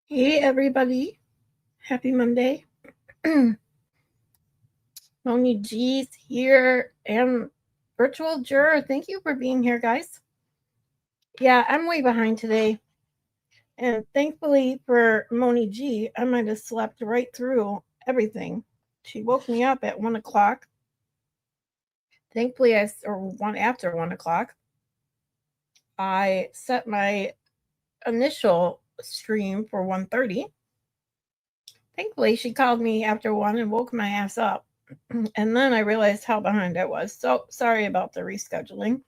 Hey everybody, happy Monday. Moni G's here and virtual juror. Thank you for being here, guys. Yeah, I'm way behind today. And thankfully for Moni G, I might have slept right through everything. She woke me up at 1 o'clock. Thankfully, after 1 o'clock, I set my initial stream for 1:30. Thankfully, she called me after 1 and woke my ass up. And then I realized how behind I was. So sorry about the rescheduling.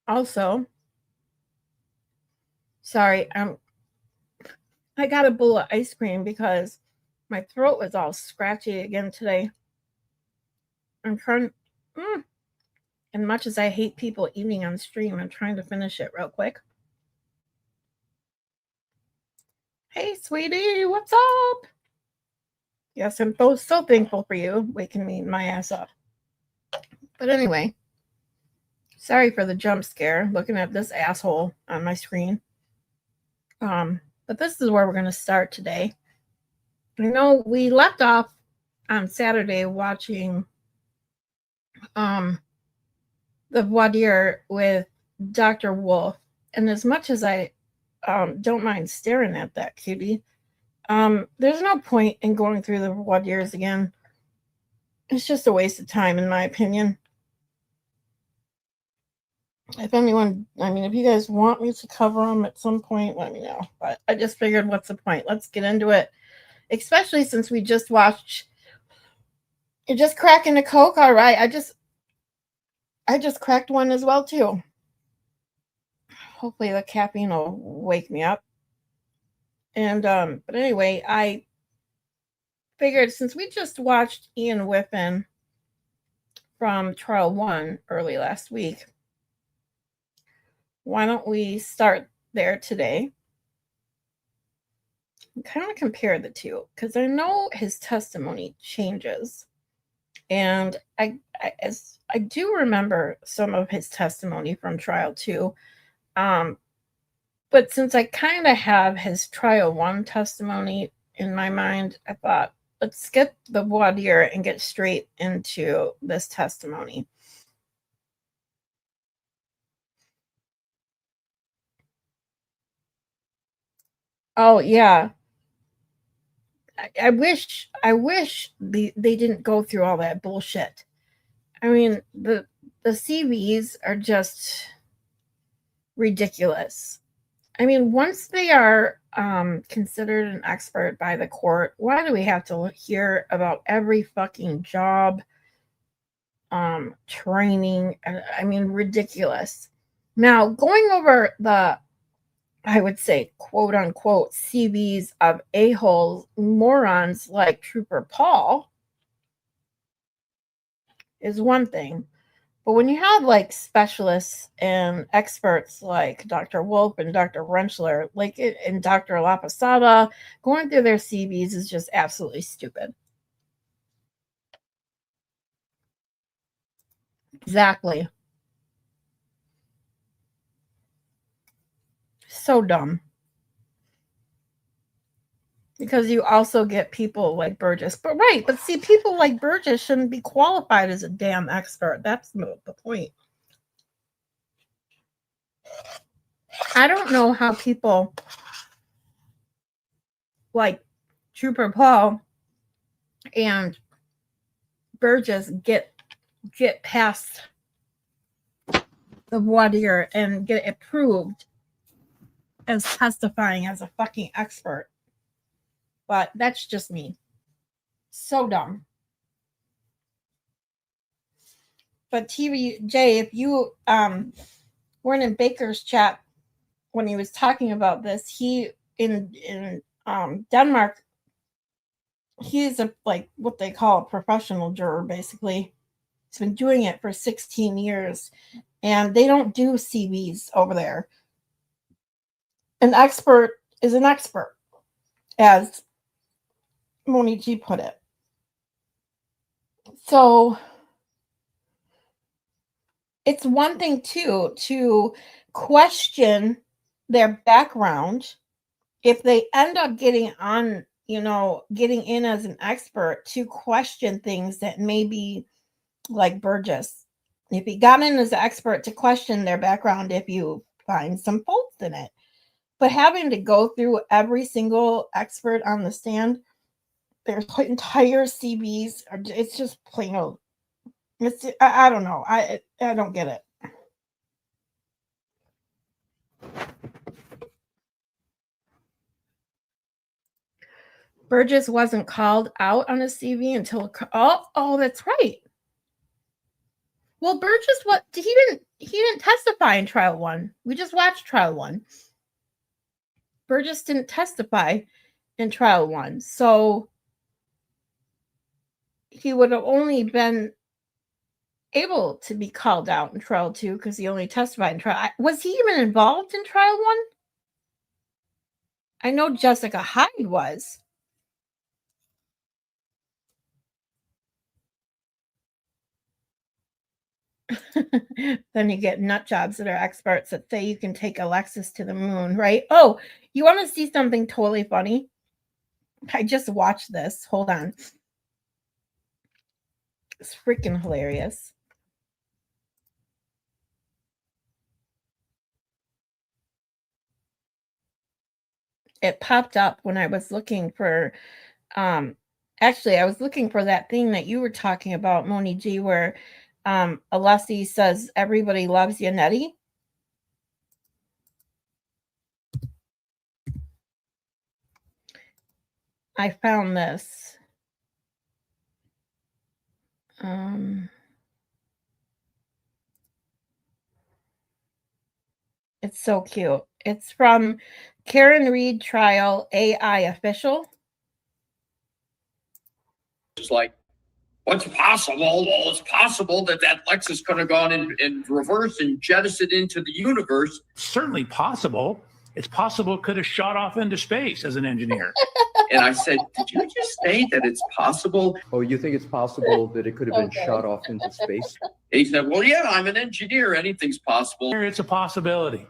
Also, sorry, I got a bowl of ice cream because my throat was all scratchy again today. I'm trying, and much as I hate people eating on stream, I'm trying to finish it real quick. Hey, sweetie, what's up? Yes, I'm so thankful for you waking me my ass up. But anyway, sorry for the jump scare looking at this asshole on my screen. But this is where we're going to start today. I know we left off on Saturday watching the voir dire with Dr. Wolf, and as much as I don't mind staring at that cutie, there's no point in going through the voir dires again. It's just a waste of time, in my opinion. If you guys want me to cover them at some point, let me know. But I just figured, what's the point? Let's get into it. Especially since we just watched. You're just cracking a Coke, all right? I just cracked one as well too. Hopefully the caffeine will wake me up. And but anyway, I figured since we just watched Ian Whiffin from Trial 1 early last week, why don't we start there today? And kind of compare the two, because I know his testimony changes. And I do remember some of his testimony from Trial 2. But since I kind of have his Trial 1 testimony in my mind, I thought, let's skip the voir dire and get straight into this testimony. Oh yeah, I wish they didn't go through all that bullshit. I mean, the CVs are just ridiculous. I mean, once they are considered an expert by the court, why do we have to hear about every fucking job, training? I mean, ridiculous. Now, going over the, I would say, quote unquote, CVs of a-holes, morons like Trooper Paul is one thing. But when you have like specialists and experts like Dr. Wolf and Dr. Rentschler, and Dr. La Posada, going through their CVs is just absolutely stupid. Exactly. So dumb. Because you also get people like Burgess. But see, people like Burgess shouldn't be qualified as a damn expert. That's the point. I don't know how people like Trooper Paul and Burgess get past the voir dire and get approved as testifying as a fucking expert. But that's just me. So dumb. But TVJ, if you weren't in Baker's chat when he was talking about this, he in Denmark, he's a like what they call a professional juror, basically. He's been doing it for 16 years, and they don't do CVs over there. An expert is an expert, as Moni G put it. So it's one thing too to question their background if they end up getting on, getting in as an expert, to question things that maybe, like Burgess, if he got in as an expert, to question their background if you find some faults in it. But having to go through every single expert on the stand, their entire CVs, it's just plain old. I don't know. I don't get it. Burgess wasn't called out on his CV until that's right. Well, Burgess, he didn't testify in trial 1. We just watched trial 1. Burgess didn't testify in trial 1, so he would have only been able to be called out in trial 2 because he only testified in trial. Was he even involved in trial 1? I know Jessica Hyde was. Then you get nut jobs that are experts that say you can take Alexis to the moon, right? Oh, you want to see something totally funny? I just watched this. Hold on. It's freaking hilarious. It popped up when I was looking for actually I was looking for that thing that you were talking about, Moni G, where Alessi says everybody loves Yannetti. I found this. It's so cute. It's from Karen Reed Trial AI Official. It's like, what's possible? Well, it's possible that Lexus could have gone in reverse and jettisoned into the universe. Certainly possible. It's possible it could have shot off into space as an engineer. And I said, did you just say that it's possible? Oh, you think it's possible that it could have been shot off into space? And he said, well, yeah, I'm an engineer. Anything's possible. It's a possibility.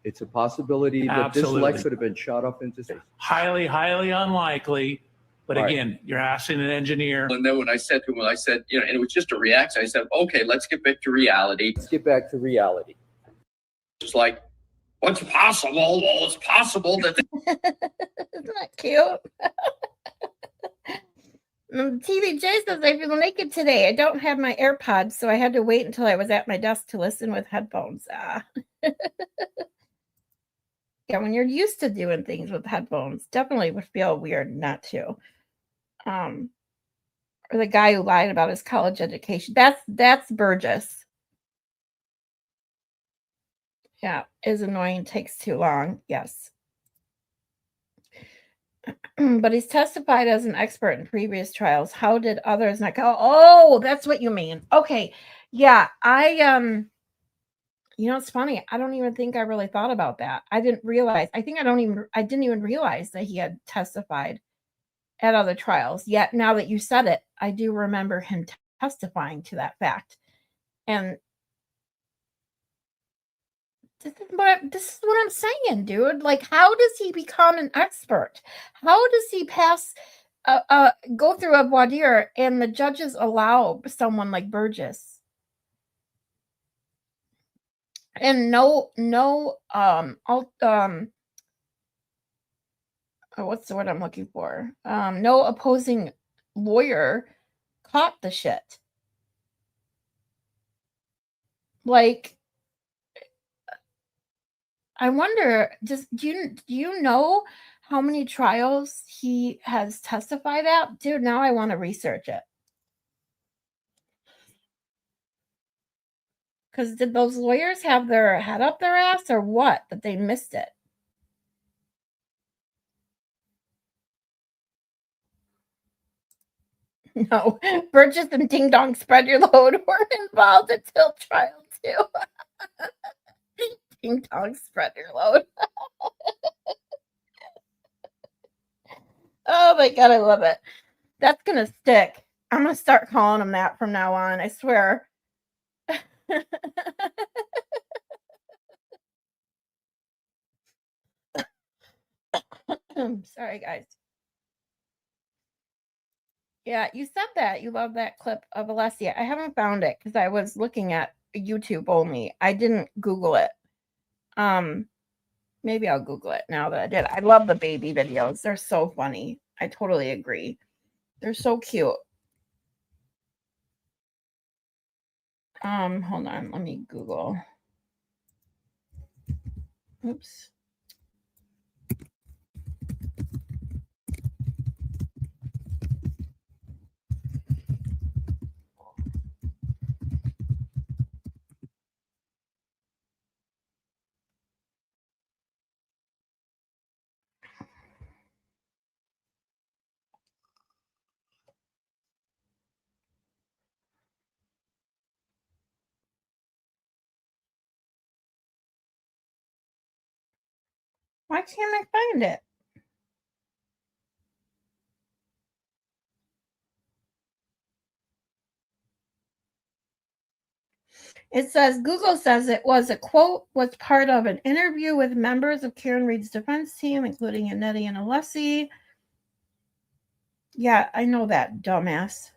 It's a possibility that this Lex could have been shot off into space. Highly, highly unlikely. But again, you're asking an engineer. And then when I said to him, I said, and it was just a reaction. I said, okay, let's get back to reality. Let's get back to reality. It's like, what's possible? Well, it's possible that. Isn't that cute? TVJ says I feel naked today. I don't have my AirPods, so I had to wait until I was at my desk to listen with headphones. Yeah, when you're used to doing things with headphones, definitely would feel weird not to. Or the guy who lied about his college education. That's Burgess. Yeah, is annoying, takes too long. Yes. But he's testified as an expert in previous trials. How did others not go? Oh, that's what you mean. Okay. Yeah, it's funny. I don't even think I really thought about that. I didn't realize. I didn't even realize that he had testified at other trials. Yet now that you said it, I do remember him testifying to that fact. And this is what I'm saying, dude. Like, how does he become an expert? How does he go through a voir dire and the judges allow someone like Burgess? And what's the word I'm looking for? No opposing lawyer caught the shit. Like, I wonder, do you know how many trials he has testified at? Dude, now I want to research it. Because did those lawyers have their head up their ass or what? That they missed it? No. Burgess and Ding Dong Spread Your Load weren't involved until trial 2. Ding Dong Spread Your Load. Oh my God, I love it. That's going to stick. I'm going to start calling him that from now on. I swear. Sorry, guys. Yeah, you said that. You love that clip of Alessia. I haven't found it because I was looking at YouTube only. I didn't Google it. Maybe I'll Google it now that I did. I love the baby videos. They're so funny. I totally agree. They're so cute. Hold on. Let me Google. Oops. Why can't I find it? It says Google says it was a quote, was part of an interview with members of Karen Reed's defense team, including Annette and Alessi. Yeah, I know that, dumbass.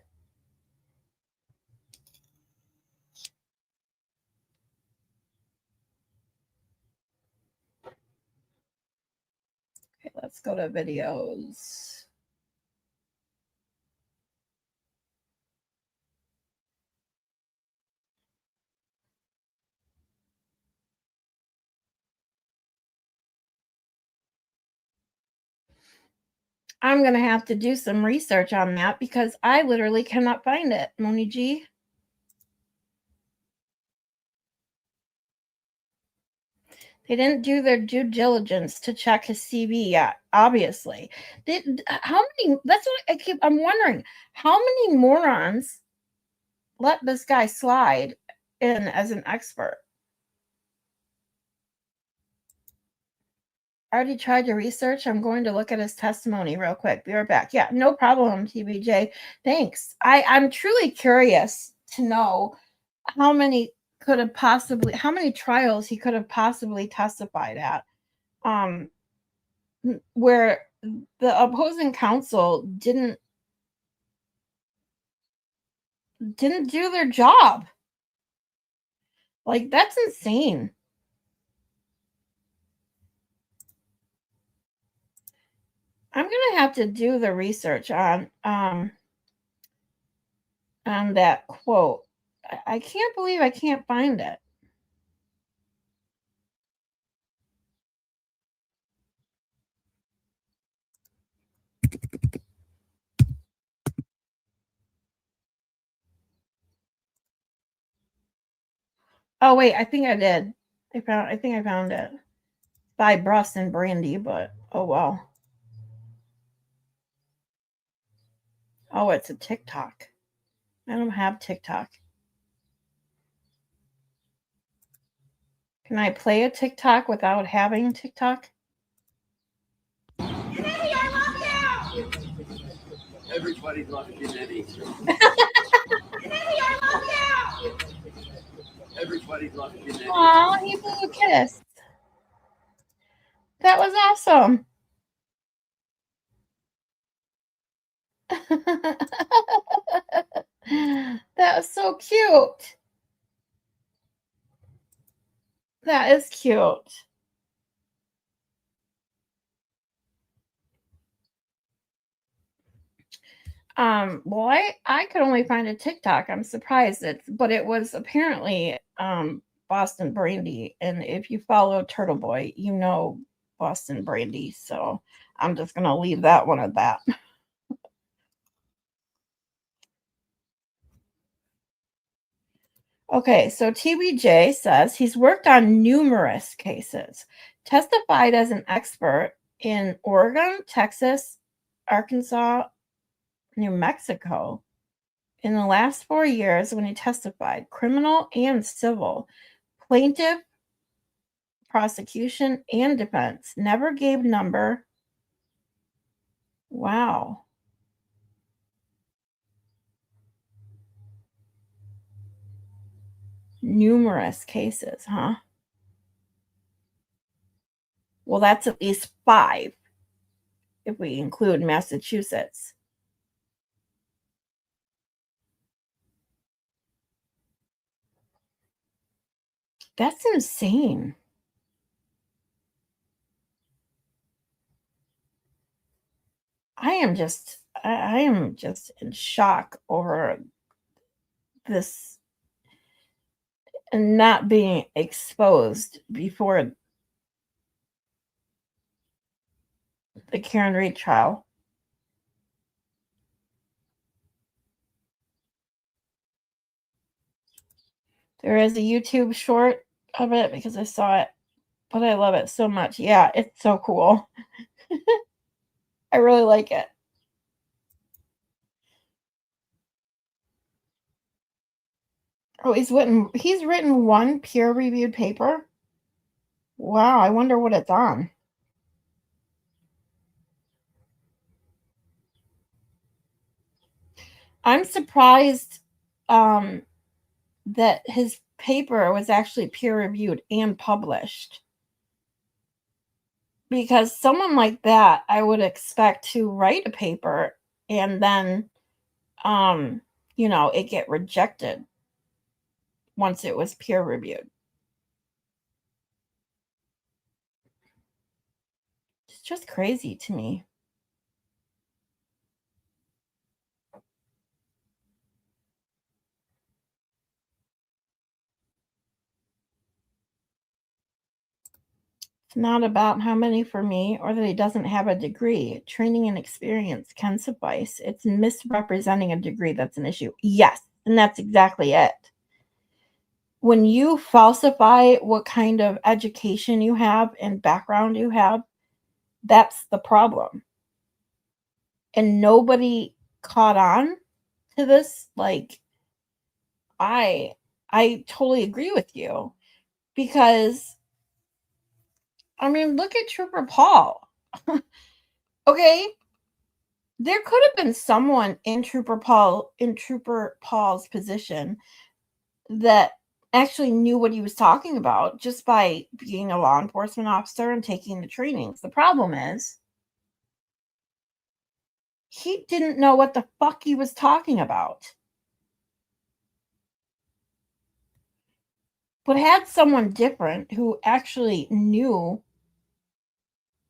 Okay, let's go to videos. I'm going to have to do some research on that because I literally cannot find it, Moni G. They didn't do their due diligence to check his CV yet, obviously. How many, that's what I'm wondering, how many morons let this guy slide in as an expert? I already tried to research. I'm going to look at his testimony real quick. Be right back. Yeah, no problem, TBJ. Thanks. I'm truly curious to know how many trials he could have possibly testified at, where the opposing counsel didn't do their job. Like, that's insane. I'm gonna have to do the research on that quote. I can't believe I can't find it. Oh wait, I think I did. I think I found it by Boston Brandy, but oh well. Oh, it's a TikTok. I don't have TikTok. Can I play a TikTok without having TikTok? Everybody loves Kennedy. Everybody loves Kennedy. Aw, he blew a kiss. That was awesome. That was so cute. That is cute. Well, I could only find a TikTok. I'm surprised but it was apparently Boston Brandy, and if you follow Turtle Boy, you know Boston Brandy. So I'm just gonna leave that one at that. Okay, so TBJ says he's worked on numerous cases, testified as an expert in Oregon, Texas, Arkansas, New Mexico. In the last 4 years, when he testified, criminal and civil, plaintiff, prosecution, and defense, never gave number. Wow. Numerous cases, huh? Well, that's at least 5 if we include Massachusetts. That's insane. I am just in shock over this and not being exposed before the Karen Reid trial. There is a YouTube short of it because I saw it, but I love it so much. Yeah, it's so cool. I really like it. Oh, he's written one peer-reviewed paper? Wow, I wonder what it's on. I'm surprised that his paper was actually peer-reviewed and published. Because someone like that, I would expect to write a paper and then, it get rejected once it was peer-reviewed. It's just crazy to me. It's not about how many for me or that he doesn't have a degree. Training and experience can suffice. It's misrepresenting a degree that's an issue. Yes, and that's exactly it. When you falsify what kind of education you have and background you have, that's the problem. And nobody caught on to this. Like, I totally agree with you because, I mean, look at Trooper Paul. Okay, there could have been someone in Trooper Paul's position that actually knew what he was talking about just by being a law enforcement officer and taking the trainings. The problem is he didn't know what the fuck he was talking about. But had someone different who actually knew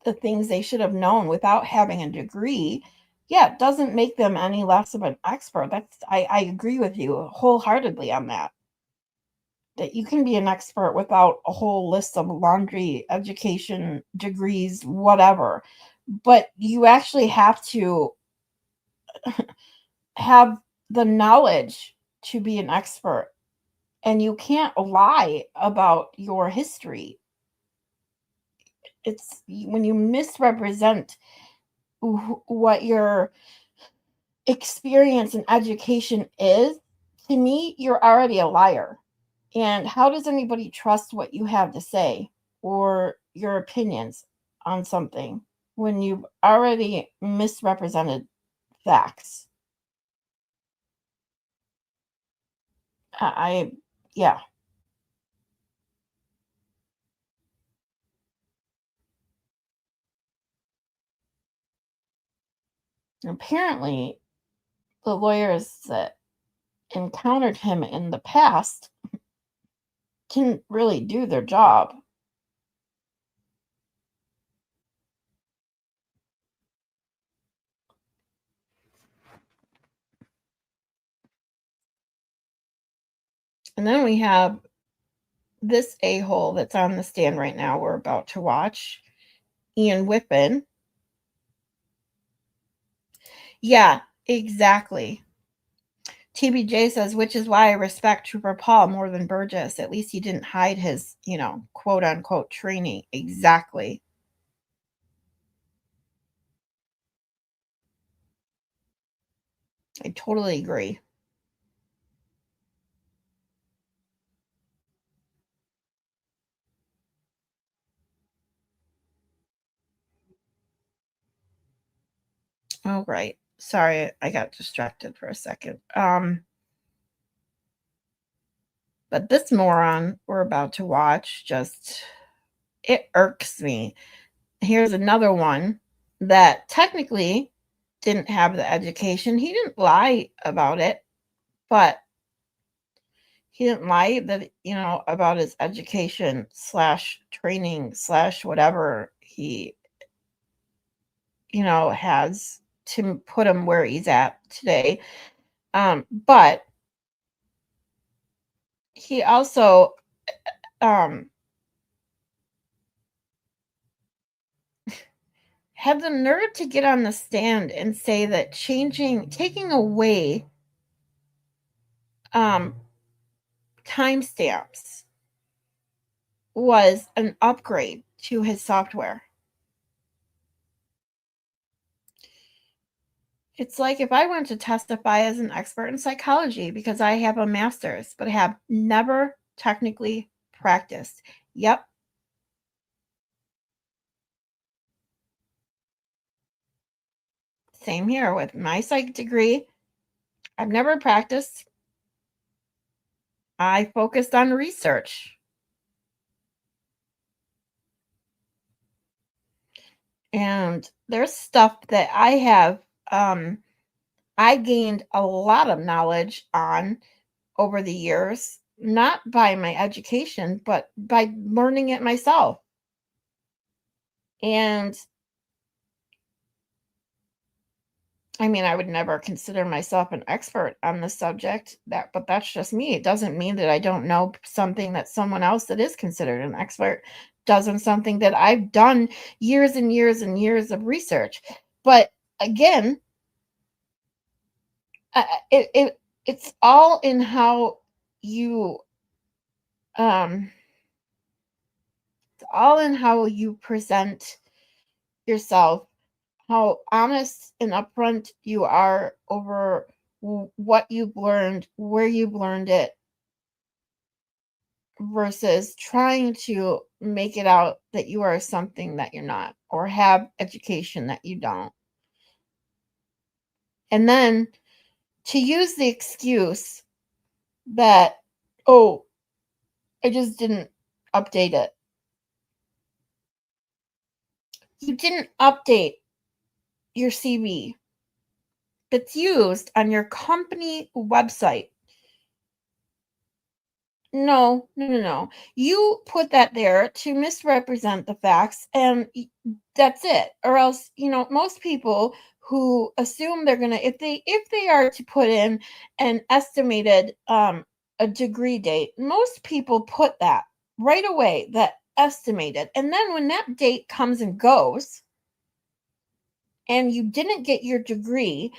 the things they should have known without having a degree, yeah, it doesn't make them any less of an expert. I agree with you wholeheartedly on that. That you can be an expert without a whole list of laundry, education, degrees, whatever. But you actually have to have the knowledge to be an expert. And you can't lie about your history. It's when you misrepresent what your experience and education is, to me, you're already a liar. And how does anybody trust what you have to say or your opinions on something when you've already misrepresented facts? Yeah. Apparently, the lawyers that encountered him in the past can really do their job. And then we have this a-hole that's on the stand right now we're about to watch, Ian Whiffin. Yeah, exactly. TBJ says, which is why I respect Trooper Paul more than Burgess. At least he didn't hide his, quote unquote training. Exactly. I totally agree. Oh, right. Sorry, I got distracted for a second. But this moron we're about to watch it irks me. Here's another one that technically didn't have the education. He didn't lie about it, but he didn't lie that, about his education / training / whatever he, has to put him where he's at today. But he also, had the nerve to get on the stand and say that taking away timestamps was an upgrade to his software. It's like if I went to testify as an expert in psychology because I have a master's, but I have never technically practiced. Yep. Same here with my psych degree. I've never practiced. I focused on research. And there's stuff that I have, I gained a lot of knowledge on over the years, not by my education, but by learning it myself. And I mean, I would never consider myself an expert on the subject, but that's just me. It doesn't mean that I don't know something that someone else that is considered an expert does on something that I've done years and years and years of research. But again, it's all in how you it's all in how you present yourself, how honest and upfront you are over what you've learned, where you've learned it, versus trying to make it out that you are something that you're not or have education that you don't. And then to use the excuse that, oh, I just didn't update it. You didn't update your CV that's used on your company website. No. You put that there to misrepresent the facts, and that's it. Or else, most people who assume they're gonna, if they are to put in an estimated a degree date, most people put that right away, that estimated. And then when that date comes and goes, and you didn't get your degree,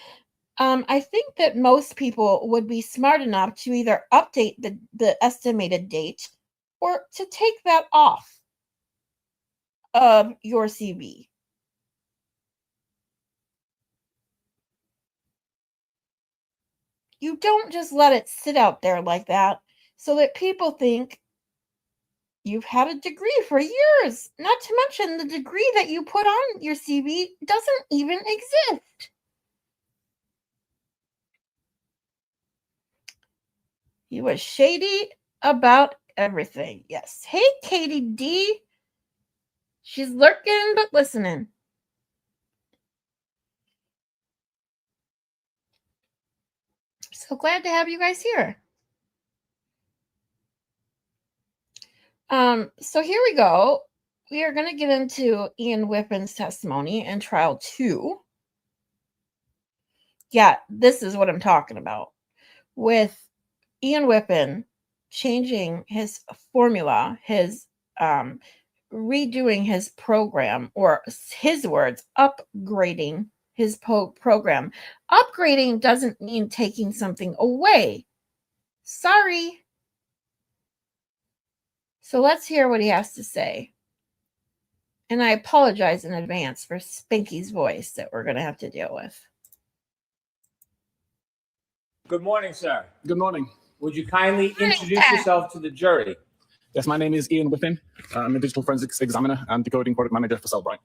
I think that most people would be smart enough to either update the estimated date or to take that off of your CV. You don't just let it sit out there like that so that people think you've had a degree for years. Not to mention the degree that you put on your CV doesn't even exist. He was shady about everything. Yes. Hey, Katie D. She's lurking but listening. So glad to have you guys here. So here we go. We are going to get into Ian Whiffin's testimony in trial 2. Yeah, this is what I'm talking about. With Ian Whiffin changing his formula, his redoing his program, or his words, upgrading his program. Upgrading doesn't mean taking something away. Sorry. So let's hear what he has to say. And I apologize in advance for Spinky's voice that we're going to have to deal with. Good morning, sir. Good morning. Would you kindly introduce yourself to the jury? Yes, my name is Ian Whiffin. I'm a digital forensics examiner and decoding product manager for Cellbrite.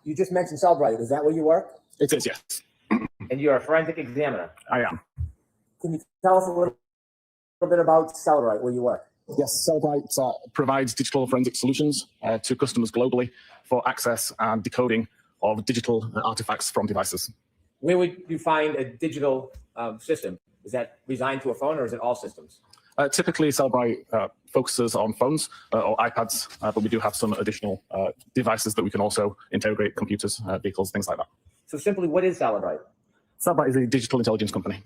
You just mentioned Cellbrite. Is that where you work? It is, yes. And you're a forensic examiner. I am. Can you tell us a little little bit about Cellbrite, where you work. Yes, Cellbrite provides digital forensic solutions to customers globally for access and decoding of digital artifacts from devices. Where would you find a digital system? Is that designed to a phone, or is it all systems? Typically, Cellbrite focuses on phones or iPads, but we do have some additional devices that we can also integrate: computers, vehicles, things like that. So simply, what is Cellbrite? Cellbrite is a digital intelligence company.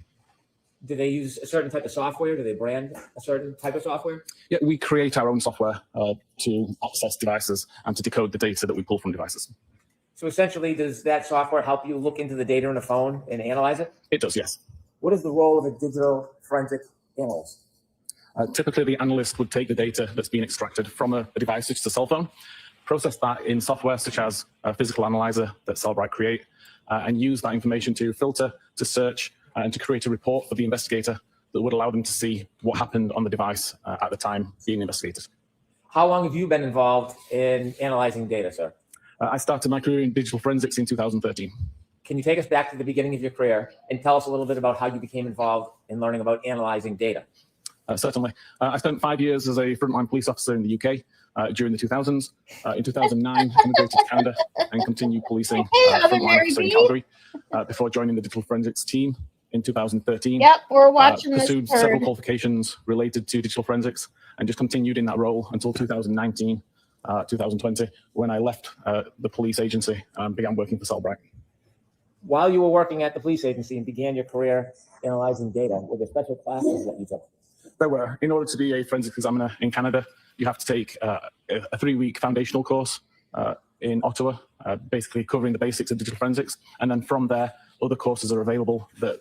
Do they use a certain type of software? Do they brand a certain type of software? Yeah, we create our own software to access devices and to decode the data that we pull from devices. So essentially, does that software help you look into the data in a phone and analyze it? It does, yes. What is the role of a digital forensic analyst? Typically, the analyst would take the data that's been extracted from a device, such as a cell phone, process that in software such as a physical analyzer that Cellbrite create, and use that information to filter, to search, and to create a report for the investigator that would allow them to see what happened on the device at the time being investigated. How long have you been involved in analyzing data, sir? I started my career in digital forensics in 2013. Can you take us back to the beginning of your career and tell us a little bit about how you became involved in learning about analyzing data? Certainly. I spent 5 years as a frontline police officer in the UK during the 2000s. In 2009, I immigrated to Canada and continued policing frontline officer in Calgary before joining the digital forensics team in 2013. Yep, we're watching this. Pursued several qualifications related to digital forensics and just continued in that role until 2019, 2020, when I left the police agency and began working for Cellbrite. While you were working at the police agency and began your career analyzing data, were there special classes that you took? There were. In order to be a forensics examiner in Canada, you have to take a 3-week foundational course in Ottawa, basically covering the basics of digital forensics. And then from there, other courses are available that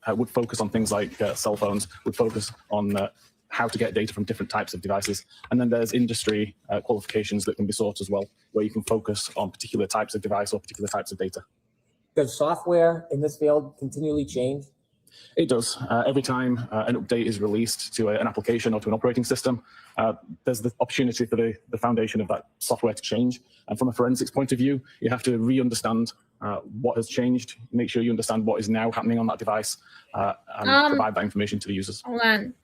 would focus on things like cell phones, would focus on how to get data from different types of devices. And then there's industry qualifications that can be sought as well, where you can focus on particular types of device or particular types of data. Does software in this field continually change? It does. Every time an update is released to an application or to an operating system, there's the opportunity for the foundation of that software to change. And from a forensics point of view, you have to re-understand what has changed, make sure you understand what is now happening on that device, and provide that information to the users. Hold on.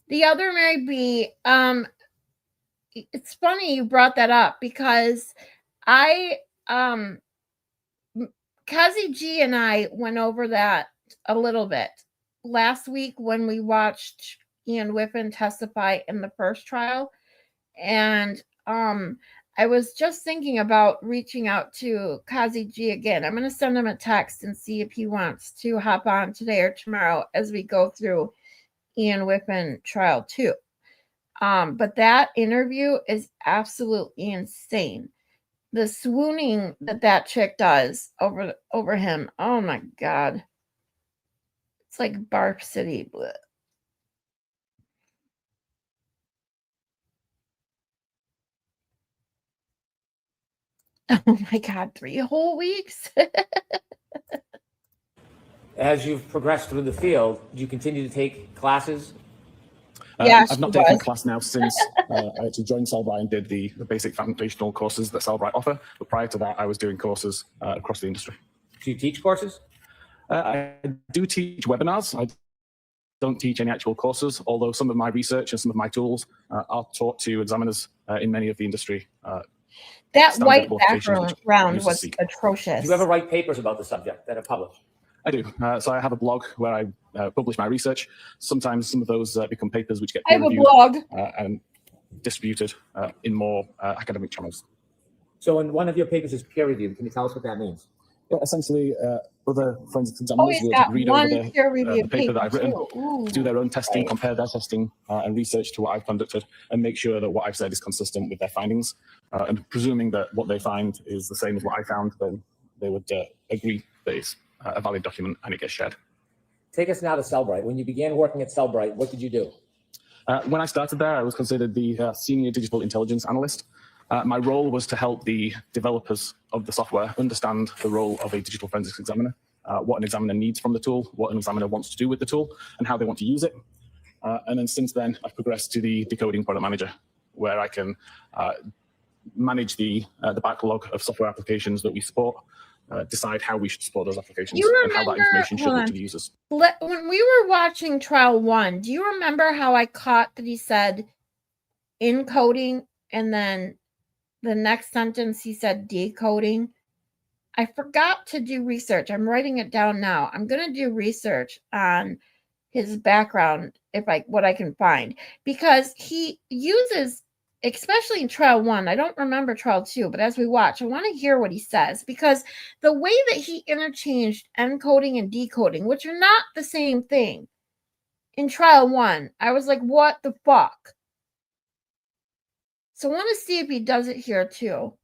The other may be, it's funny you brought that up because Kazi G and I went over that a little bit last week when we watched Ian Whiffin testify in the first trial. And I was just thinking about reaching out to Kazi G again. I'm going to send him a text and see if he wants to hop on today or tomorrow as we go through Ian Whiffin trial 2. But that interview is absolutely insane. The swooning that chick does over him. Oh my God. It's like Barf City. Blech. Oh my God, 3 whole weeks. As you've progressed through the field, do you continue to take classes? Yeah, I've not taken a class now since I actually joined Cellbrite and did the basic foundational courses that Cellbrite offer. But prior to that, I was doing courses across the industry. Do you teach courses? I do teach webinars. I don't teach any actual courses, although some of my research and some of my tools are taught to examiners in many of the industry. That white background was atrocious. Do you ever write papers about the subject that are published? I do. So I have a blog where I publish my research. Sometimes some of those become papers which get peer-reviewed and distributed in more academic channels. So when one of your papers is peer-reviewed, can you tell us what that means? Yeah, essentially, other forensics examiners would read over the paper that I've written, do their own testing, compare their testing and research to what I've conducted, and make sure that what I've said is consistent with their findings. And presuming that what they find is the same as what I found, then they would agree that it's a valid document and it gets shared. Take us now to Cellbrite. When you began working at Cellbrite, what did you do? When I started there, I was considered the senior digital intelligence analyst. My role was to help the developers of the software understand the role of a digital forensics examiner, what an examiner needs from the tool, what an examiner wants to do with the tool, and how they want to use it. And then since then, I've progressed to the decoding product manager, where I can manage the backlog of software applications that we support, decide how we should support those applications You and how that remember- information should hold look on. to the users. When we were watching trial 1, do you remember how I caught that he said encoding and then the next sentence he said decoding? I forgot to do research. I'm writing it down now. I'm going to do research on his background what I can find, because he uses, especially in trial 1, I don't remember trial 2, but as we watch, I want to hear what he says, because the way that he interchanged encoding and decoding, which are not the same thing, in trial 1, I was like, what the fuck? So I want to see if he does it here too.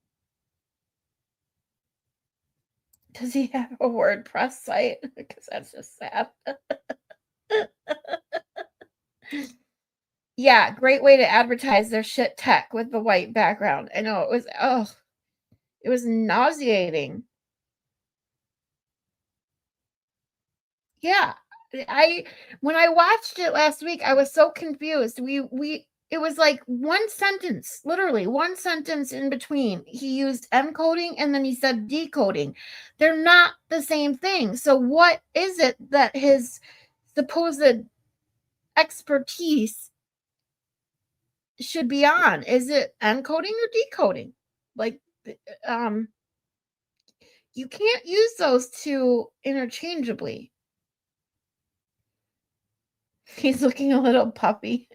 Does he have a WordPress site? Because that's just sad. Yeah, great way to advertise their shit tech with the white background. I know, it was nauseating. Yeah, when I watched it last week, I was so confused. It was like one sentence, literally one sentence in between. He used encoding and then he said decoding. They're not the same thing. So what is it that his supposed expertise should be on? Is it encoding or decoding? Like, you can't use those two interchangeably. He's looking a little puppy.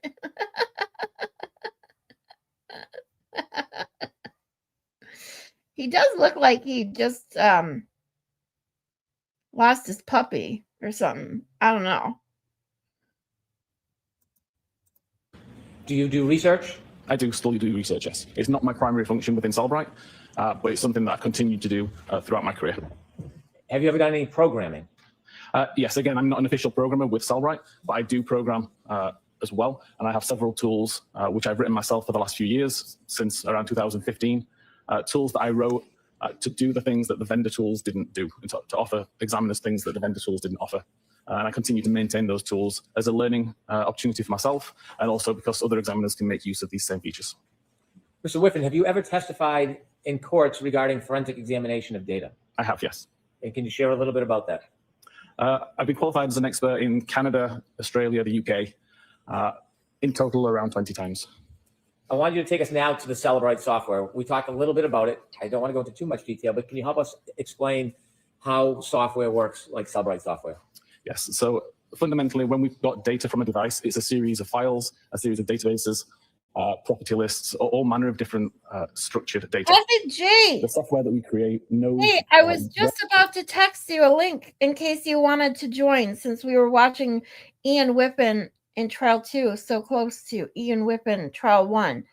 He does look like he just lost his puppy or something. I don't know. Do you do research? I do still do research, yes. It's not my primary function within Cellbrite, but it's something that I continue to do throughout my career. Have you ever done any programming? Yes, again, I'm not an official programmer with Cellbrite, but I do program as well. And I have several tools, which I've written myself for the last few years, since around 2015. Tools that I wrote to do the things that the vendor tools didn't do, and to offer examiners things that the vendor tools didn't offer. And I continue to maintain those tools as a learning opportunity for myself, and also because other examiners can make use of these same features. Mr. Whiffin, have you ever testified in courts regarding forensic examination of data? I have, yes. And can you share a little bit about that? I've been qualified as an expert in Canada, Australia, the UK, in total around 20 times. I want you to take us now to the Cellbrite software. We talked a little bit about it. I don't want to go into too much detail, but can you help us explain how software works like Cellbrite software? Yes, so fundamentally, when we've got data from a device, it's a series of files, a series of databases, property lists, all manner of different structured data. Jay, The software that we create knows... Hey, I was just about to text you a link in case you wanted to join, since we were watching Ian Whiffin in trial 2, so close to Ian Whiffin trial 1.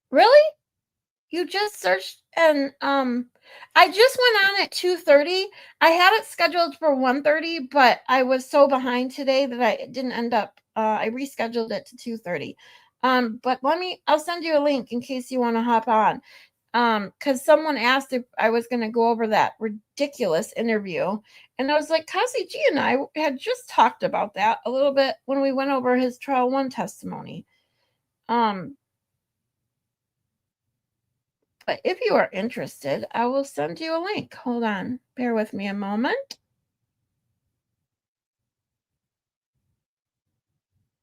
Really? You just searched, and I just went on at 2:30. I had it scheduled for 1:30, but I was so behind today that I didn't end up. I rescheduled it to 2:30. But I'll send you a link in case you want to hop on. Because someone asked if I was going to go over that ridiculous interview, and I was like, Kazi G and I had just talked about that a little bit when we went over his trial 1 testimony. But if you are interested, I will send you a link. Hold on. Bear with me a moment.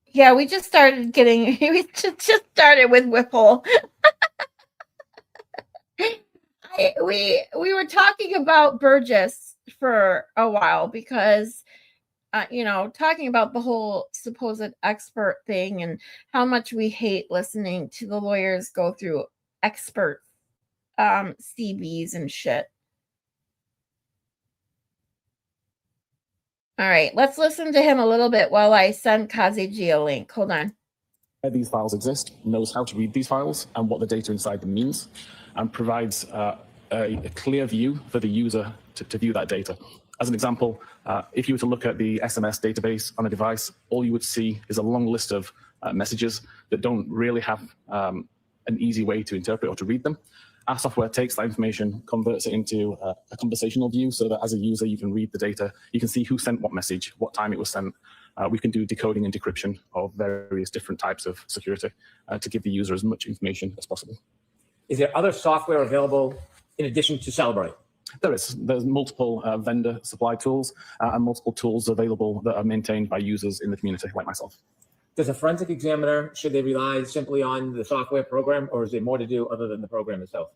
Yeah, we just started we just started with Whipple. We were talking about Burgess for a while because, talking about the whole supposed expert thing and how much we hate listening to the lawyers go through expert CVs and shit. All right, let's listen to him a little bit while I send Kazi G a link. Hold on. Where these files exist, knows how to read these files and what the data inside them means, and provides a clear view for the user to view that data. As an example, if you were to look at the SMS database on a device, all you would see is a long list of messages that don't really have an easy way to interpret or to read them. Our software takes that information, converts it into a conversational view so that as a user, you can read the data. You can see who sent what message, what time it was sent. We can do decoding and decryption of various different types of security to give the user as much information as possible. Is there other software available in addition to Celebrate? There's multiple vendor supply tools and multiple tools available that are maintained by users in the community like myself. Does a forensic examiner, should they rely simply on the software program, or is there more to do other than the program itself?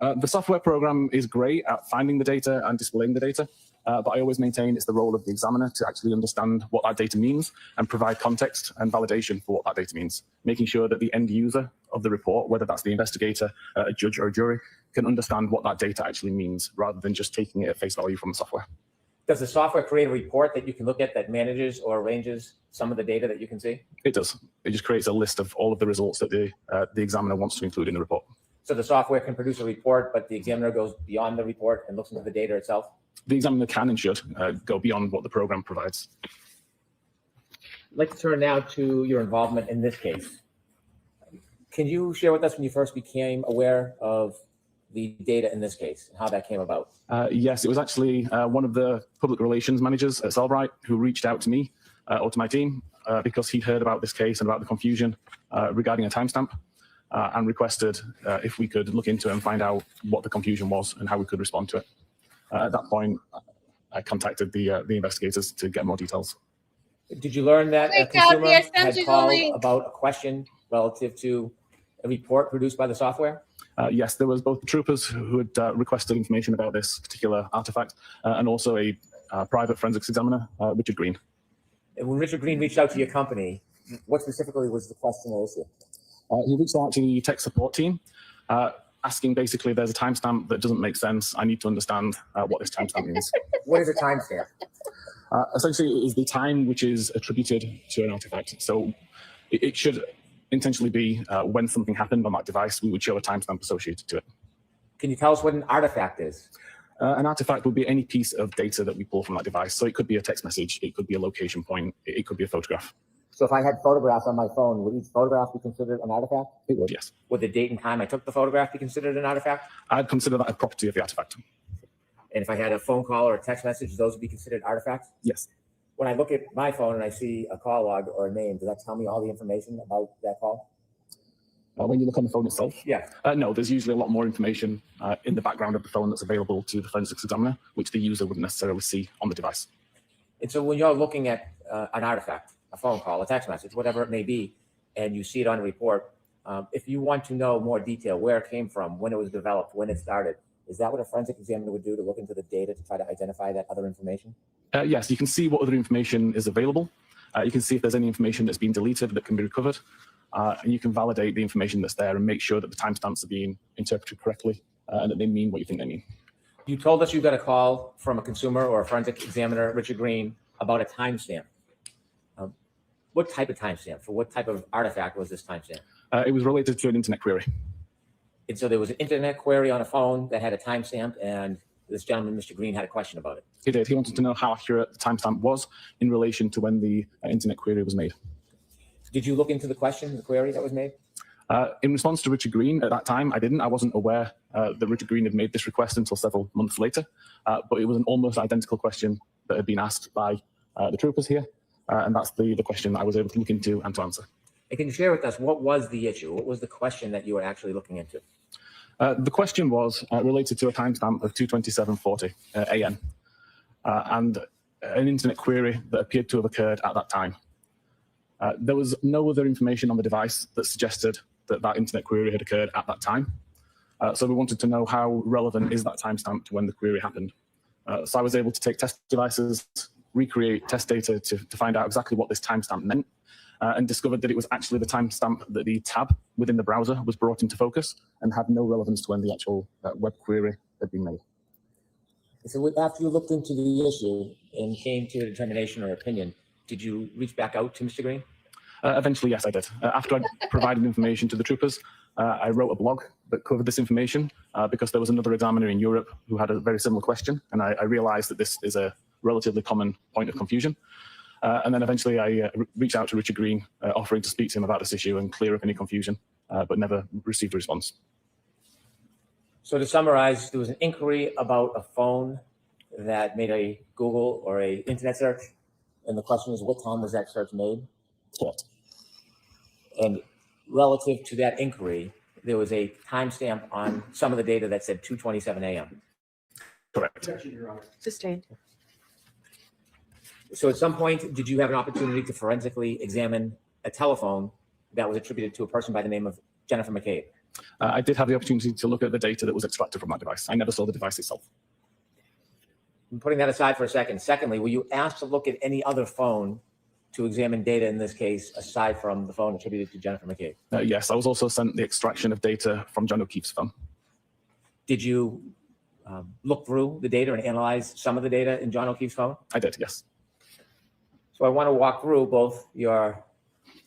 The software program is great at finding the data and displaying the data, but I always maintain it's the role of the examiner to actually understand what that data means and provide context and validation for what that data means, making sure that the end user of the report, whether that's the investigator, a judge, or a jury, can understand what that data actually means rather than just taking it at face value from the software. Does the software create a report that you can look at that manages or arranges some of the data that you can see? It does. It just creates a list of all of the results that the examiner wants to include in the report. So the software can produce a report, but the examiner goes beyond the report and looks into the data itself? The examiner can and should go beyond what the program provides. I'd like to turn now to your involvement in this case. Can you share with us when you first became aware of the data in this case and how that came about? Yes, it was actually one of the public relations managers at Cellbrite who reached out to me or to my team because he'd heard about this case and about the confusion regarding a timestamp and requested if we could look into it and find out what the confusion was and how we could respond to it. At that point, I contacted the investigators to get more details. Did you learn that a Wait, Gabby, consumer I sent had you the called link. about a question relative to a report produced by the software? Yes, there was both the troopers who had requested information about this particular artifact and also a private forensics examiner, Richard Green. And when Richard Green reached out to your company, what specifically was the question or issue? He reached out to the tech support team, asking basically, there's a timestamp that doesn't make sense. I need to understand what this timestamp means. What is a timestamp? Essentially, it is the time which is attributed to an artifact. So it should intentionally be when something happened on that device, we would show a timestamp associated to it. Can you tell us what an artifact is? An artifact would be any piece of data that we pull from that device. So it could be a text message, it could be a location point, it could be a photograph. So if I had photographs on my phone, would each photograph be considered an artifact? It would, yes. Would the date and time I took the photograph be considered an artifact? I'd consider that a property of the artifact. And if I had a phone call or a text message, those would be considered artifacts? Yes. When I look at my phone and I see a call log or a name, does that tell me all the information about that call? When you look on the phone itself? Yeah. No, there's usually a lot more information in the background of the phone that's available to the forensics examiner, which the user wouldn't necessarily see on the device. And so when you're looking at an artifact, a phone call, a text message, whatever it may be, and you see it on a report, if you want to know more detail, where it came from, when it was developed, when it started, is that what a forensic examiner would do to look into the data to try to identify that other information? Yes, you can see what other information is available. You can see if there's any information that's been deleted that can be recovered. And you can validate the information that's there and make sure that the timestamps are being interpreted correctly and that they mean what you think they mean. You told us you got a call from a consumer or a forensic examiner, Richard Green, about a timestamp. What type of timestamp? For what type of artifact was this timestamp? It was related to an internet query. And so there was an internet query on a phone that had a timestamp, and this gentleman, Mr. Green, had a question about it. He did. He wanted to know how accurate the timestamp was in relation to when the internet query was made. Did you look into the question, the query that was made? In response to Richard Green, at that time, I didn't. I wasn't aware that Richard Green had made this request until several months later. But it was an almost identical question that had been asked by the troopers here. And that's the question that I was able to look into and to answer. And can you share with us what was the issue? What was the question that you were actually looking into? The question was related to a timestamp of 2:27:40 a.m. And an internet query that appeared to have occurred at that time. There was no other information on the device that suggested that that internet query had occurred at that time. So we wanted to know how relevant is that timestamp to when the query happened. So I was able to take test devices, recreate test data to find out exactly what this timestamp meant, and discovered that it was actually the timestamp that the tab within the browser was brought into focus and had no relevance to when the actual web query had been made. So after you looked into the issue and came to a determination or opinion, did you reach back out to Mr. Green? Eventually, yes, I did. After I provided information to the troopers, I wrote a blog that covered this information because there was another examiner in Europe who had a very similar question, and I realized that this is a relatively common point of confusion. And then eventually I reached out to Richard Green, offering to speak to him about this issue and clear up any confusion, but never received a response. So to summarize, there was an inquiry about a phone that made a Google or a internet search. And the question is, what time was that search made? Correct. And relative to that inquiry, there was a timestamp on some of the data that said 2:27 a.m. Correct. Sustained. So at some point, did you have an opportunity to forensically examine a telephone that was attributed to a person by the name of Jennifer McCabe? I did have the opportunity to look at the data that was extracted from that device. I never saw the device itself. I'm putting that aside for a second. Secondly, were you asked to look at any other phone to examine data in this case, aside from the phone attributed to Jennifer McCabe? Yes, I was also sent the extraction of data from John O'Keefe's phone. Did you look through the data and analyze some of the data in John O'Keefe's phone? I did, yes. So I want to walk through both your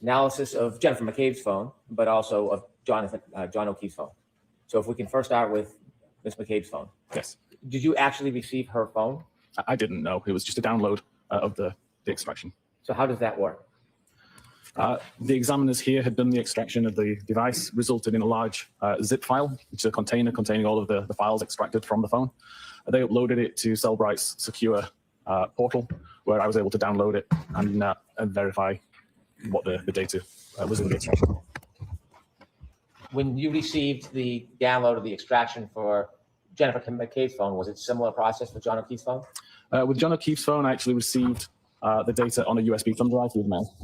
analysis of Jennifer McCabe's phone, but also of John O'Keefe's phone. So if we can first start with Ms. McCabe's phone. Yes. Did you actually receive her phone? I didn't know. It was just a download of the extraction. So how does that work? The examiners here had done the extraction of the device, resulted in a large zip file, which is a container containing all of the files extracted from the phone. They uploaded it to Cellbright's secure portal, where I was able to download it and verify what the data was in the extraction. When you received the download of the extraction for Jennifer McCabe's phone, was it a similar process for John O'Keefe's phone? With John O'Keefe's phone, I actually received the data on a USB thumb drive through the mail.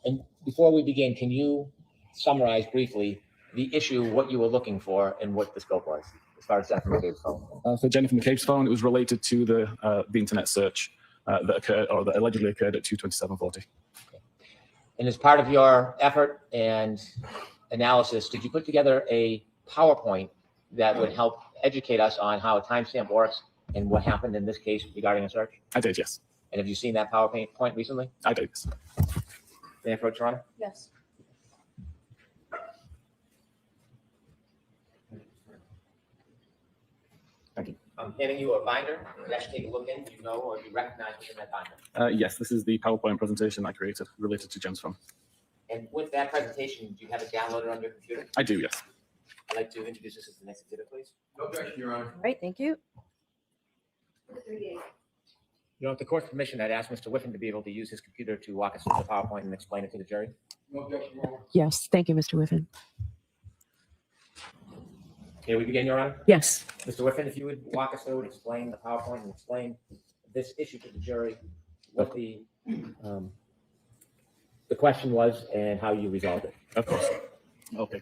And before we begin, can you summarize briefly the issue, what you were looking for, and what the scope was as far as Jennifer McCabe's phone? For Jennifer McCabe's phone, it was related to the internet search that occurred, or that allegedly occurred at 2:27:40. And as part of your effort and analysis, did you put together a PowerPoint that would help educate us on how a timestamp works and what happened in this case regarding a search? I did, yes. And have you seen that PowerPoint recently? I did, yes. May I approach, Your Honor? Yes. Thank you. I'm handing you a binder. You actually take a look in. Do you know or do you recognize what's in that binder? Yes, this is the PowerPoint presentation I created related to Jen's phone. And with that presentation, do you have it downloaded on your computer? I do, yes. I'd like to introduce this as the next exhibit, please. No objection, Your Honor. All right, thank you. You know, with the court's permission, I'd ask Mr. Whiffin to be able to use his computer to walk us through the PowerPoint and explain it to the jury. No objection, Your Honor. Yes, thank you, Mr. Whiffin. Here we begin, Your Honor. Yes. Mr. Whiffin, if you would walk us through and explain the PowerPoint and explain this issue to the jury, what the question was and how you resolved it. Of course. Okay.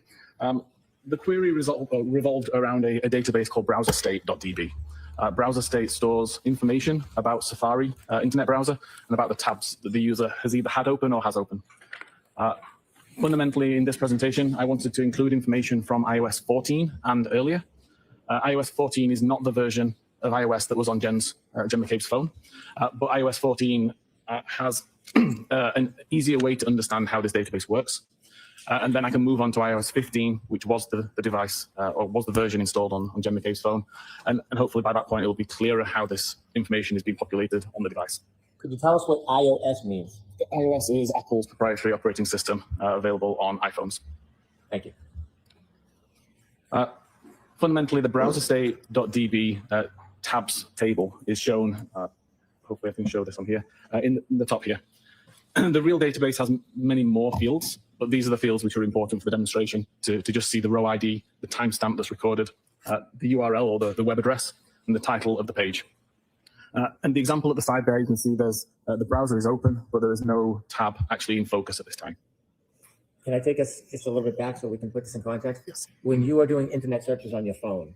The query revolved around a database called browserstate.db. Browserstate stores information about Safari internet browser and about the tabs that the user has either had open or has open. Fundamentally, in this presentation, I wanted to include information from iOS 14 and earlier. iOS 14 is not the version of iOS that was on Jen McCabe's phone, but iOS 14 has an easier way to understand how this database works. And then I can move on to iOS 15, which was the device, or was the version installed on Jen McCabe's phone. And hopefully by that point, it will be clearer how this information is being populated on the device. Could you tell us what iOS means? iOS is Apple's proprietary operating system available on iPhones. Thank you. Fundamentally, the browserstate.db tabs table is shown, hopefully I can show this on here, in the top here. The real database has many more fields, but these are the fields which are important for the demonstration to just see the row ID, the timestamp that's recorded, the URL or the web address, and the title of the page. And the example at the side there, you can see there's the browser is open, but there is no tab actually in focus at this time. Can I take us just a little bit back so we can put this in context? Yes. When you are doing internet searches on your phone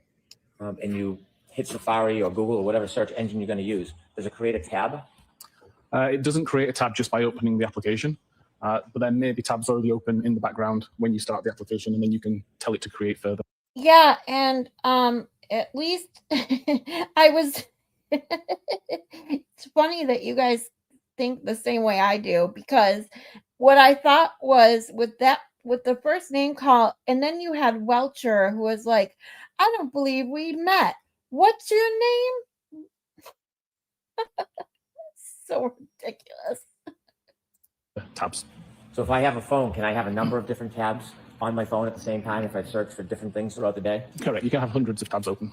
and you hit Safari or Google or whatever search engine you're going to use, does it create a tab? It doesn't create a tab just by opening the application, but there may be tabs already open in the background when you start the application, and then you can tell it to create further. Yeah, and at least I was it's funny that you guys think the same way I do, because what I thought was with the first name call, and then you had Welcher who was like, I don't believe we met. What's your name? So ridiculous. Tabs. So if I have a phone, can I have a number of different tabs on my phone at the same time if I search for different things throughout the day? Correct. You can have hundreds of tabs open.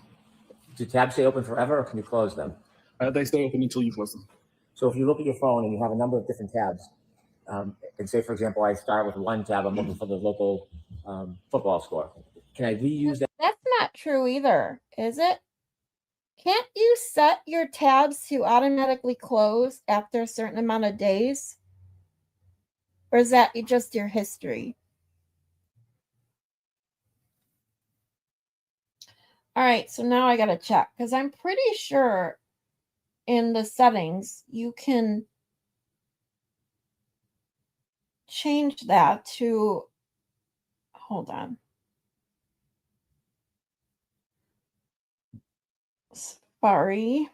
Do tabs stay open forever or can you close them? They stay open until you close them. So if you look at your phone and you have a number of different tabs, and say, for example, I start with one tab, I'm looking for the local football score. Can I reuse that? That's not true either, is it? Can't you set your tabs to automatically close after a certain amount of days? Or is that just your history? All right, so now I got to check because I'm pretty sure in the settings you can change that to, hold on. Safari.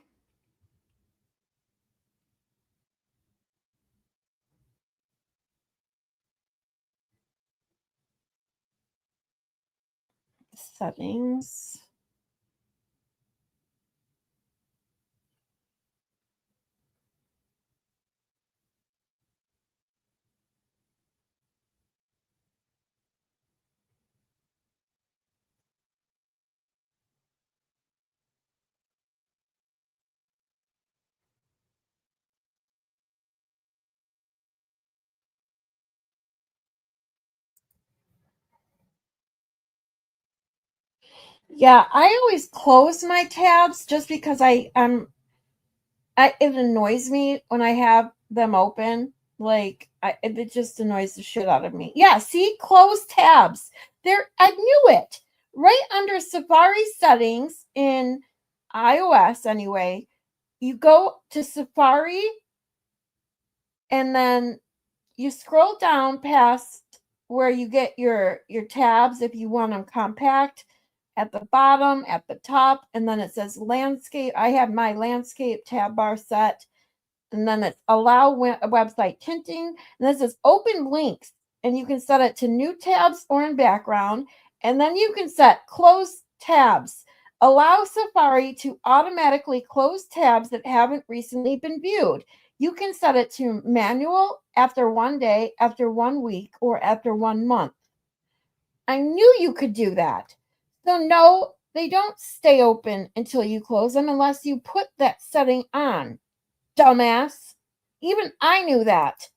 Settings. Yeah, I always close my tabs just because it annoys me when I have them open. Like it just annoys the shit out of me. Yeah, see, close tabs. I knew it. Right under Safari settings in iOS anyway, you go to Safari and then you scroll down past where you get your tabs if you want them compact, at the bottom, at the top, and then it says landscape. I have my landscape tab bar set, and then it's allow website tinting, and then it says open links, and you can set it to new tabs or in background, and then you can set close tabs. Allow Safari to automatically close tabs that haven't recently been viewed. You can set it to manual after 1 day, after 1 week, or after 1 month. I knew you could do that. So no, they don't stay open until you close them unless you put that setting on, dumbass. Even I knew that.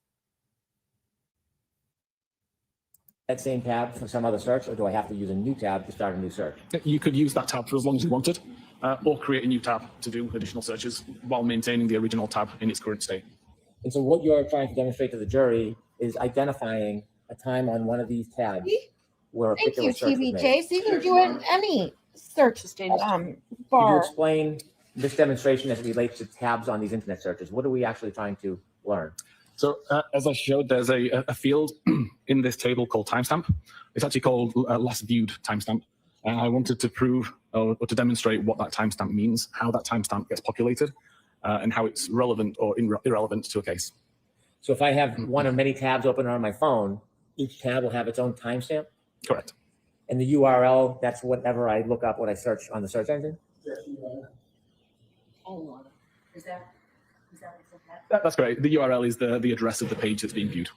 That same tab for some other search, or do I have to use a new tab to start a new search? You could use that tab for as long as you wanted, or create a new tab to do additional searches while maintaining the original tab in its current state. And so what you're trying to demonstrate to the jury is identifying a time on one of these tabs where a Thank you, particular search was made. TBJ. So you can do it in any search Could you bar. explain this demonstration as it relates to tabs on these internet searches? What are we actually trying to learn? So as I showed, there's a field in this table called timestamp. It's actually called last viewed timestamp. And I wanted to prove or to demonstrate what that timestamp means, how that timestamp gets populated, and how it's relevant or irrelevant to a case. So if I have one of many tabs open on my phone, each tab will have its own timestamp? Correct. And the URL, that's whatever I look up, what I search on the search engine? That's great. The URL is the address of the page that's being viewed.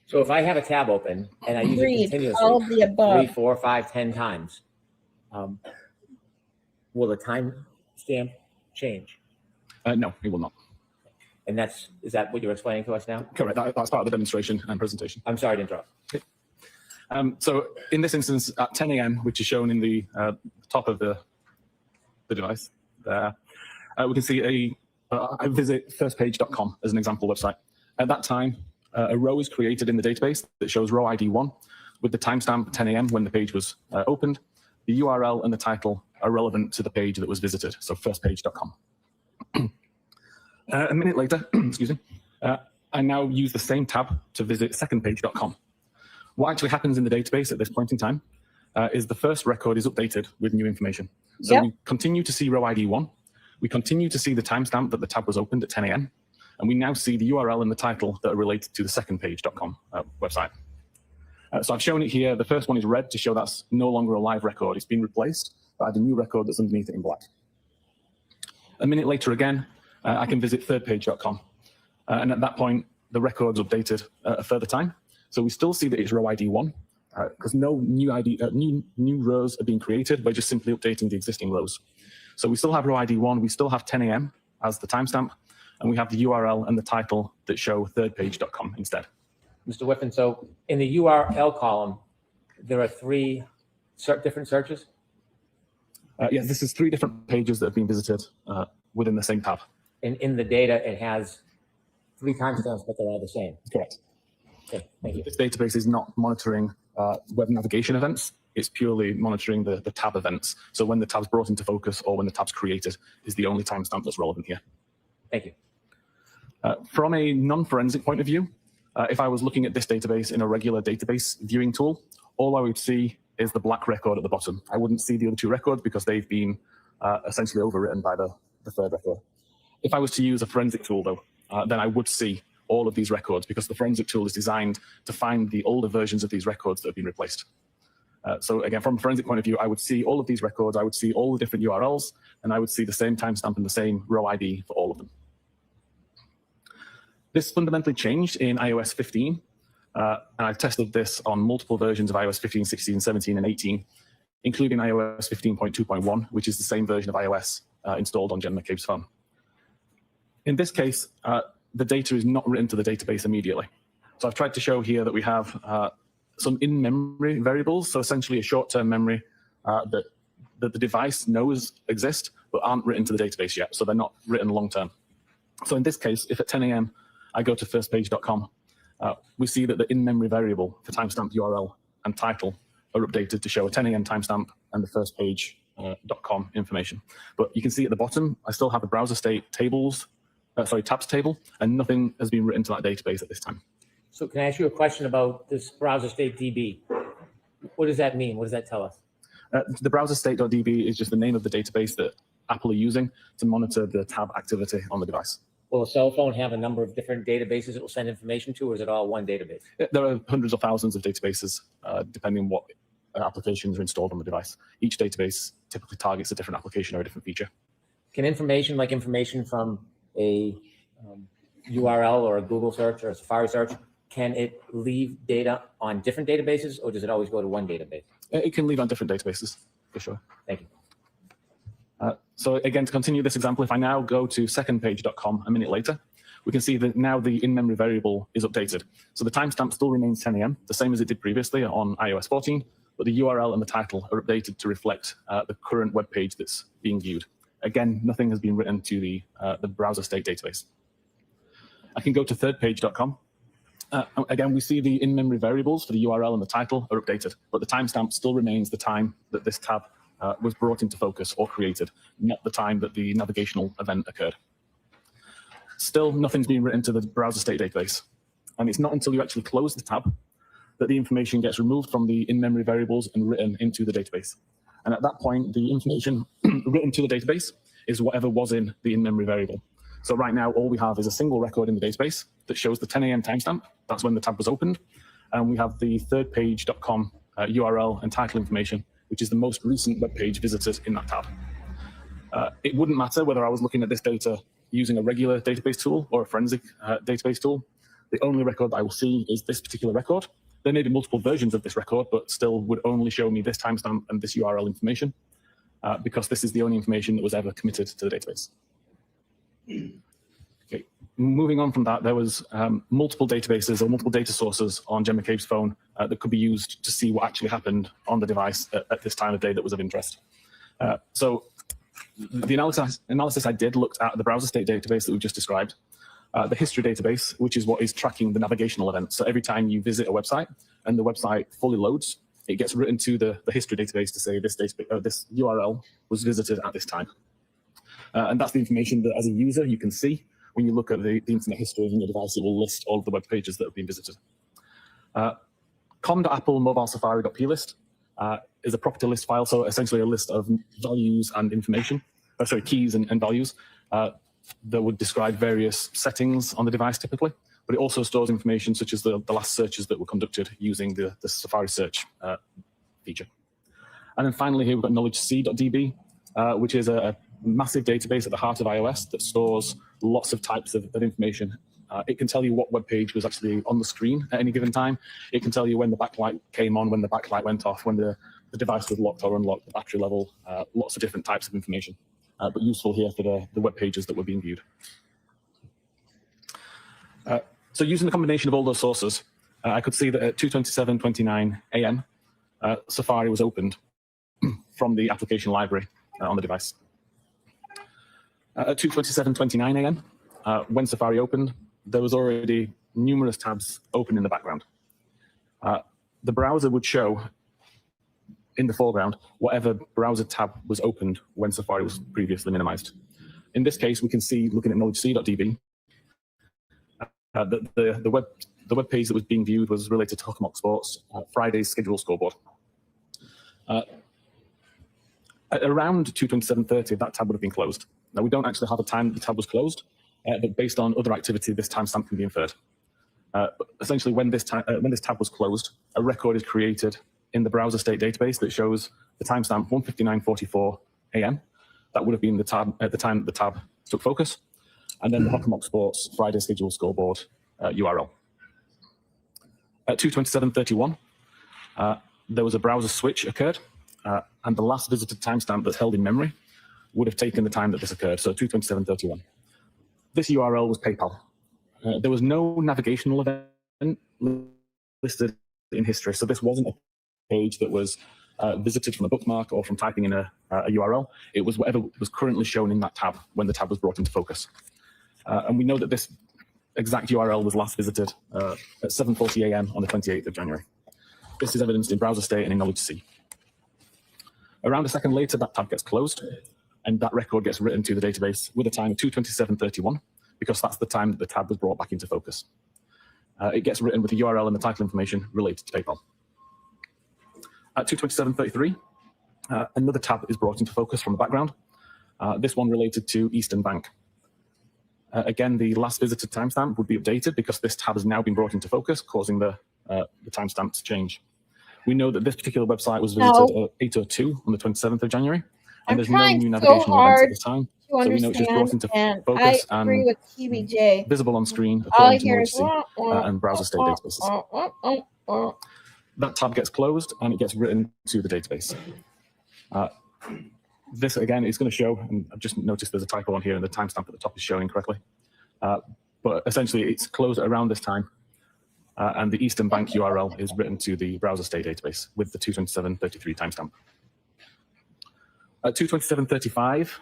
So if I have a tab open and I use it continuously, all of the above. 3, 4, 5, 10 times, will the timestamp change? No, it will not. And is that what you're explaining to us now? Correct. That's part of the demonstration and presentation. I'm sorry to interrupt. So in this instance, at 10 a.m., which is shown in the top of the device there, we can see I visit firstpage.com as an example website. At that time, a row is created in the database that shows row ID 1 with the timestamp 10 a.m. when the page was opened. The URL and the title are relevant to the page that was visited, so firstpage.com. A minute later, excuse me, I now use the same tab to visit secondpage.com. What actually happens in the database at this point in time is the first record is updated with new information. So we continue to see row ID 1. We continue to see the timestamp that the tab was opened at 10 a.m. And we now see the URL and the title that are related to the secondpage.com website. So I've shown it here. The first one is red to show that's no longer a live record. It's been replaced by the new record that's underneath it in black. A minute later again, I can visit thirdpage.com. And at that point, the record's updated a further time. So we still see that it's row ID 1 because no new rows are being created by just simply updating the existing rows. So we still have row ID 1, we still have 10 a.m. as the timestamp, and we have the URL and the title that show thirdpage.com instead. Mr. Whiffin, so in the URL column, there are three different searches? Yes, this is 3 different pages that have been visited within the same tab. In the data, it has 3 timestamps, but they're all the same. Correct. Okay, thank you. This database is not monitoring web navigation events. It's purely monitoring the tab events. So when the tab's brought into focus or when the tab's created is the only timestamp that's relevant here. Thank you. From a non-forensic point of view, if I was looking at this database in a regular database viewing tool, all I would see is the black record at the bottom. I wouldn't see the other 2 records because they've been essentially overwritten by the 3rd record. If I was to use a forensic tool, though, then I would see all of these records because the forensic tool is designed to find the older versions of these records that have been replaced. So again, from a forensic point of view, I would see all of these records, I would see all the different URLs, and I would see the same timestamp and the same row ID for all of them. This fundamentally changed in iOS 15, and I've tested this on multiple versions of iOS 15, 16, 17, and 18, including iOS 15.2.1, which is the same version of iOS installed on Jen McCabe's phone. In this case, the data is not written to the database immediately. So I've tried to show here that we have some in-memory variables, so essentially a short-term memory that the device knows exist, but aren't written to the database yet, so they're not written long-term. So in this case, if at 10 a.m. I go to firstpage.com, we see that the in-memory variable for timestamp URL and title are updated to show a 10 a.m. timestamp and the firstpage.com information. But you can see at the bottom, I still have the browser state tabs table, and nothing has been written to that database at this time. So can I ask you a question about this browser state DB? What does that mean? What does that tell us? The browser state.db is just the name of the database that Apple are using to monitor the tab activity on the device. Will a cell phone have a number of different databases it will send information to, or is it all one database? There are hundreds of thousands of databases, depending on what applications are installed on the device. Each database typically targets a different application or a different feature. Can information from a URL or a Google search or a Safari search, can it leave data on different databases, or does it always go to one database? It can leave on different databases, for sure. Thank you. So again, to continue this example, if I now go to secondpage.com a minute later, we can see that now the in-memory variable is updated. So the timestamp still remains 10 a.m., the same as it did previously on iOS 14, but the URL and the title are updated to reflect the current web page that's being viewed. Again, nothing has been written to the browser state database. I can go to thirdpage.com. Again, we see the in-memory variables for the URL and the title are updated, but the timestamp still remains the time that this tab was brought into focus or created, not the time that the navigational event occurred. Still, nothing's been written to the browser state database. And it's not until you actually close the tab that the information gets removed from the in-memory variables and written into the database. And at that point, the information written to the database is whatever was in the in-memory variable. So right now, all we have is a single record in the database that shows the 10 a.m. timestamp. That's when the tab was opened. And we have the thirdpage.com URL and title information, which is the most recent web page visited in that tab. It wouldn't matter whether I was looking at this data using a regular database tool or a forensic database tool. The only record I will see is this particular record. There may be multiple versions of this record, but still would only show me this timestamp and this URL information because this is the only information that was ever committed to the database. Okay. Moving on from that, there was multiple databases or multiple data sources on Jen McCabe's phone that could be used to see what actually happened on the device at this time of day that was of interest. So the analysis I did looked at the browser state database that we just described, the history database, which is what is tracking the navigational events. So every time you visit a website and the website fully loads, it gets written to the history database to say this URL was visited at this time. And that's the information that as a user you can see. When you look at the internet history in your device, it will list all of the web pages that have been visited. com.apple.mobile.safari.plist is a property list file, so essentially a list of values and information, keys and values that would describe various settings on the device typically, but it also stores information such as the last searches that were conducted using the Safari search feature. And then finally here we've got knowledgec.db, which is a massive database at the heart of iOS that stores lots of types of information. It can tell you what web page was actually on the screen at any given time. It can tell you when the backlight came on, when the backlight went off, when the device was locked or unlocked, the battery level, lots of different types of information, but useful here for the web pages that were being viewed. So using the combination of all those sources, I could see that at 2:27:29 a.m., Safari was opened from the application library on the device. At 2:27:29 a.m., when Safari opened, there was already numerous tabs open in the background. The browser would show in the foreground whatever browser tab was opened when Safari was previously minimized. In this case, we can see, looking at knowledgec.db, that the web page that was being viewed was related to Hockenmock Sports, Friday's schedule scoreboard. At around 2:27:30, that tab would have been closed. Now, we don't actually have a time that the tab was closed, but based on other activity, this timestamp can be inferred. But essentially, when this tab was closed, a record is created in the browser state database that shows the timestamp 1:59:44 a.m. That would have been the tab at the time that the tab took focus, and then the Hockenmock Sports Friday schedule scoreboard URL. At 2:27:31, there was a browser switch occurred, and the last visited timestamp that's held in memory would have taken the time that this occurred, so 2:27:31. This URL was PayPal. There was no navigational event listed in history, so this wasn't a page that was visited from a bookmark or from typing in a URL. It was whatever was currently shown in that tab when the tab was brought into focus. And we know that this exact URL was last visited at 7:40 a.m. on the 28th of January. This is evidenced in browser state and in knowledge.c. Around a second later, that tab gets closed, and that record gets written to the database with a time of 2:27:31, because that's the time that the tab was brought back into focus. It gets written with the URL and the title information related to PayPal. At 2:27:33, another tab is brought into focus from the background, this one related to Eastern Bank. Again, the last visited timestamp would be updated because this tab has now been brought into focus, causing the timestamp to change. We know that this particular website was visited at 8:02 on the 27th of January, and there's no new navigational events at this time. So we know it's just brought into focus and with TBJ. visible on screen All I according to hear is knowledge.c and browser state databases. That tab gets closed and it gets written to the database. This again is going to show, and I've just noticed there's a typo on here and the timestamp at the top is showing incorrectly. But essentially it's closed at around this time, and the Eastern Bank URL is written to the browser state database with the 2:27:33 timestamp. At 2:27:35,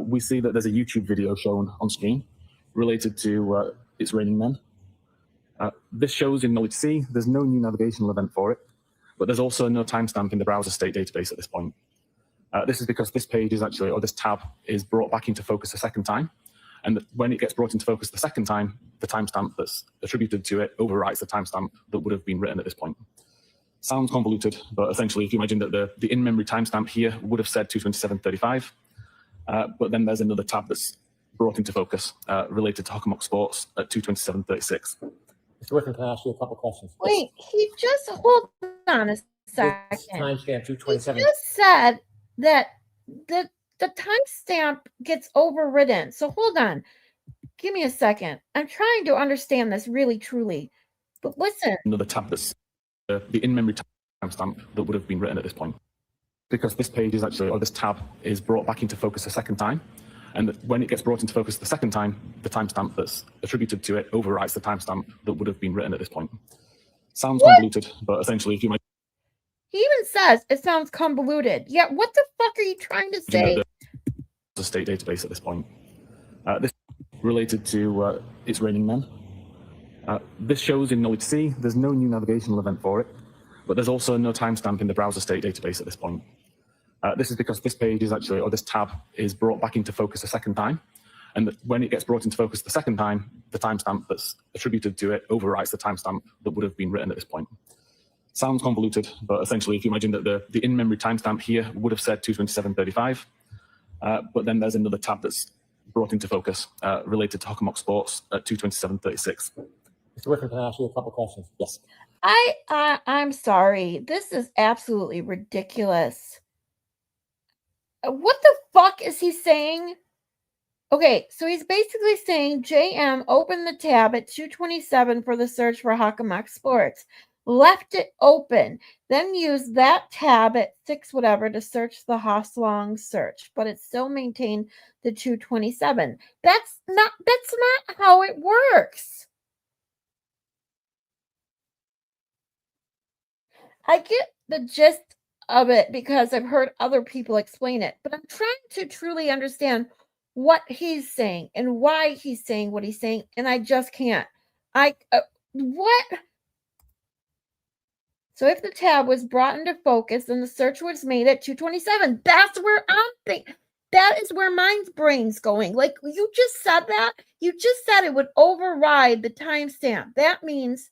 we see that there's a YouTube video shown on screen related to It's Raining Men. This shows in knowledge.c, there's no new navigational event for it, but there's also no timestamp in the browser state database at this point. This is because this page is actually, or this tab is brought back into focus a second time. And when it gets brought into focus the second time, the timestamp that's attributed to it overwrites the timestamp that would have been written at this point. Sounds convoluted, but essentially, if you imagine that the in-memory timestamp here would have said 2:27:35, but then there's another tab that's brought into focus related to Hockenmock Sports at 2:27:36. Mr. Whiffin, can I ask you a couple questions? Wait, he just hold on a second. Timestamp He 2:27. just said that the timestamp gets overridden. So hold on. Give me a second. I'm trying to understand this really, truly. But listen. Another tab that's the in-memory timestamp that would have been written at this point. Because this page is actually, or this tab is brought back into focus a second time. And when it gets brought into focus the second time, the timestamp that's attributed to it overwrites the timestamp that would have been written at this point. Sounds convoluted, but essentially, if you might. He even says it sounds convoluted. Yeah, what the fuck are you trying to say? The state database at this point. This related to It's Raining Men. This shows in knowledge.c, there's no new navigational event for it, but there's also no timestamp in the browser state database at this point. This is because this page is actually, or this tab is brought back into focus a second time. And when it gets brought into focus the second time, the timestamp that's attributed to it overwrites the timestamp that would have been written at this point. Sounds convoluted, but essentially, if you imagine that the in-memory timestamp here would have said 2:27:35, but then there's another tab that's brought into focus related to Hockenmock Sports at 2:27:36. Mr. Whiffin, can I ask you a couple questions? Yes. I'm sorry. This is absolutely ridiculous. What the fuck is he saying? Okay, so he's basically saying JM opened the tab at 2:27 for the search for Hockenmock Sports, left it open, then used that tab at 6 whatever to search the Hoslong search, but it still maintained the 2:27. That's not how it works. I get the gist of it because I've heard other people explain it, but I'm trying to truly understand what he's saying and why he's saying what he's saying, and I just can't. What? So if the tab was brought into focus and the search was made at 227, that's where I'm thinking. That is where my brain's going. Like, you just said that. You just said it would override the timestamp. That means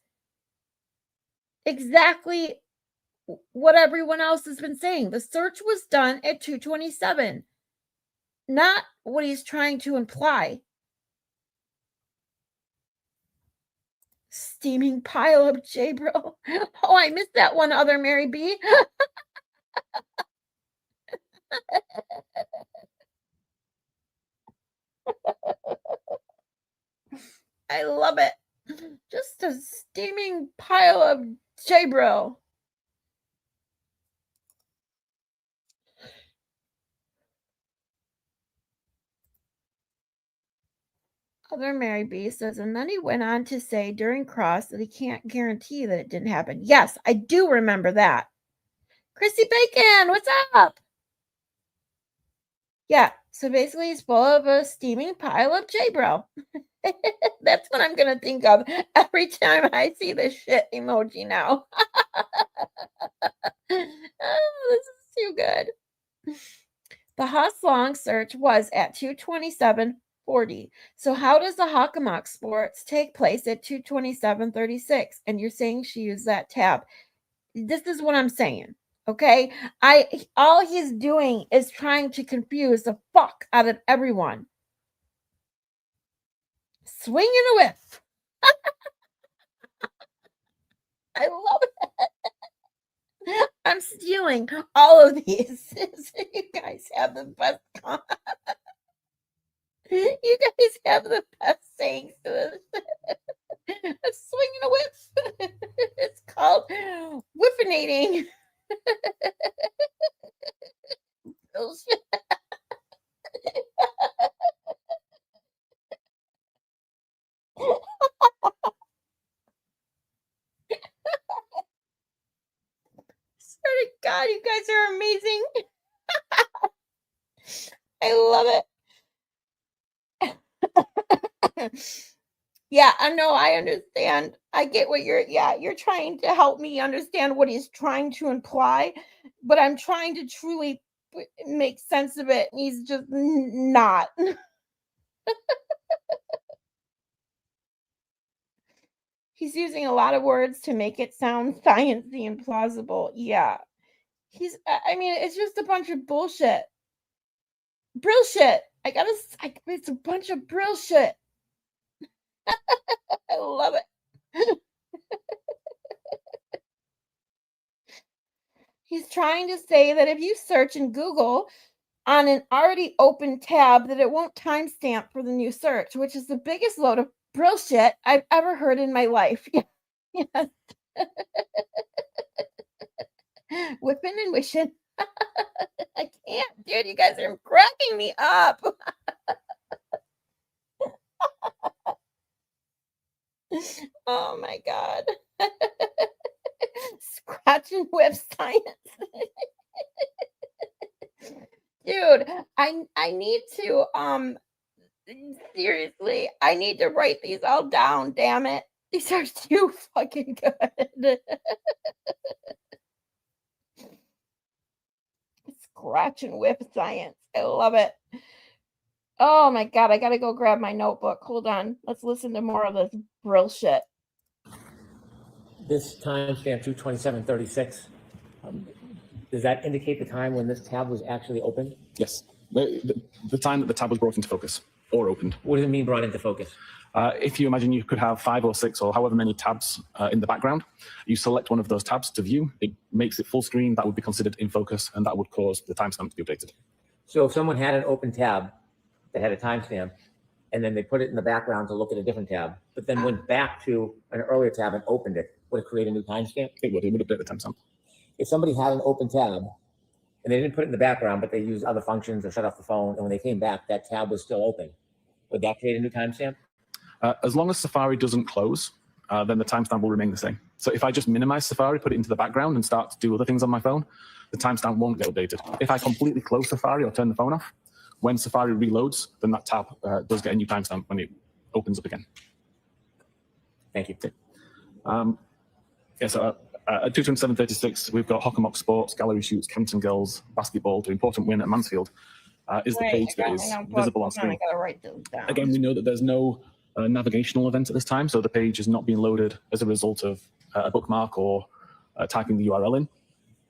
exactly what everyone else has been saying. The search was done at 227, not what he's trying to imply. Steaming pile of J-Bro. Oh, I missed that one, other Mary B. I love it. Just a steaming pile of J-Bro. Other Mary B says, and then he went on to say during Cross that he can't guarantee that it didn't happen. Yes, I do remember that. Chrissy Bacon, what's up? Yeah, so basically he's full of a steaming pile of J-Bro. That's what I'm going to think of every time I see the shit emoji now. Oh, this is too good. The Haas Long search was at 227.40. So how does the Hockomock Sports take place at 227.36? And you're saying she used that tab. This is what I'm saying. Okay? All he's doing is trying to confuse the fuck out of everyone. Swinging a whiff. I love it. I'm stealing all of these. You guys have the best you guys have the best sayings to this. Swinging a whiff. It's called whiffinating. Bullshit. Swear to God, you guys are amazing. I love it. Yeah, I know. I understand. I get what you're trying to help me understand what he's trying to imply, but I'm trying to truly make sense of it. And he's just not. He's using a lot of words to make it sound sciencey and plausible. Yeah. I mean, it's just a bunch of bullshit. Bullshit. It's a bunch of bullshit. I love it. He's trying to say that if you search in Google on an already open tab, that it won't timestamp for the new search, which is the biggest load of bullshit I've ever heard in my life. Yes. Whipping and wishing. I can't, dude. You guys are cracking me up. Oh my God. Scratch and whip science. Dude, I need to seriously, I need to write these all down, damn it. These are too fucking good. Scratch and whip science. I love it. Oh my God, I gotta go grab my notebook. Hold on. Let's listen to more of this brill shit. This timestamp 227.36, does that indicate the time when this tab was actually opened? Yes. The time that the tab was brought into focus or opened. What does it mean brought into focus? If you imagine you could have 5 or 6 or however many tabs in the background, you select one of those tabs to view. It makes it full screen. That would be considered in focus, and that would cause the timestamp to be updated. So if someone had an open tab that had a timestamp, and then they put it in the background to look at a different tab, but then went back to an earlier tab and opened it, would it create a new timestamp? It would update the timestamp. If somebody had an open tab and they didn't put it in the background, but they used other functions or shut off the phone, and when they came back, that tab was still open, would that create a new timestamp? As long as Safari doesn't close, then the timestamp will remain the same. So if I just minimize Safari, put it into the background and start to do other things on my phone, the timestamp won't get updated. If I completely close Safari or turn the phone off, when Safari reloads, then that tab does get a new timestamp when it opens up again. Thank you. So at 227.36, we've got Hockomock Sports, Gallery Shoots, Kempton Girls, Basketball to important win at Mansfield is the page that is visible on screen. Again, we know that there's no navigational event at this time, so the page is not being loaded as a result of a bookmark or typing the URL in.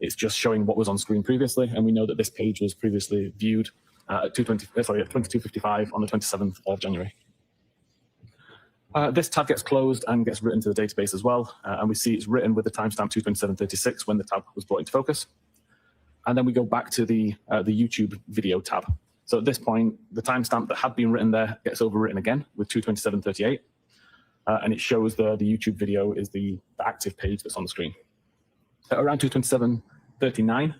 It's just showing what was on screen previously, and we know that this page was previously viewed at 22:55 on the 27th of January. This tab gets closed and gets written to the database as well, and we see it's written with the timestamp 227.36 when the tab was brought into focus. And then we go back to the YouTube video tab. So at this point, the timestamp that had been written there gets overwritten again with 227.38, and it shows the YouTube video is the active page that's on the screen. At around 227.39,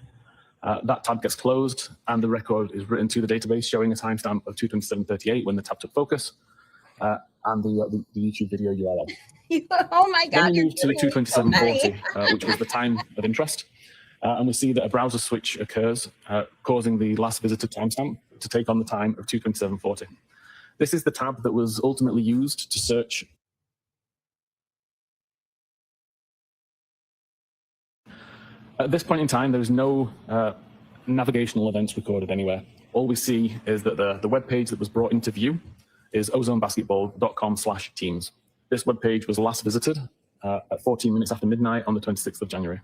that tab gets closed and the record is written to the database showing a timestamp of 227.38 when the tab took focus, and the YouTube video URL. Oh my God. Then we move to 227.40, which was the time of interest. And we see that a browser switch occurs, causing the last visited timestamp to take on the time of 227.40. This is the tab that was ultimately used to search. At this point in time, there's no navigational events recorded anywhere. All we see is that the web page that was brought into view is ozonebasketball.com/teams. This web page was last visited at 14 minutes after midnight on the 26th of January.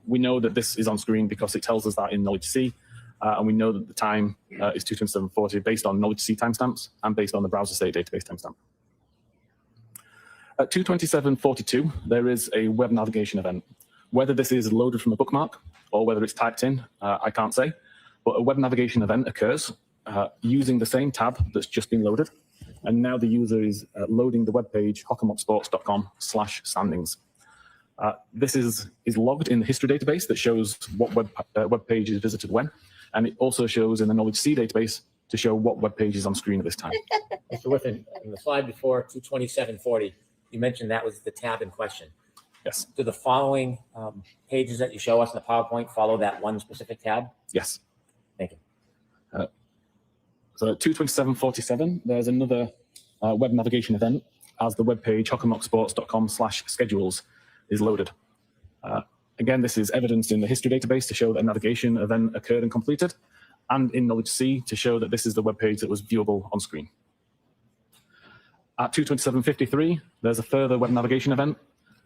We know that this is on screen because it tells us that in Knowledge C, and we know that the time is 227.40 based on Knowledge C timestamps and based on the browser state database timestamp. At 227.42, there is a web navigation event. Whether this is loaded from a bookmark or whether it's typed in, I can't say, but a web navigation event occurs using the same tab that's just been loaded, and now the user is loading the web page hockomocksports.com/standings. This is logged in the history database that shows what web page is visited when, and it also shows in the Knowledge C database to show what web page is on screen at this time. Mr. Whiffin, in the slide before 227.40, you mentioned that was the tab in question. Yes. Do the following pages that you show us in the PowerPoint follow that one specific tab? Yes. Thank you. So at 227.47, there's another web navigation event as the web page hockomocksports.com/schedules is loaded. Again, this is evidenced in the history database to show that a navigation event occurred and completed, and in Knowledge C to show that this is the web page that was viewable on screen. At 227.53, there's a further web navigation event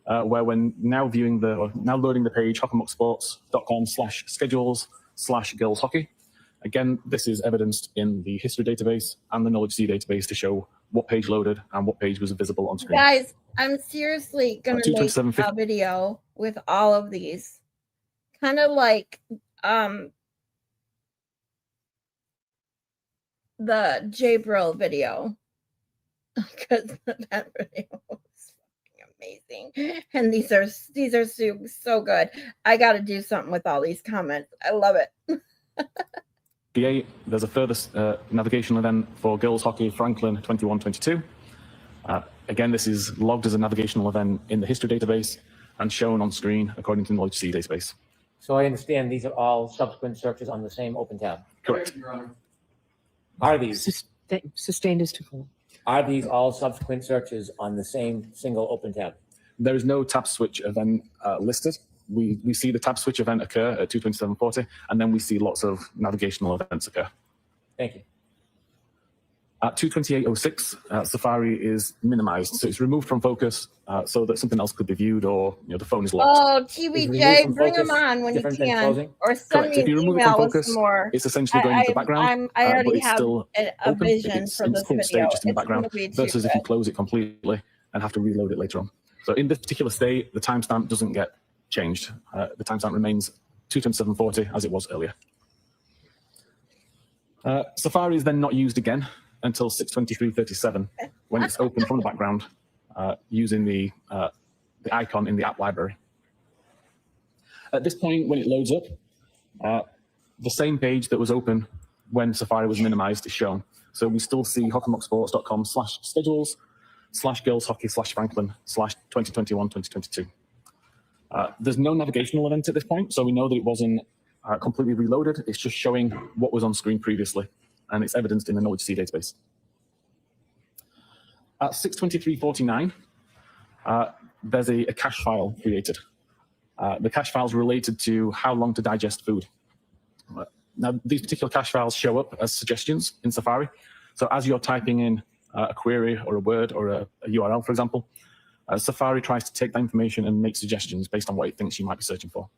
where when now loading the page hockomocksports.com/schedules/girls hockey. Again, this is evidenced in the history database and the Knowledge C database to show what page loaded and what page was visible on screen. Guys, I'm seriously going to make a video with all of these. Kind of like the J-Brill video. Because that video was amazing. And these are so good. I got to do something with all these comments. I love it. There's a further navigation event for girls hockey Franklin 21-22. Again, this is logged as a navigational event in the history database and shown on screen according to the Knowledge C database. So I understand these are all subsequent searches on the same open tab. Correct. Are these Sustained is too full. Are these all subsequent searches on the same single open tab? There is no tab switch event listed. We see the tab switch event occur at 227.40, and then we see lots of navigational events occur. Thank you. At 228.06, Safari is minimized, so it's removed from focus so that something else could be viewed, or the phone is locked. Oh, TVJ, bring them on when you can, or send me an email with some more. It's essentially going into the background, I already but it's have still a vision for this video. State just in the background, versus if you close it completely and have to reload it later on. So in this particular state, the timestamp doesn't get changed. The timestamp remains 227.40 as it was earlier. Safari is then not used again until 6:23:37 when it's open from the background using the icon in the app library. At this point, when it loads up, the same page that was open when Safari was minimized is shown. So we still see hockomocksports.com/schedules /girlshockey/franklin/2021-2022. There's no navigational event at this point, so we know that it wasn't completely reloaded. It's just showing what was on screen previously, and it's evidenced in the knowledge C database. At 6:23:49, there's a cache file created. The cache file is related to how long to digest food. Now, these particular cache files show up as suggestions in Safari. So as you're typing in a query or a word or a URL, for example, Safari tries to take that information and make suggestions based on what it thinks you might be searching for.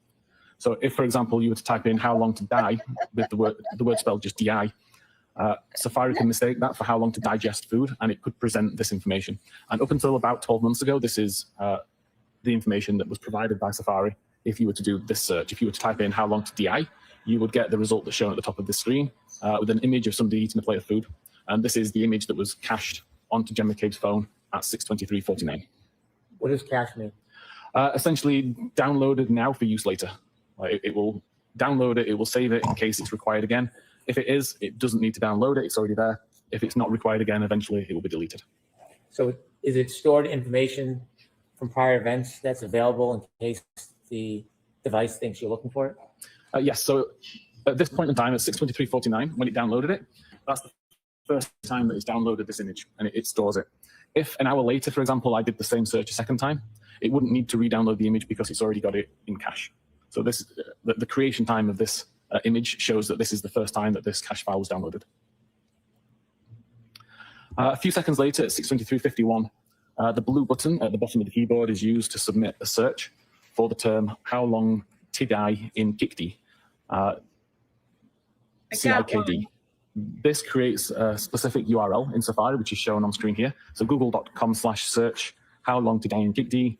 So if, for example, you were to type in how long to die with the word spelled just DI, Safari can mistake that for how long to digest food, and it could present this information. And up until about 12 months ago, this is the information that was provided by Safari if you were to do this search. If you were to type in how long to DI, you would get the result that's shown at the top of the screen with an image of somebody eating a plate of food. And this is the image that was cached onto Jen McCabe's phone at 6:23:49. What does cache mean? Essentially, downloaded now for use later. It will download it, it will save it in case it's required again. If it is, it doesn't need to download it, it's already there. If it's not required again, eventually it will be deleted. So is it stored information from prior events that's available in case the device thinks you're looking for it? Yes, so at this point in time, at 6:23:49, when it downloaded it, that's the first time that it's downloaded this image, and it stores it. If an hour later, for example, I did the same search a second time, it wouldn't need to re-download the image because it's already got it in cache. So this, the creation time of this image shows that this is the first time that this cache file was downloaded. A few seconds later, at 6:23:51, the blue button at the bottom of the keyboard is used to submit a search for the term how long tidai in Kikdi, CIKD. This creates a specific URL in Safari, which is shown on screen here. So google.com/search how long to die in Kikdi,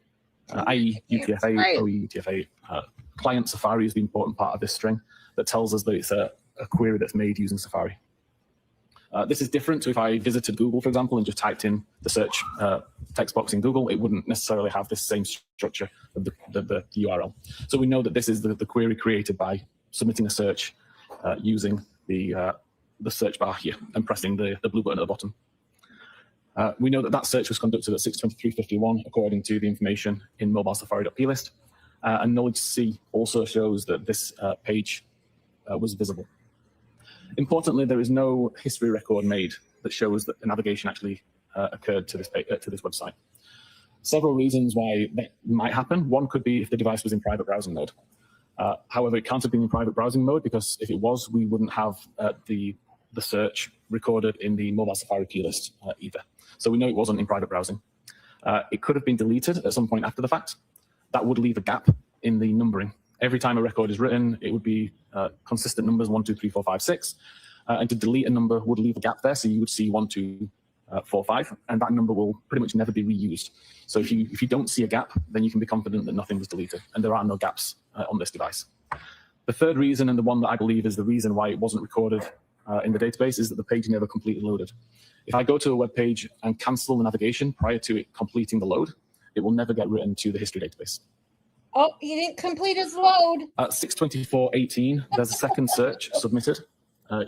IE UTF-8, OE UTF-8. Client Safari is the important part of this string that tells us that it's a query that's made using Safari. This is different to if I visited Google, for example, and just typed in the search text box in Google. It wouldn't necessarily have this same structure of the URL. So we know that this is the query created by submitting a search using the search bar here and pressing the blue button at the bottom. We know that that search was conducted at 6:23:51 according to the information in mobile safari.plist. And knowledge C also shows that this page was visible. Importantly, there is no history record made that shows that the navigation actually occurred to this website. Several reasons why that might happen. One could be if the device was in private browsing mode. However, it can't have been in private browsing mode because if it was, we wouldn't have the search recorded in the mobile Safari plist either. So we know it wasn't in private browsing. It could have been deleted at some point after the fact. That would leave a gap in the numbering. Every time a record is written, it would be consistent numbers 1, 2, 3, 4, 5, 6. And to delete a number would leave a gap there. So you would see 1, 2, 4, 5, and that number will pretty much never be reused. So if you don't see a gap, then you can be confident that nothing was deleted, and there are no gaps on this device. The third reason, and the one that I believe is the reason why it wasn't recorded in the database, is that the page never completely loaded. If I go to a web page and cancel the navigation prior to it completing the load, it will never get written to the history database. Oh, he didn't complete his load. At 6:24:18, there's a second search submitted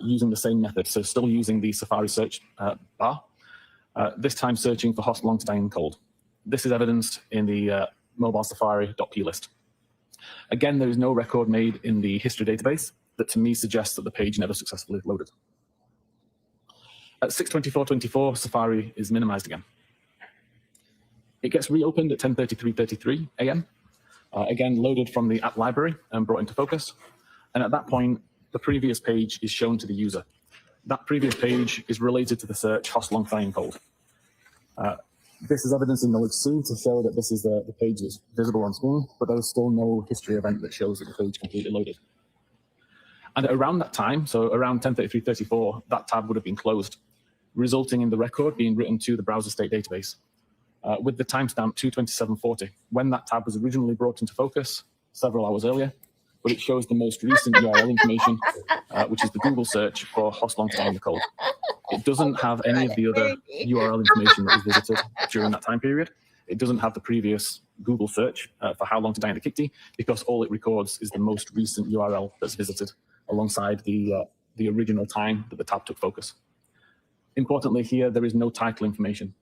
using the same method, so still using the Safari search bar, this time searching for hot long to die in cold. This is evidenced in the mobile Safari.plist. Again, there is no record made in the history database that to me suggests that the page never successfully loaded. At 6:24:24, Safari is minimized again. It gets reopened at 10:33:33 a.m. Again, loaded from the app library and brought into focus. And at that point, the previous page is shown to the user. That previous page is related to the search hot long dying cold. This is evidence in knowledge C to show that this is the page that's visible on screen, but there is still no history event that shows that the page completely loaded. And around that time, so around 10:33:34, that tab would have been closed, resulting in the record being written to the browser state database. With the timestamp 2:27:40, when that tab was originally brought into focus several hours earlier, but it shows the most recent URL information, which is the Google search for hot long to die in the cold. It doesn't have any of the other URL information that was visited during that time period. It doesn't have the previous Google search for how long to die in the Kikdi, because all it records is the most recent URL that's visited alongside the original time that the tab took focus. Importantly here, there is no title information.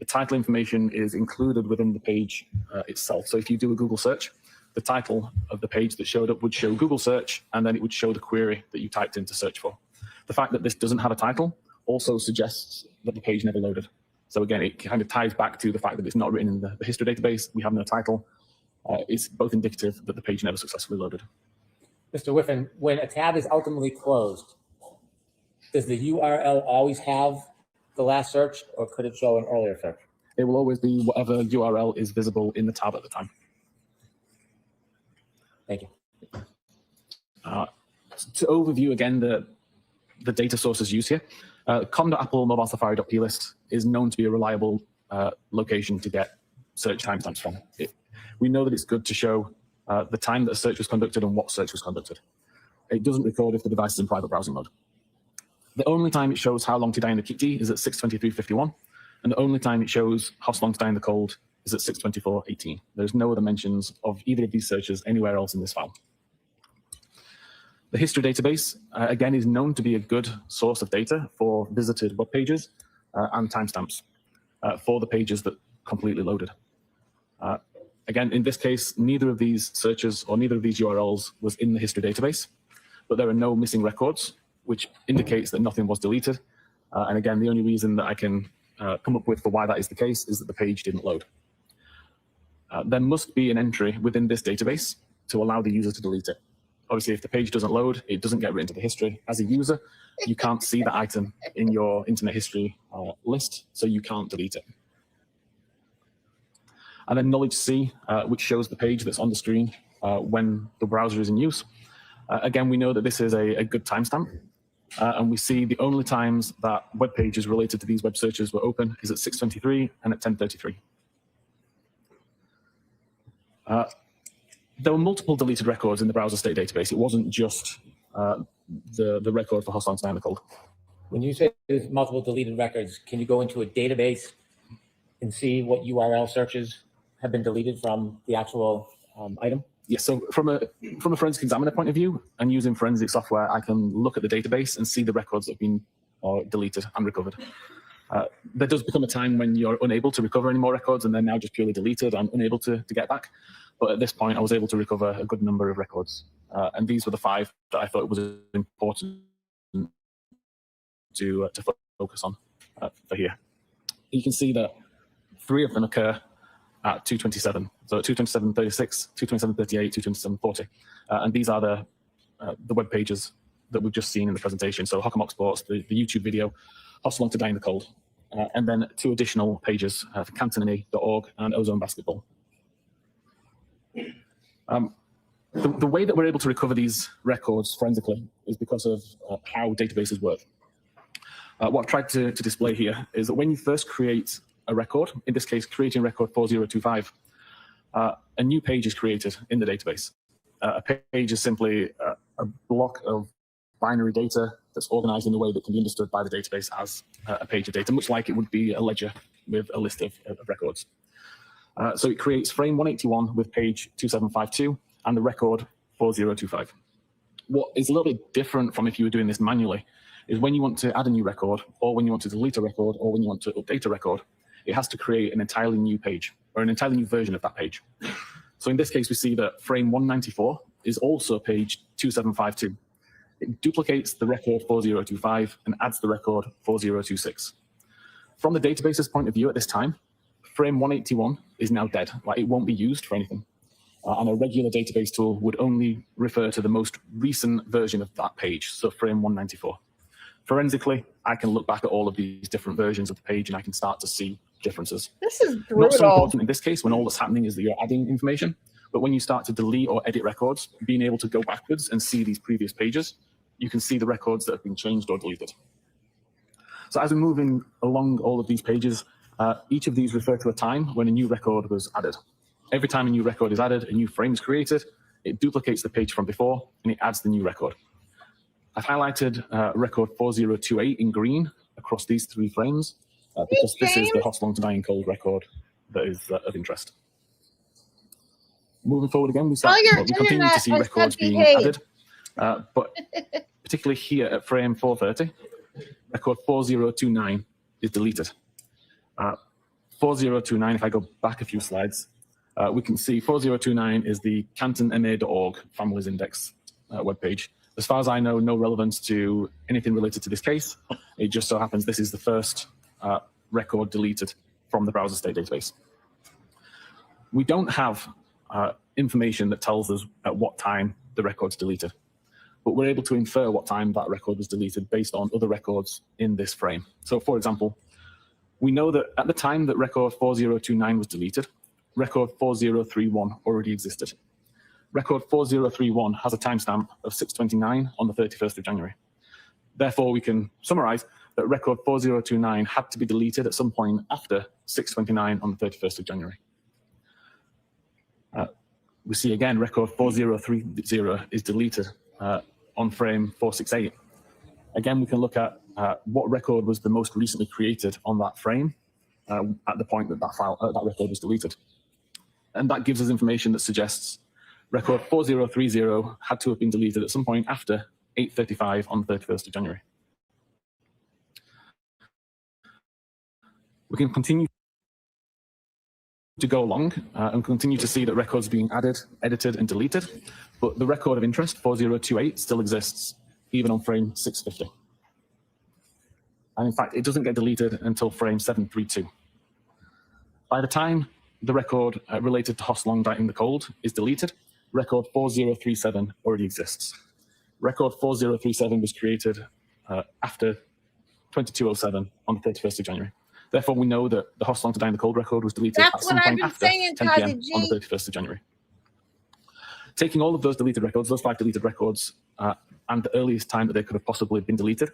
the title information is included within the page itself. So if you do a Google search, the title of the page that showed up would show Google search, and then it would show the query that you typed in to search for. The fact that this doesn't have a title also suggests that the page never loaded. So again, it kind of ties back to the fact that it's not written in the history database. We have no title. It's both indicative that the page never successfully loaded. Mr. Whiffin, when a tab is ultimately closed, does the URL always have the last search, or could it show an earlier search? It will always be whatever URL is visible in the tab at the time. Thank you. To overview again the data sources used here, com.apple mobile safari.plist is known to be a reliable location to get search timestamps from. We know that it's good to show the time that a search was conducted and what search was conducted. It doesn't record if the device is in private browsing mode. The only time it shows how long to die in the kitty is at 6:23:51, and the only time it shows how long to die in the cold is at 6:24:18. There's no other mentions of either of these searches anywhere else in this file. The history database, again, is known to be a good source of data for visited web pages and timestamps for the pages that completely loaded. Again, in this case, neither of these searches or neither of these URLs was in the history database, but there are no missing records, which indicates that nothing was deleted. And again, the only reason that I can come up with for why that is the case is that the page didn't load. There must be an entry within this database to allow the user to delete it. Obviously, if the page doesn't load, it doesn't get written to the history. As a user, you can't see the item in your internet history list, so you can't delete it. And then knowledge C, which shows the page that's on the screen when the browser is in use. Again, we know that this is a good timestamp, and we see the only times that web pages related to these web searches were open is at 6:23 and at 10:33. There were multiple deleted records in the browser state database. It wasn't just the record for Hostile and Cold. When you say there's multiple deleted records, can you go into a database and see what URL searches have been deleted from the actual item? Yes, so from a forensic examiner point of view and using forensic software, I can look at the database and see the records that have been deleted and recovered. There does become a time when you're unable to recover any more records and they're now just purely deleted and unable to get back. But at this point, I was able to recover a good number of records. And these were the 5 that I thought was important to focus on for here. You can see that 3 of them occur at 2:27. So at 2:27:36, 2:27:38, 2:27:40. And these are the web pages that we've just seen in the presentation. So Hockamock Sports, the YouTube video, Hostel to Die in the Cold. And then 2 additional pages for Cantonini.org and Ozone Basketball. The way that we're able to recover these records forensically is because of how databases work. What I've tried to display here is that when you first create a record, in this case, creating record 4025, a new page is created in the database. A page is simply a block of binary data that's organized in a way that can be understood by the database as a page of data, much like it would be a ledger with a list of records. So it creates frame 181 with page 2752 and the record 4025. What is a little bit different from if you were doing this manually is when you want to add a new record, or when you want to delete a record, or when you want to update a record, it has to create an entirely new page, or an entirely new version of that page. So in this case, we see that frame 194 is also page 2752. It duplicates the record 4025 and adds the record 4026. From the database's point of view at this time, frame 181 is now dead. Like, it won't be used for anything. And a regular database tool would only refer to the most recent version of that page, so frame 194. Forensically, I can look back at all of these different versions of the page and I can start to see differences. This is brutal. Not so important in this case when all that's happening is that you're adding information, but when you start to delete or edit records, being able to go backwards and see these previous pages, you can see the records that have been changed or deleted. So as we're moving along all of these pages, each of these refer to a time when a new record was added. Every time a new record is added, a new frame is created, it duplicates the page from before, and it adds the new record. I've highlighted record 4028 in green across these 3 frames because this is the Hostel to Die in Cold record that is of interest. Moving forward again, we continue to see records being added, but particularly here at frame 430, record 4029 is deleted. 4029, if I go back a few slides, we can see 4029 is the cantonma.org Families Index webpage. As far as I know, no relevance to anything related to this case. It just so happens this is the first record deleted from the browser state database. We don't have information that tells us at what time the record's deleted, but we're able to infer what time that record was deleted based on other records in this frame. So for example, we know that at the time that record 4029 was deleted, record 4031 already existed. Record 4031 has a timestamp of 6:29 on the 31st of January. Therefore, we can summarize that record 4029 had to be deleted at some point after 6:29 on the 31st of January. We see again, record 4030 is deleted on frame 468. Again, we can look at what record was the most recently created on that frame at the point that that record was deleted. And that gives us information that suggests record 4030 had to have been deleted at some point after 8:35 on the 31st of January. We can continue to go along and continue to see that records are being added, edited, and deleted, but the record of interest, 4028, still exists, even on frame 650. And in fact, it doesn't get deleted until frame 732. By the time the record related to Hoslong Dying the Cold is deleted, record 4037 already exists. Record 4037 was created after 2207 on the 31st of January. Therefore, we know that the Hoslong to Die in the Cold record was deleted at some point after 10 p.m. on the 31st of January. Taking all of those deleted records, those 5 deleted records, and the earliest time that they could have possibly been deleted,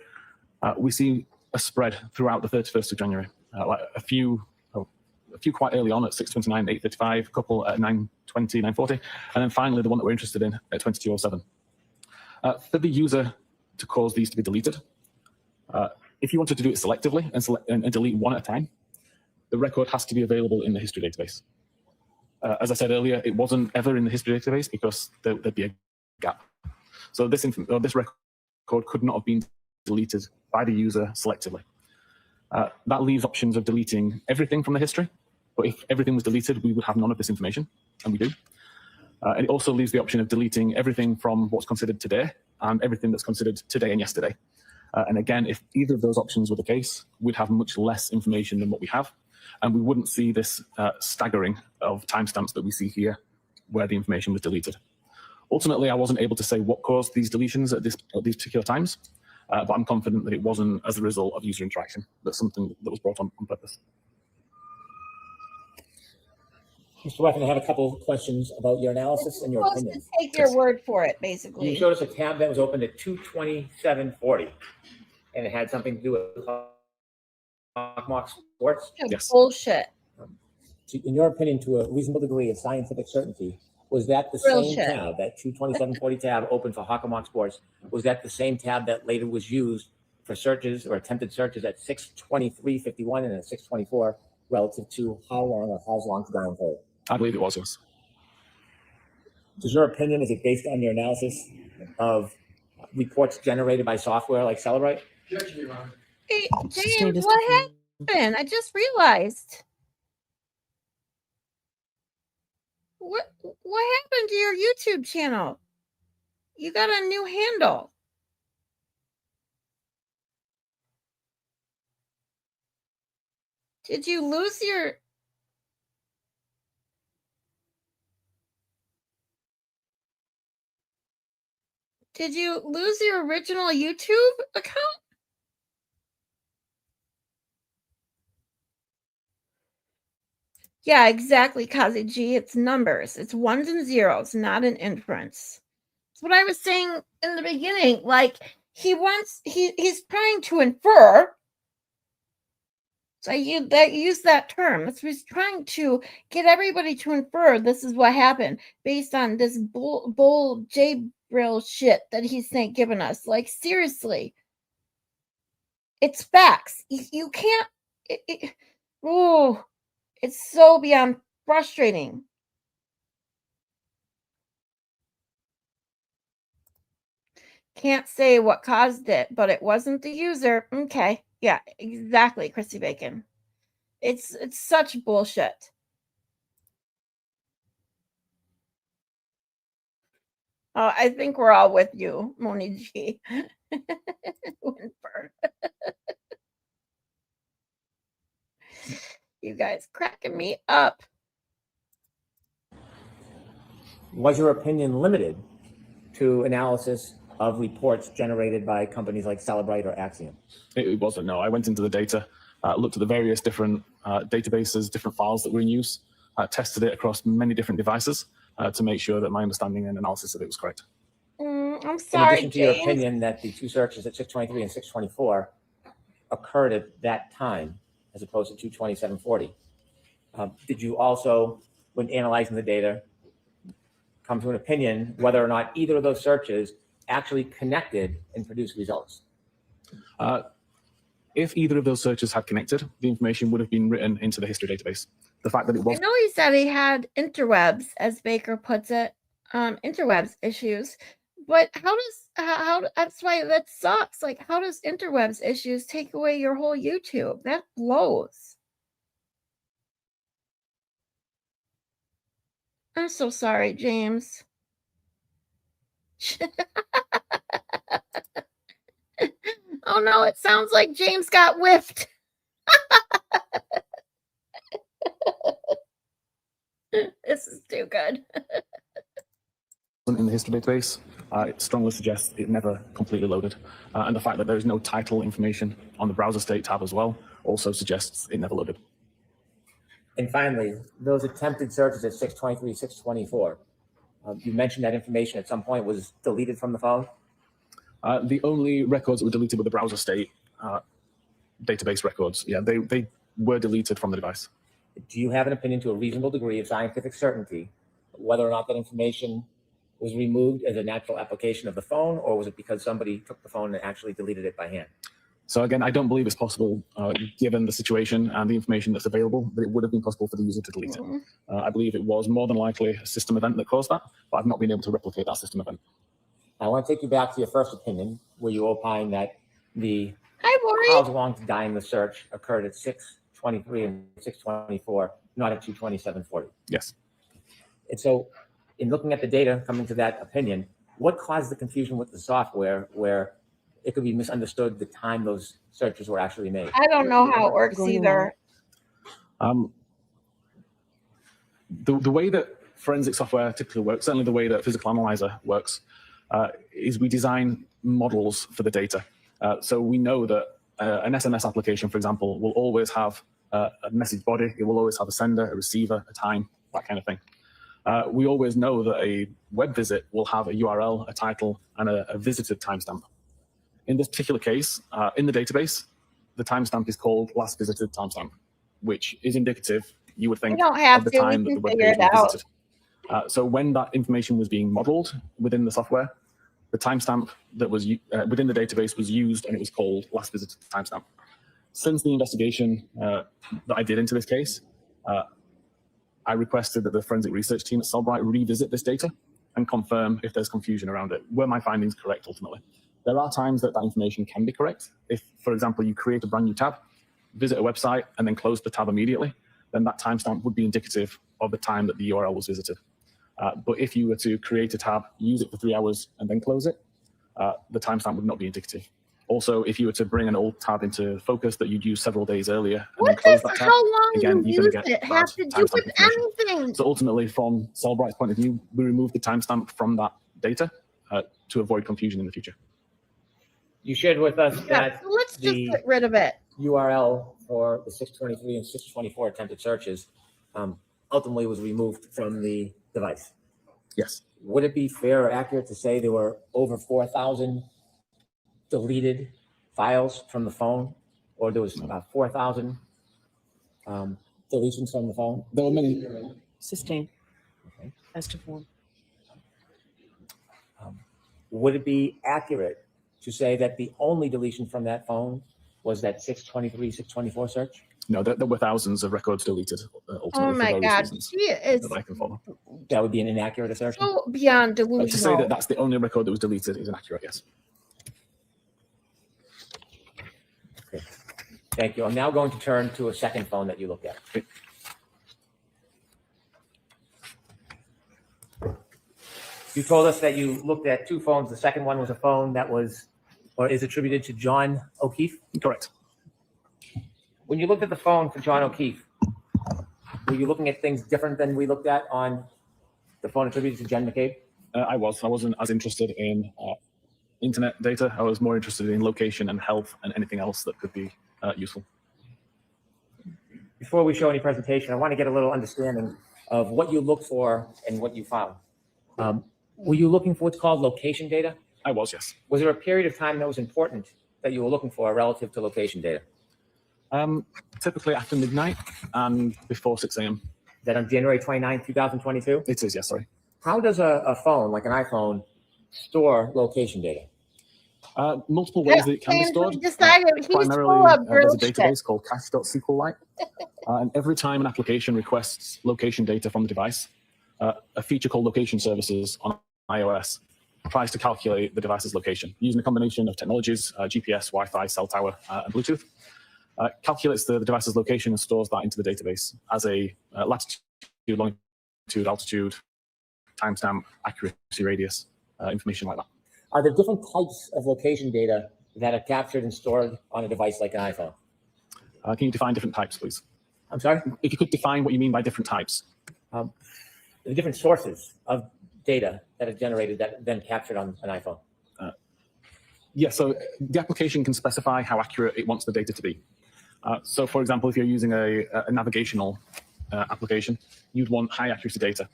we see a spread throughout the 31st of January. Like a few quite early on at 6:29, 8:35, a couple at 9:20, 9:40, and then finally the one that we're interested in at 22:07. For the user to cause these to be deleted, if you wanted to do it selectively and delete one at a time, the record has to be available in the history database. As I said earlier, it wasn't ever in the history database because there'd be a gap. So this record could not have been deleted by the user selectively. That leaves options of deleting everything from the history, but if everything was deleted, we would have none of this information, and we do. And it also leaves the option of deleting everything from what's considered today and everything that's considered today and yesterday. And again, if either of those options were the case, we'd have much less information than what we have, and we wouldn't see this staggering of timestamps that we see here where the information was deleted. Ultimately, I wasn't able to say what caused these deletions at these particular times, but I'm confident that it wasn't as a result of user interaction. That's something that was brought on purpose. Mr. Whiffin, I have a couple of questions about your analysis and your opinion. Take your word for it, basically. You showed us a tab that was opened at 2:27:40, and it had something to do with Hawk Sports. Yes. Bullshit. In your opinion, to a reasonable degree of scientific certainty, was that the Real same shit. tab, that 2:27:40 tab open for Hawk Sports, was that the same tab that later was used for searches or attempted searches at 6:23:51 and at 6:24 relative to how long or how long to die in cold? I believe it was, yes. Is your opinion, is it based on your analysis of reports generated by software like Celebrite? Hey, Sustained James, is what different. happened? I just realized. What happened to your YouTube channel? You got a new handle. Did you lose your... Did you lose your original YouTube account? Yeah, exactly, Kazi G. It's numbers. It's ones and zeros, not an inference. That's what I was saying in the beginning. Like, he's trying to infer. So I use that term. So he's trying to get everybody to infer this is what happened based on this bull J-Brill shit that he's giving us. Like, seriously. It's facts. You can't... Oh... It's so beyond frustrating. Can't say what caused it, but it wasn't the user. Okay. Yeah, exactly, Chrissy Bacon. It's such bullshit. I think we're all with you, Moni G. Whimper. You guys cracking me up. Was your opinion limited to analysis of reports generated by companies like Celebrite or Axiom? It wasn't, no. I went into the data, looked at the various different databases, different files that were in use, tested it across many different devices to make sure that my understanding and analysis of it was correct. I'm sorry, In addition to your James. opinion that the two searches at 623 and 624 occurred at that time, as opposed to 220, 740, did you also, when analyzing the data, come to an opinion whether or not either of those searches actually connected and produced results? If either of those searches had connected, the information would have been written into the history database. The fact that it was... I know he said he had interwebs, as Baker puts it, interwebs issues, but how that's why that sucks. Like, how does interwebs issues take away your whole YouTube? That blows. I'm so sorry, James. Oh no, it sounds like James got whiffed. This is too good. In the history database, it strongly suggests it never completely loaded. And the fact that there is no title information on the browser state tab as well also suggests it never loaded. And finally, those attempted searches at 623, 624, you mentioned that information at some point was deleted from the phone? The only records that were deleted were the browser state database records. Yeah, they were deleted from the device. Do you have an opinion to a reasonable degree of scientific certainty whether or not that information was removed as a natural application of the phone, or was it because somebody took the phone and actually deleted it by hand? So again, I don't believe it's possible, given the situation and the information that's available, that it would have been possible for the user to delete it. I believe it was more than likely a system event that caused that, but I've not been able to replicate that system event. I want to take you back to your first opinion, where you opined that the Hi, Lori. how long to die in the search occurred at 623 and 624, not at 22740. Yes. And so, in looking at the data, coming to that opinion, what caused the confusion with the software where it could be misunderstood the time those searches were actually made? I don't know how it works either. The way that forensic software typically works, certainly the way that Physical Analyzer works, is we design models for the data. So we know that an SMS application, for example, will always have a message body. It will always have a sender, a receiver, a time, that kind of thing. We always know that a web visit will have a URL, a title, and a visited timestamp. In this particular case, in the database, the timestamp is called last visited timestamp, which is indicative, you would think, of the time that the web page was visited. So when that information was being modeled within the software, the timestamp that was within the database was used, and it was called last visited timestamp. Since the investigation that I did into this case, I requested that the forensic research team at Celebrite revisit this data and confirm if there's confusion around it. Were my findings correct ultimately? There are times that that information can be correct. If, for example, you create a brand new tab, visit a website, and then close the tab immediately, then that timestamp would be indicative of the time that the URL was visited. But if you were to create a tab, use it for 3 hours, and then close it, the timestamp would not be indicative. Also, if you were to bring an old tab into focus that you'd used several days earlier, and then close that tab, how long again, you you're going used to get it have to do with anything? So ultimately, from Celebrite's point of view, we removed the timestamp from that data to avoid confusion in the future. You shared with us that So let's just get rid of it. URL for the 623 and 624 attempted searches ultimately was removed from the device. Yes. Would it be fair or accurate to say there were over 4,000 deleted files from the phone, or there was about 4,000 deletions from the phone? There were many. Sustained. Okay. As to form. Would it be accurate to say that the only deletion from that phone was that 623, 624 search? No, there were thousands of records deleted ultimately Oh for my various God, reasons she is that I can follow. That would be an inaccurate assertion? so beyond To say delusional. that that's the only record that was deleted is inaccurate, yes. Okay. Thank you. I'm now going to turn to a second phone that you looked at. You told us that you looked at two phones. The second one was a phone that was, or is attributed to John O'Keefe. Correct. When you looked at the phone for John O'Keefe, were you looking at things different than we looked at on the phone attributed to Jen McCabe? I wasn't as interested in internet data. I was more interested in location and health and anything else that could be useful. Before we show any presentation, I want to get a little understanding of what you looked for and what you found. Were you looking for what's called location data? I was, yes. Was there a period of time that was important that you were looking for relative to location data? Typically after midnight and before 6 a.m. That on January 29, 2022? It is, yes, sorry. How does a phone, like an iPhone, store location data? Multiple ways that it can be James, stored. we decided he's Primarily, full of there's a bullshit. database called cache.sqlite. And every time an application requests location data from the device, a feature called location services on iOS tries to calculate the device's location using a combination of technologies, GPS, Wi-Fi, cell tower, and Bluetooth. Calculates the device's location and stores that into the database as a latitude, longitude, altitude, timestamp, accuracy, radius, information like that. Are there different types of location data that are captured and stored on a device like an iPhone? Can you define different types, please? I'm sorry? If you could define what you mean by different types. The different sources of data that are generated that are then captured on an iPhone. Yeah, so the application can specify how accurate it wants the data to be. So for example, if you're using a navigational application, you'd want high accuracy data.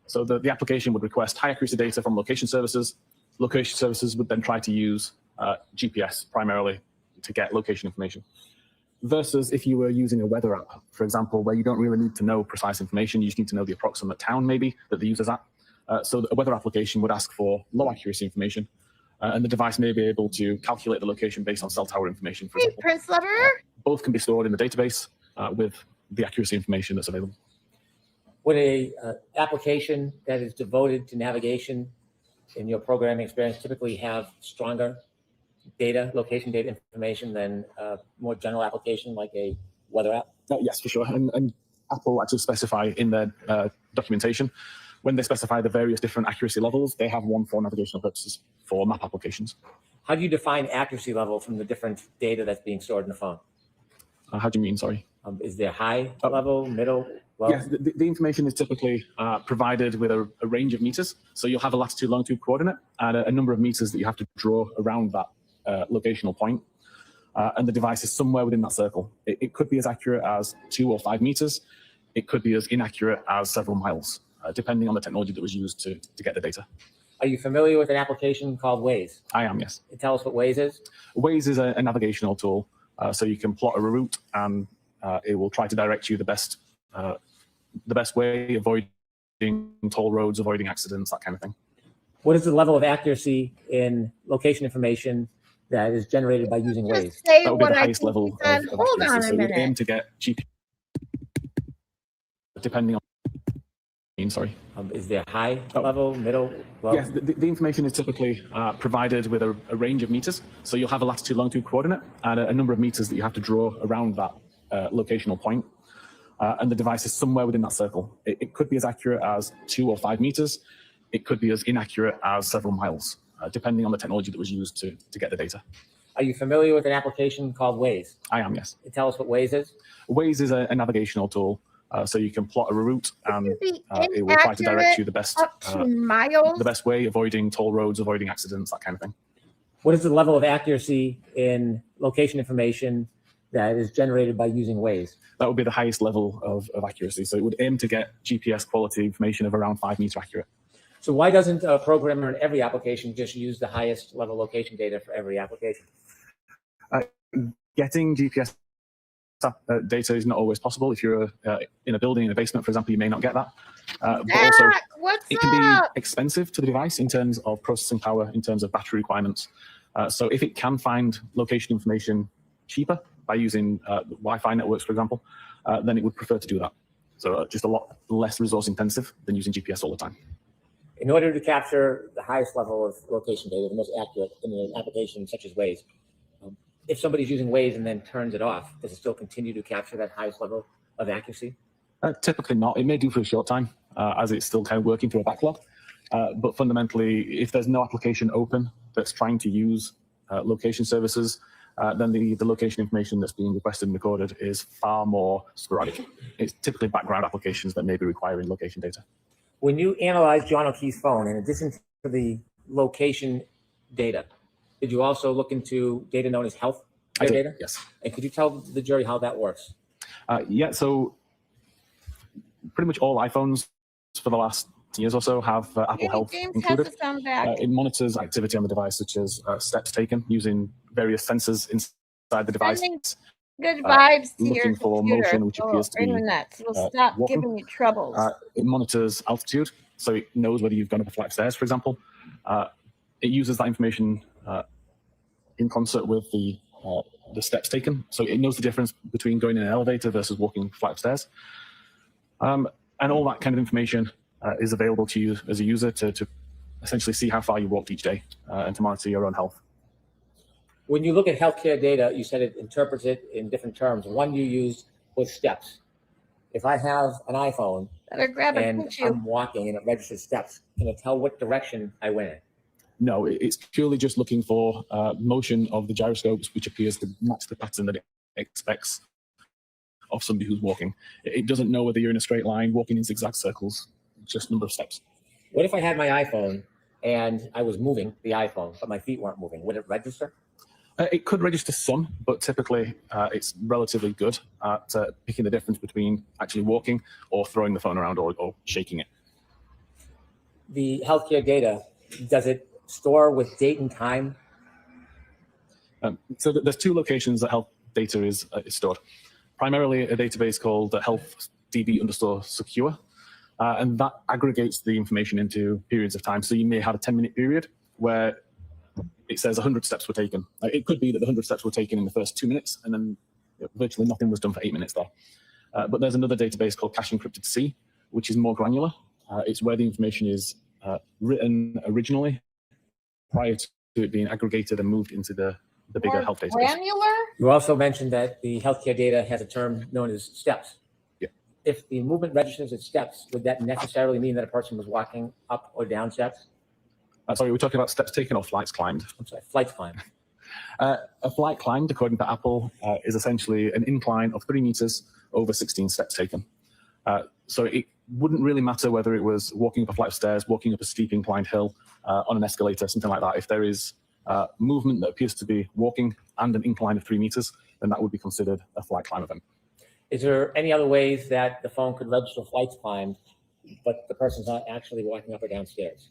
So the application would request high accuracy data from location services. Location services would then try to use GPS primarily to get location information. Versus if you were using a weather app, for example, where you don't really need to know precise information, you just need to know the approximate town maybe that the user's at. So a weather application would ask for low accuracy information, and the device may be able to calculate the location based on cell tower information, for Hey, example. Prince Lover. Both can be stored in the database with the accuracy information that's available. Would a application that is devoted to navigation in your programming experience typically have stronger data, location data information than a more general application like a weather app? Yes, for sure. And Apple actually specify in their documentation, when they specify the various different accuracy levels, they have one for navigational purposes for map applications. How do you define accuracy level from the different data that's being stored in the phone? How do you mean, sorry? Is there high level, middle, low? Yes, the information is typically provided with a range of meters. So you'll have a latitude, longitude coordinate and a number of meters that you have to draw around that locational point. And the device is somewhere within that circle. It could be as accurate as 2 or 5 meters. It could be as inaccurate as several miles, depending on the technology that was used to get the data. Are you familiar with an application called Waze? I am, yes. Tell us what Waze is. Waze is a navigational tool. So you can plot a route and it will try to direct you the best way, avoiding toll roads, avoiding accidents, that kind of thing. What is the level of accuracy in location information that is generated by using Waze? Just say That would be what the I highest think level he said. of Hold accuracy. on So a we would aim minute. to get GPS, depending on. Sorry. Is there high level, middle, low? Yes, the information is typically provided with a range of meters. So you'll have a latitude, longitude coordinate and a number of meters that you have to draw around that locational point. And the device is somewhere within that circle. It could be as accurate as 2 or 5 meters. It could be as inaccurate as several miles, depending on the technology that was used to get the data. Are you familiar with an application called Waze? I am, yes. Tell us what Waze is. Waze is a navigational tool. So you can plot a route and it will try to direct you the best way, avoiding toll roads, avoiding accidents, that kind of thing. What is the level of accuracy in location information that is generated by using Waze? That would be the highest level of accuracy. So it would aim to get GPS quality information of around 5 meter accurate. So why doesn't a programmer in every application just use the highest level location data for every application? Getting GPS data is not always possible. If you're in a building, in a basement, for example, you may not get that. But also, it can be expensive to the device in terms of processing power, in terms of battery requirements. So if it can find location information cheaper by using Wi-Fi networks, for example, then it would prefer to do that. So just a lot less resource intensive than using GPS all the time. In order to capture the highest level of location data, the most accurate in an application such as Waze, if somebody's using Waze and then turns it off, does it still continue to capture that highest level of accuracy? Typically not. It may do for a short time, as it's still kind of working through a backlog. But fundamentally, if there's no application open that's trying to use location services, then the location information that's being requested and recorded is far more sporadic. It's typically background applications that may be requiring location data. When you analyzed John O'Keefe's phone, in addition to the location data, did you also look into data known as health care data? Yes. And could you tell the jury how that works? Yeah, so pretty much all iPhones for the last years or so have Apple Health James included. has to sound back. It monitors activity on the device, such as steps taken using various sensors inside the device. Sending good vibes to your looking for computer motion, which appears to be internet. So it'll stop walking. giving you troubles. It monitors altitude, so it knows whether you've gone up a flight of stairs, for example. It uses that information in concert with the steps taken, so it knows the difference between going in an elevator versus walking a flight of stairs. And all that kind of information is available to you as a user to essentially see how far you walked each day and to monitor your own health. When you look at healthcare data, you said it interprets it in different terms. One you used was steps. If I have an iPhone Better grab a and tissue. I'm walking and it registers steps, can it tell what direction I went in? No, it's purely just looking for motion of the gyroscopes, which appears to match the pattern that it expects of somebody who's walking. It doesn't know whether you're in a straight line, walking in zigzag circles, just number of steps. What if I had my iPhone and I was moving the iPhone, but my feet weren't moving? Would it register? It could register some, but typically it's relatively good at picking the difference between actually walking or throwing the phone around or shaking it. The healthcare data, does it store with date and time? So there's two locations that health data is stored. Primarily a database called healthdb_secure, and that aggregates the information into periods of time. So you may have a 10-minute period where it says 100 steps were taken. It could be that the 100 steps were taken in the first 2 minutes, and then virtually nothing was done for 8 minutes there. But there's another database called Cache Encrypted C, which is more granular. It's where the information is written originally prior to it being aggregated and moved into the bigger More health database. granular? You also mentioned that the healthcare data has a term known as steps. Yeah. If the movement registers as steps, would that necessarily mean that a person was walking up or down steps? Sorry, we're talking about steps taken or flights climbed. I'm sorry, flights climbed. A flight climbed, according to Apple, is essentially an incline of 3 meters over 16 steps taken. So it wouldn't really matter whether it was walking up a flight of stairs, walking up a steep inclined hill, on an escalator, something like that. If there is movement that appears to be walking and an incline of 3 meters, then that would be considered a flight climb event. Is there any other ways that the phone could register flights climbed, but the person's not actually walking up or down stairs?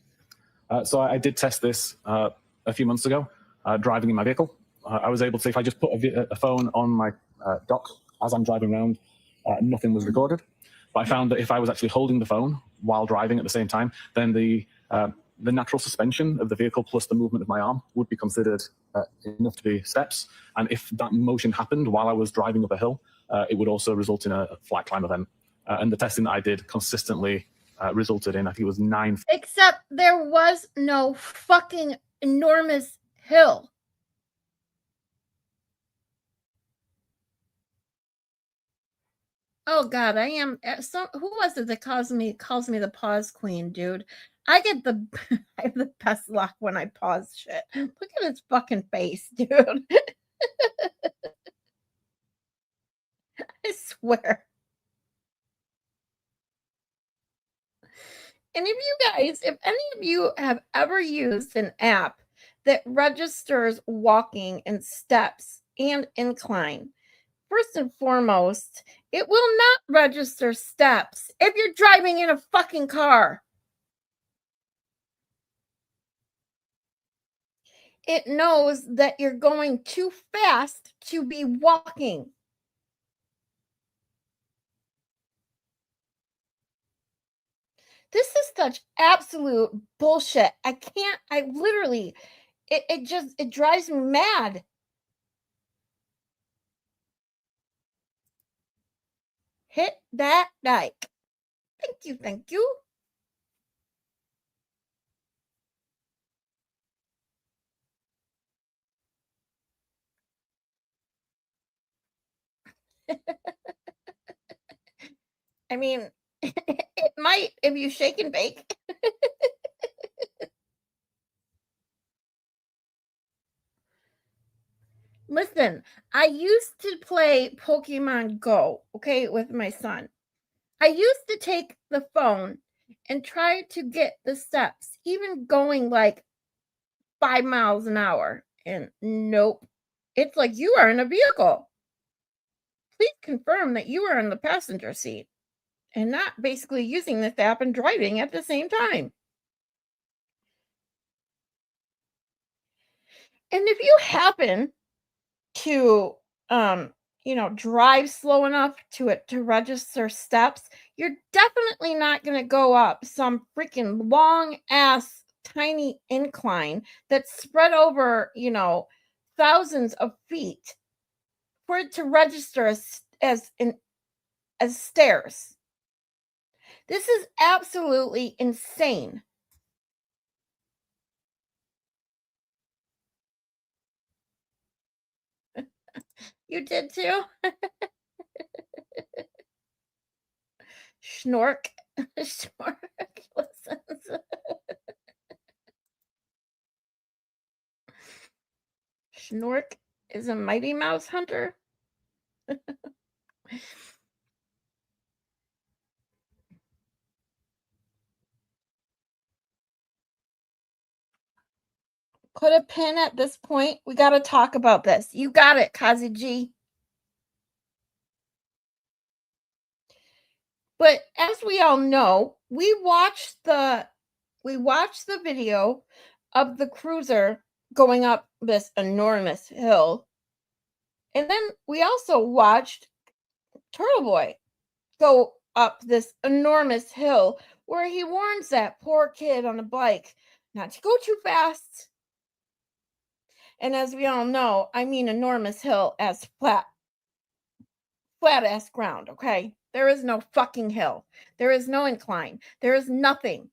So I did test this a few months ago, driving in my vehicle. I was able to, if I just put a phone on my dock as I'm driving around, nothing was recorded. But I found that if I was actually holding the phone while driving at the same time, then the natural suspension of the vehicle plus the movement of my arm would be considered enough to be steps. And if that motion happened while I was driving up a hill, it would also result in a flight climb event. And the testing that I did consistently resulted in, I think it was 9. Except there was no fucking enormous hill. Oh God, I am. So who was it that calls me the pause queen, dude? I have the best luck when I pause shit. Look at his fucking face, dude. I swear. And if any of you have ever used an app that registers walking and steps and incline, first and foremost, it will not register steps if you're driving in a fucking car. It knows that you're going too fast to be walking. This is such absolute bullshit. It drives me mad. Hit that like. Thank you. I mean, it might if you shake and bake. Listen, I used to play Pokemon Go, okay, with my son. I used to take the phone and try to get the steps, even going like 5 miles an hour. And nope. It's like you are in a vehicle. Please confirm that you are in the passenger seat and not basically using this app and driving at the same time. And if you happen to drive slow enough to register steps, you're definitely not going to go up some freaking long ass tiny incline that's spread over, thousands of feet for it to register as stairs. This is absolutely insane. You did too? Schnork. Schnork listens. Schnork is a Mighty Mouse hunter. Put a pin at this point. We got to talk about this. You got it, Kazi G. But as we all know, we watched the video of the cruiser going up this enormous hill. And then we also watched Turtle Boy go up this enormous hill where he warns that poor kid on a bike not to go too fast. And as we all know, I mean enormous hill as flat ass ground, okay? There is no fucking hill. There is no incline. There is nothing.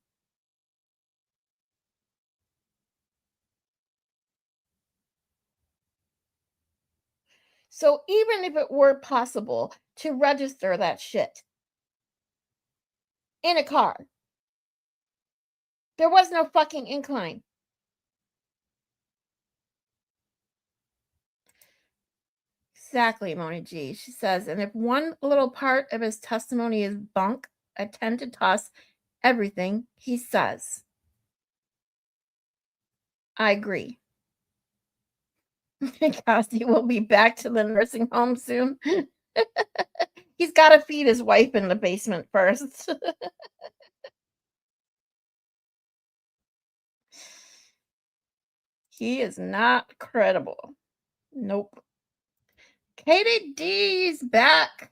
So even if it were possible to register that shit in a car, there was no fucking incline. Exactly, Moni G. She says, and if one little part of his testimony is bunk, I tend to toss everything he says. I agree. Kosty will be back to the nursing home soon. He's got to feed his wife in the basement first. He is not credible. Nope. Katie D's back.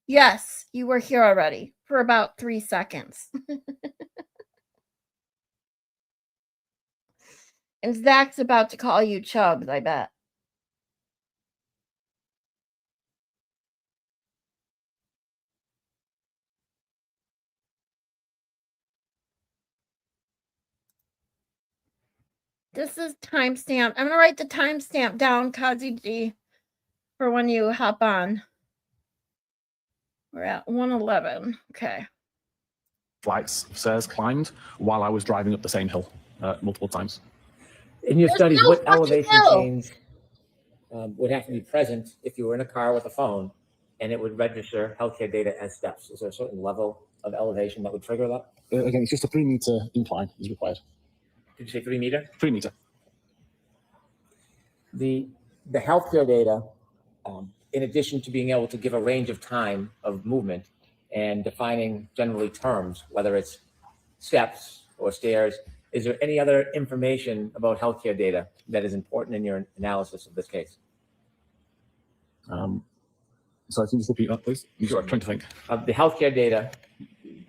Yes, you were here already for about 3 seconds. And Zach's about to call you Chubbs, I bet. This is timestamp. I'm going to write the timestamp down, Kazi G, for when you hop on. We're at 111. Okay. Flights of stairs climbed while I was driving up the same hill multiple times. In your There's studies, no what fucking elevation hill. change would have to be present if you were in a car with a phone and it would register healthcare data as steps? Is there a certain level of elevation that would trigger that? Again, it's just a 3 meter incline is required. Did you say 3 meter? 3 meter. The healthcare data, in addition to being able to give a range of time of movement and defining generally terms, whether it's steps or stairs, is there any other information about healthcare data that is important in your analysis of this case? So can you just repeat that, please? I'm trying to think. The healthcare data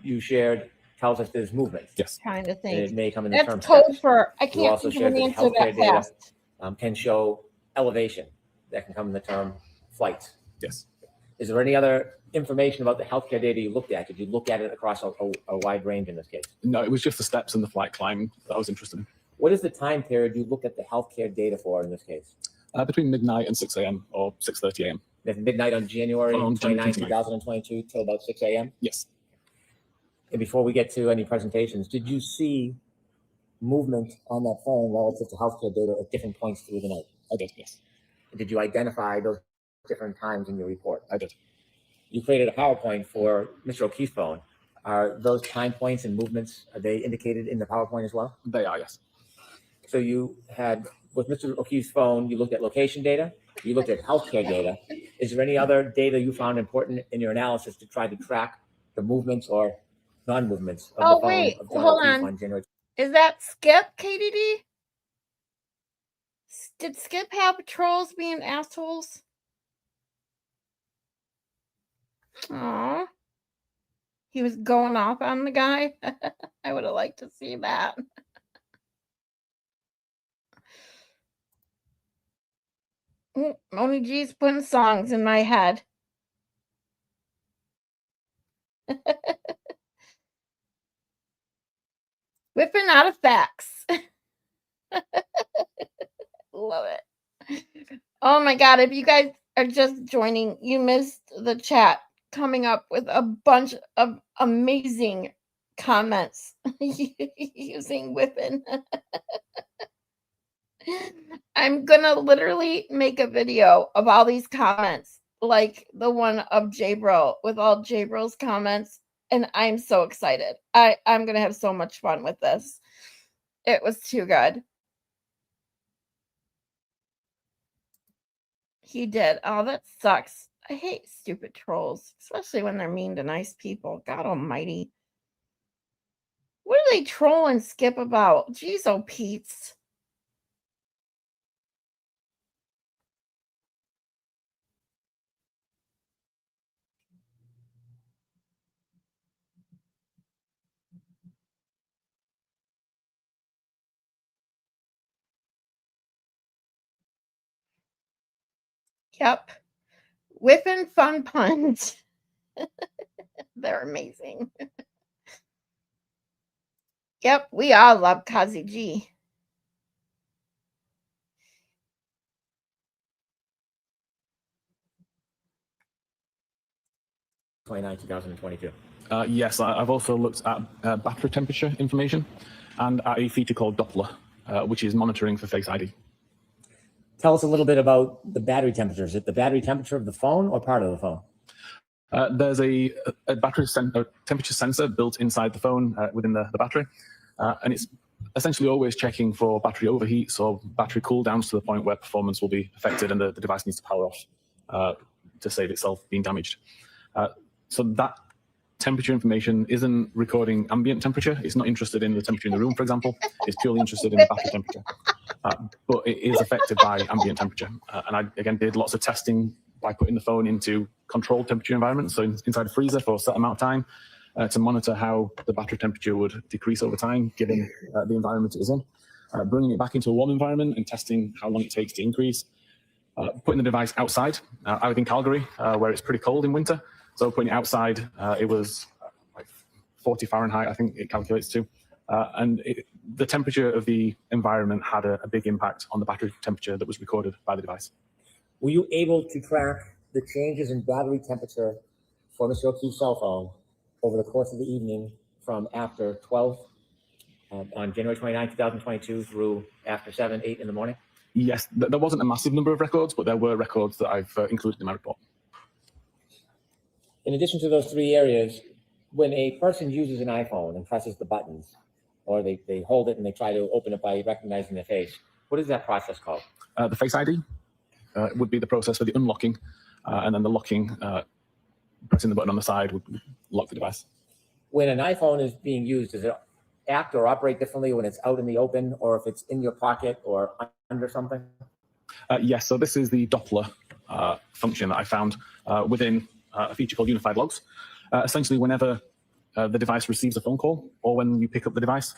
you shared tells us there's movement. Yes. Trying to And think. it may come in the That's term code steps. for I You can't also think of an shared that answer that healthcare data fast. can show elevation. That can come in the term flight. Yes. Is there any other information about the healthcare data you looked at? Did you look at it across a wide range in this case? No, it was just the steps and the flight climb that I was interested in. What is the time period you look at the healthcare data for in this case? Between midnight and 6 a.m. or 6:30 a.m. At midnight on January On 29, 29th. 2022 till about 6 a.m. Yes, And before we get to any presentations, did you see movement on that phone relative to healthcare data at different points through the night? I did. Yes, Did you identify those different times in your report? I did. You created a PowerPoint for Mr. O'Keefe's phone. Are those time points and movements, are they indicated in the PowerPoint as well? They are. Yes. So you had, with Mr. O'Keefe's phone, you looked at location data, you looked at healthcare data. Is there any other data you found important in your analysis to try to track the movements or non-movements of Oh, the phone wait, of John hold O'Keefe on. on January? Is that Skip, KDD? Did Skip have trolls being assholes? Aw. He was going off on the guy. I would have liked to see that. Only G's putting songs in my head. Whipping out of facts. Love it. Oh my God. If you guys are just joining, you missed the chat coming up with a bunch of amazing comments using Whippin. I'm gonna literally make a video of all these comments, like the one of J-Bro with all J-Bro's comments, and I'm so excited. I'm gonna have so much fun with this. It was too good. He did. Oh, that sucks. I hate stupid trolls, especially when they're mean to nice people. God almighty. What are they trolling Skip about? Jeez, oh Pete's. Yep. Whipping fun puns. They're amazing. Yep, we all love Kazi G. '29, 2022. Yes, I've also looked at battery temperature information and at a feature called Doppler, which is monitoring for Face ID. Tell us a little bit about the battery temperature. Is it the battery temperature of the phone or part of the phone? There's a battery temperature sensor built inside the phone within the battery, and it's essentially always checking for battery overheats or battery cool downs to the point where performance will be affected and the device needs to power off to save itself being damaged. So that temperature information isn't recording ambient temperature. It's not interested in the temperature in the room, for example. It's purely interested in the battery temperature. But it is affected by ambient temperature. And I, again, did lots of testing by putting the phone into controlled temperature environments, so inside a freezer for a set amount of time, to monitor how the battery temperature would decrease over time, given the environment it was in. Bringing it back into a warm environment and testing how long it takes to increase. Putting the device outside. I was in Calgary, where it's pretty cold in winter. So putting it outside, it was like 40 Fahrenheit, I think it calculates to. And the temperature of the environment had a big impact on the battery temperature that was recorded by the device. Were you able to track the changes in battery temperature for Mr. O'Keefe's cell phone over the course of the evening from after 12 on January 29, 2022 through after 7, 8 in the morning? Yes, there wasn't a massive number of records, but there were records that I've included in my report. In addition to those three areas, when a person uses an iPhone and presses the buttons, or they hold it and they try to open it by recognizing their face, what is that process called? The Face ID would be the process for the unlocking, and then the locking, pressing the button on the side would lock the device. When an iPhone is being used, does it act or operate differently when it's out in the open or if it's in your pocket or under something? Yes, so this is the Doppler function that I found within a feature called Unified Logs. Essentially, whenever the device receives a phone call or when you pick up the device,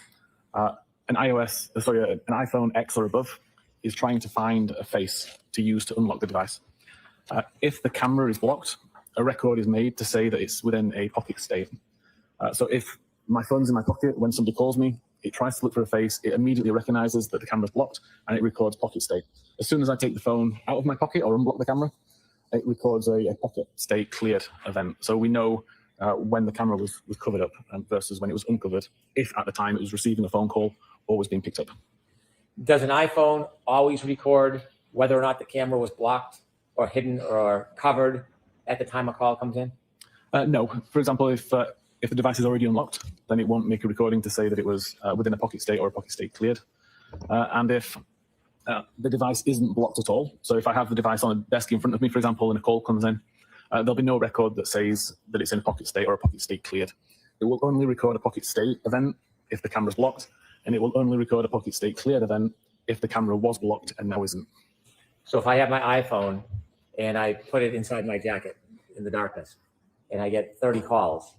an iPhone X or above is trying to find a face to use to unlock the device. If the camera is blocked, a record is made to say that it's within a pocket state. So if my phone's in my pocket, when somebody calls me, it tries to look for a face, it immediately recognizes that the camera's blocked, and it records pocket state. As soon as I take the phone out of my pocket or unblock the camera, it records a pocket state cleared event. So we know when the camera was covered up versus when it was uncovered, if at the time it was receiving a phone call or was being picked up. Does an iPhone always record whether or not the camera was blocked or hidden or covered at the time a call comes in? No. For example, if the device is already unlocked, then it won't make a recording to say that it was within a pocket state or a pocket state cleared. And if the device isn't blocked at all, so if I have the device on a desk in front of me, for example, and a call comes in, there'll be no record that says that it's in a pocket state or a pocket state cleared. It will only record a pocket state event if the camera's blocked, and it will only record a pocket state cleared event if the camera was blocked and now isn't. So if I have my iPhone and I put it inside my jacket in the darkness and I get 30 calls,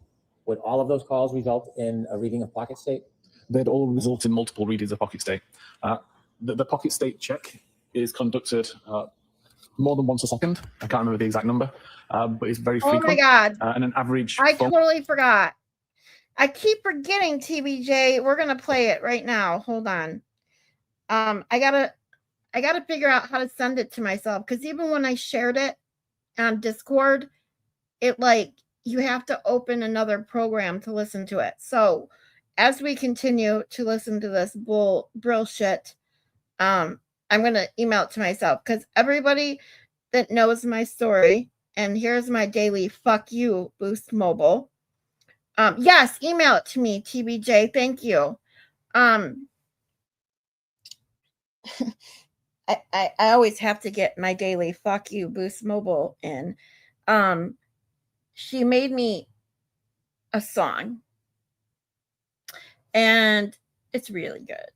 would all of those calls result in a reading of pocket state? They'd all result in multiple readings of pocket state. The pocket state check is conducted more than once a second. I can't remember the exact number, but it's very frequent. Oh my God. And an average. I totally forgot. I keep forgetting, TBJ. We're going to play it right now. Hold on. I gotta figure out how to send it to myself, because even when I shared it on Discord, it you have to open another program to listen to it. So as we continue to listen to this bullshit, I'm gonna email it to myself, because everybody that knows my story, and here's my daily fuck you, Boost Mobile. Yes, email it to me, TBJ. Thank you. I always have to get my daily fuck you, Boost Mobile in. She made me a song, and it's really good.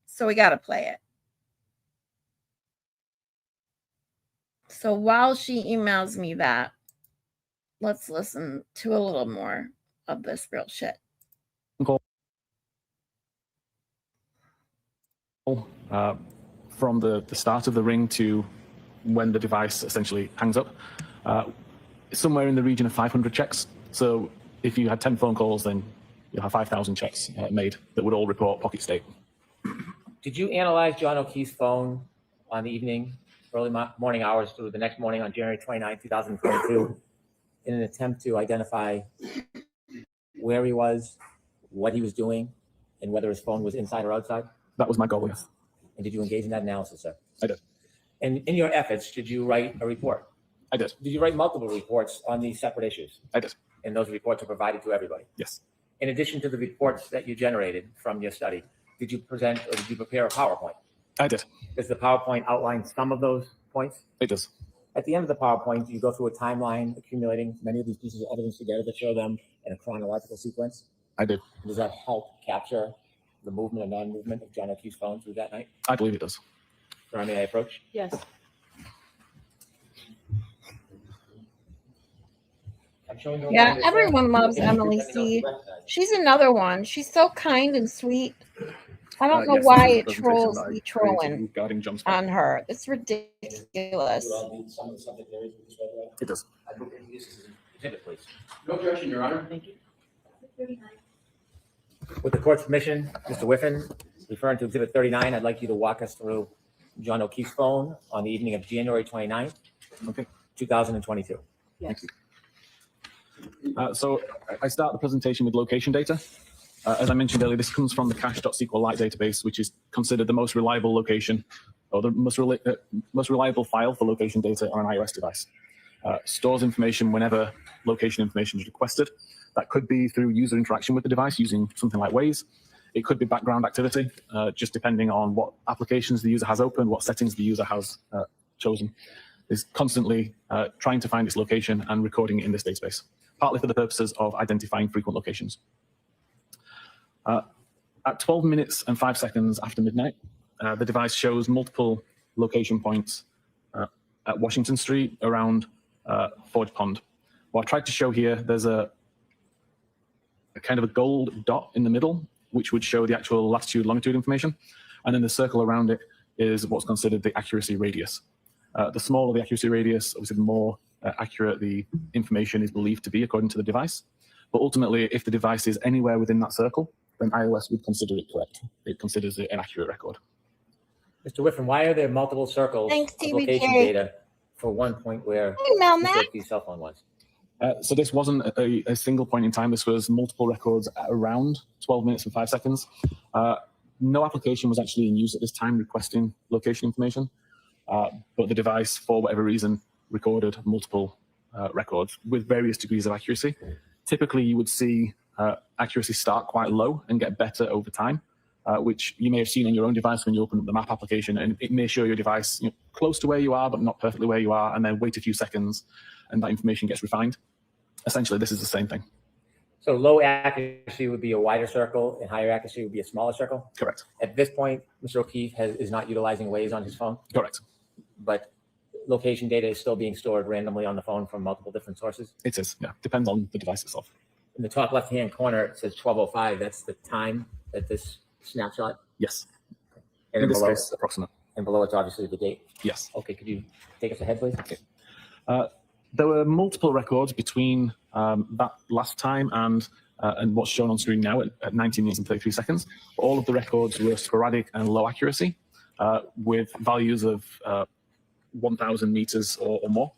So we got to play it. So while she emails me that, let's listen to a little more of this real shit. From the start of the ring to when the device essentially hangs up, somewhere in the region of 500 checks. So if you had 10 phone calls, then you'll have 5,000 checks made that would all report pocket state. Did you analyze John O'Keefe's phone on the evening, early morning hours through the next morning on January 29, 2022, in an attempt to identify where he was, what he was doing, and whether his phone was inside or outside? That was my goal, yes. And did you engage in that analysis, sir? I did. And in your efforts, did you write a report? I did. Did you write multiple reports on these separate issues? I did. And those reports are provided to everybody? Yes. In addition to the reports that you generated from your study, did you present or did you prepare a PowerPoint? I did. Does the PowerPoint outline some of those points? It does. At the end of the PowerPoint, do you go through a timeline accumulating many of these pieces of evidence together to show them in a chronological sequence? I did. Does that help capture the movement and non-movement of John O'Keefe's phone through that night? I believe it does. Sir, may I approach? Yes. Yeah, everyone loves Emily C. She's another one. She's so kind and sweet. I don't know Yes, why this is it the trolls presentation be that I created trolling regarding John's on phone. her. It's ridiculous. It does. Exhibit, please. No objection, Your Honor. Thank you. With the court's permission, Mr. Whiffin, referring to Exhibit 39, I'd like you to walk us through John O'Keefe's phone on the evening of January 29th, Okay. 2022. Yes. So I start the presentation with location data. As I mentioned earlier, this comes from the cache.sqlite database, which is considered the most reliable location or the most reliable file for location data on an iOS device. Stores information whenever location information is requested. That could be through user interaction with the device using something like Waze. It could be background activity, just depending on what applications the user has open, what settings the user has chosen. It's constantly trying to find its location and recording it in this database, partly for the purposes of identifying frequent locations. At 12 minutes and 5 seconds after midnight, the device shows multiple location points at Washington Street around Forge Pond. What I tried to show here, there's a kind of a gold dot in the middle, which would show the actual latitude, longitude information. And then the circle around it is what's considered the accuracy radius. The smaller the accuracy radius, obviously the more accurate the information is believed to be according to the device. But ultimately, if the device is anywhere within that circle, then iOS would consider it correct. It considers it an accurate record. Mr. Whiffin, why are there multiple circles Thanks, of location TBJ. data for one point where Email Mr. Matt. O'Keefe's cell phone was? So this wasn't a single point in time. This was multiple records at around 12 minutes and 5 seconds. No application was actually in use at this time requesting location information, but the device, for whatever reason, recorded multiple records with various degrees of accuracy. Typically, you would see accuracy start quite low and get better over time, which you may have seen on your own device when you open up the map application, and it may show your device close to where you are, but not perfectly where you are, and then wait a few seconds, and that information gets refined. Essentially, this is the same thing. So low accuracy would be a wider circle, and higher accuracy would be a smaller circle? Correct. At this point, Mr. O'Keefe is not utilizing Waze on his phone? Correct. But location data is still being stored randomly on the phone from multiple different sources? It is, yeah. Depends on the device itself. In the top left-hand corner, it says 12:05. That's the time that this snapshot? Yes. And In then this below, case, approximate. and below it's obviously the date? Yes. Okay, could you take us ahead, please? Okay. There were multiple records between that last time and what's shown on screen now at 19 minutes and 33 seconds. All of the records were sporadic and low accuracy with values of 1,000 meters or more.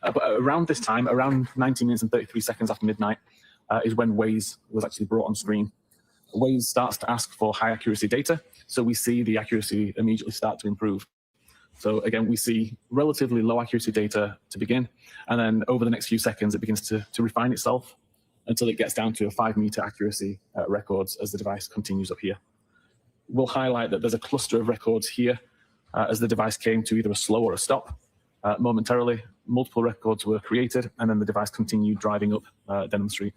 But around this time, around 19 minutes and 33 seconds after midnight, is when Waze was actually brought on screen. Waze starts to ask for high accuracy data, so we see the accuracy immediately start to improve. So again, we see relatively low accuracy data to begin, and then over the next few seconds, it begins to refine itself until it gets down to a 5-meter accuracy records as the device continues up here. We'll highlight that there's a cluster of records here as the device came to either a slow or a stop. Momentarily, multiple records were created, and then the device continued driving up Denham Street.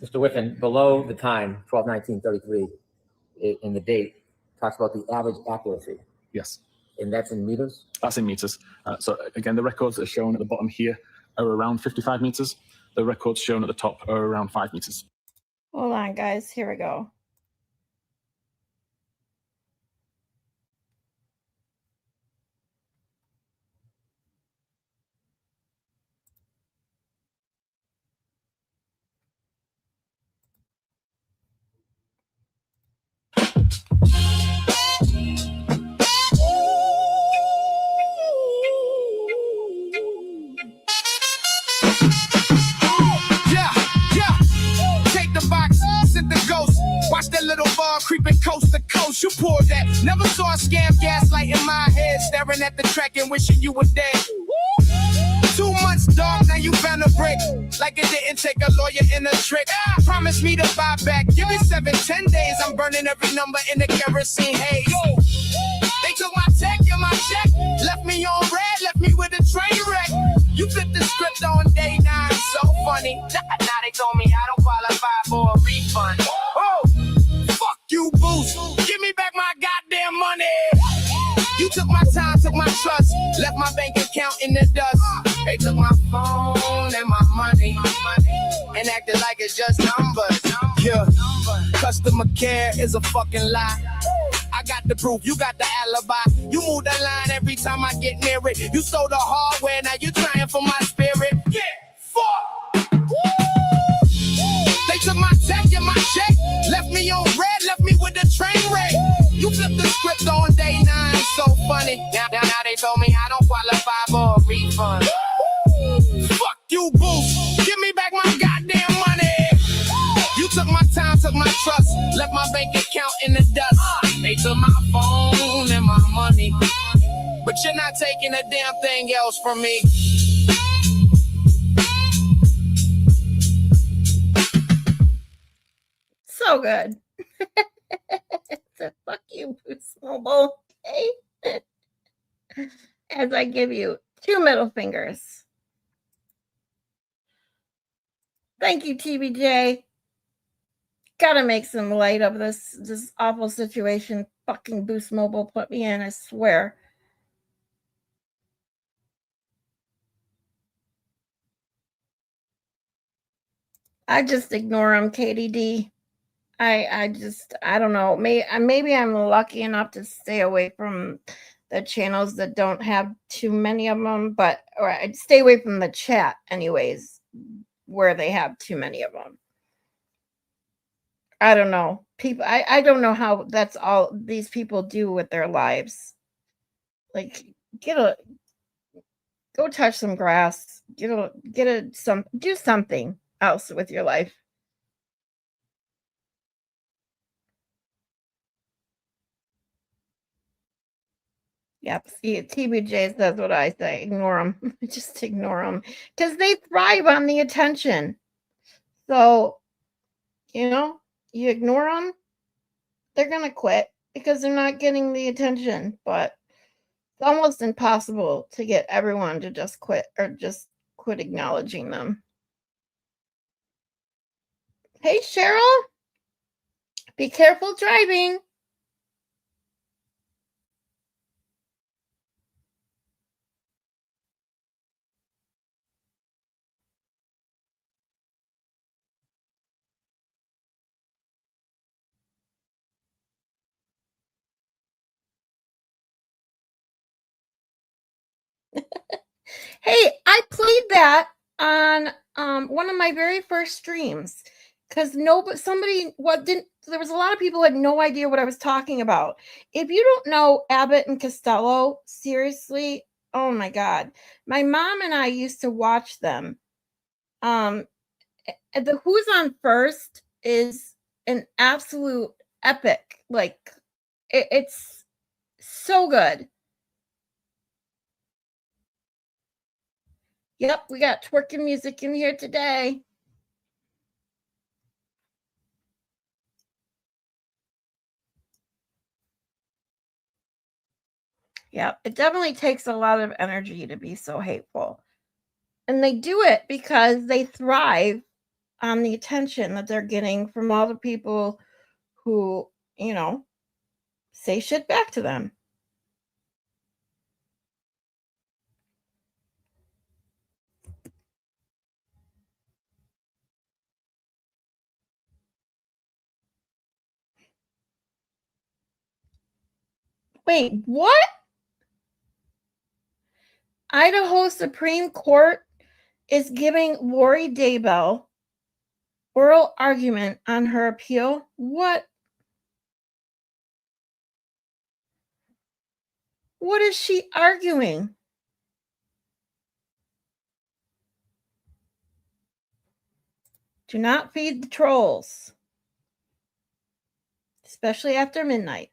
Mr. Whiffin, below the time, 12/19/33, in the date, talks about the average accuracy. Yes. And that's in meters? That's in meters. So again, the records that are shown at the bottom here are around 55 meters. The records shown at the top are around 5 meters. Hold on, guys. Here we go. Watch that little ball creeping coast to coast. You pulled that. Never saw a scam gaslight in my head. Staring at the track and wishing you were dead. 2 months, dog, now you found a brick. Like it didn't take a lawyer in a trick. Promise me to buy back. Give me 7, 10 days. I'm burning every number in the kerosene haze. They took my tech and my check. Left me on red, left me with a train wreck. You flipped the script on day 9. So funny. Now they told me I don't qualify for a refund. Oh, fuck you, Boost. Give me back my goddamn money. You took my time, took my trust, left my bank account in the dust. They took my phone and my money, and acted like it's just numbers. Yeah, customer care is a fucking lie. I got the proof, you got the alibi. You move the line every time I get near it. You stole the hardware, now you trying for my spirit. Yeah, fuck. They took my tech and my check, left me on red, left me with a train wreck. You flipped the script on day 9, so funny. Now they told me I don't qualify for a refund. Fuck you, Boost. Give me back my goddamn money. You took my time, took my trust, left my bank account in the dust. They took my phone and my money, but you're not taking a damn thing else from me. So good. So fuck you, Boost Mobile. Okay? As I give you 2 middle fingers. Thank you, TBJ. Gotta make some light of this awful situation fucking Boost Mobile put me in, I swear. I just ignore them, KDD. I don't know. Maybe I'm lucky enough to stay away from the channels that don't have too many of them, or I'd stay away from the chat anyways, where they have too many of them. I don't know. People, I don't know how that's all these people do with their lives. Like, Go touch some grass. Do something else with your life. Yep. See, TBJ says what I say. Ignore them. Just ignore them because they thrive on the attention. So, you ignore them, they're going to quit because they're not getting the attention. But it's almost impossible to get everyone to just quit or just quit acknowledging them. Hey, Cheryl, be careful driving. Hey, I played that on one of my very first streams because there was a lot of people who had no idea what I was talking about. If you don't know Abbott and Costello, seriously, oh my God. My mom and I used to watch them. The Who's on First is an absolute epic. Like, it's so good. Yep, we got twerking music in here today. Yeah, it definitely takes a lot of energy to be so hateful. And they do it because they thrive on the attention that they're getting from all the people who, say shit back to them. Wait, what? Idaho Supreme Court is giving Lori Daybell oral argument on her appeal. What? What is she arguing? Do not feed the trolls, especially after midnight.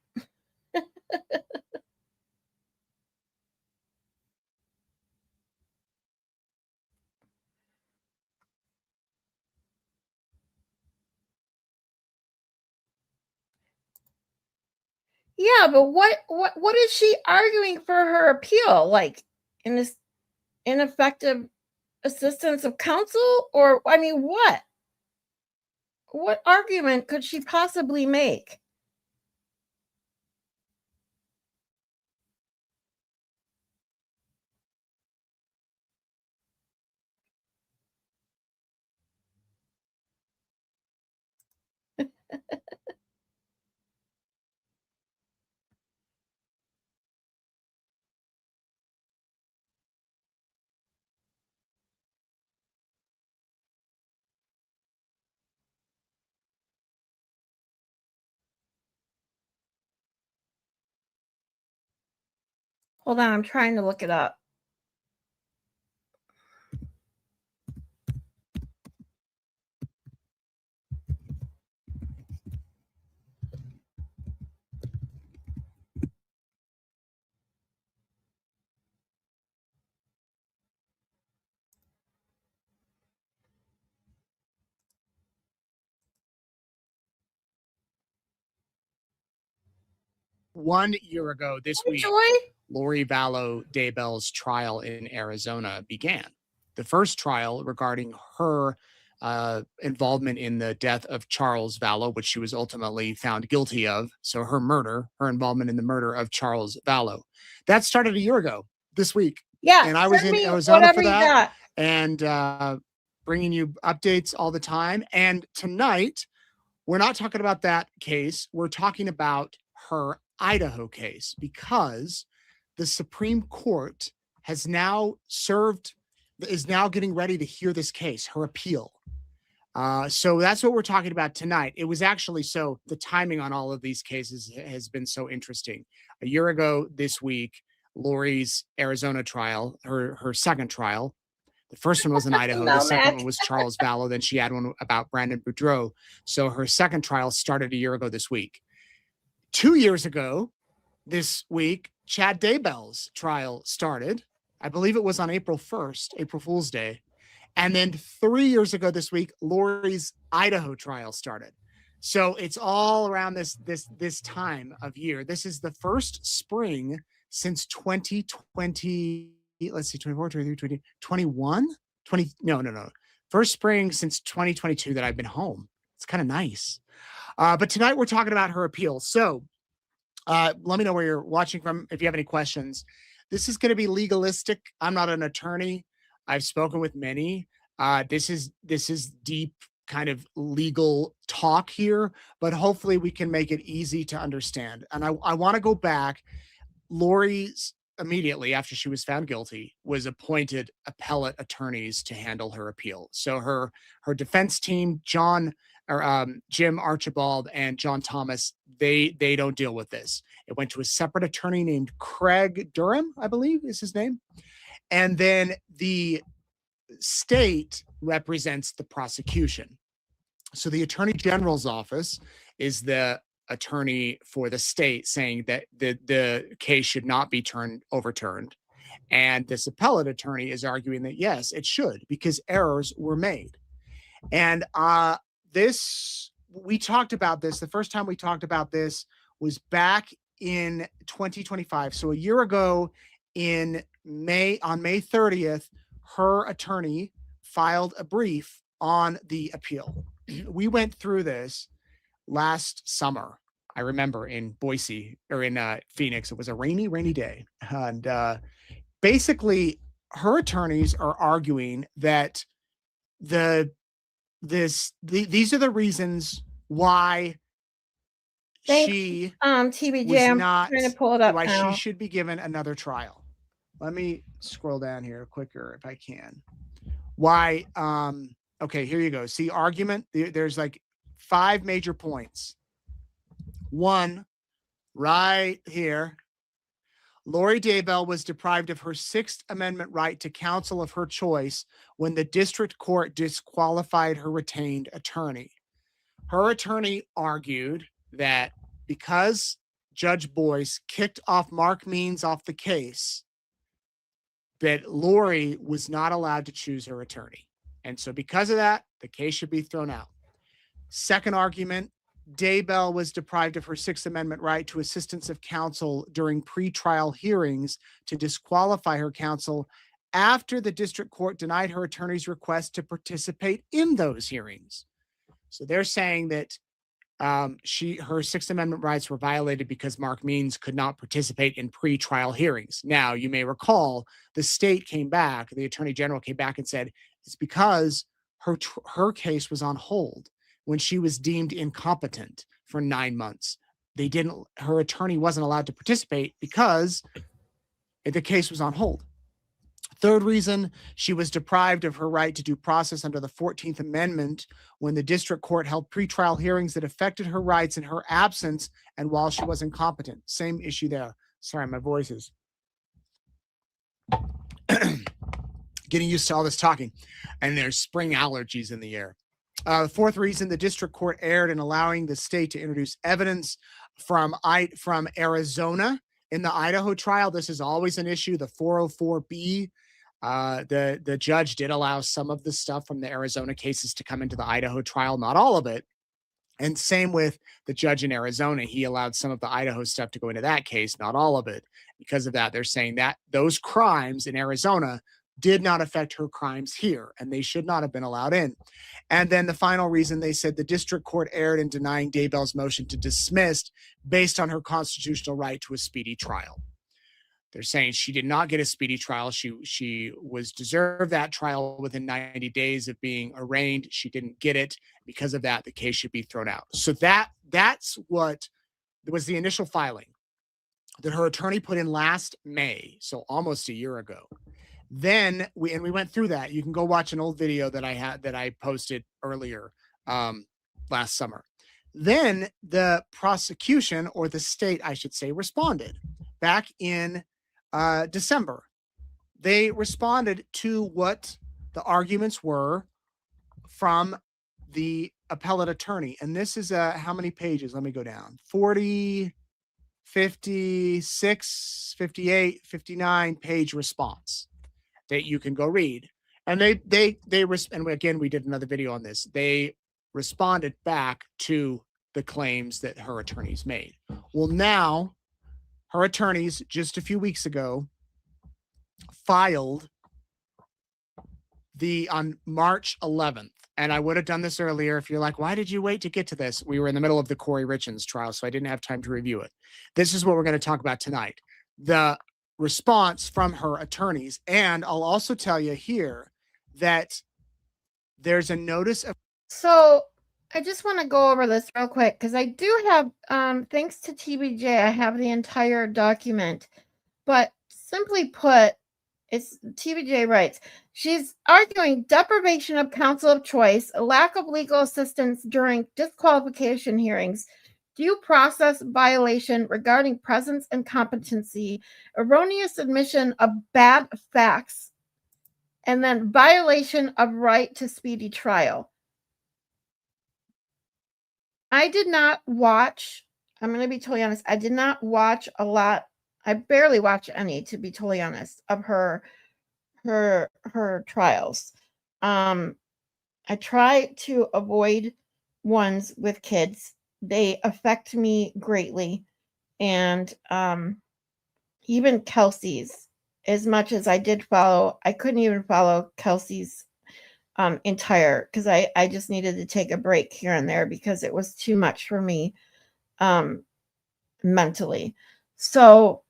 Yeah, but what is she arguing for her appeal? Like ineffective assistance of counsel, or I mean, what? What argument could she possibly make? Hold on, I'm trying to look it up. One year ago this week, Joy? Lori Vallow Daybell's trial in Arizona began. The first trial regarding her involvement in the death of Charles Vallow, which she was ultimately found guilty of. So her involvement in the murder of Charles Vallow. That started a year ago this week. Yeah, and I was in Arizona for that and bringing you updates all the time. And tonight, we're not talking about that case. We're talking about her Idaho case because the Supreme Court is now getting ready to hear this case, her appeal. So that's what we're talking about tonight. It was actually the timing on all of these cases has been so interesting. A year ago this week, Lori's Arizona trial, her second trial. The first one was in Idaho. No, The second Matt. one was Charles Vallow. Then she had one about Brandon Boudreaux. So her second trial started a year ago this week. 2 years ago this week, Chad Daybell's trial started. I believe it was on April 1st, April Fool's Day. And then 3 years ago this week, Lori's Idaho trial started. So it's all around this time of year. This is the first spring since 2020. Let's see, 24, 23, 20, 21, 20. No. First spring since 2022 that I've been home. It's kind of nice. But tonight we're talking about her appeal. So let me know where you're watching from if you have any questions. This is going to be legalistic. I'm not an attorney. I've spoken with many. This is deep kind of legal talk here, but hopefully we can make it easy to understand. And I want to go back. Lori's immediately after she was found guilty was appointed appellate attorneys to handle her appeal. So her defense team, Jim Archibald and John Thomas, they don't deal with this. It went to a separate attorney named Craig Durham, I believe is his name. And then the state represents the prosecution. So the Attorney General's office is the attorney for the state saying that the case should not be overturned. And this appellate attorney is arguing that, yes, it should, because errors were made. And we talked about this. The first time we talked about this was back in 2025. So a year ago on May 30th, her attorney filed a brief on the appeal. We went through this last summer. I remember in Boise or in Phoenix, it was a rainy day. And basically her attorneys are arguing that these are the reasons why she TBJ, I'm not trying to pull it up why now. she should be given another trial. Let me scroll down here quicker if I can. Why? Okay, here you go. See, argument. There's like 5 major points. One, right here. Lori Daybell was deprived of her Sixth Amendment right to counsel of her choice when the district court disqualified her retained attorney. Her attorney argued that because Judge Boyce kicked off Mark Means off the case, that Lori was not allowed to choose her attorney. And so because of that, the case should be thrown out. Second argument, Daybell was deprived of her Sixth Amendment right to assistance of counsel during pretrial hearings to disqualify her counsel after the district court denied her attorney's request to participate in those hearings. So they're saying that her Sixth Amendment rights were violated because Mark Means could not participate in pretrial hearings. Now, you may recall the state came back, the attorney general came back and said it's because her case was on hold when she was deemed incompetent for 9 months. Her attorney wasn't allowed to participate because the case was on hold. Third reason, she was deprived of her right to due process under the 14th Amendment when the district court held pretrial hearings that affected her rights in her absence and while she was incompetent. Same issue there. Sorry, my voice is getting used to all this talking, and there's spring allergies in the air. The fourth reason, the district court erred in allowing the state to introduce evidence from Arizona in the Idaho trial. This is always an issue, the 404B. The judge did allow some of the stuff from the Arizona cases to come into the Idaho trial, not all of it. And same with the judge in Arizona. He allowed some of the Idaho stuff to go into that case, not all of it. Because of that, they're saying that those crimes in Arizona did not affect her crimes here, and they should not have been allowed in. And then the final reason, they said the district court erred in denying Daybell's motion to dismiss based on her constitutional right to a speedy trial. They're saying she did not get a speedy trial. She was deserved that trial within 90 days of being arraigned. She didn't get it. Because of that, the case should be thrown out. So that's what was the initial filing that her attorney put in last May, so almost a year ago. Then we went through that. You can go watch an old video that I posted earlier last summer. Then the prosecution, or the state, I should say, responded back in December. They responded to what the arguments were from the appellate attorney. And this is how many pages? Let me go down. 40, 56, 58, 59 page response that you can go read. And and again, we did another video on this. They responded back to the claims that her attorneys made. Well, now her attorneys just a few weeks ago filed on March 11th. And I would have done this earlier if you're like, why did you wait to get to this? We were in the middle of the Corey Richens trial, so I didn't have time to review it. This is what we're going to talk about tonight. The response from her attorneys. And I'll also tell you here that there's a notice of. So I just want to go over this real quick because I do have, thanks to TBJ, I have the entire document. But simply put, it's TBJ writes, she's arguing deprivation of counsel of choice, a lack of legal assistance during disqualification hearings, due process violation regarding presence and competency, erroneous admission of bad facts, and then violation of right to speedy trial. I did not watch, I'm going to be totally honest, I did not watch a lot. I barely watch any, to be totally honest, of her trials. I try to avoid ones with kids. They affect me greatly. And even Kelsey's, as much as I did follow, I couldn't even follow Kelsey's entire, because I just needed to take a break here and there because it was too much for me mentally. So,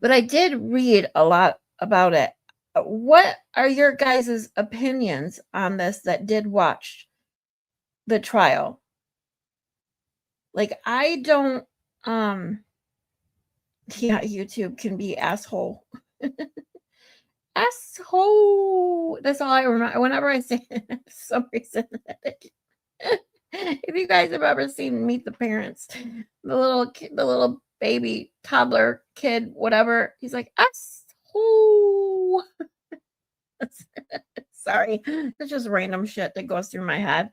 but I did read a lot about it. What are your guys' opinions on this that did watch the trial? Like, I don't, yeah, YouTube can be asshole. Asshole. That's all I remember. Whenever I say it, for some reason. If you guys have ever seen Meet the Parents, the little baby toddler kid, whatever, he's like, asshole. Sorry, it's just random shit that goes through my head.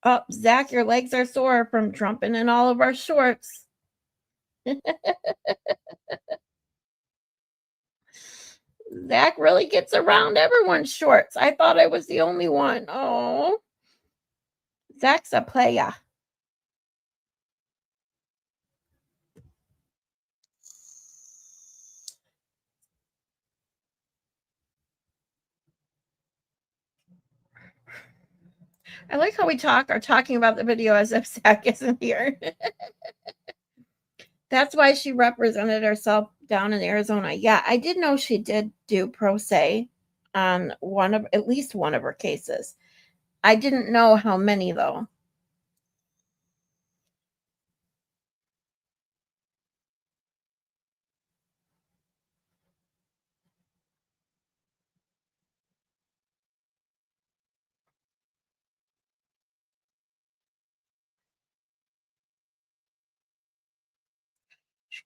Oh, Zach, your legs are sore from jumping in all of our shorts. Zach really gets around everyone's shorts. I thought I was the only one. Oh, Zach's a player. I like how we are talking about the video as if Zach isn't here. That's why she represented herself down in Arizona. Yeah, I did know she did do pro se on at least one of her cases. I didn't know how many though.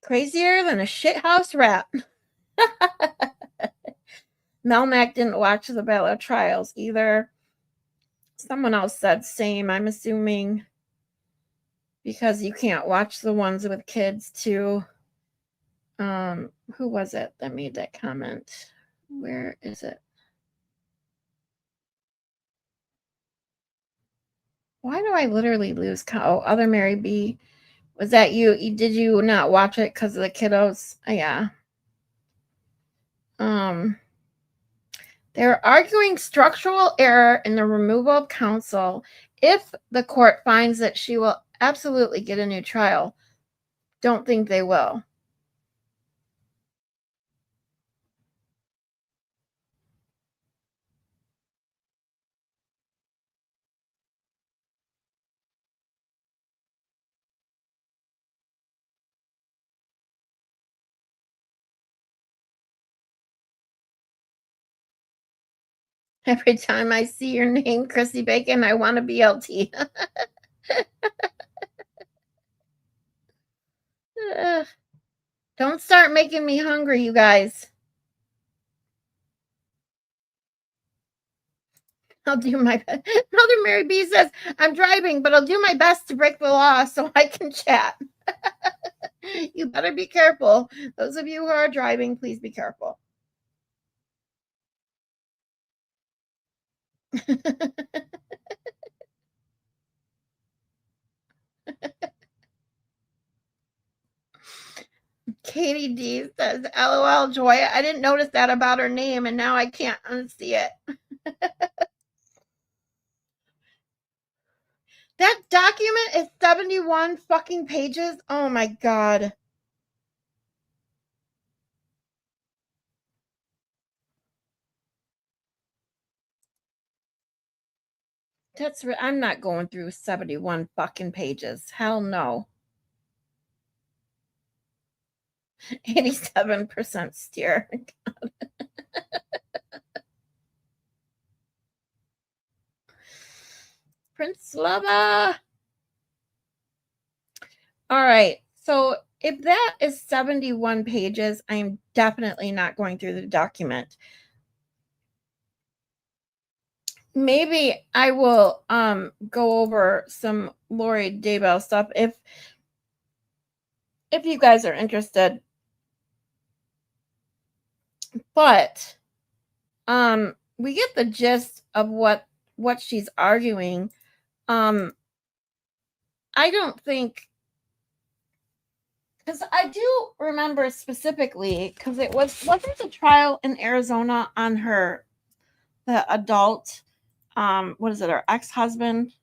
Crazier than a shithouse rat. Melmac didn't watch the Bella trials either. Someone else said same, I'm assuming, because you can't watch the ones with kids too. Who was it that made that comment? Where is it? Why do I literally lose count? Oh, other Mary B. Was that you? Did you not watch it because of the kiddos? Yeah. They're arguing structural error in the removal of counsel if the court finds that she will absolutely get a new trial. Don't think they will. Every time I see your name, Chrissy Bacon, I want to be LT. Don't start making me hungry, you guys. I'll do my best. Mother Mary B says, I'm driving, but I'll do my best to break the law so I can chat. You better be careful. Those of you who are driving, please be careful. Katie D says, LOL, Joy. I didn't notice that about her name, and now I can't unsee it. That document is 71 fucking pages. Oh my God. I'm not going through 71 fucking pages. Hell no. 87% steer. Prince Lava. All right. So if that is 71 pages, I'm definitely not going through the document. Maybe I will go over some Lori Daybell stuff if you guys are interested. But we get the gist of what she's arguing. I don't think, because I do remember specifically, because wasn't the trial in Arizona on the adult, what is it, her ex-husband?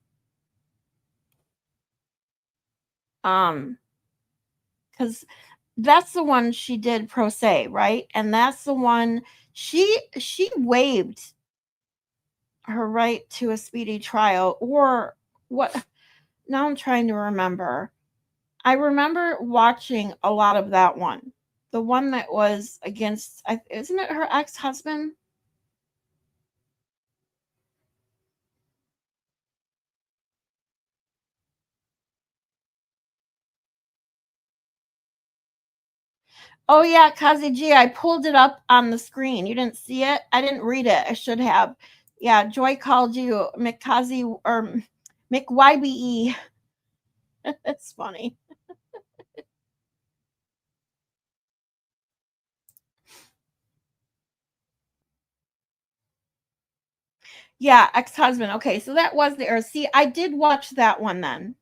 Because that's the one she did pro se, right? And that's the one she waived her right to a speedy trial, or what? Now I'm trying to remember. I remember watching a lot of that one. The one that was against, isn't it her ex-husband? Oh yeah, Kazi G, I pulled it up on the screen. You didn't see it? I didn't read it. I should have. Yeah, Joy called you McKazi or McYBE. That's funny. Yeah, ex-husband. Okay, so that was the see, I did watch that one then.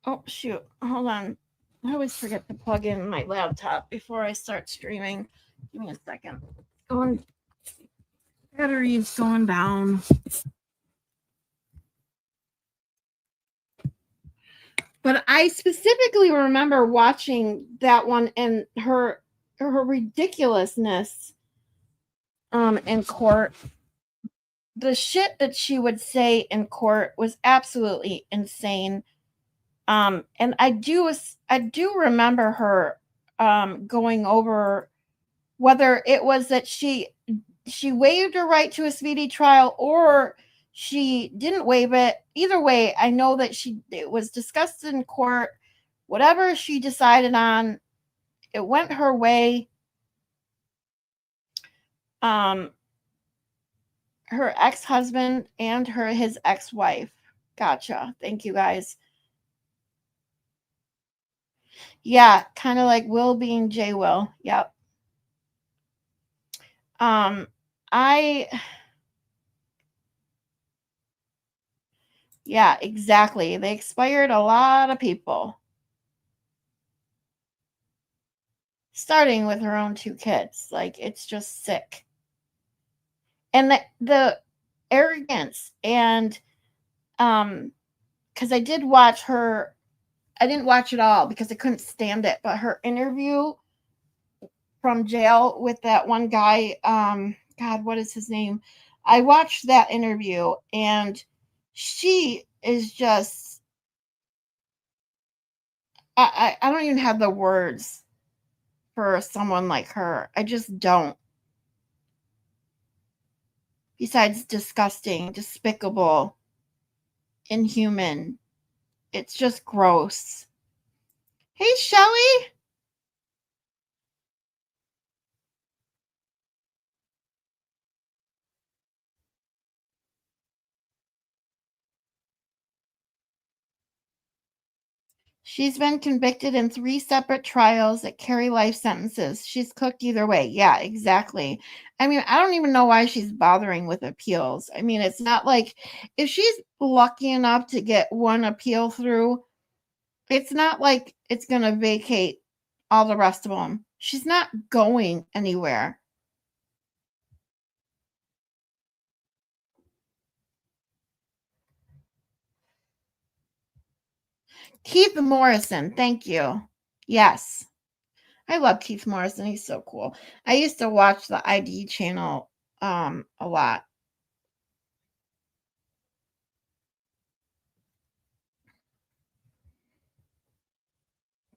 Oh shoot, hold on. I always forget to plug in my laptop before I start streaming. Give me a second. Battery's going down. But I specifically remember watching that one and her ridiculousness in court. The shit that she would say in court was absolutely insane. And I do remember her going over whether it was that she waived her right to a speedy trial or she didn't waive it. Either way, I know that it was discussed in court. Whatever she decided on, it went her way. Her ex-husband and his ex-wife. Gotcha. Thank you, guys. Yeah, kind of like Will being J Will. Yep. Yeah, exactly. They expired a lot of people. Starting with her own 2 kids. Like, it's just sick. And the arrogance and because I did watch her, I didn't watch it all because I couldn't stand it, but her interview from jail with that one guy, God, what is his name? I watched that interview and she is just, I don't even have the words for someone like her. I just don't. Besides disgusting, despicable, inhuman. It's just gross. Hey, Shelly. She's been convicted in 3 separate trials that carry life sentences. She's cooked either way. Yeah, exactly. I mean, I don't even know why she's bothering with appeals. I mean, it's not like if she's lucky enough to get one appeal through, it's not like it's going to vacate all the rest of them. She's not going anywhere. Keith Morrison, thank you. Yes. I love Keith Morrison. He's so cool. I used to watch the ID channel a lot.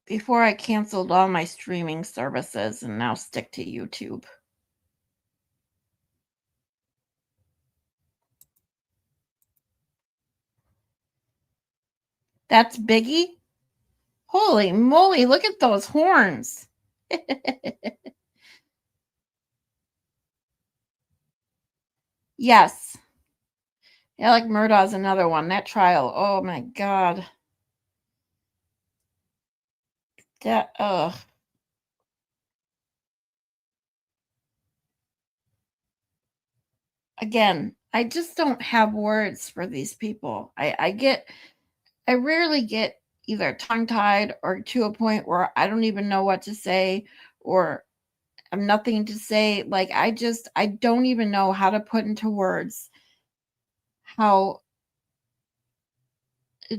Before I canceled all my streaming services and now stick to YouTube. That's Biggie? Holy moly, look at those horns. Yes. Alec Murdaugh's another one. That trial. Oh my God. That, ugh. Again, I just don't have words for these people. I rarely get either tongue-tied or to a point where I don't even know what to say or I have nothing to say. Like, I don't even know how to put into words how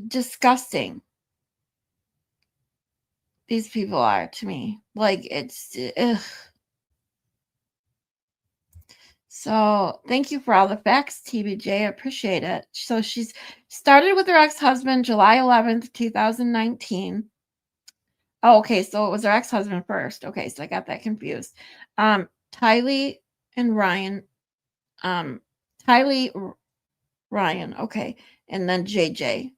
disgusting these people are to me. Like, it's, ugh. So thank you for all the facts, TBJ. I appreciate it. So she's started with her ex-husband July 11th, 2019. Oh, okay. So it was her ex-husband first. Okay, so I got that confused. Tylee and Ryan. Ryan. Okay, and then JJ.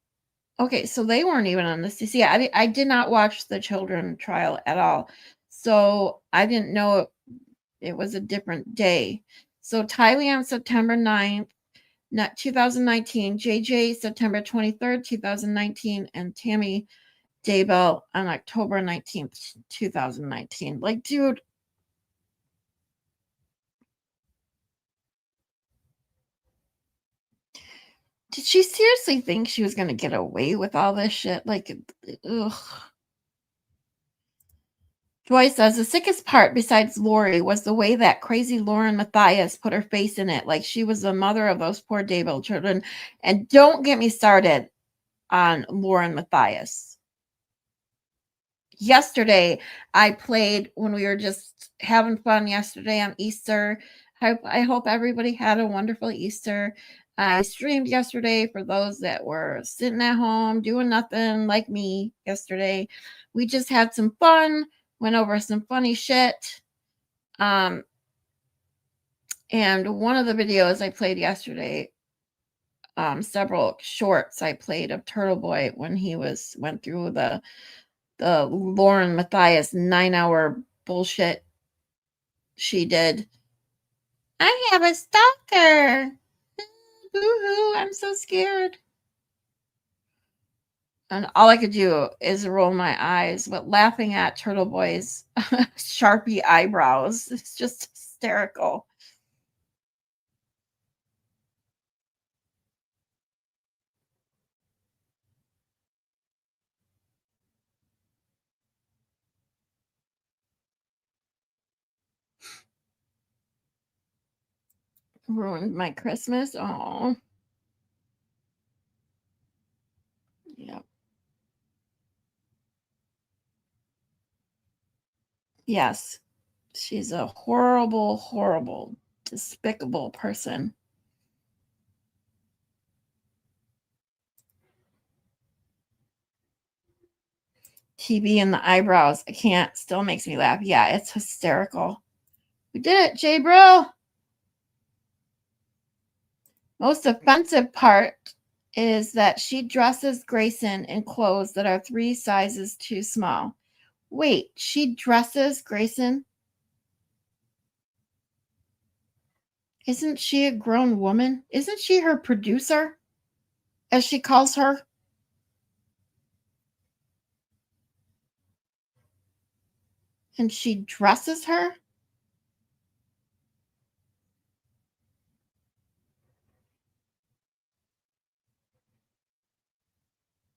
Okay, so they weren't even on the CC. I did not watch the children trial at all, so I didn't know it was a different day. So Tylee on September 9th, 2019, JJ September 23rd, 2019, and Tammy Daybell on October 19th, 2019. Like, dude. Did she seriously think she was going to get away with all this shit? Like, ugh. Joy says, the sickest part besides Lori was the way that crazy Lauren Matthias put her face in it. Like she was the mother of those poor Daybell children. And don't get me started on Lauren Matthias. Yesterday, I played when we were just having fun yesterday on Easter. I hope everybody had a wonderful Easter. I streamed yesterday for those that were sitting at home doing nothing like me yesterday. We just had some fun. Went over some funny shit. And one of the videos I played yesterday, several shorts I played of Turtle Boy when he went through the Lauren Matthias 9-hour bullshit she did. I have a stalker. Boo-hoo, I'm so scared. And all I could do is roll my eyes, but laughing at Turtle Boy's Sharpie eyebrows. It's just hysterical. Ruined my Christmas. Oh. Yeah. Yes. She's a horrible, horrible, despicable person. TV and the eyebrows. I can't. Still makes me laugh. Yeah, it's hysterical. We did it, Jay Bro. Most offensive part is that she dresses Grayson in clothes that are 3 sizes too small. Wait, she dresses Grayson? Isn't she a grown woman? Isn't she her producer, as she calls her? And she dresses her?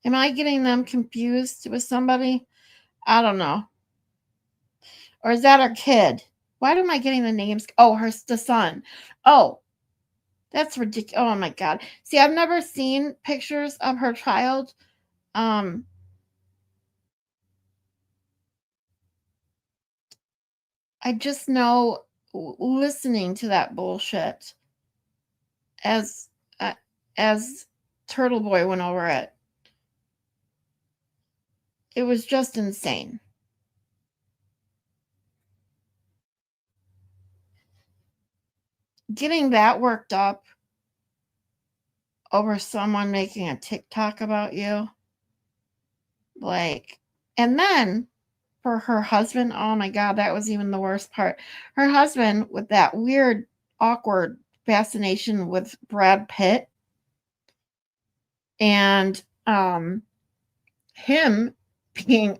Am I getting them confused with somebody? I don't know. Or is that her kid? Why am I getting the names? Oh, the son. Oh, that's ridiculous. Oh my God. See, I've never seen pictures of her child. I just know listening to that bullshit as Turtle Boy went over it. It was just insane. Getting that worked up over someone making a TikTok about you. Like, and then for her husband, oh my God, that was even the worst part. Her husband with that weird, awkward fascination with Brad Pitt. And him being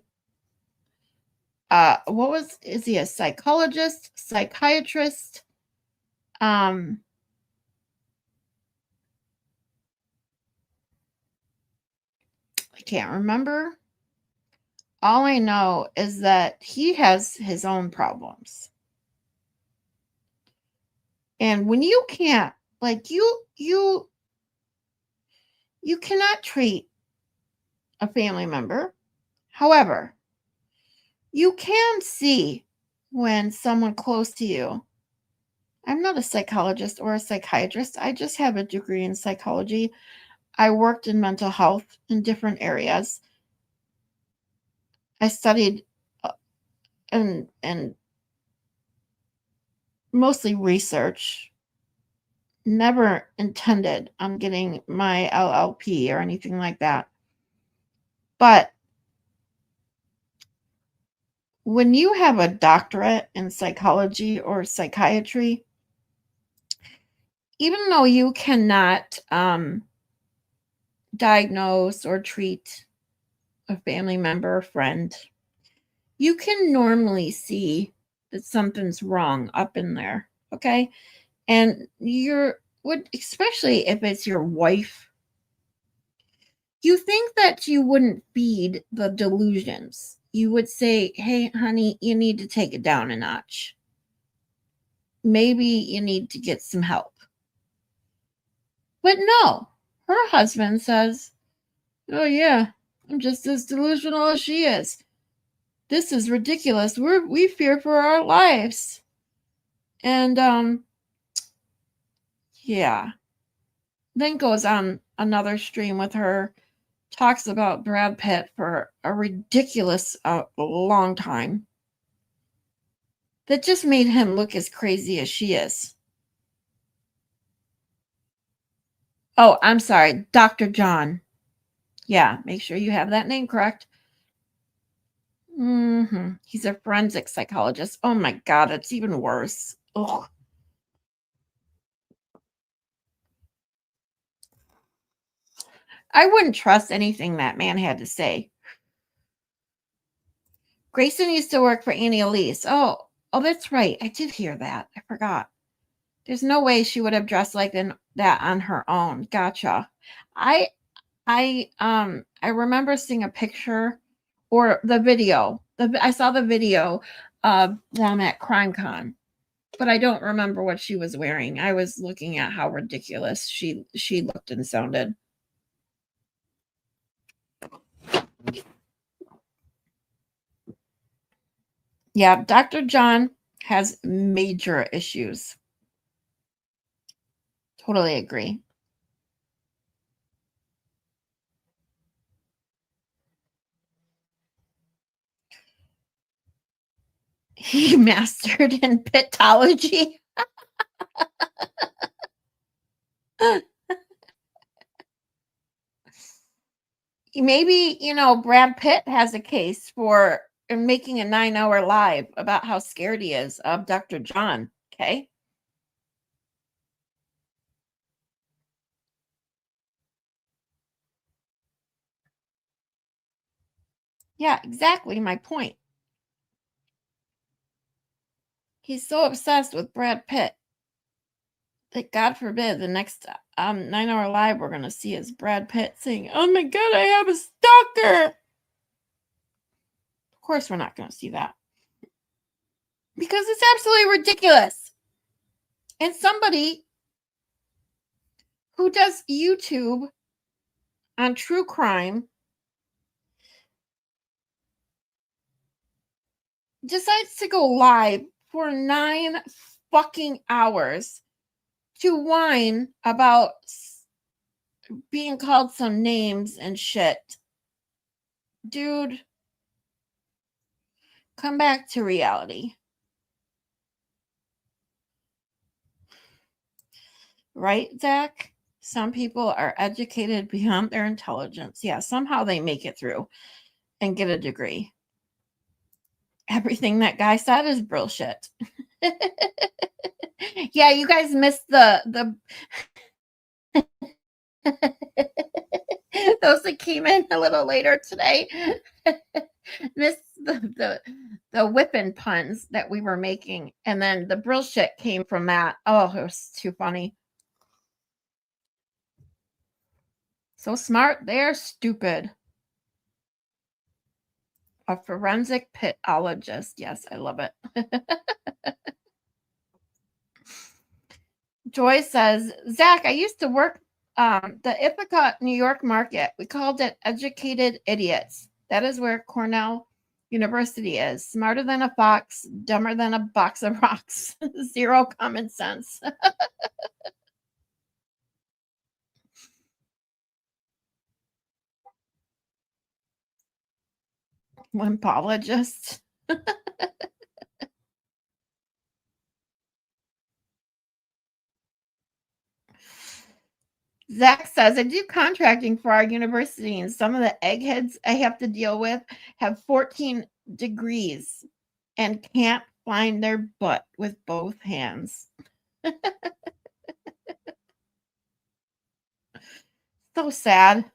is he a psychologist, psychiatrist? I can't remember. All I know is that he has his own problems. And when you can't, like you cannot treat a family member. However, you can see when someone close to you. I'm not a psychologist or a psychiatrist. I just have a degree in psychology. I worked in mental health in different areas. I studied and mostly research. Never intended on getting my LLP or anything like that. But when you have a doctorate in psychology or psychiatry, even though you cannot diagnose or treat a family member or friend, you can normally see that something's wrong up in there, okay? And especially if it's your wife, you think that you wouldn't feed the delusions. You would say, hey, honey, you need to take it down a notch. Maybe you need to get some help. But no, her husband says, oh yeah, I'm just as delusional as she is. This is ridiculous. We fear for our lives. And yeah. Then goes on another stream with her, talks about Brad Pitt for a ridiculous long time. That just made him look as crazy as she is. Oh, I'm sorry, Dr. John. Yeah, make sure you have that name correct. He's a forensic psychologist. Oh my God, it's even worse. Ugh. I wouldn't trust anything that man had to say. Grayson used to work for Annie Elise. Oh, that's right. I did hear that. I forgot. There's no way she would have dressed like that on her own. Gotcha. I remember seeing a picture or the video. I saw the video of them at CrimeCon, but I don't remember what she was wearing. I was looking at how ridiculous she looked and sounded. Yeah, Dr. John has major issues. Totally agree. He mastered in pitology. maybe, you know, Brad Pitt has a case for making a 9-hour live about how scared he is of Dr. John. Okay. Yeah, exactly my point. He's so obsessed with Brad Pitt that God forbid the next 9-hour live we're going to see is Brad Pitt saying, "Oh my God, I have a stalker." Of course, we're not going to see that because it's absolutely ridiculous. And somebody who does YouTube on true crime decides to go live for 9 fucking hours to whine about being called some names and shit. Dude, come back to reality. Right, Zach? Some people are educated beyond their intelligence. Yeah, somehow they make it through and get a degree. Everything that guy said is bullshit. Yeah, you guys missed the those that came in a little later today. Missed the Whiffin puns that we were making, and then the brill shit came from that. Oh, it was too funny. So smart, they're stupid. A forensic pitologist. Yes, I love it. Joy says, Zach, I used to work the Ithaca, New York market. We called it educated idiots. That is where Cornell University is. Smarter than a fox, dumber than a box of rocks. Zero common sense. Limpologist. Zach says, I do contracting for our university, and some of the eggheads I have to deal with have 14 degrees and can't find their butt with both hands. So sad.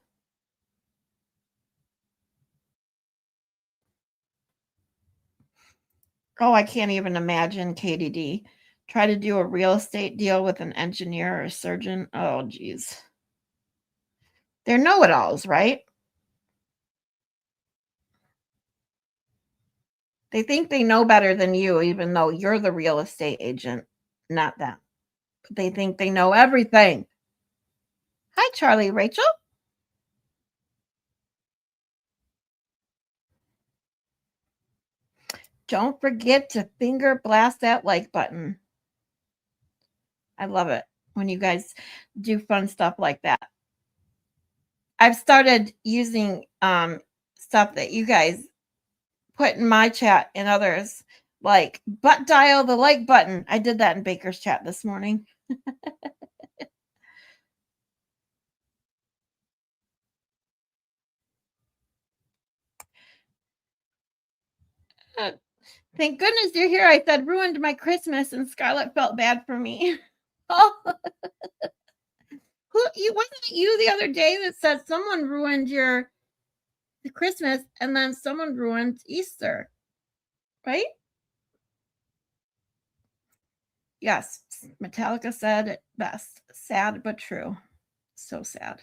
Oh, I can't even imagine KDD. Try to do a real estate deal with an engineer or a surgeon. Oh, geez. They're know-it-alls, right? They think they know better than you, even though you're the real estate agent, not them. But they think they know everything. Hi, Charlie, Rachel. Don't forget to finger blast that like button. I love it when you guys do fun stuff like that. I've started using stuff that you guys put in my chat and others, like butt dial the like button. I did that in Baker's chat this morning. Thank goodness you're here. I said ruined my Christmas, and Scarlett felt bad for me. Oh, wasn't it you the other day that said someone ruined your Christmas and then someone ruined Easter, right? Yes, Metallica said it best. Sad but true. So sad.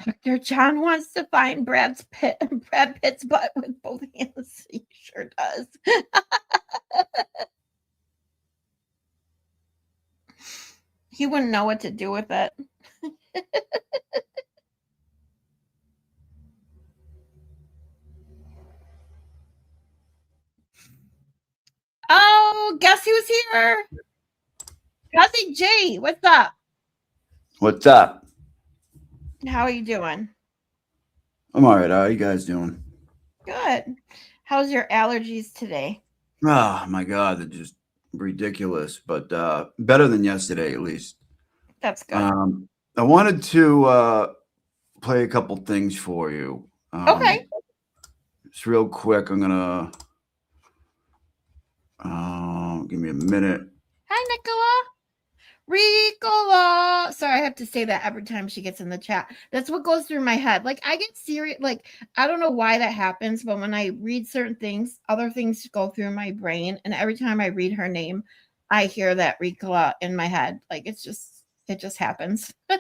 Dr. John wants to find Brad Pitt's butt with both hands. He sure does. He wouldn't know what to do with it. Oh, guess who's here? Cousin Jay, what's up? What's up? How are you doing? I'm all right. How are you guys doing? Good. How's your allergies today? Oh my God, they're just ridiculous, but better than yesterday at least. That's good. I wanted to play a couple things for you. Okay. Just real quick, I'm gonna give me a minute. Hi, Nicola. Ricola. Sorry, I have to say that every time she gets in the chat. That's what goes through my head. Like, I get serious. Like, I don't know why that happens, but when I read certain things, other things go through my brain. And every time I read her name, I hear that Ricola in my head. Like, it just happens. All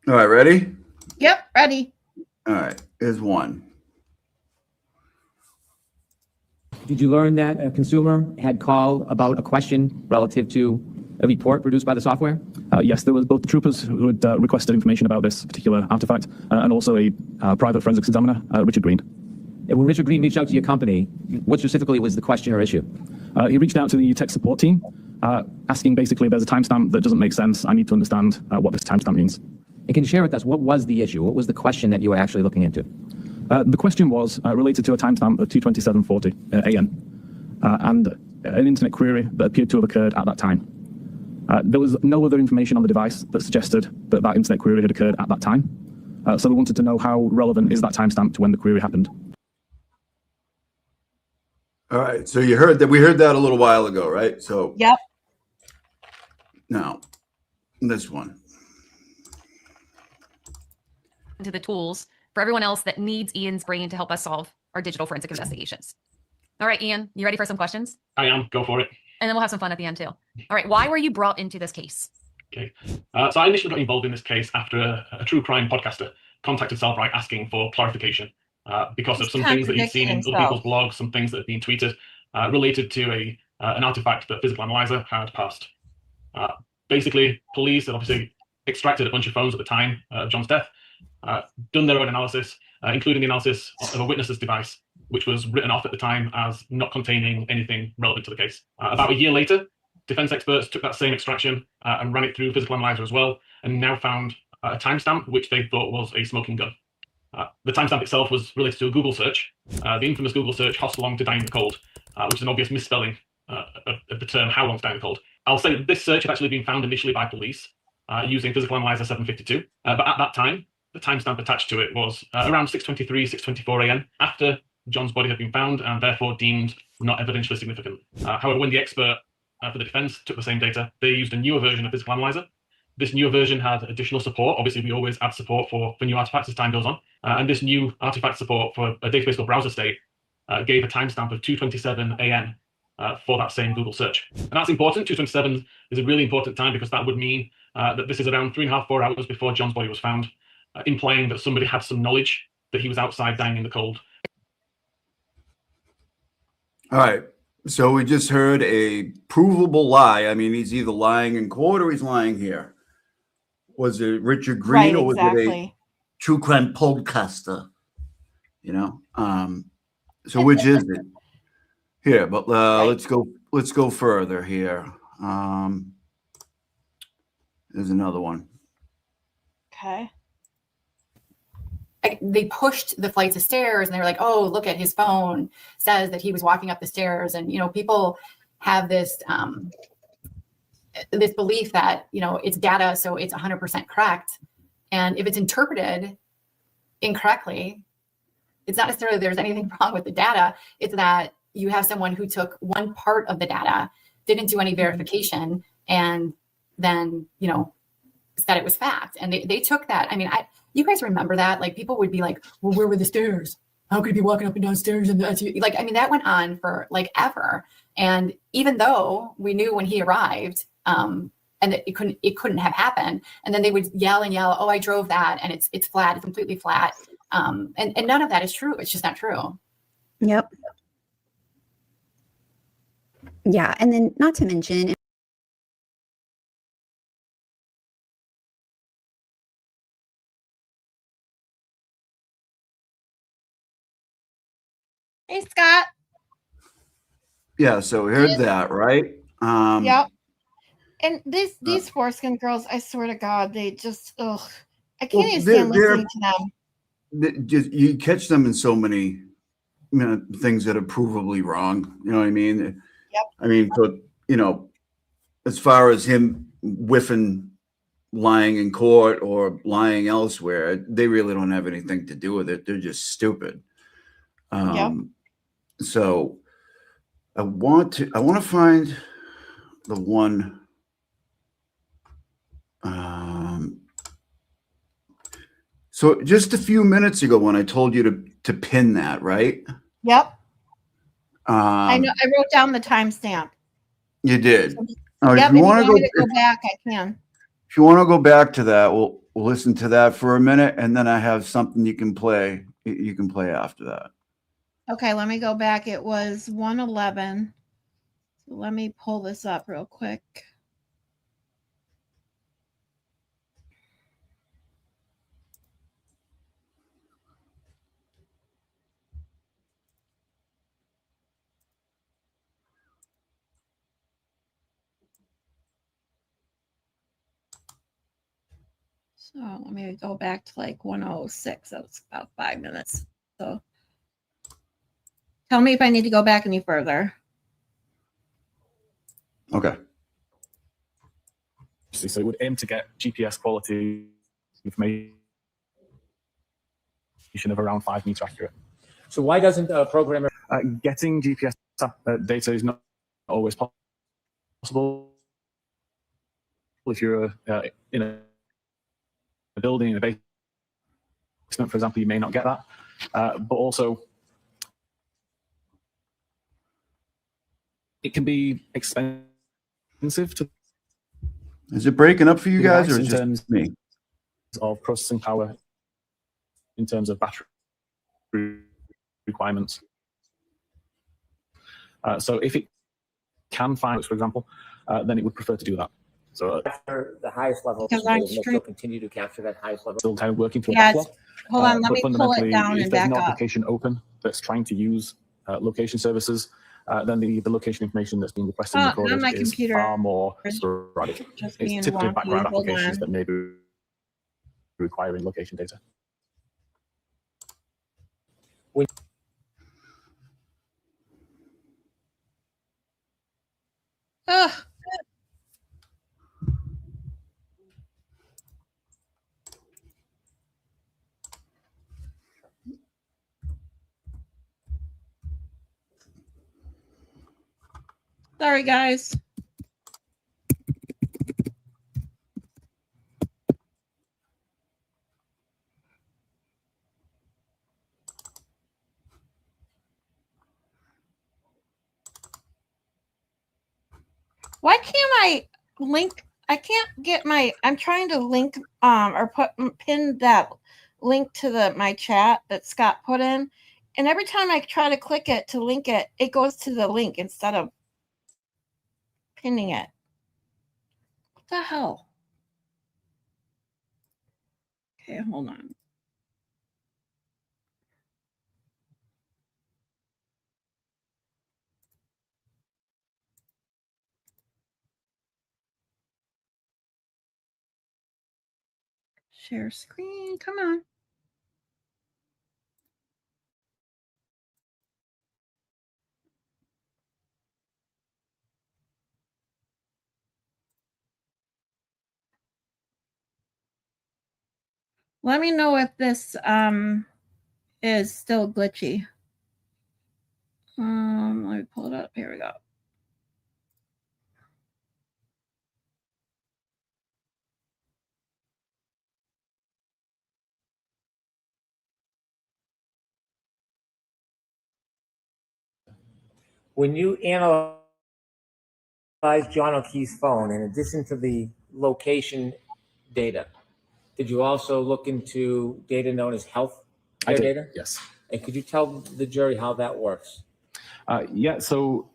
right, ready? Yep, ready. All right, here's one. Did you learn that a consumer had called about a question relative to a report produced by the software? Yes, there was both the troopers who had requested information about this particular artifact and also a private forensics examiner, Richard Green. And when Richard Green reached out to your company, what specifically was the question or issue? He reached out to the tech support team, asking basically, there's a timestamp that doesn't make sense. I need to understand what this timestamp means. And can you share with us, what was the issue? What was the question that you were actually looking into? The question was related to a timestamp of 2:27:40 a.m. And an internet query that appeared to have occurred at that time. There was no other information on the device that suggested that that internet query had occurred at that time. So we wanted to know how relevant is that timestamp to when the query happened. All right, so you heard that. We heard that a little while ago, right? So yep. Now, this one. Into the tools for everyone else that needs Ian's brain to help us solve our digital forensic investigations. All right, Ian, you ready for some questions? I am. Go for it. And then we'll have some fun at the end too. All right, why were you brought into this case? Okay. So I initially got involved in this case after a true crime podcaster contacted Cellbrite asking for clarification because of some things that he'd seen in other people's blogs, some things that had been tweeted related to an artifact that Physical Analyzer had passed. Basically, police had obviously extracted a bunch of phones at the time of John's death, done their own analysis, including the analysis of a witness's device, which was written off at the time as not containing anything relevant to the case. About a year later, defense experts took that same extraction and ran it through Physical Analyzer as well, and now found a timestamp which they thought was a smoking gun. The timestamp itself was related to a Google search, the infamous Google search, "How long to die in the cold," which is an obvious misspelling of the term "how long to die in the cold." I'll say that this search had actually been found initially by police using Physical Analyzer 752, but at that time, the timestamp attached to it was around 6:23, 6:24 a.m. after John's body had been found and therefore deemed not evidentially significant. However, when the expert for the defense took the same data, they used a newer version of Physical Analyzer. This newer version had additional support. Obviously, we always add support for new artifacts as time goes on. And this new artifact support for a database called Browser State gave a timestamp of 2:27 a.m. For that same Google search. And that's important. 2:27 is a really important time because that would mean that this is around 3.5, 4 hours before John's body was found, implying that somebody had some knowledge that he was outside dying in the cold. All right. So we just heard a provable lie. I mean, he's either lying in court or he's lying here. Was it Richard Green or was it a true crime podcaster? You know, so which is it? Here, but let's go further here. There's another one. Okay. They pushed the flights of stairs and they were like, oh, look at his phone says that he was walking up the stairs. And, you know, people have this this belief that, you know, it's data, so it's 100% correct. And if it's interpreted incorrectly, it's not necessarily there's anything wrong with the data. It's that you have someone who took one part of the data, didn't do any verification, and then, you know, said it was fact. And they took that. I mean, you guys remember that? Like, people would be like, well, where were the stairs? How could he be walking up and down stairs? And like, I mean, that went on for like ever. And even though we knew when he arrived, and that it couldn't have happened. And then they would yell and yell, oh, I drove that and it's flat, it's completely flat. And none of that is true. It's just not true. Yep. Yeah. And then not to mention, Hey, Scott. Yeah, so we heard that, right? Yep. And these foreskin girls, I swear to God, they just, I can't even stand listening to them. You catch them in so many things that are provably wrong. You know what I mean? Yep. I mean, but as far as him whiffing, lying in court or lying elsewhere, they really don't have anything to do with it. They're just stupid. So I want to find the one. So just a few minutes ago, when I told you to pin that, right? Yep. I know. I wrote down the timestamp. You did. Yep. If you want me to go back, I can. If you want to go back to that, we'll listen to that for a minute, and then I have something you can play. You can play after that. Okay, let me go back. It was 1:11. So let me pull this up real quick. So let me go back to like 1:06. That was about 5 minutes. So tell me if I need to go back any further. Okay. So it would aim to get GPS quality information of around 5 meter accurate. So why doesn't a programmer getting GPS data is not always possible. If you're in a building in a basement, for example, you may not get that. But also, it can be expensive to. Is it breaking up for you guys, or in just terms me? Of processing power, in terms of battery requirements. So if it can find, for example, then it would prefer to do that. So after the highest level, still continue to capture that highest level. Still kind of working through Yeah, a backlog. hold on, let But me pull it fundamentally, down if and there's back an up. application open that's trying to use location services, then the location information that's being requested and recorded my is computer far more sporadic. Just It's being typically wonky. background Hold applications on. that may be requiring location data. Ugh. Sorry, guys. Why can't I link? I can't get my. I'm trying to link or pin that link to my chat that Scott put in, and every time I try to click it to link it, it goes to the link instead of pinning it. What the hell? Okay, hold on. Share screen. Come on. Let me know if this is still glitchy. Let me pull it up. Here we go. When you analyze John O'Keefe's phone, in addition to the location data, did you also look into data known as health care data? Yes. And could you tell the jury how that works? Yeah, so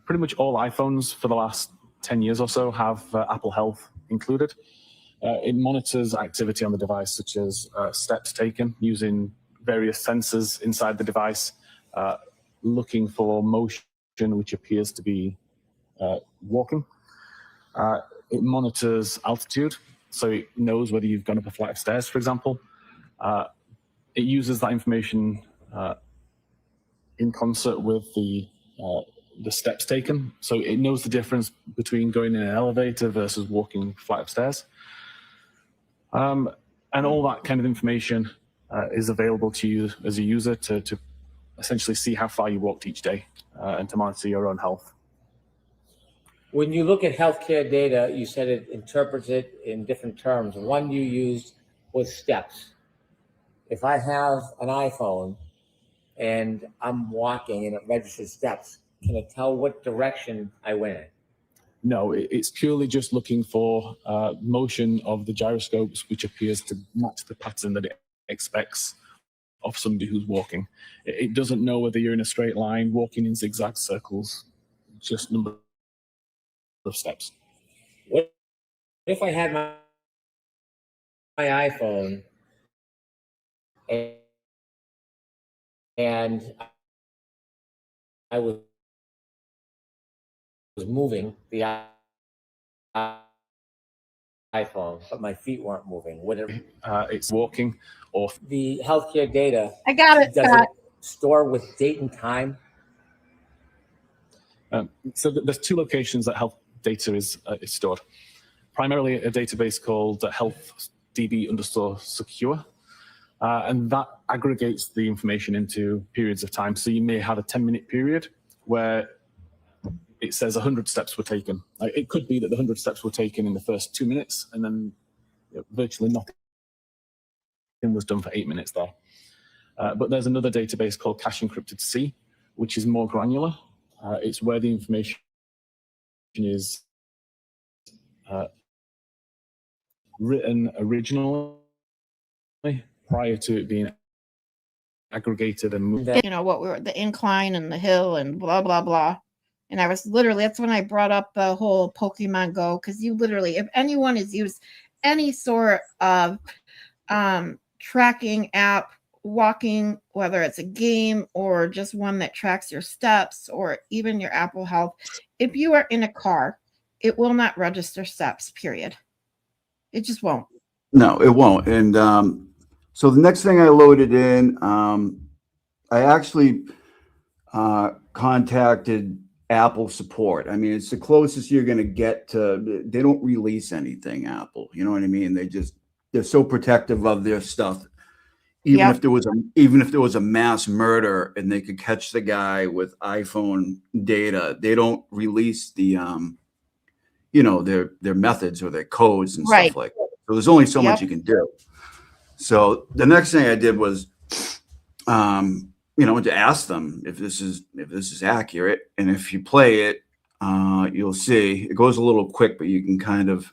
pretty much all iPhones for the last 10 years or so have Apple Health included. It monitors activity on the device, such as steps taken using various sensors inside the device, looking for motion which appears to be walking. It monitors altitude, so it knows whether you've gone up a flight of stairs, for example. It uses that information in concert with the steps taken. So it knows the difference between going in an elevator versus walking a flight of stairs. And all that kind of information is available to you as a user to essentially see how far you walked each day and to monitor your own health. When you look at healthcare data, you said it interprets it in different terms. One you used was steps. If I have an iPhone and I'm walking and it registers steps, can it tell what direction I went in? No, it's purely just looking for motion of the gyroscopes, which appears to match the pattern that it expects of somebody who's walking. It doesn't know whether you're in a straight line, walking in zigzag circles, just number of steps. What if I had my iPhone and I was moving the iPhone, but my feet weren't moving? Would it? It's walking or the healthcare data. I got it. Does it store with date and time? So there's two locations that health data is stored. Primarily a database called healthdb_secure. And that aggregates the information into periods of time. So you may have a 10-minute period where it says 100 steps were taken. It could be that the 100 steps were taken in the first 2 minutes, and then virtually nothing was done for 8 minutes there. But there's another database called Cache Encrypted C, which is more granular. It's where the information is written originally prior to it being aggregated and moved. You know what, we were the incline and the hill and blah blah blah. And I was literally, that's when I brought up the whole Pokemon Go, because you literally, if anyone has used any sort of tracking app, walking, whether it's a game or just one that tracks your steps or even your Apple Health, if you are in a car, it will not register steps, period. It just won't. No, it won't. And so the next thing I loaded in, I actually contacted Apple support. I mean, it's the closest you're going to get to. They don't release anything, Apple. You know what I mean? They're so protective of their stuff. Even if there was a mass murder and they could catch the guy with iPhone data, they don't release the their methods or their codes and stuff like that. So there's only so much you can do. So the next thing I did was to ask them if this is accurate, and if you play it, you'll see it goes a little quick, but you can kind of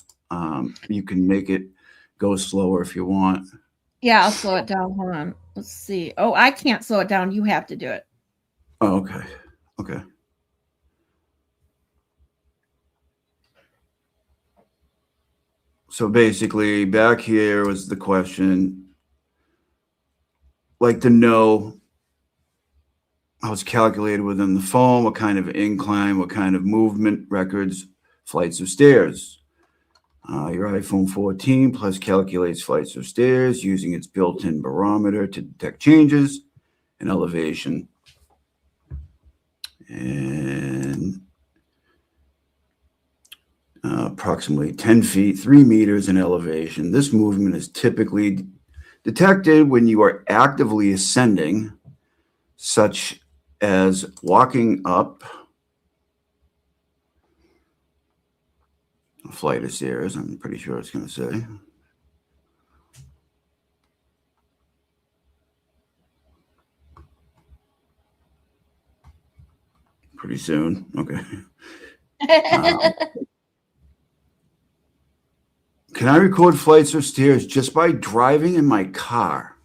you can make it go slower if you want. Yeah, I'll slow it down. Hold on. Let's see. Oh, I can't slow it down. You have to do it. Oh, okay. Okay. So basically, back here was the question. Like to know how it's calculated within the phone, what kind of incline, what kind of movement records, flights of stairs. Your iPhone 14 Plus calculates flights of stairs using its built-in barometer to detect changes in elevation. And approximately 10 feet, 3 meters in elevation. This movement is typically detected when you are actively ascending, such as walking up a flight of stairs. I'm pretty sure it's going to say. Pretty soon. Okay. Can I record flights of stairs just by driving in my car?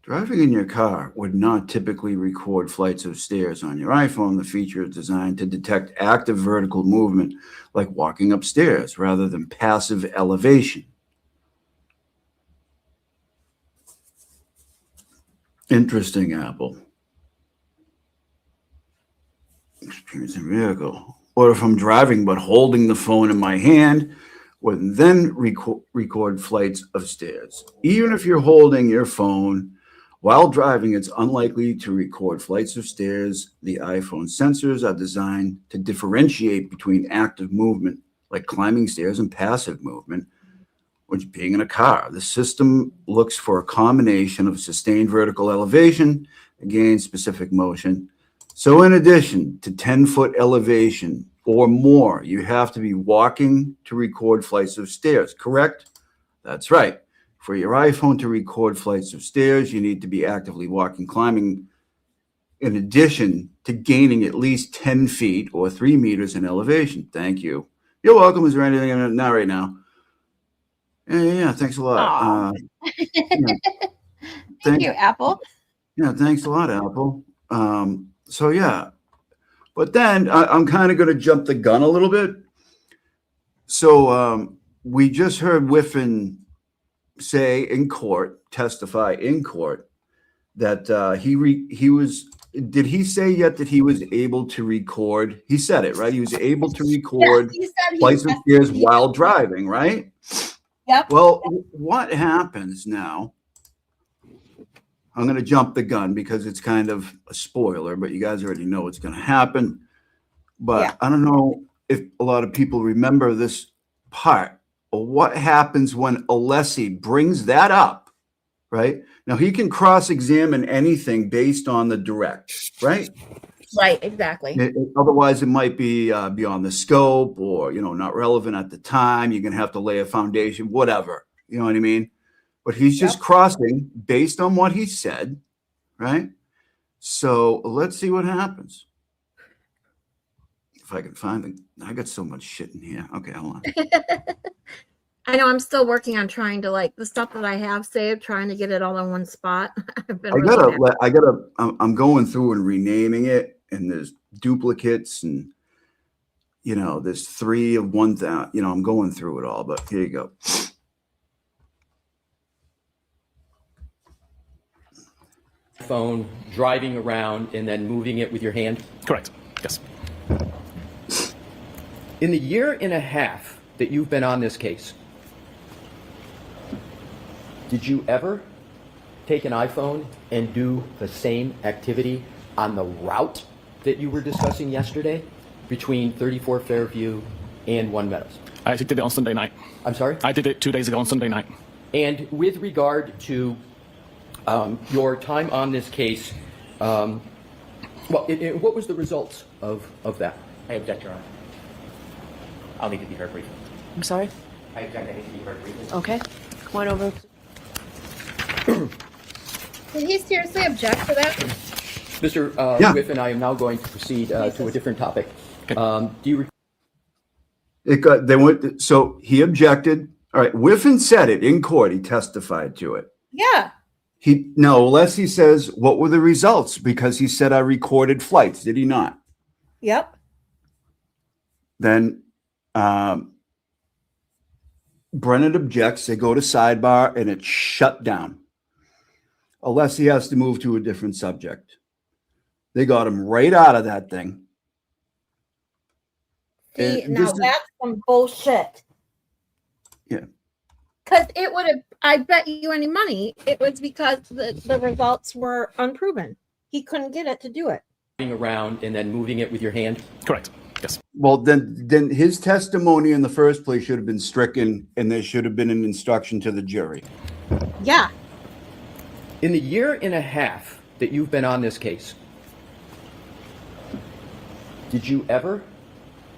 Driving in your car would not typically record flights of stairs on your iPhone. The feature is designed to detect active vertical movement like walking upstairs rather than passive elevation. Interesting, Apple. Experiencing vehicle. Or if I'm driving but holding the phone in my hand, would then record flights of stairs. Even if you're holding your phone while driving, it's unlikely to record flights of stairs. The iPhone sensors are designed to differentiate between active movement, like climbing stairs, and passive movement, which being in a car. The system looks for a combination of sustained vertical elevation, again, specific motion. So in addition to 10-foot elevation or more, you have to be walking to record flights of stairs, correct? That's right. For your iPhone to record flights of stairs, you need to be actively walking, climbing, in addition to gaining at least 10 feet or 3 meters in elevation. Thank you. You're welcome. Is there anything in it? Not right now. Yeah, thanks a lot. Thank you, Apple. Yeah, thanks a lot, Apple. So yeah, but then I'm kind of going to jump the gun a little bit. So we just heard Whiffin say in court, testify in court, that he was. Did he say yet that he was able to record? He said it, right? He was able to record flights of stairs while driving, right? Yep. Well, what happens now? I'm going to jump the gun because it's kind of a spoiler, but you guys already know what's going to happen. But I don't know if a lot of people remember this part. Or what happens when Alessi brings that up, right? Now, he can cross-examine anything based on the direct, right? Right, exactly. Otherwise, it might be beyond the scope or, not relevant at the time. You're going to have to lay a foundation, whatever. You know what I mean? But he's just crossing based on what he said, right? So let's see what happens. If I can find it. I got so much shit in here. Okay, hold on. I know I'm still working on trying to the stuff that I have saved, trying to get it all in one spot. I'm going through and renaming it, and there's duplicates, and there's 3 of 1,000. I'm going through it all, but here you go. Phone, driving around, and then moving it with your hand? Correct. Yes. In the year and a half that you've been on this case, did you ever take an iPhone and do the same activity on the route that you were discussing yesterday between 34 Fairview and One Meadows? I actually did it on Sunday night. I'm sorry? I did it 2 days ago on Sunday night. And with regard to your time on this case, what was the results of that? I object, Your Honor. I'll need to be heard briefly. I'm sorry? I object, I need to be heard briefly. Okay. Come on over. Did he seriously object to that? Mr. Whiffin, I am now going to proceed to a different topic. Do you So he objected. All right, Whiffin said it in court. He testified to it. Yeah. Alessi says, what were the results? Because he said I recorded flights. Did he not? Yep. Then Brennan objects. They go to sidebar, and it's shut down. Alessi has to move to a different subject. They got him right out of that thing. See, now that's some bullshit. Yeah. Because it would have, I bet you any money, it was because the results were unproven. He couldn't get it to do it. Around and then moving it with your hand? Correct. Yes. Well, then his testimony in the first place should have been stricken, and there should have been an instruction to the jury. Yeah. In the year and a half that you've been on this case, did you ever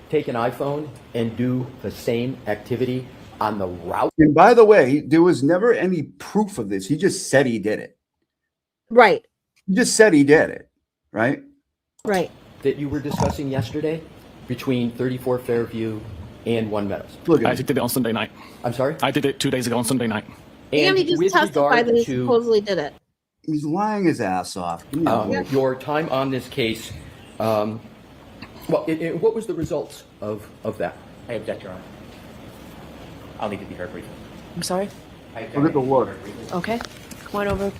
take an iPhone and do the same activity on the route? And by the way, there was never any proof of this. He just said he did it. Right. He just said he did it. Right? Right. That you were discussing yesterday between 34 Fairview and One Meadows? I actually did it on Sunday night. I'm sorry? I did it 2 days ago on Sunday night. And he just testified that he supposedly did it. He's lying his ass off. Your time on this case, what was the results of that? I object, Your Honor. I'll need to be heard briefly. I'm sorry? Look at the look. Okay. Come on over.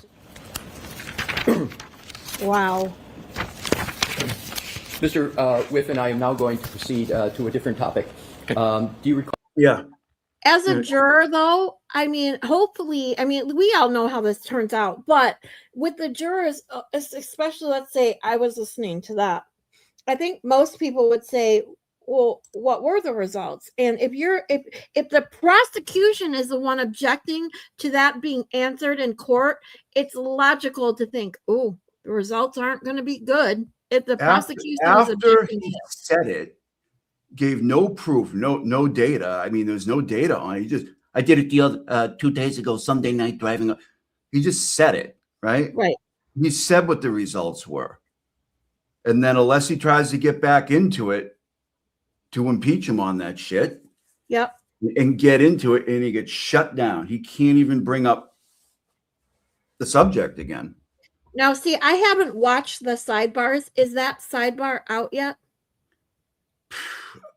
Wow. Mr. Whiffin, I am now going to proceed to a different topic. Do you recall? Yeah. As a juror, though, I mean, hopefully, I mean, we all know how this turns out, but with the jurors, especially, let's say I was listening to that, I think most people would say, well, what were the results? And if the prosecution is the one objecting to that being answered in court, it's logical to think, oh, the results aren't going to be good if the prosecution is objecting to it. Said it, gave no proof, no data. I mean, there's no data on it. I did it the other 2 days ago, Sunday night driving up. He just said it, right? Right. He said what the results were. And then unless he tries to get back into it to impeach him on that shit. Yep. And get into it, and he gets shut down. He can't even bring up the subject again. Now, see, I haven't watched the sidebars. Is that sidebar out yet?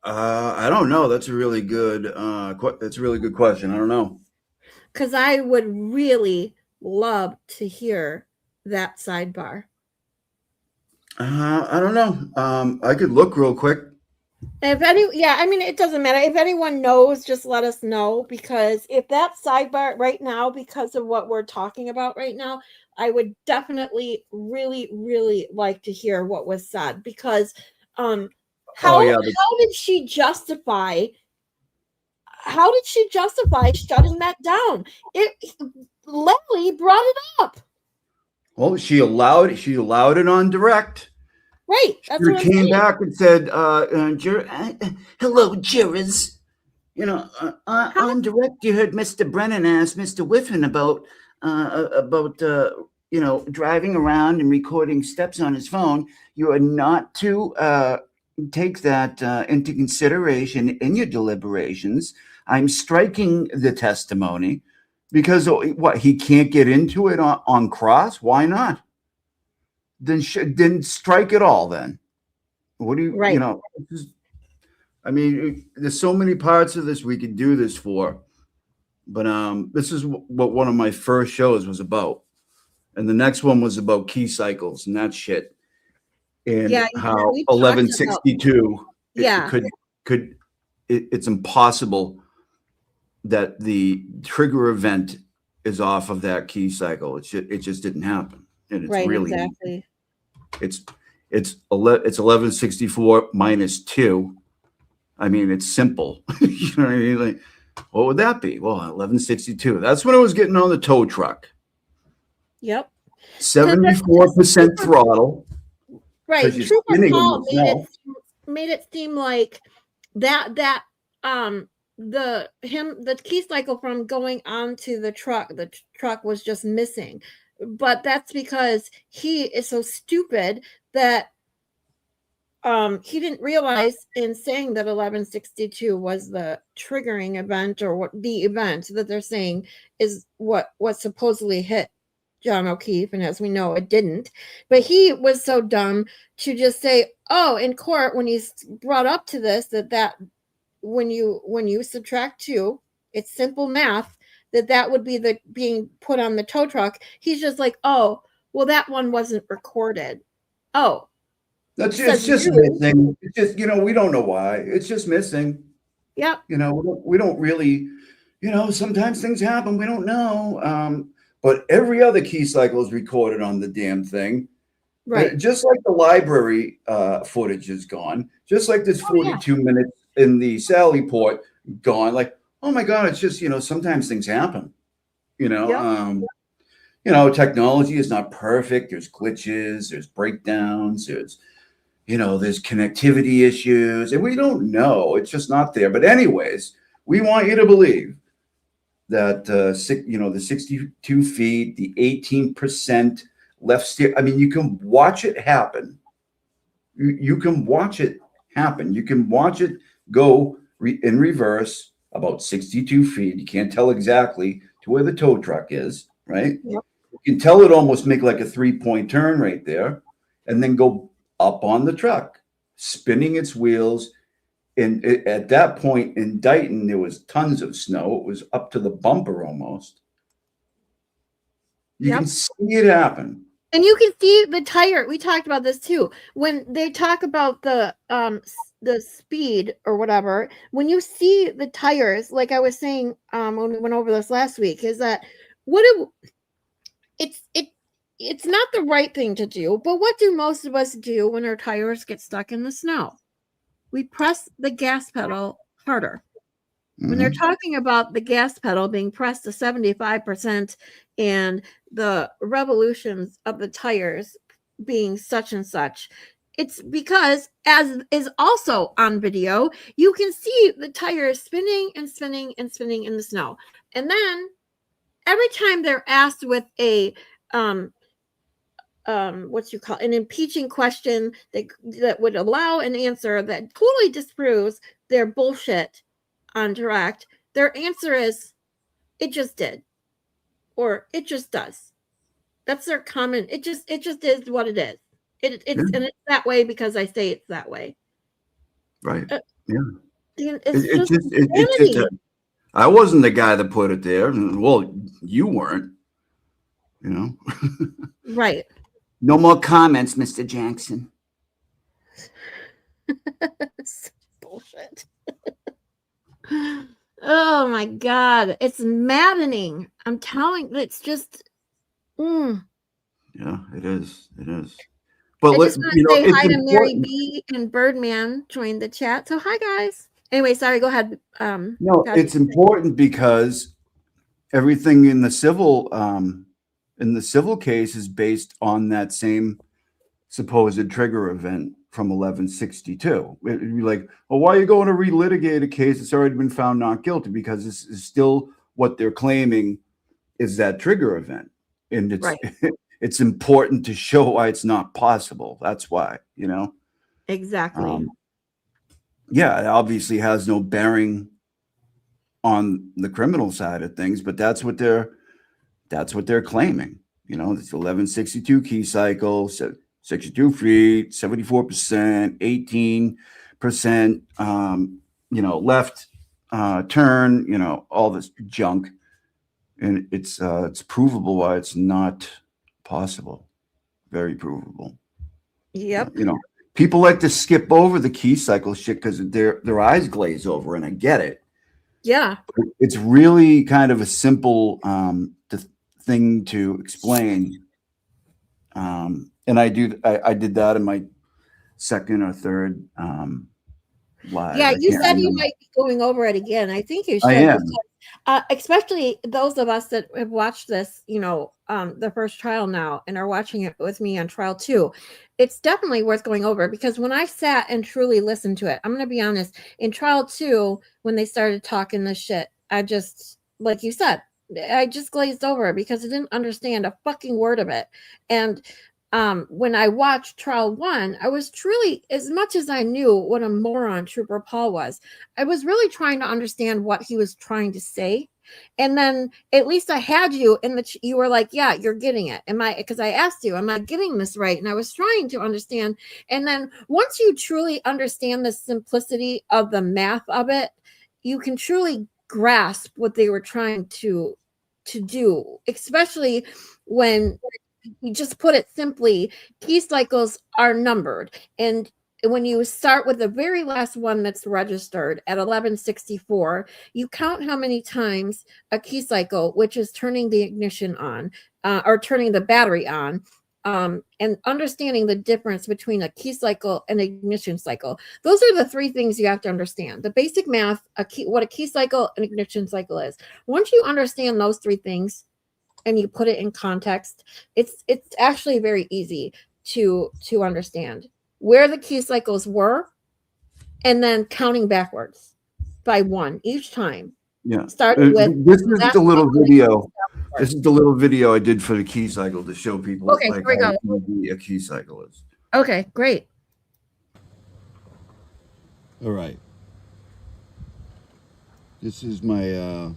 I don't know. That's a really good question. I don't know. Because I would really love to hear that sidebar. I don't know. I could look real quick. I mean, it doesn't matter. If anyone knows, just let us know, because if that sidebar right now, because of what we're talking about right now, I would definitely really, really like to hear what was said, because how did she justify shutting that down? Leslie brought it up. Well, she allowed it on direct. Right. That's she what came saying. back and said, hello, jurors. On direct, you heard Mr. Brennan ask Mr. Whiffin about driving around and recording steps on his phone. You are not to take that into consideration in your deliberations. I'm striking the testimony because he can't get into it on cross? Why not? Then strike it all then. What do you, I mean, there's so many parts of this we could do this for, but this is what one of my first shows was about. And the next one was about key cycles and that shit. And how 1162 it's impossible that the trigger event is off of that key cycle. It just didn't happen. And it's really exactly. It's 1164 minus 2. I mean, it's simple. You know what I mean? Like, what would that be? Well, 1162. That's when it was getting on the tow truck. Yep. 74% throttle. Right. Trooper Paul made it seem like the key cycle from going onto the truck was just missing. But that's because he is so stupid that he didn't realize in saying that 1162 was the triggering event, or what the event that they're saying is what supposedly hit John O'Keefe, and as we know, it didn't. But he was so dumb to just say, "Oh, in court when he's brought up to this, that when you subtract 2, it's simple math. That would be the being put on the tow truck." He's just like, "Oh, well, that one wasn't recorded." Oh, it's just missing. It's just, we don't know why. It's just missing. Yep. We don't really, sometimes things happen. We don't know. But every other key cycle is recorded on the damn thing. Right. Just like the library footage is gone. Just like this 42 minutes in the Sally Port gone. Like, oh my God, it's just, sometimes things happen. Technology is not perfect. There's glitches, there's breakdowns, there's connectivity issues, and we don't know. It's just not there. But anyways, we want you to believe that, the 62 feet, the 18% left steer. I mean, you can watch it happen. You can watch it happen. You can watch it go in reverse about 62 feet. You can't tell exactly to where the tow truck is, right? Yep. You can tell it almost make like a 3-point turn right there, and then go up on the truck, spinning its wheels. And at that point in Dighton, there was tons of snow. It was up to the bumper almost. You can see it happen. And you can see the tire. We talked about this too. When they talk about the speed or whatever, when you see the tires, like I was saying when we went over this last week, is that it's not the right thing to do, but what do most of us do when our tires get stuck in the snow? We press the gas pedal harder. When they're talking about the gas pedal being pressed to 75% and the revolutions of the tires being such and such, it's because, as is also on video, you can see the tires spinning and spinning and spinning in the snow. And then every time they're asked with a an impeaching question that would allow an answer that totally disproves their bullshit on direct, their answer is, it just did, or it just does. That's their comment. It just is what it is. And it's that way because I say it's that way. Right. It's just I wasn't the guy that put it there. Well, you weren't. Right. No more comments, Mr. Jackson. Bullshit. Oh my God, it's maddening. I'm telling you, it's just yeah, it is. But I just want to say hi to Mary important. B and Birdman joined the chat. So hi guys. Anyway, sorry, go ahead. No, it's important because everything in the civil case is based on that same supposed trigger event from 1162. It'd be like, well, why are you going to relitigate a case that's already been found not guilty? Because this is still what they're claiming is that trigger event. And it's right. It's important to show why it's not possible. That's why, Exactly. Yeah, it obviously has no bearing on the criminal side of things, but that's what they're claiming. It's 1162 key cycle, 62 feet, 74%, 18%, left turn, all this junk. And it's provable why it's not possible. Very provable. Yep. People like to skip over the key cycle shit because their eyes glaze over, and I get it. Yeah. But it's really kind of a simple thing to explain. And I did that in my second or third live. Yeah, you said you might be going over it again. I think you should. I am. Especially those of us that have watched this, the first trial now and are watching it with me on trial 2. It's definitely worth going over because when I sat and truly listened to it, I'm going to be honest, in trial 2, when they started talking this shit, I just, like you said, I just glazed over because I didn't understand a fucking word of it. And when I watched trial 1, I was truly, as much as I knew what a moron Trooper Paul was, I was really trying to understand what he was trying to say. And then at least I had you in you were like, yeah, you're getting it. Because I asked you, am I getting this right? And I was trying to understand. And then once you truly understand the simplicity of the math of it, you can truly grasp what they were trying to do, especially when you just put it simply, key cycles are numbered. And when you start with the very last one that's registered at 1164, you count how many times a key cycle, which is turning the ignition on or turning the battery on, and understanding the difference between a key cycle and ignition cycle. Those are the 3 things you have to understand. The basic math, what a key cycle and ignition cycle is. Once you understand those 3 things, and you put it in context, it's actually very easy to understand where the key cycles were and then counting backwards by 1 each time. Yeah. Starting with this is the little video. This is the little video I did for the key cycle to show people okay, here we go. What a key cycle is. Okay, great. All right. This is my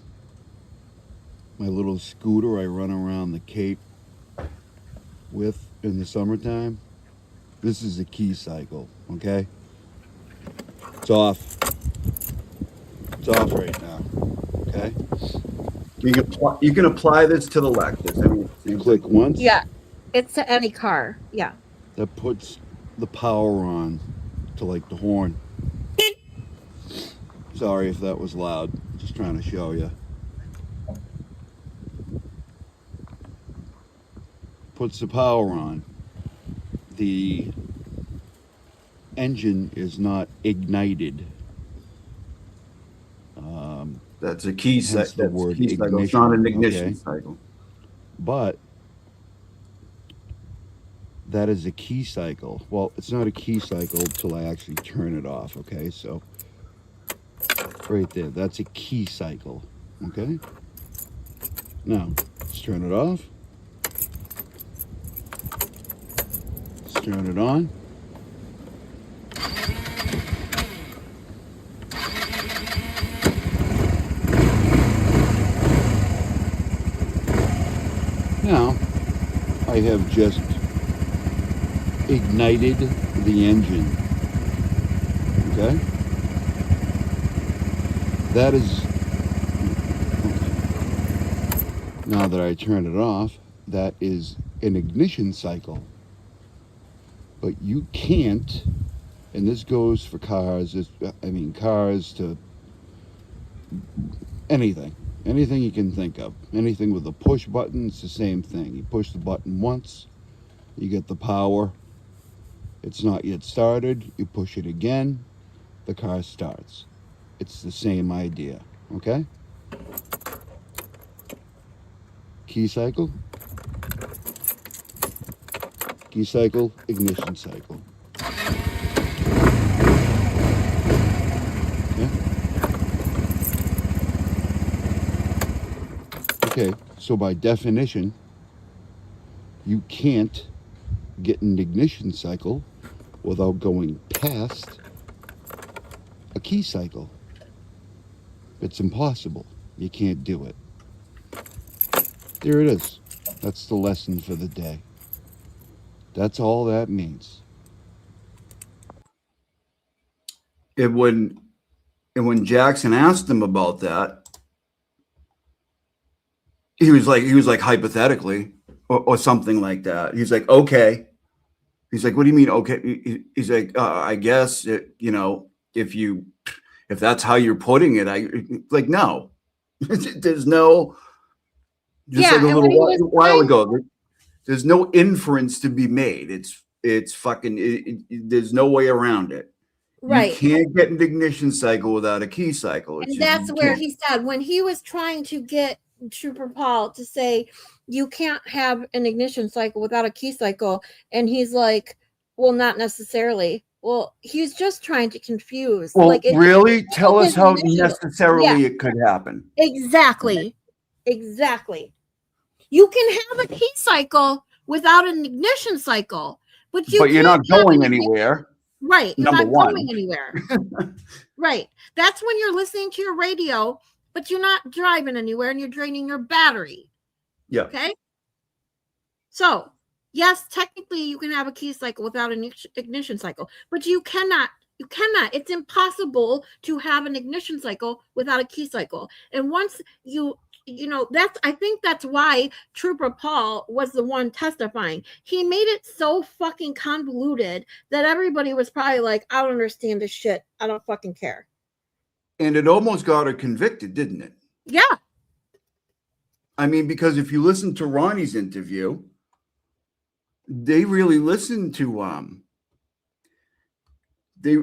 my little scooter I run around the Cape with in the summertime. This is a key cycle, okay? It's off. It's off right now, okay? You can apply this to the Lexus. I mean, you click once. Yeah. It's to any car. Yeah. That puts the power on to like the horn. Sorry if that was loud. Just trying to show you. Puts the power on. The engine is not ignited. That's a key hence cycle. the word It's ignition. not an ignition Okay. cycle. But that is a key cycle. Well, it's not a key cycle until I actually turn it off. Okay, so right there, that's a key cycle. Okay. Now let's turn it off. Let's turn it on. Now, I have just ignited the engine. Okay? That is, okay. Now that I turn it off, that is an ignition cycle. But you can't, and this goes for cars, cars to anything you can think of. Anything with a push button, it's the same thing. You push the button once, you get the power. It's not yet started, you push it again, the car starts. It's the same idea, okay? Key cycle, ignition cycle. Okay, so by definition, you can't get an ignition cycle without going past a key cycle. It's impossible. You can't do it. There it is. That's the lesson for the day. That's all that means. And when Jackson asked him about that, he was like hypothetically or something like that. He's like, okay. He's like, what do you mean? Okay. He's like, I guess if that's how you're putting it, no, there's no, just like a little while ago, there's no inference to be made. It's fucking, there's no way around it. Right. You can't get an ignition cycle without a key cycle. And that's where he said, when he was trying to get Trooper Paul to say you can't have an ignition cycle without a key cycle, and he's like, well, not necessarily. Well, he's just trying to confuse. Well, really? Tell us how necessarily it could happen. Exactly. You can have a key cycle without an ignition cycle, but you're not going anywhere. Right. You're Number not one. going anywhere. Right. That's when you're listening to your radio, but you're not driving anywhere and you're draining your battery. Yeah. Okay. So, yes, technically you can have a key cycle without an ignition cycle, but you cannot. It's impossible to have an ignition cycle without a key cycle. And once I think that's why Trooper Paul was the one testifying. He made it so fucking convoluted that everybody was probably like, I don't understand this shit. I don't fucking care. And it almost got her convicted, didn't it? Yeah. I mean, because if you listen to Ronnie's interview, they really listened to They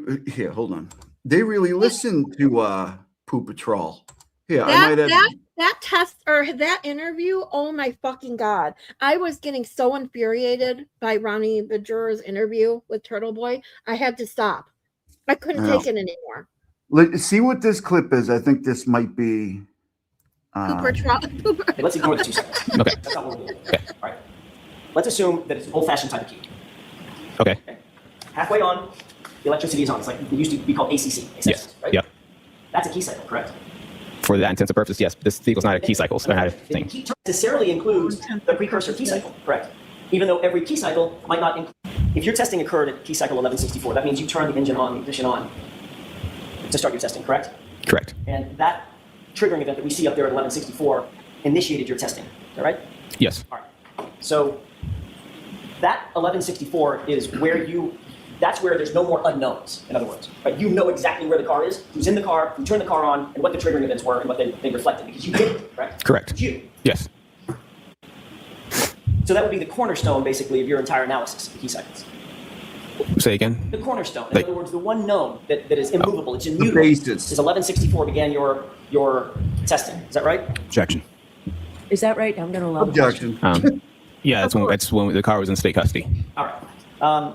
really listened to Poo Patrol. Yeah, I might have that test or that interview. Oh my fucking God. I was getting so infuriated by Ronnie the juror's interview with Turtle Boy. I had to stop. I couldn't take it anymore. Let's see what this clip is. I think this might be Okay, let's ignore the 2 seconds. Okay. That's not what we're doing. Okay. All right. Let's assume that it's an old-fashioned type of key. Okay. Halfway on, the electricity is on. It's like it used to be called ACC. Yes. Right? Yep. That's a key cycle, correct? For that intents and purpose, yes. This vehicle's not a key cycle, so not a thing. The key necessarily includes the precursor key cycle, correct? Even though every key cycle might not include. If your testing occurred at key cycle 1164, that means you turn the engine on, the ignition on to start your testing, correct? Correct. And that triggering event that we see up there at 1164 initiated your testing, is that right? Yes. All right. So That 1164 is that's where there's no more unknowns, in other words. Right? You know exactly where the car is, who's in the car, who turned the car on, and what the triggering events were, and what they reflected, because you did it, right? Correct. It's you. Yes. So that would be the cornerstone, basically, of your entire analysis of the key cycles. Say again. The cornerstone, in other words, the one known that is immovable, it's immutable. The basis. Is 1164 began your testing. Is that right? Objection. Is that right? I'm going to allow. Objection. Yeah, that's when the car was in state custody. All right.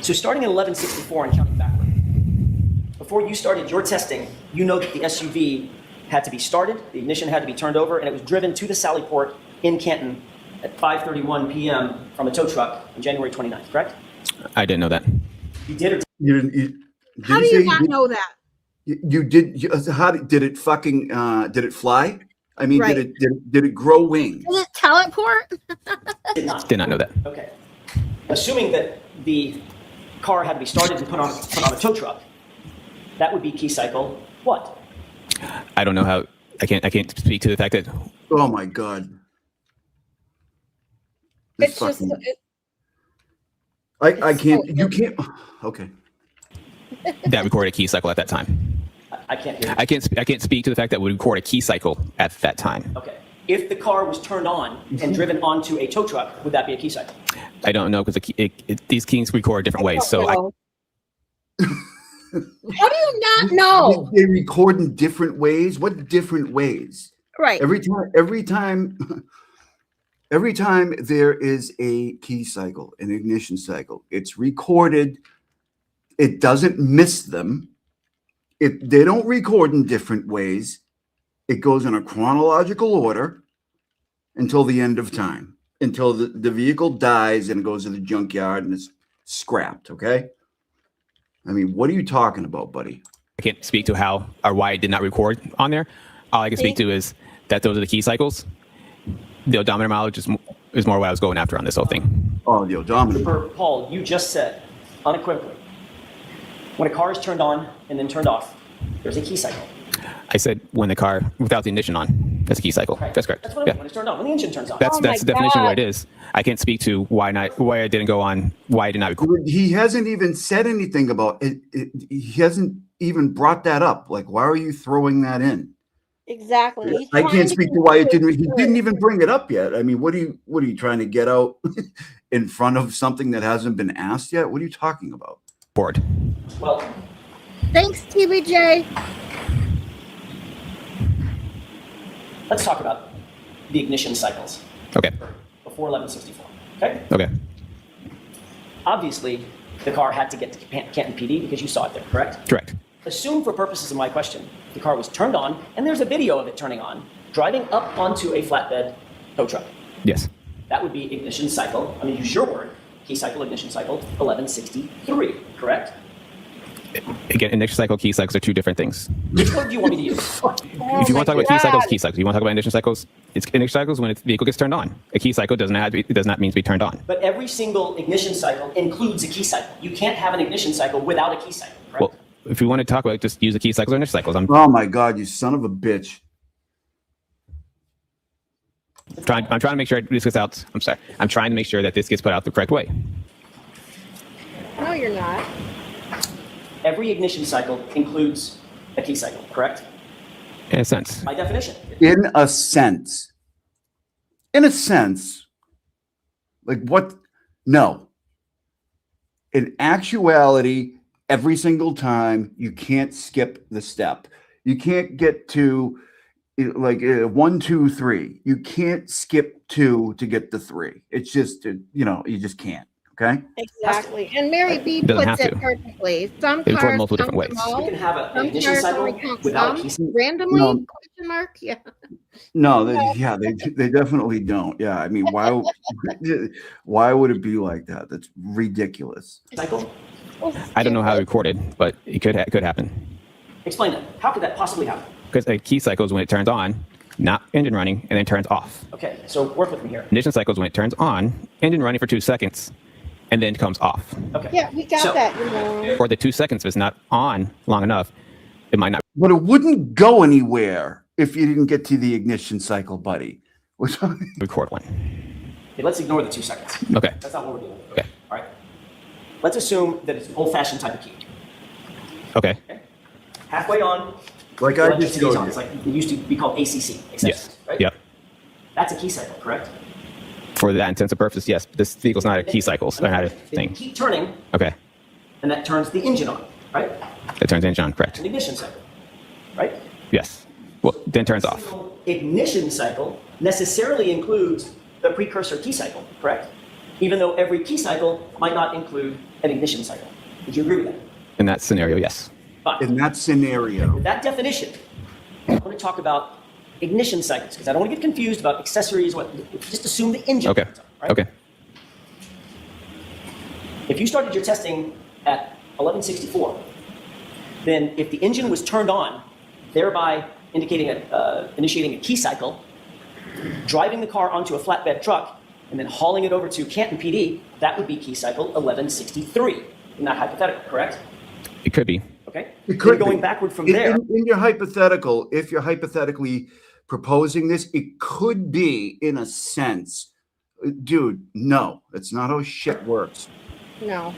So starting at 1164 and counting backward, before you started your testing, you know that the SUV had to be started, the ignition had to be turned over, and it was driven to the Sally Port in Canton at 5:31 p.m. from a tow truck on January 29th, correct? I didn't know that. You did or You didn't. How do you not know that? You did. How did it fucking? Did it fly? I mean, Right. did it grow wings? Did it teleport? Did not know that. Okay. Assuming that the car had to be started and put on a tow truck, that would be key cycle what? I don't know how. I can't speak to the fact that. Oh my god. It's just. I can't. You can't. Okay. That recorded a key cycle at that time. I can't hear you. I can't speak to the fact that would record a key cycle at that time. Okay. If the car was turned on and driven onto a tow truck, would that be a key cycle? I don't know because these keys record different ways. So How do you not know? They record in different ways. What different ways? Right. Every time there is a key cycle, an ignition cycle, it's recorded. It doesn't miss them. They don't record in different ways. It goes in a chronological order until the end of time, until the vehicle dies and goes to the junkyard and is scrapped. Okay. I mean, what are you talking about, buddy? I can't speak to how or why it did not record on there. All I can speak to is that those are the key cycles. The odometer mileage is more what I was going after on this whole thing. Oh, the odometer. For Paul, you just said unequivocally, when a car is turned on and then turned off, there's a key cycle. I said when the car without the ignition on, that's a key cycle. Right. That's correct. That's what I mean, when it's turned on, when the engine turns on. That's the definition of what it is. I can't speak to why I didn't go on, why I did not record. He hasn't even said anything about it. He hasn't even brought that up. Like, why are you throwing that in? Exactly. I can't speak to why it didn't. He didn't even bring it up yet. I mean, what are you trying to get out in front of something that hasn't been asked yet? What are you talking about? Board. Well, thanks, TBJ. let's talk about the ignition cycles. Okay. Before 1164. Okay. Okay. Obviously, the car had to get to Canton PD because you saw it there, correct? Correct. Assume for purposes of my question, the car was turned on, and there's a video of it turning on, driving up onto a flatbed tow truck. Yes. That would be ignition cycle, I'm going to use your word, key cycle, ignition cycle, 1163, correct? Again, ignition cycle, key cycles are two different things. Which word do you want me to use? If you want to talk about key cycles, key cycles. You want to talk about ignition cycles, it's ignition cycles when the vehicle gets turned on. A key cycle does not mean to be turned on. But every single ignition cycle includes a key cycle. You can't have an ignition cycle without a key cycle, correct? Well, if you want to talk about it, just use the key cycles or ignition cycles. Oh my God, you son of a bitch. I'm trying to make sure this gets out. I'm sorry. I'm trying to make sure that this gets put out the correct way. No, you're not. Every ignition cycle includes a key cycle, correct? In a sense. By definition. In a sense. In a sense. Like what? No. In actuality, every single time, you can't skip the step. You can't get to like 1, 2, 3. You can't skip 2 to get to 3. It's just, you just can't. Okay. Exactly. And Mary B Doesn't puts have it to. perfectly. Some They record cars multiple different count ways. them all. You can have an Some ignition cars cycle only count without some. key cycle. Randomly? No. Question mark? Yeah. No, they definitely don't. Yeah, I mean, why would it be like that? That's ridiculous. Cycle? I don't know how it recorded, but it could happen. Explain that. How could that possibly happen? Because a key cycle is when it turns on, not engine running, and then turns off. Okay, so work with me here. Ignition cycle is when it turns on, engine running for 2 seconds, and then comes off. Okay. Yeah, we got that. Or the 2 seconds, if it's not on long enough, it might not. But it wouldn't go anywhere if you didn't get to the ignition cycle, buddy. Record one. Okay, let's ignore the 2 seconds. Okay. That's not what we're doing. Okay. All right. Let's assume that it's an old-fashioned type of key. Okay. Halfway on, like I just showed you. It's like it used to be called ACC. Yes. Right? Yep. That's a key cycle, correct? For that intents and purposes, yes. This vehicle's not a key cycle, so not a thing. Keep turning, Okay. and that turns the engine on, right? It turns engine on, correct? An ignition cycle, right? Yes. Well, then turns off. Ignition cycle necessarily includes the precursor key cycle, correct? Even though every key cycle might not include an ignition cycle. Would you agree with that? In that scenario, yes. Fine. In that scenario. With that definition, I want to talk about ignition cycles because I don't want to get confused about accessories. Just assume the engine. Okay. Right? Okay. If you started your testing at 1164, then if the engine was turned on, thereby initiating a key cycle, driving the car onto a flatbed truck, and then hauling it over to Canton PD, that would be key cycle 1163. In that hypothetical, correct? It could be. Okay. It could going be. backward from there. In your hypothetical, if you're hypothetically proposing this, it could be in a sense. Dude, no, that's not how shit works. No.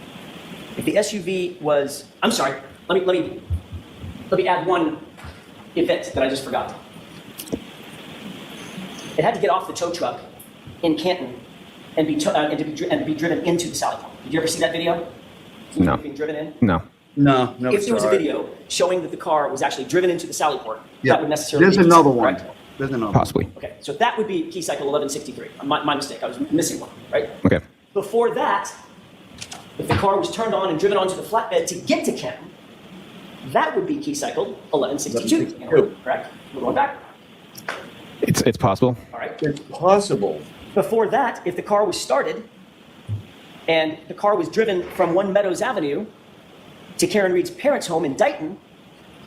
If the SUV was, I'm sorry, let me add one event that I just forgot. It had to get off the tow truck in Canton and be driven into the Sally Port. Did you ever see that video? No. Being driven in? No. No. If there was a video showing that the car was actually driven into the Sally Port, Yeah. that would necessarily There's be key another cycle, one. correct? There's another Possibly. Okay, so that would be key cycle 1163. My mistake. I was missing one, right? Okay. Before that, if the car was turned on and driven onto the flatbed to get to Canton, that would be key cycle 1162. Correct? We're going back. It's possible. All right. It's possible. Before that, if the car was started and the car was driven from One Meadows Avenue to Karen Reed's parents' home in Dighton,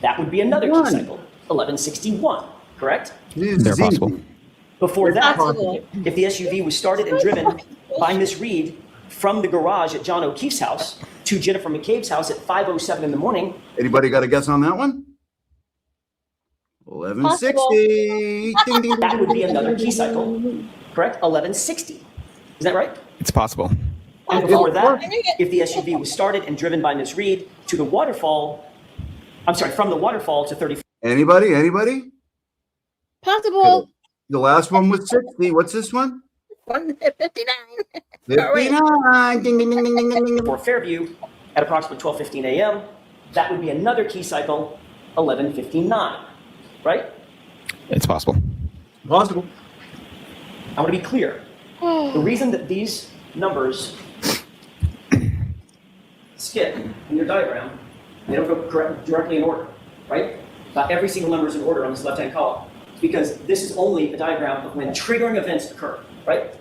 that would be another key cycle 1161. Correct? They're possible. Before that, if the SUV was started and driven by Miss Reed from the garage at John O'Keefe's house to Jennifer McCabe's house at 5:07 in the morning. Anybody got a guess on that one? 1160. Ding, ding, That would be another key cycle, correct? 1160. Is that right? It's possible. And before that, if the SUV was started and driven by Miss Reed to the waterfall, from the waterfall to 34. Anybody? Possible. The last one was 60. What's this one? 59. 59. Ding, ding, ding, ding, ding, ding, ding. For Fairview at approximately 12:15 a.m., that would be another key cycle, 1159, right? It's possible. Possible. I want to be clear. The reason that these numbers skip in your diagram, they don't go directly in order, right? Not every single number is in order on this left-hand column. It's because this is only a diagram of when triggering events occur, right?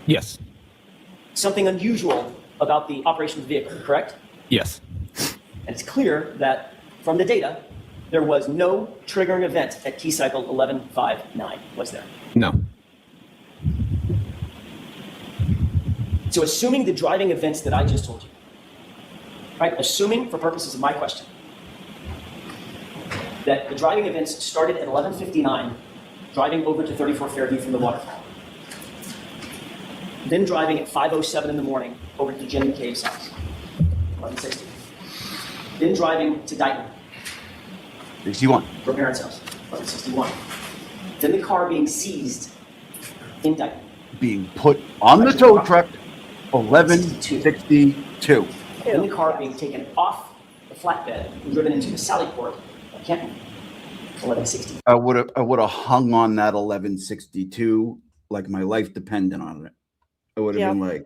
Yes. Something unusual about the operation of the vehicle, correct? Yes. And it's clear that from the data, there was no triggering event at key cycle 1159, was there? No. So assuming the driving events that I just told you, right? Assuming for purposes of my question, that the driving events started at 1159, driving over to 34 Fairview from the waterfall. Then driving at 5:07 in the morning over to Jen McCabe's house, 1160. Then driving to Dighton. 61. Her parents' house, 1161. Then the car being seized in Dighton. Being put on the tow truck, 1162. Then the car being taken off the flatbed and driven into the Sally Port at Canton, 1160. I would have hung on that 1162 like my life depended on it. I would have been like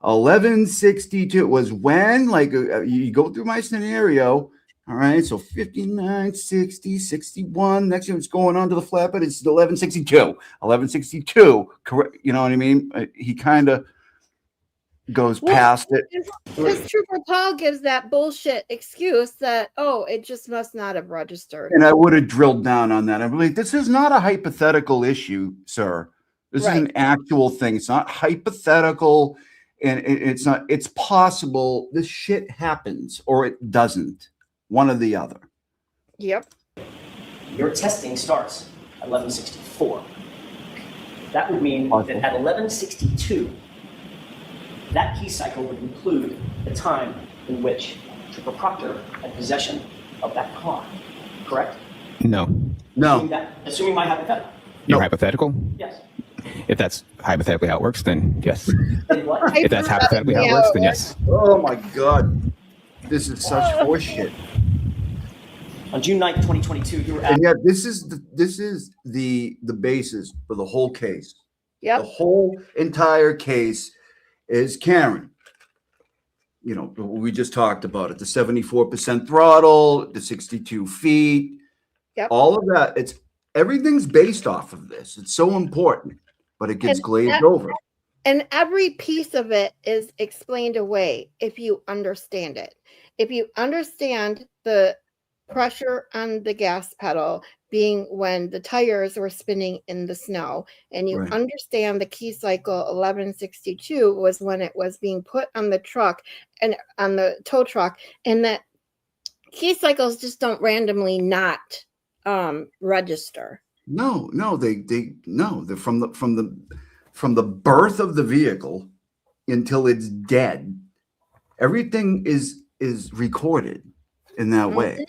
1162 was when, like, you go through my scenario. All right, so 59, 60, 61. Next thing it's going on to the flatbed, it's 1162. 1162, correct? You know what I mean? He kind of goes past it. Because Trooper Paul gives that bullshit excuse that, it just must not have registered. And I would have drilled down on that. I'm like, this is not a hypothetical issue, sir. This is an actual thing. It's not hypothetical, and it's not. It's possible this shit happens or it doesn't. One or the other. Yep. Your testing starts at 1164. That would mean that at 11:62, that key cycle would include the time in which Trooper Proctor had possession of that car, correct? No. Assuming my hypothetical. Your hypothetical? Yes. If that's hypothetically how it works, then yes. What? If that's hypothetically how it works, then yes. Oh my God. This is such horseshit. On June 9th, 2022, you were at. And yet this is the basis for the whole case. Yep. The whole entire case is Karen. You know, we just talked about it. The 74% throttle, the 62 feet, all of that. Everything's based off of this. It's so important, but it gets glazed over. And every piece of it is explained away if you understand it. If you understand the pressure on the gas pedal being when the tires were spinning in the snow, and you understand the key cycle 1162 was when it was being put on the truck and on the tow truck, and that key cycles just don't randomly not register. No, they're from the birth of the vehicle until it's dead. Everything is recorded in that way.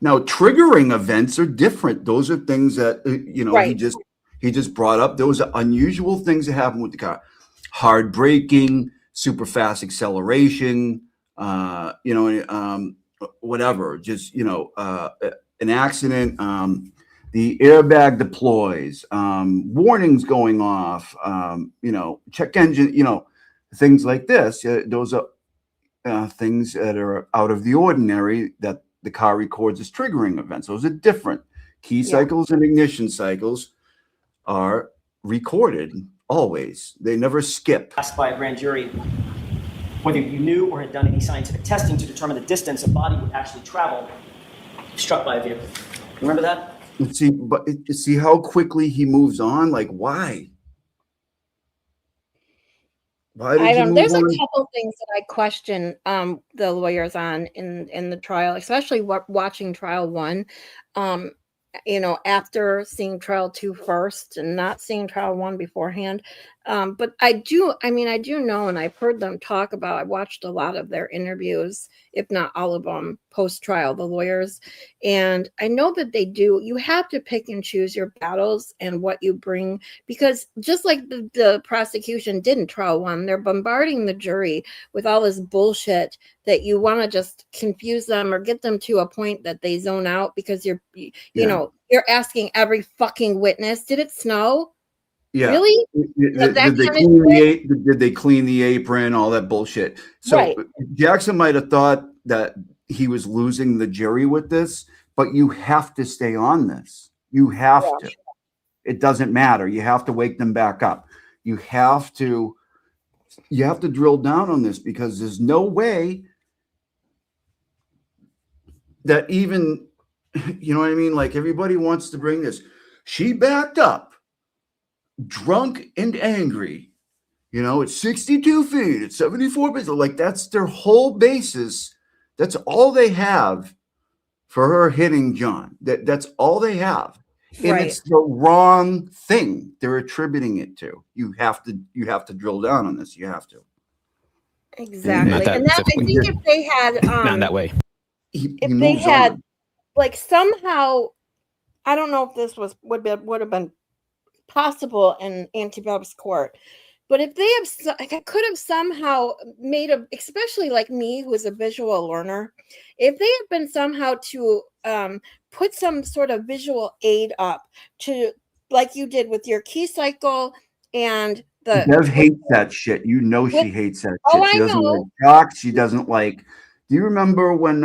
Now, triggering events are different. Those are things that he just brought up. Those are unusual things that happen with the car. Hard braking, super fast acceleration, whatever. Just an accident. The airbag deploys. Warnings going off. Check engine. Things like this. Those are things that are out of the ordinary that the car records as triggering events. Those are different. Key cycles and ignition cycles are recorded always. They never skip. Asked by a grand jury whether you knew or had done any scientific testing to determine the distance a body would actually travel struck by a vehicle. Remember that? See how quickly he moves on? Like, why? I don't. There's a couple things that I question the lawyers on in the trial, especially watching trial 1. After seeing trial 2 first and not seeing trial 1 beforehand. But I do know, and I've heard them talk about, I watched a lot of their interviews, if not all of them, post-trial, the lawyers. And I know that you have to pick and choose your battles and what you bring, because just like the prosecution did in trial 1, they're bombarding the jury with all this bullshit that you want to just confuse them or get them to a point that they zone out, because you're asking every fucking witness, did it snow? Yeah. Really? Did they clean the apron? All that bullshit. So Jackson might have thought that he was losing the jury with this, but you have to stay on this. You have to. It doesn't matter. You have to wake them back up. You have to drill down on this, because there's no way that even, you know what I mean? Like, everybody wants to bring this. She backed up, drunk and angry. It's 62 feet, it's 74 feet. Like, that's their whole basis. That's all they have for her hitting John. That's all they have. And it's the wrong thing they're attributing it to. You have to drill down on this. You have to. Exactly. And that, I think if they had not that way. If they had like somehow, I don't know if this would have been possible in Antebellum's court, but if they could have somehow made especially like me, who is a visual learner, if they had been somehow to put some sort of visual aid up to, like you did with your key cycle and the. Dev hates that shit. She hates that shit. She doesn't like jocks. She doesn't like. Do you remember when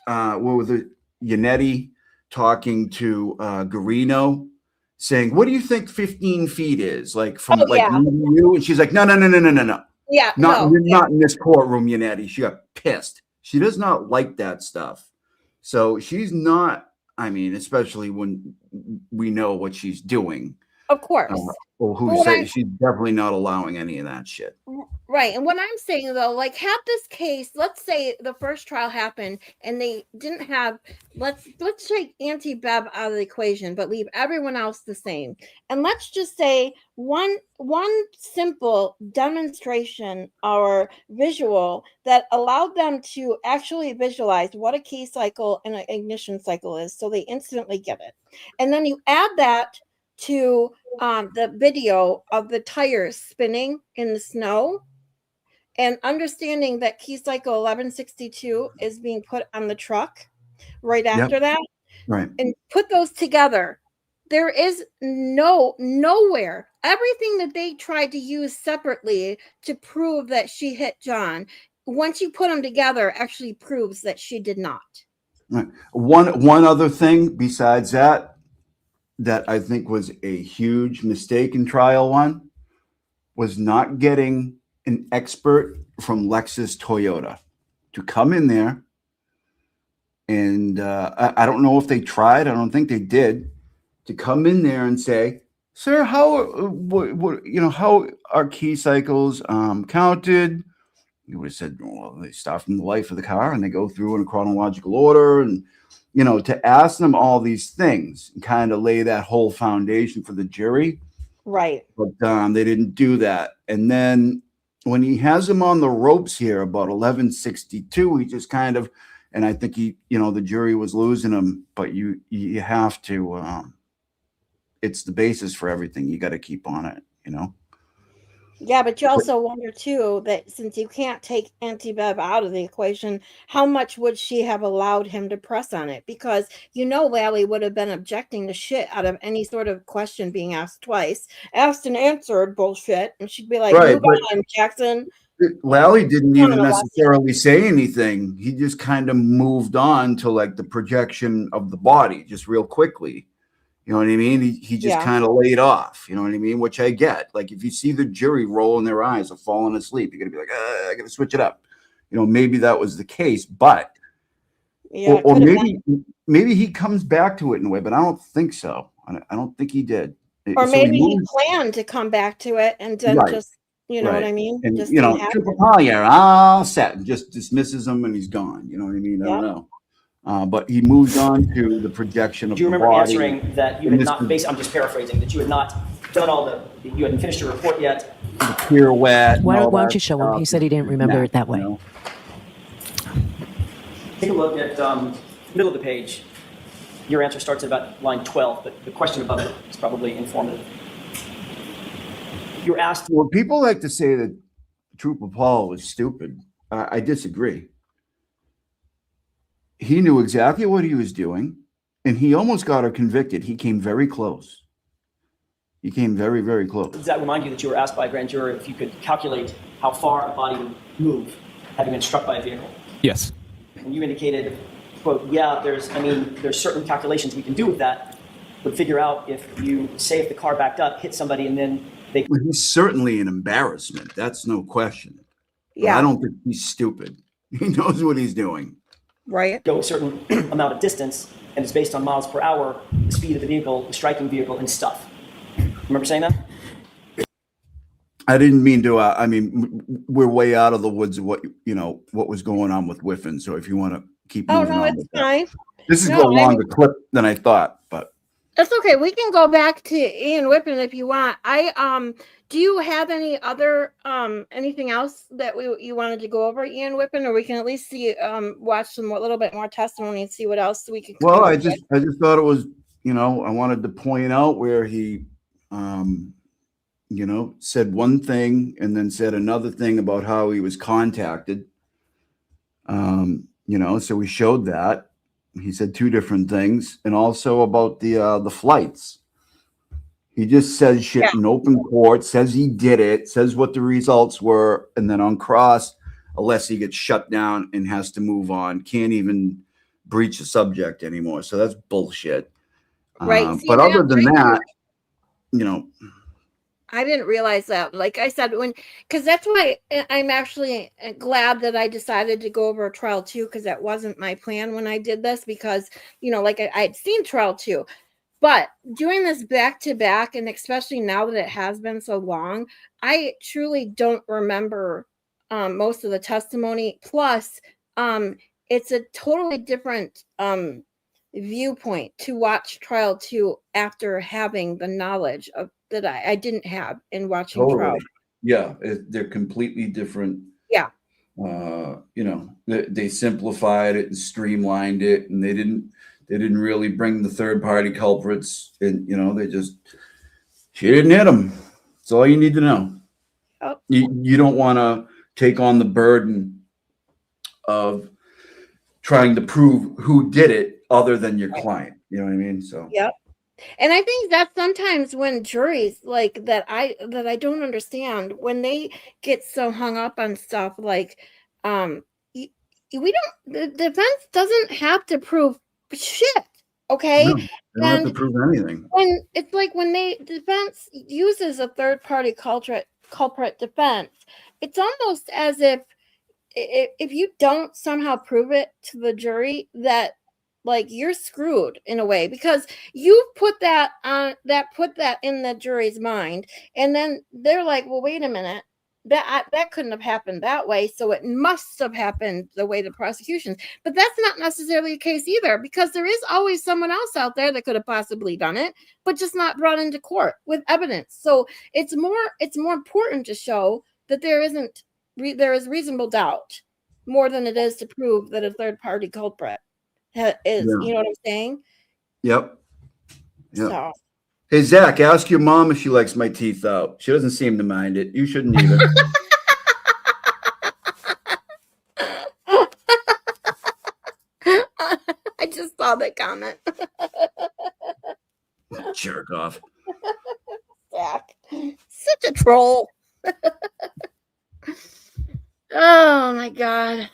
what was it, Yannetti talking to Garino, saying, "What do you think 15 feet is?" Like from you, and she's like, "No. Yeah, not in this courtroom, Yannetti." She got pissed. She does not like that stuff. So she's not. I mean, especially when we know what she's doing. Of course. Who say she's definitely not allowing any of that shit. Right. And what I'm saying though, like have this case, let's say the first trial happened and they didn't have, let's take Auntie Bev out of the equation, but leave everyone else the same. And let's just say one simple demonstration or visual that allowed them to actually visualize what a key cycle and an ignition cycle is. So they instantly get it. And then you add that to the video of the tires spinning in the snow and understanding that key cycle 1162 is being put on the truck right after that. Right. And put those together. There is nowhere, everything that they tried to use separately to prove that she hit John, once you put them together, actually proves that she did not. Right. One other thing besides that I think was a huge mistake in trial one was not getting an expert from Lexus Toyota to come in there. And I don't know if they tried. I don't think they did, to come in there and say, sir, how are key cycles counted? You would have said, well, they start from the life of the car and they go through in a chronological order, and to ask them all these things and kind of lay that whole foundation for the jury. Right. But they didn't do that. And then when he has him on the ropes here about 1162, he just kind of, and I think the jury was losing him, but you have to, it's the basis for everything. You got to keep on it, Yeah, but you also wonder too that since you can't take Auntie Bev out of the equation, how much would she have allowed him to press on it? Because Lally would have been objecting to shit out of any sort of question being asked twice, asked and answered bullshit, and she'd be like, right, "Move on, Jackson." Lally didn't even necessarily say anything. He just kind of moved on to like the projection of the body, just real quickly. You know what I mean? He just kind of laid off, you know what I mean? Which I get. Like if you see the jury rolling their eyes or falling asleep, you're going to be like, I got to switch it up. Maybe that was the case, but, or maybe he comes back to it in a way, but I don't think so. I don't think he did. Or maybe he planned to come back to it and then just, what I mean? And, just all set, and just dismisses him and he's gone. You know what I mean? I don't know. But he moves on to the projection of the body. Do you remember answering that you had not, I'm just paraphrasing, that you had not done you hadn't finished your report yet? The pirouette. Why don't you show him? He said he didn't remember it that way. Take a look at middle of the page. Your answer starts at about line 12, but the question above it is probably informative. You're asked. Well, people like to say that Trooper Paul was stupid. I disagree. He knew exactly what he was doing, and he almost got her convicted. He came very close. He came very, very close. Does that remind you that you were asked by a grand jury if you could calculate how far a body would move having been struck by a vehicle? Yes. And you indicated, quote, yeah, there's certain calculations we can do with that, but figure out if the car backed up, hit somebody, and then they... Well, he's certainly an embarrassment. That's no question. Yeah. But I don't think he's stupid. He knows what he's doing. Right. Go a certain amount of distance, and it's based on miles per hour, the speed of the vehicle, the striking vehicle, and stuff. Remember saying that? I didn't mean to. I mean, we're way out of the woods of what was going on with Whiffin. So if you want to keep moving on, it's fine. This is a longer clip than I thought, but that's okay. We can go back to Ian Whiffin if you want. Do you have any other anything else that you wanted to go over, Ian Whiffin, or we can at least see watch a little bit more testimony and see what else we can. Well, I just thought it was I wanted to point out where he said one thing and then said another thing about how he was contacted. So we showed that. He said two different things, and also about the flights. He just says shit in open court, says he did it, says what the results were, and then on cross, unless he gets shut down and has to move on, can't even breach the subject anymore. So that's bullshit. Right. But other than that, I didn't realize that. Like I said, because that's why I'm actually glad that I decided to go over trial 2, because that wasn't my plan when I did this, because, like I'd seen trial 2. But doing this back to back, and especially now that it has been so long, I truly don't remember most of the testimony. Plus, it's a totally different viewpoint to watch trial 2 after having the knowledge of that I didn't have in watching trial. Yeah, they're completely different. Yeah. They simplified it and streamlined it, and they didn't really bring the third party culprits in. She didn't hit him. That's all you need to know. Oh. You don't want to take on the burden of trying to prove who did it other than your client. You know what I mean? So yep. And I think that sometimes when juries like that I don't understand, when they get so hung up on stuff like we don't, the defense doesn't have to prove shit. Okay. No, they don't have to prove anything. When it's like when defense uses a third party culprit defense, it's almost as if you don't somehow prove it to the jury, that like you're screwed in a way, because you put that in the jury's mind, and then they're like, well, wait a minute, that couldn't have happened that way, so it must have happened the way the prosecution's. But that's not necessarily the case either, because there is always someone else out there that could have possibly done it, but just not brought into court with evidence. So it's more important to show that there is reasonable doubt more than it is to prove that a third party culprit is. Yeah. You know what I'm saying? Yep. So. Hey, Zach, ask your mom if she likes my teeth out. She doesn't seem to mind it. You shouldn't either. I just saw that comment. Jerk off. Zach, such a troll. Oh my God.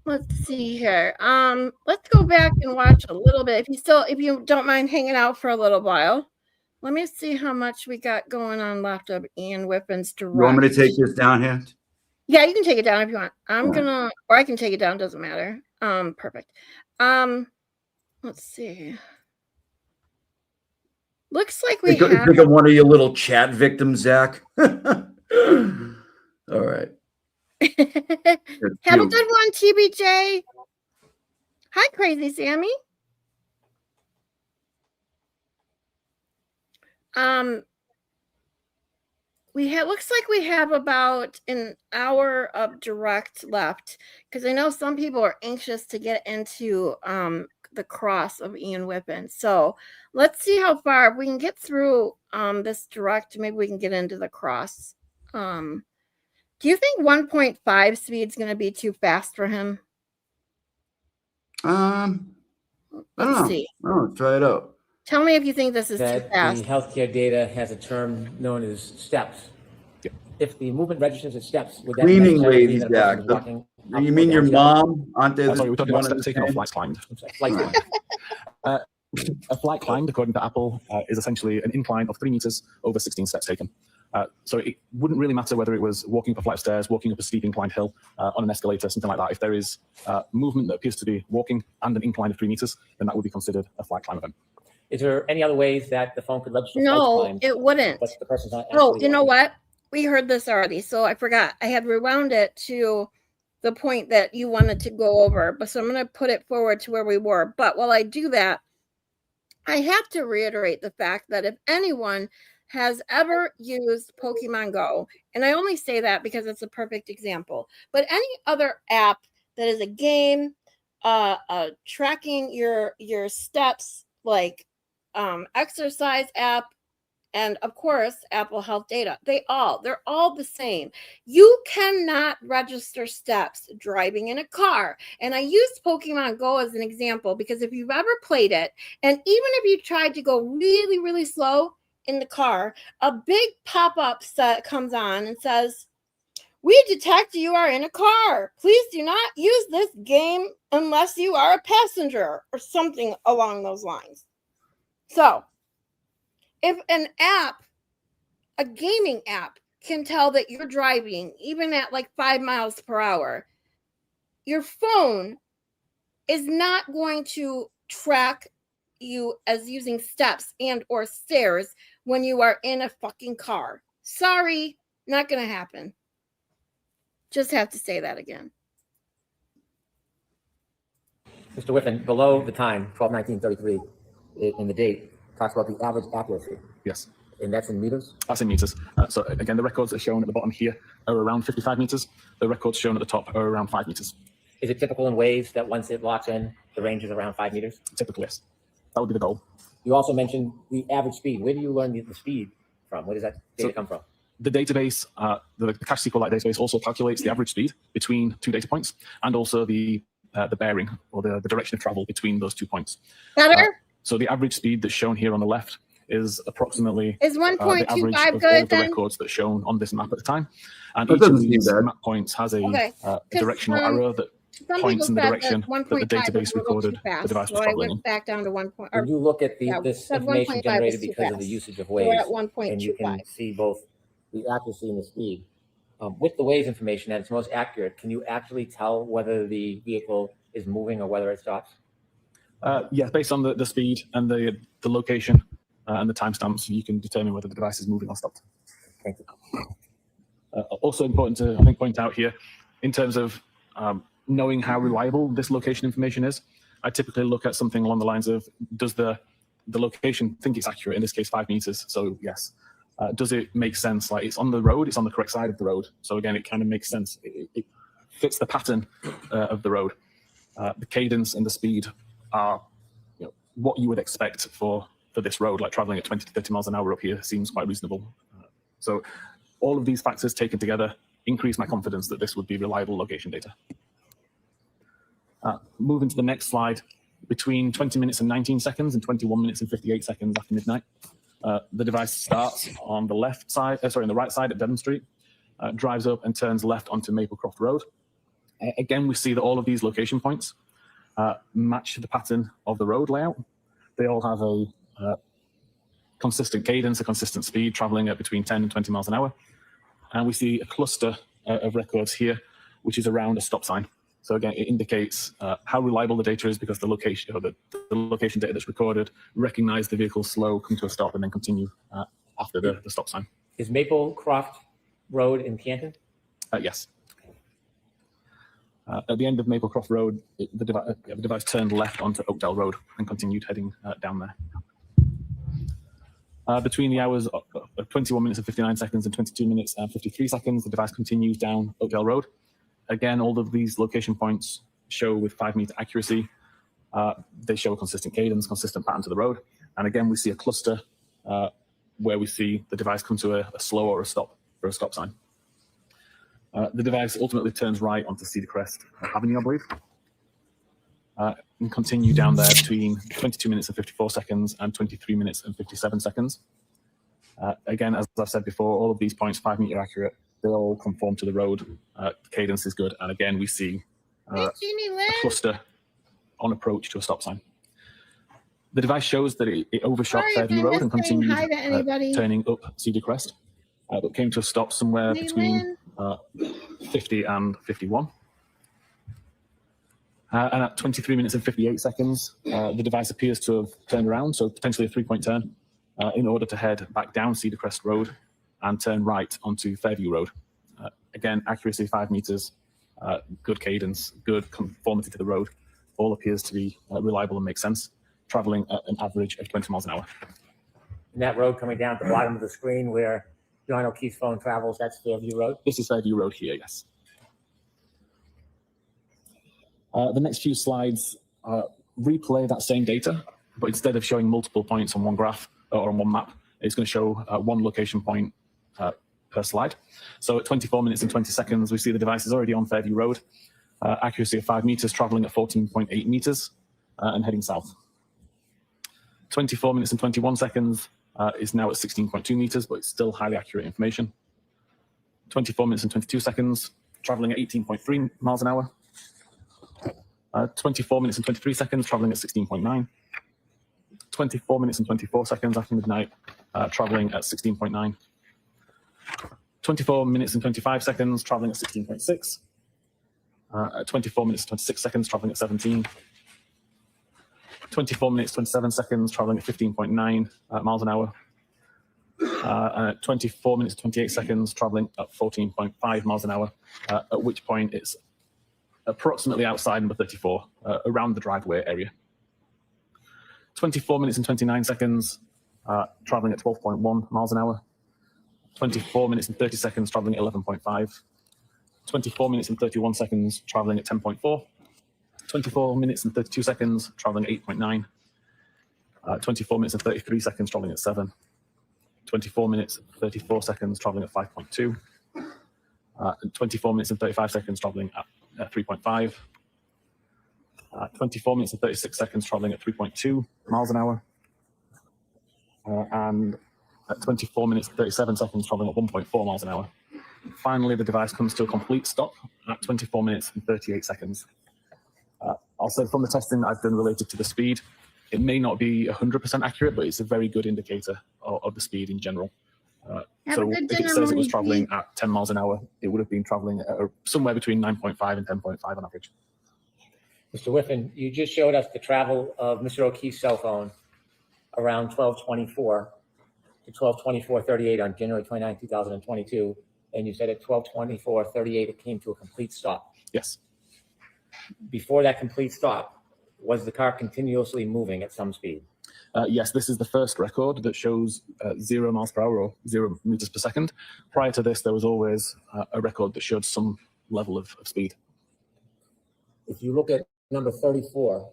Let's see here. Let's go back and watch a little bit. If you don't mind hanging out for a little while. Let me see how much we got going on left of Ian Whiffin's direct. You want me to take this down here? Yeah, you can take it down if you want. Or I can take it down, doesn't matter. Perfect. Let's see. Looks like we have. Think of one of your little chat victims, Zach. All right. Have a good one, TBJ. Hi, Crazy Sammy. Looks like we have about an hour of direct left, because I know some people are anxious to get into the cross of Ian Whiffin. So let's see how far we can get through this direct. Maybe we can get into the cross. Do you think 1.5 speed is going to be too fast for him? I don't know. See. Oh, try it out. Tell me if you think this is too fast. The healthcare data has a term known as steps. If the movement registers as steps, would that cleaning necessarily ladies, mean that a person Zach. is walking You mean your mom? Aren't they? Sorry, we're talking about steps taken or flights climbed. A flight climbed, according to Apple, is essentially an incline of 3 meters over 16 steps taken. So it wouldn't really matter whether it was walking up a flight of stairs, walking up a steep inclined hill, on an escalator, something like that. If there is movement that appears to be walking and an incline of 3 meters, then that would be considered a flight climb event. Is there any other ways that the phone could register? No, it wouldn't. But the person's not. Oh, you know what? We heard this already, so I forgot. I had rewound it to the point that you wanted to go over, but so I'm going to put it forward to where we were. But while I do that, I have to reiterate the fact that if anyone has ever used Pokemon Go, and I only say that because it's a perfect example, but any other app that is a game, tracking your steps, like exercise app, and of course, Apple Health Data, they're all the same. You cannot register steps driving in a car. And I used Pokemon Go as an example because if you've ever played it, and even if you tried to go really, really slow in the car, a big pop-up comes on and says, "We detect you are in a car. Please do not use this game unless you are a passenger," or something along those lines. So, if an app, a gaming app, can tell that you're driving even at like 5 miles per hour, your phone is not going to track you as using steps and or stairs when you are in a fucking car. Sorry, not gonna happen. Just have to say that again. Mr. Whiffin, below the time, 12/19/33, in the date, talks about the average accuracy. Yes. And that's in meters? That's in meters. So again, the records that are shown at the bottom here are around 55 meters. The records shown at the top are around 5 meters. Is it typical in waves that once it locks in, the range is around 5 meters? Typically, yes. That would be the goal. You also mentioned the average speed. Where do you learn the speed from? Where does that data come from? The database, the cache SQLite database also calculates the average speed between 2 data points and also the bearing or the direction of travel between those 2 points. Better? So the average speed that's shown here on the left is approximately Is 1.25 the average of good all the then? records that's shown on this map at the time. And That each of doesn't seem these bad. map points has a Okay. directional arrow that Some points in people the said direction that the 1.5 database was a little recorded too fast, the device was so I traveling in. went back down to 1. When you look at Yeah, this said information 1.5 generated was too because of fast. the usage of So we're waves, at 1.25. and you can see both the accuracy and the speed. With the waves information at its most accurate, can you actually tell whether the vehicle is moving or whether it stops? Yeah, based on the speed and the location and the timestamps, you can determine whether the device is moving or stopped. Thank you. Also important to, I think, point out here, in terms of knowing how reliable this location information is, I typically look at something along the lines of, does the location think it's accurate? In this case, 5 meters. So yes. Does it make sense? Like, it's on the road, it's on the correct side of the road. So again, it kind of makes sense. It fits the pattern of the road. The cadence and the speed are, what you would expect for this road, like traveling at 20 to 30 miles an hour up here seems quite reasonable. So all of these factors taken together increase my confidence that this would be reliable location data. Moving to the next slide, between 20 minutes and 19 seconds and 21 minutes and 58 seconds after midnight, the device starts on the left side, on the right side at Devon Street, drives up and turns left onto Maplecroft Road. Again, we see that all of these location points match the pattern of the road layout. They all have a consistent cadence, a consistent speed, traveling at between 10 and 20 miles an hour. And we see a cluster of records here, which is around a stop sign. So again, it indicates how reliable the data is because the location, or the location data that's recorded, recognize the vehicle slow, come to a stop, and then continue after the stop sign. Is Maplecroft Road in Canton? Yes. At the end of Maplecroft Road, the device turned left onto Oakdale Road and continued heading down there. Between the hours of 21 minutes and 59 seconds and 22 minutes and 53 seconds, the device continues down Oakdale Road. Again, all of these location points show with 5 meter accuracy. They show a consistent cadence, consistent pattern to the road. And again, we see a cluster where we see the device come to a slow or a stop for a stop sign. The device ultimately turns right onto Cedar Crest Avenue, I believe, and continue down there between 22 minutes and 54 seconds and 23 minutes and 57 seconds. Again, as I've said before, all of these points, 5 meter accurate, they all conform to the road. Cadence is good. And again, we see a cluster on approach to a stop sign. The device shows that it overshot Fairview Road and continued turning up Cedar Crest, but came to a stop somewhere between 50 and 51. And at 23 minutes and 58 seconds, the device appears to have turned around, so potentially a 3-point turn, in order to head back down Cedar Crest Road and turn right onto Fairview Road. Again, accuracy 5 meters, good cadence, good conformity to the road, all appears to be reliable and makes sense, traveling at an average of 20 miles an hour. And that road coming down at the bottom of the screen where John O'Keefe's phone travels, that's Fairview Road? This is Fairview Road here, yes. The next few slides replay that same data, but instead of showing multiple points on one graph or on one map, it's going to show one location point per slide. So at 24 minutes and 20 seconds, we see the device is already on Fairview Road, accuracy of 5 meters, traveling at 14.8 meters and heading south. 24 minutes and 21 seconds is now at 16.2 meters, but it's still highly accurate information. 24 minutes and 22 seconds, traveling at 18.3 miles an hour. 24 minutes and 23 seconds, traveling at 16.9. 24 minutes and 24 seconds after midnight, traveling at 16.9. 24 minutes and 25 seconds, traveling at 16.6. 24 minutes and 26 seconds, traveling at 17. 24 minutes, 27 seconds, traveling at 15.9 miles an hour. And at 24 minutes, 28 seconds, traveling at 14.5 miles an hour, at which point it's approximately outside number 34, around the driveway area. 24 minutes and 29 seconds, traveling at 12.1 miles an hour. 24 minutes and 30 seconds, traveling at 11.5. 24 minutes and 31 seconds, traveling at 10.4. 24 minutes and 32 seconds, traveling at 8.9. 24 minutes and 33 seconds, traveling at 7. 24 minutes, 34 seconds, traveling at 5.2. 24 minutes and 35 seconds, traveling at 3.5. 24 minutes and 36 seconds, traveling at 3.2 miles an hour. And at 24 minutes and 37 seconds, traveling at 1.4 miles an hour. Finally, the device comes to a complete stop at 24 minutes and 38 seconds. I'll say from the testing I've done related to the speed, it may not be 100% accurate, but it's a very good indicator of the speed in general. So if it says it was traveling at 10 miles an hour, it would have been traveling at somewhere between 9.5 and 10.5 on average. Mr. Whiffin, you just showed us the travel of Mr. O'Keefe's cell phone around 12:24 to 12:24:38 on January 29, 2022, and you said at 12:24:38 it came to a complete stop. Yes. Before that complete stop, was the car continuously moving at some speed? Yes, this is the first record that shows 0 miles per hour or 0 meters per second. Prior to this, there was always a record that showed some level of speed. If you look at number 34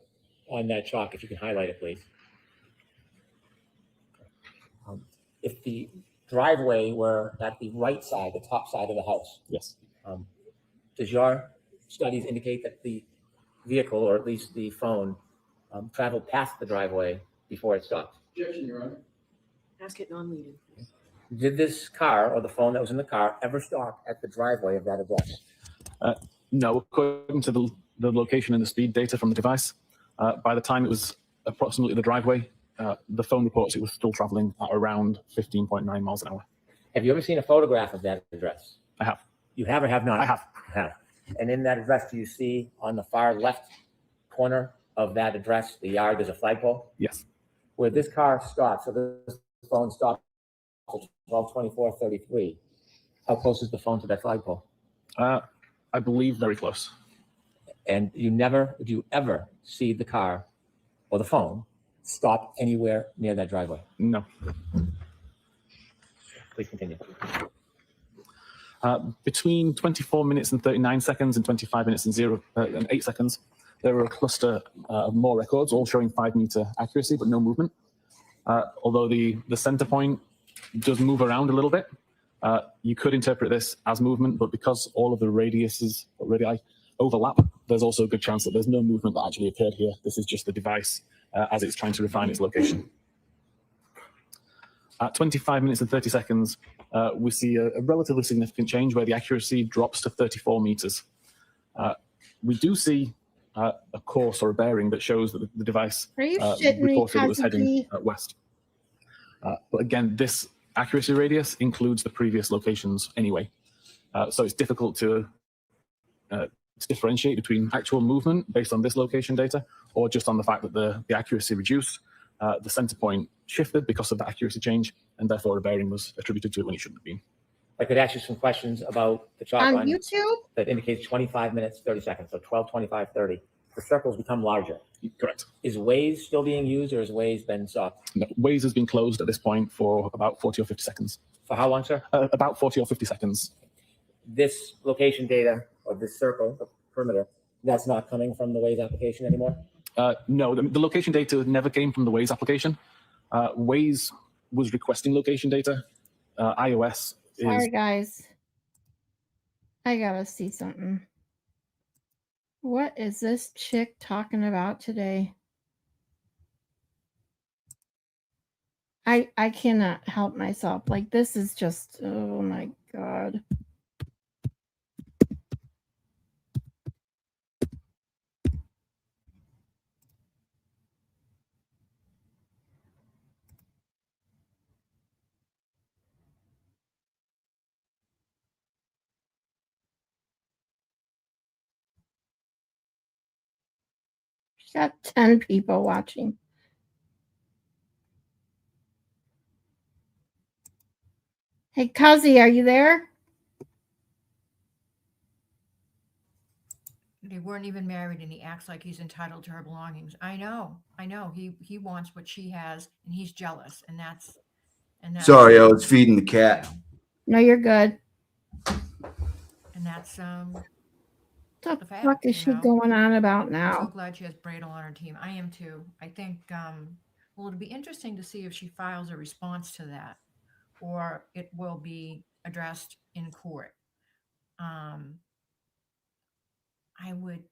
on that chalk, if you can highlight it, please. If the driveway were at the right side, the top side of the house. Yes. Does your studies indicate that the vehicle, or at least the phone, traveled past the driveway before it stopped? Objection, Your Honor. Ask it non-leading. Did this car, or the phone that was in the car, ever stop at the driveway of that address? No, according to the location and the speed data from the device, by the time it was approximately the driveway, the phone reports it was still traveling at around 15.9 miles an hour. Have you ever seen a photograph of that address? I have. You have or have not? I have. Have. And in that address, do you see on the far left corner of that address, the yard, there's a flagpole? Yes. Where this car stopped, so this phone stopped at 12:24:33. How close is the phone to that flagpole? I believe very close. And do you ever see the car or the phone stop anywhere near that driveway? No. Please continue. Between 24 minutes and 39 seconds and 25 minutes and 8 seconds, there were a cluster of more records, all showing 5-meter accuracy, but no movement. Although the center point does move around a little bit, you could interpret this as movement, but because all of the radii overlap, there's also a good chance that there's no movement that actually occurred here. This is just the device as it's trying to refine its location. At 25 minutes and 30 seconds, we see a relatively significant change where the accuracy drops to 34 meters. We do see a course or a bearing that shows that the device reported it was heading west. But again, this accuracy radius includes the previous locations anyway. So it's difficult to differentiate between actual movement based on this location data or just on the fact that the accuracy reduced, the center point shifted because of the accuracy change, and therefore a bearing was attributed to it when it shouldn't have been. I could ask you some questions about the chalk on YouTube that indicates 25 minutes, 30 seconds, so 12:25:30. The circles become larger. Correct. Is Waze still being used, or has Waze been stopped? No, Waze has been closed at this point for about 40 or 50 seconds. For how long, sir? About 40 or 50 seconds. This location data, or this circle, the perimeter, that's not coming from the Waze application anymore? No, the location data never came from the Waze application. Waze was requesting location data. iOS is... Sorry, guys. I gotta see something. What is this chick talking about today? I cannot help myself. Like, this is just, oh my God. Got 10 people watching. Hey, Cuzzy, are you there? They weren't even married, and he acts like he's entitled to her belongings. I know. He wants what she has, and he's jealous, and that's Sorry, I was feeding the cat. No, you're good. And that's What the fact, fuck is she going on about now? I'm so glad she has Bradle on her team. I am too. I think well, it'll be interesting to see if she files a response to that, or it will be addressed in court. I would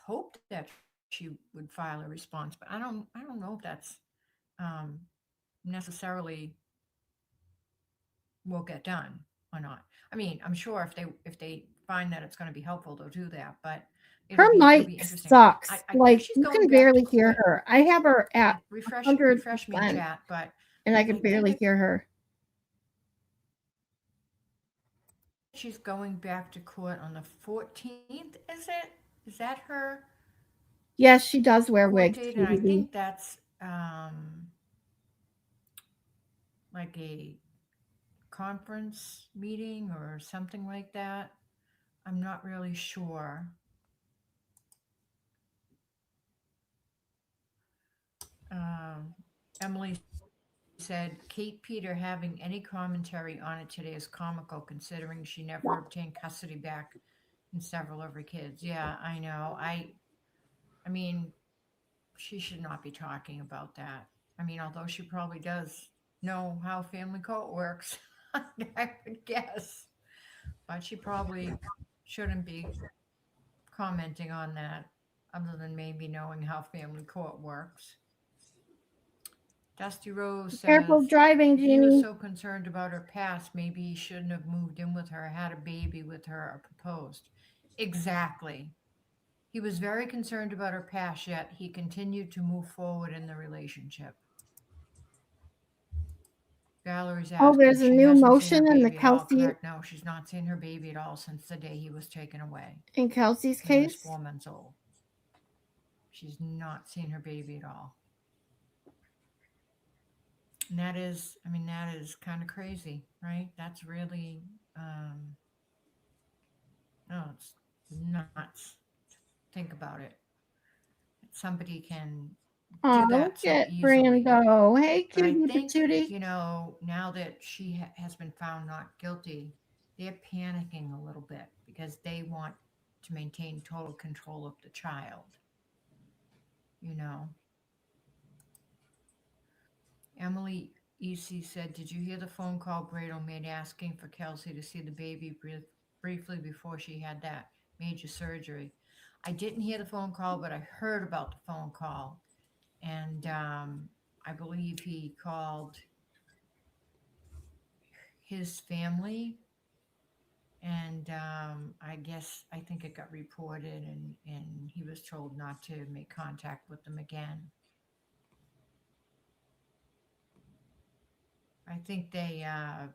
hope that she would file a response, but I don't know if that's necessarily will get done or not. I mean, I'm sure if they find that it's going to be helpful, they'll do that. But Her mic sucks. Like you can barely hear her. I have her at refresh 100%, me in chat, but and I can barely hear her. She's going back to court on the 14th. Is that her? Yes, she does wear wigs. And I think that's like a conference meeting or something like that. I'm not really sure. Emily said, Kate Peter having any commentary on it today is comical, considering she never obtained custody back in several of her kids. Yeah, I know. I mean, she should not be talking about that. I mean, although she probably does know how family court works, I would guess. But she probably shouldn't be commenting on that, other than maybe knowing how family court works. Dusty Rose says, Careful driving, he was Jeannie. so concerned about her past, maybe he shouldn't have moved in with her, had a baby with her, or proposed. Exactly. He was very concerned about her past, yet he continued to move forward in the relationship. Valerie's asking, there's a she new hasn't seen motion her in the baby at all, Kelsey correct? No, she's not seen her baby at all since the day he was taken away. in Kelsey's He was case. 4 months old. She's not seen her baby at all. And that is kind of crazy, right? That's really, no, it's nuts. Think about it. Somebody can do that Look so at easily. Brando. Hey, But I cutie think, patootie. now that she has been found not guilty, they're panicking a little bit because they want to maintain total control of the child. Emily E.C. said, did you hear the phone call Bradle made asking for Kelsey to see the baby briefly before she had that major surgery? I didn't hear the phone call, but I heard about the phone call. And I believe he called his family. And I think it got reported, and he was told not to make contact with them again. I think they, I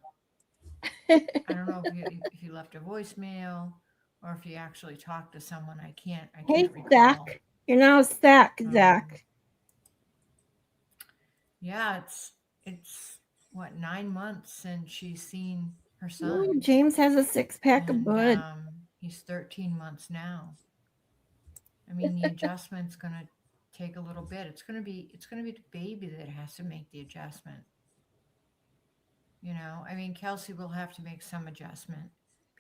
don't know if you left a voicemail or if you actually talked to someone. I can't Hey, recall. Zach. You're now Zach. Zach. Yeah, it's what, 9 months since she's seen her son. Ooh, James has a 6-pack of bud. He's 13 months now. I mean, the adjustment's going to take a little bit. It's going to be the baby that has to make the adjustment. I mean, Kelsey will have to make some adjustment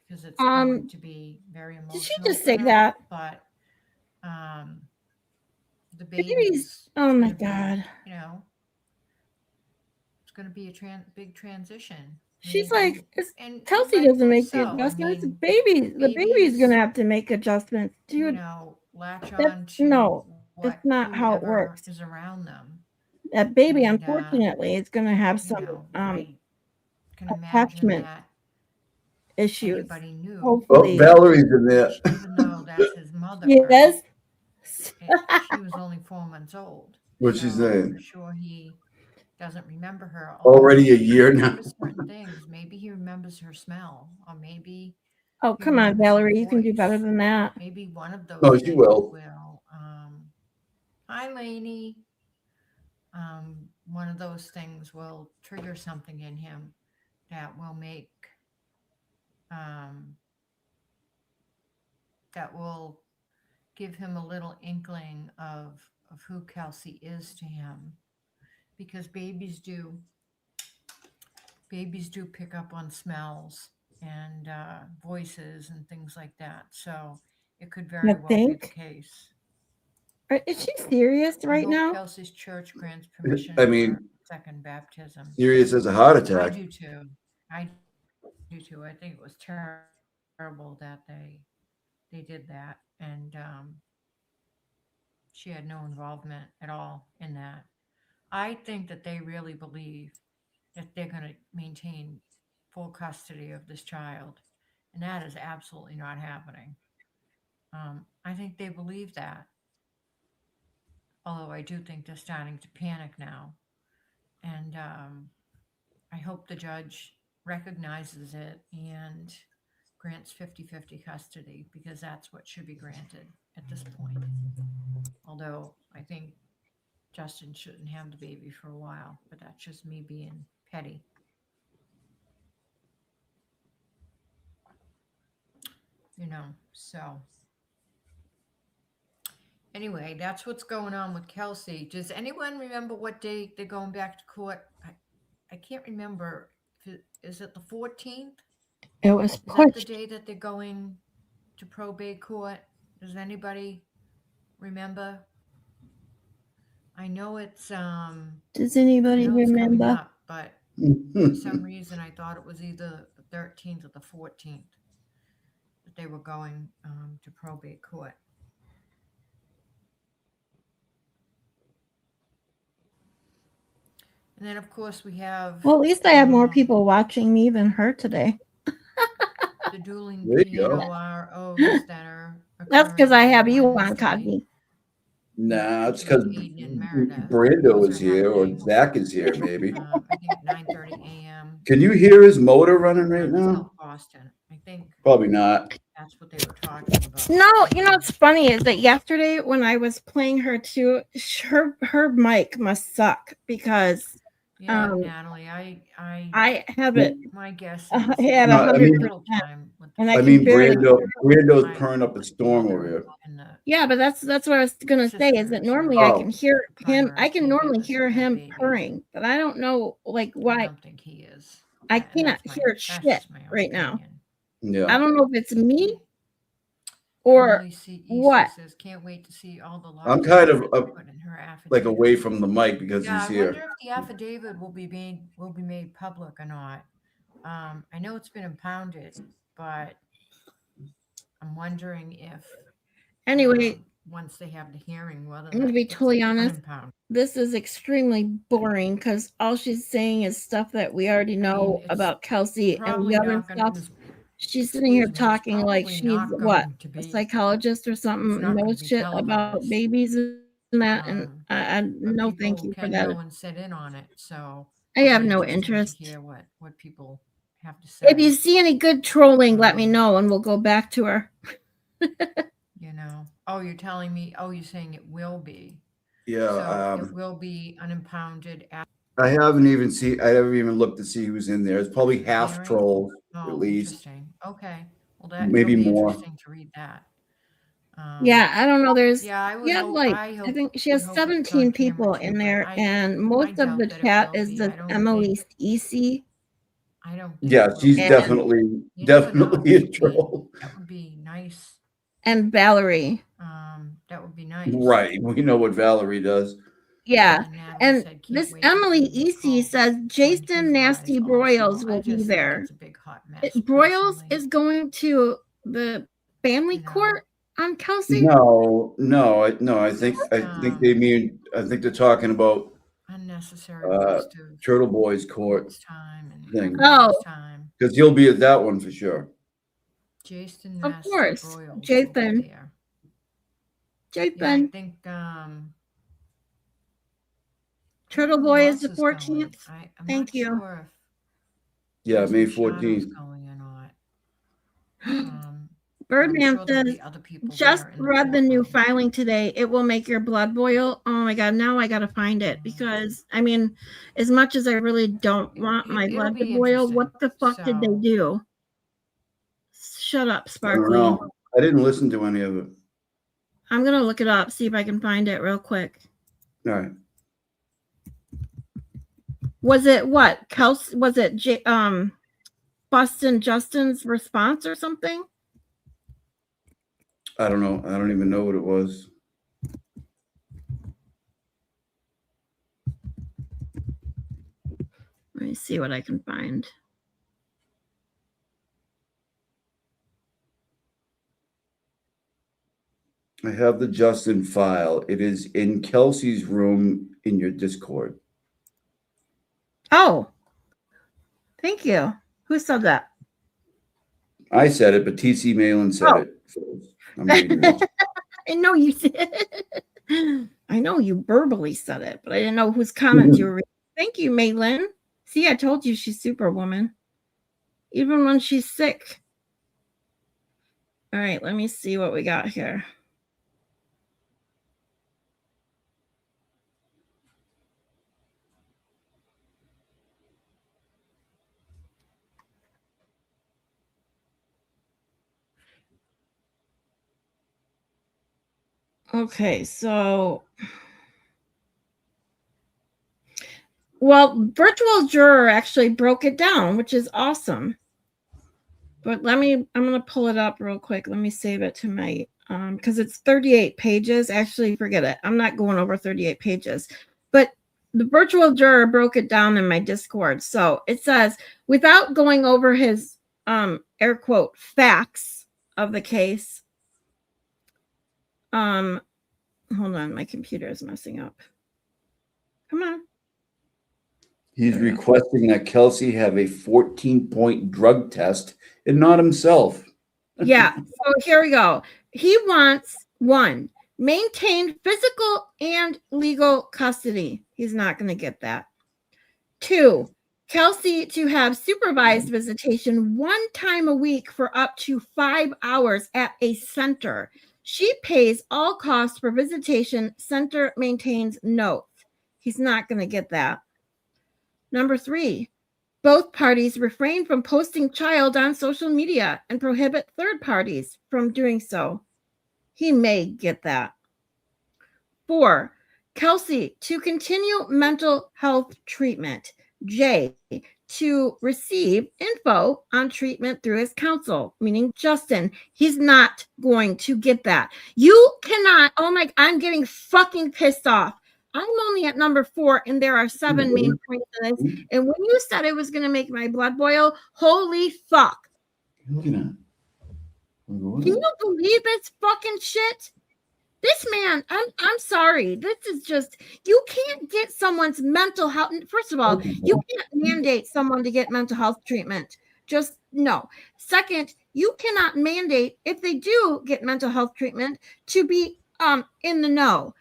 because it's going to be very emotional. Did she just say that? But the baby's, oh my God. it's going to be a big transition. She's like, Kelsey doesn't make the adjustments. The baby's gonna have to make adjustments, dude. Latch on to no, that's not how it works. Is around them. That baby, unfortunately, is gonna have some attachment issues. Hopefully, Valerie's in there. Even though that's his mother. Yes. She was only 4 months old. What's she saying? I'm sure he doesn't remember her. Already a year now. Certain things. Maybe he remembers her smell, or maybe. Oh, come on, Valerie, you can do better than that. Maybe one of those. Oh, she will. Hi, Lainey. One of those things will trigger something in him that will make, that will give him a little inkling of who Kelsey is to him, because babies do pick up on smells and voices and things like that. So it could very You well be the think? case. Is she serious I right hope now? Kelsey's church grants permission I for mean, second baptism. serious as a heart I attack. do too. I do too. I think it was terrible that they did that, and she had no involvement at all in that. I think that they really believe that they're going to maintain full custody of this child, and that is absolutely not happening. I think they believe that, although I do think they're starting to panic now, and I hope the judge recognizes it and grants 50-50 custody, because that's what should be granted at this point. Although I think Justin shouldn't have the baby for a while, but that's just me being petty. So anyway, that's what's going on with Kelsey. Does anyone remember what date they're going back to court? I can't remember. Is it the 14th? It was Is that the pushed. day that they're going to probate court? Does anybody remember? I know it's Does anybody coming remember? up, but for some reason I thought it was either the 13th or the 14th that they were going to probate court. And then, of course, we have Well, at least I have more people watching me than her today. the dueling There you go. PNOROs that are That's because I have you on Wednesday. Cogni. Nah, it's because Hayden and Meredith. Brando Those is are here or happening, Zach is here, maybe. I think 9:30 a.m. Can you hear his motor running right now? South Boston. I think Probably not. that's what they were talking about. No, you know what's funny is that yesterday when I was playing her too, her mic must suck because Yeah, Natalie, I have it. My guess I is had No, I mean- 100%, and I I can mean, barely. Brando's purring up a storm over here. Yeah, but that's what I was gonna say. Is that normally I can hear him? I can normally hear him purring, but I don't know like why. I don't think he is. I cannot hear shit right now. Yeah. I don't know if it's me or Emily C. what. Says, can't wait to see all the I'm logs kind of put in her affidavit. like away from the mic because Yeah, he's I here. wonder if the affidavit will be made public or not. I know it's been impounded, but I'm wondering if Anyway, once they have the hearing, whether I'm gonna be it's totally honest. unimpounded. This is extremely boring because all she's saying is stuff that we already know it's about Kelsey and probably the other not gonna- stuff. She's sitting here excuse me, it's talking like probably she's not what, going to a be- psychologist or it's something, not gonna knows be shit about televised. babies and that, and I But no thank people you for can that. go and sit in on it. So I it'll have be no interesting to interest. hear what people have to say. If you see any good trolling, let me know and we'll go back to her. Oh, you're telling me. Oh, you're saying it will be. Yeah. So it will be unimpounded. I haven't even looked to see who's in there. It's probably half Hearing? trolls Oh, at least. interesting. Okay. Well, that Maybe it'll be more. interesting to read that. Yeah, I don't know. There's Yeah, I would you have hope- like I I hope- think she has would hope it's on 17 camera people too, in but there, I and most of doubt the that it chat will is be. the I don't Emily's think- EC. I don't. Yeah, she's And- definitely You never know. definitely a troll. That would be nice. And Valerie. That would be nice. Right. We know what Valerie does. Yeah, And Natalie and said, "Can't this wait to Emily see EC says Jason Nasty Broyles will be there. It's a big hot mess. Broyles is going to the family court on Kelsey. No. I think they're talking about unnecessary waste of Turtle Boy's court time and thing. Oh, time. Because he'll be at that one for sure. Jason of Nasty course, Broyles will be Jason. there. Jason. Yeah, I think Turtle who Boy else is the is going? 14th. I'm Thank not you. sure if Yeah, May Machadow's 14th. going or not. Birdman sure there'll says, be other people just there in the read the new courtroom. filing today. It will make your blood boil. Oh my God. Now I got to find it because, I mean, as much as I really don't want my It'll blood to be boil, what the fuck did they So- do? Shut up, I don't Sparkly. know. I didn't listen to any of it. I'm going to look it up, see if I can find it real quick. All right. Was it what? Was it Boston Justin's response or something? I don't know. I don't even know what it was. Let me see what I can find. I have the Justin file. It is in Kelsey's room in your Discord. Oh, thank you. Who said that? I said it, but TC Malin said it. I'm reading it. I know you did. I know you verbally said it, but I didn't know whose comments you were reading. Thank you, Malin. See, I told you she's Superwoman. Even when she's sick. All right, let me see what we got here. Okay, so well, virtual juror actually broke it down, which is awesome. But I'm going to pull it up real quick. Let me save it to my, because it's 38 pages. Actually, forget it. I'm not going over 38 pages. But the virtual juror broke it down in my Discord. So it says, without going over his, air quote, facts of the case. Hold on, my computer is messing up. Come on. He's requesting that Kelsey have a 14-point drug test and not himself. Yeah. So here we go. He wants 1, maintain physical and legal custody. He's not going to get that. 2, Kelsey to have supervised visitation 1 time a week for up to 5 hours at a center. She pays all costs for visitation. Center maintains notes. He's not going to get that. Number 3, both parties refrain from posting child on social media and prohibit third parties from doing so. He may get that. 4, Kelsey to continue mental health treatment. J, to receive info on treatment through his counsel, meaning Justin. He's not going to get that. You cannot. Oh my, I'm getting fucking pissed off. I'm only at number 4, and there are 7 main points in this. And when you said it was going to make my blood boil, holy fuck. Looking at. Can you believe this fucking shit? This man, I'm sorry. This is just, you can't get someone's mental health. First of all, you can't mandate someone to get mental health treatment. Just no. Second, you cannot mandate, if they do get mental health treatment, to be in the know.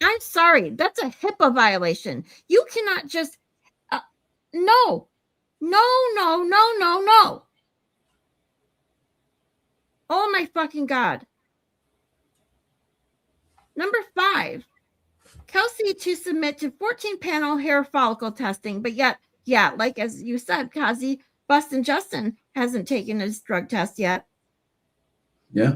I'm sorry. That's a HIPAA violation. You cannot just, no. Oh my fucking God. Number 5, Kelsey to submit to 14-panel hair follicle testing. But yet, yeah, like as you said, Kazi, Boston Justin hasn't taken his drug test yet. Yeah.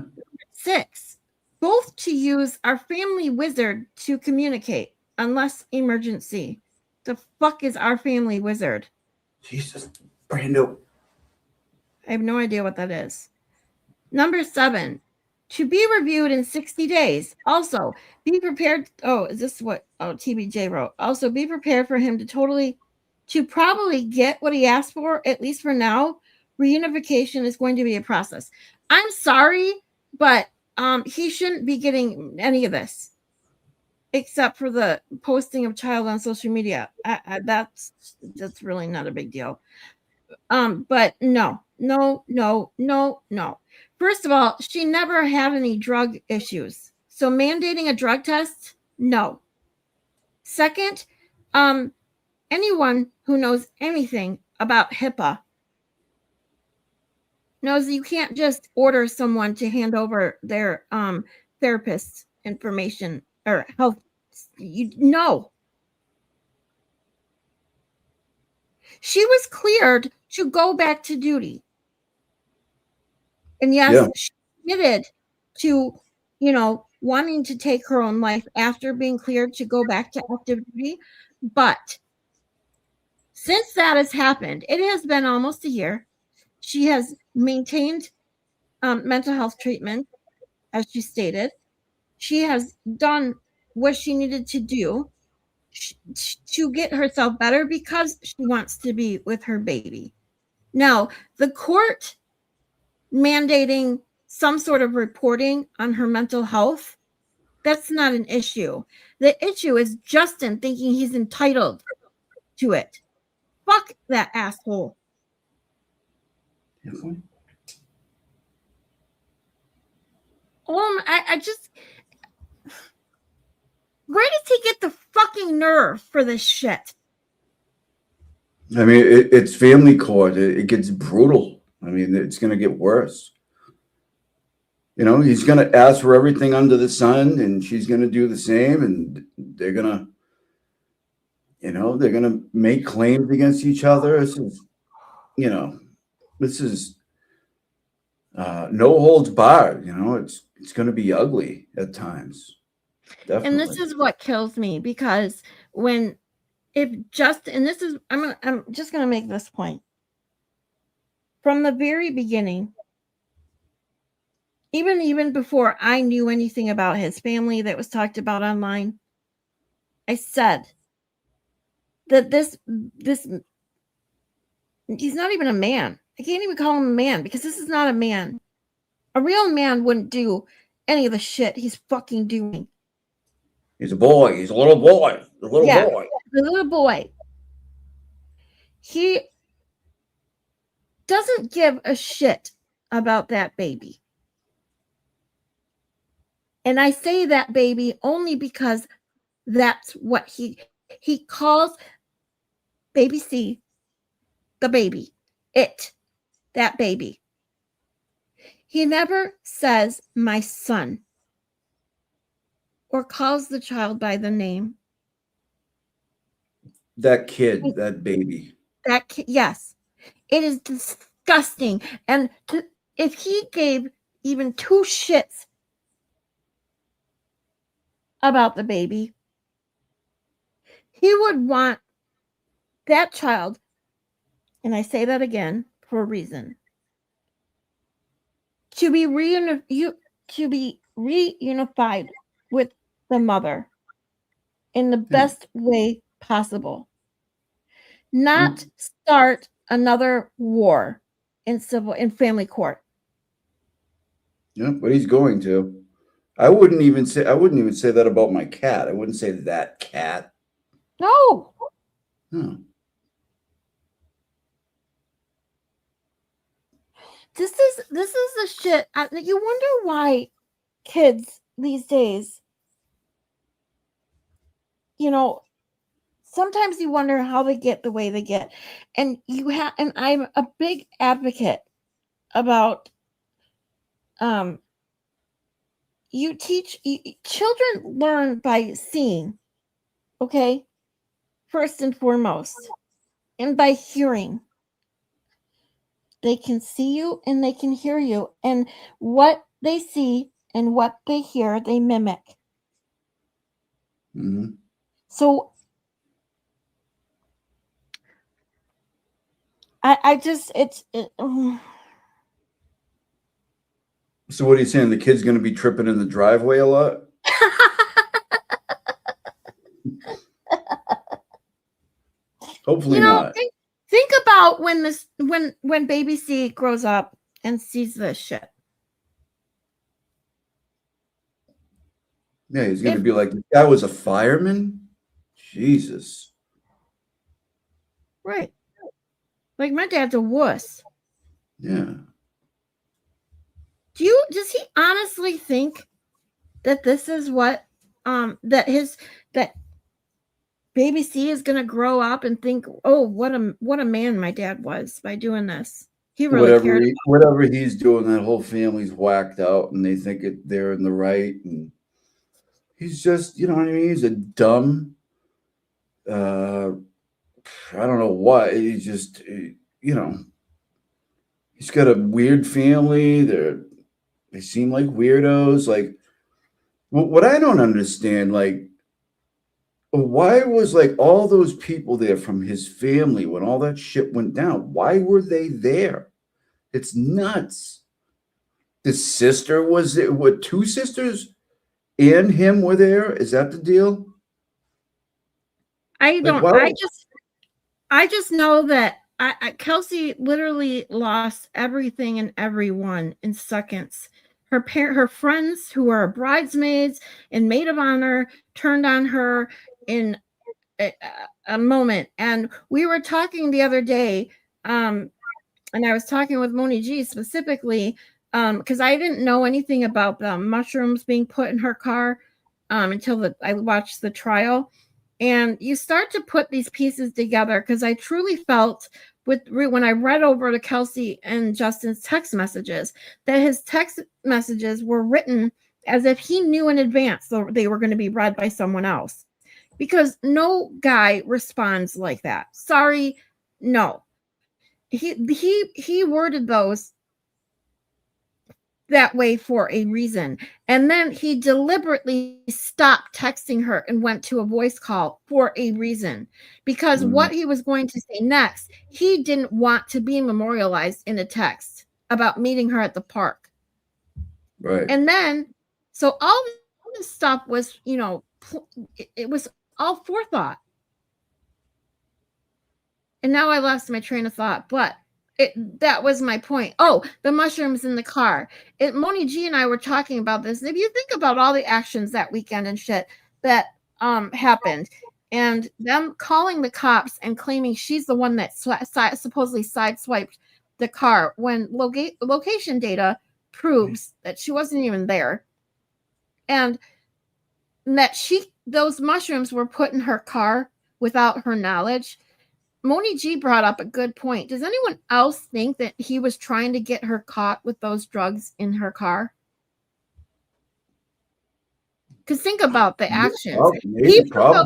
6, both to use our family wizard to communicate unless emergency. The fuck is our family wizard? Jesus, Brando. I have no idea what that is. Number 7, to be reviewed in 60 days. Also, be prepared. Oh, is this what TBJ wrote? Also, be prepared for him to probably get what he asked for, at least for now. Reunification is going to be a process. I'm sorry, but he shouldn't be getting any of this except for the posting of child on social media. That's really not a big deal. But no. First of all, she never had any drug issues. So mandating a drug test, no. Second, anyone who knows anything about HIPAA knows you can't just order someone to hand over their therapist information or health. You know. She was cleared to go back to duty. And yes, she admitted to, wanting to take her own life after being cleared to go back to active duty. But since that has happened, it has been almost a year. She has maintained mental health treatment, as she stated. She has done what she needed to do to get herself better because she wants to be with her baby. Now, the court mandating some sort of reporting on her mental health, that's not an issue. The issue is Justin thinking he's entitled to it. Fuck that asshole. I just, where does he get the fucking nerve for this shit? I mean, it's family court. It gets brutal. I mean, it's going to get worse. He's going to ask for everything under the sun, and she's going to do the same, and they're going to make claims against each other. This is no holds barred. It's going to be ugly at times. Definitely. And this is what kills me, because I'm just going to make this point. From the very beginning, even before I knew anything about his family that was talked about online, I said that this he's not even a man. I can't even call him a man, because this is not a man. A real man wouldn't do any of the shit he's fucking doing. He's a boy. He's a little boy. The little boy. He doesn't give a shit about that baby. And I say that baby only because that's what he calls baby C, the baby. That baby. He never says my son or calls the child by the name. That kid, that baby. That kid, yes. It is disgusting. And if he gave even 2 shits about the baby, he would want that child, and I say that again for a reason, to be reunified with the mother in the best way possible. Not start another war in family court. Yeah, but he's going to. I wouldn't even say that about my cat. I wouldn't say that cat. No. This is the shit. You wonder why kids these days, sometimes you wonder how they get the way they get. And I'm a big advocate about children learn by seeing, okay? First and foremost, and by hearing. They can see you and they can hear you, and what they see and what they hear, they mimic. Mm-hmm. So So what are you saying? The kid's going to be tripping in the driveway a lot? Hopefully not. Think about when baby C grows up and sees this shit. Yeah, he's going to be like, "That was a fireman?" Jesus. Right. Like, my dad's a wuss. Yeah. Does he honestly think that this is what that baby C is going to grow up and think, "Oh, what a man my dad was by doing this"? He really cared. Whatever he's doing, that whole family's whacked out, and they think they're in the right. And he's just, you know what I mean? He's a dumb. I don't know what. He's just, you know, he's got a weird family. They seem like weirdos. Like, what I don't understand, like, why was like all those people there from his family when all that shit went down? Why were they there? It's nuts. His sister was there. What, two sisters and him were there? Is that the deal? I don't. I just know that Kelsey literally lost everything and everyone in seconds. Her friends who were bridesmaids and maid of honor turned on her in a moment. And we were talking the other day, and I was talking with Moni G specifically because I didn't know anything about the mushrooms being put in her car until I watched the trial. And you start to put these pieces together because I truly felt when I read over to Kelsey and Justin's text messages that his text messages were written as if he knew in advance they were going to be read by someone else, because no guy responds like that. Sorry, no. He worded those that way for a reason. And then he deliberately stopped texting her and went to a voice call for a reason, because what he was going to say next, he didn't want to be memorialized in a text about meeting her at the park. Right. And then, so all this stuff was, you know, it was all forethought. And now I lost my train of thought, but that was my point. Oh, the mushrooms in the car. Moni G and I were talking about this. If you think about all the actions that weekend and shit that happened, and them calling the cops and claiming she's the one that supposedly sideswiped the car when location data proves that she wasn't even there, and that those mushrooms were put in her car without her knowledge. Moni G brought up a good point. Does anyone else think that he was trying to get her caught with those drugs in her car? Because think about the actions. He put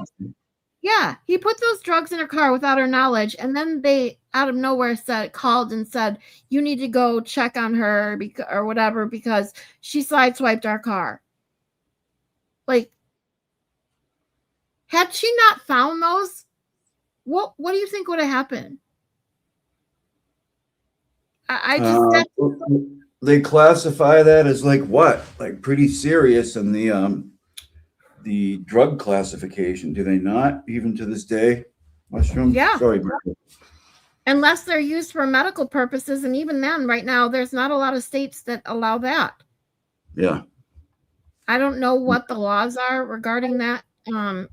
those drugs in her car without her knowledge, and then they out of nowhere called and said, you need to go check on her or whatever because she sideswiped our car. Like, had she not found those, what do you think would have happened? I just they classify that as like what? Like pretty serious in the drug classification, do they not? Even to this day, mushrooms. Yeah. Sorry, unless they're used for medical purposes, and even then, right now, there's not a lot of states that allow that. Yeah. I don't know what the laws are regarding that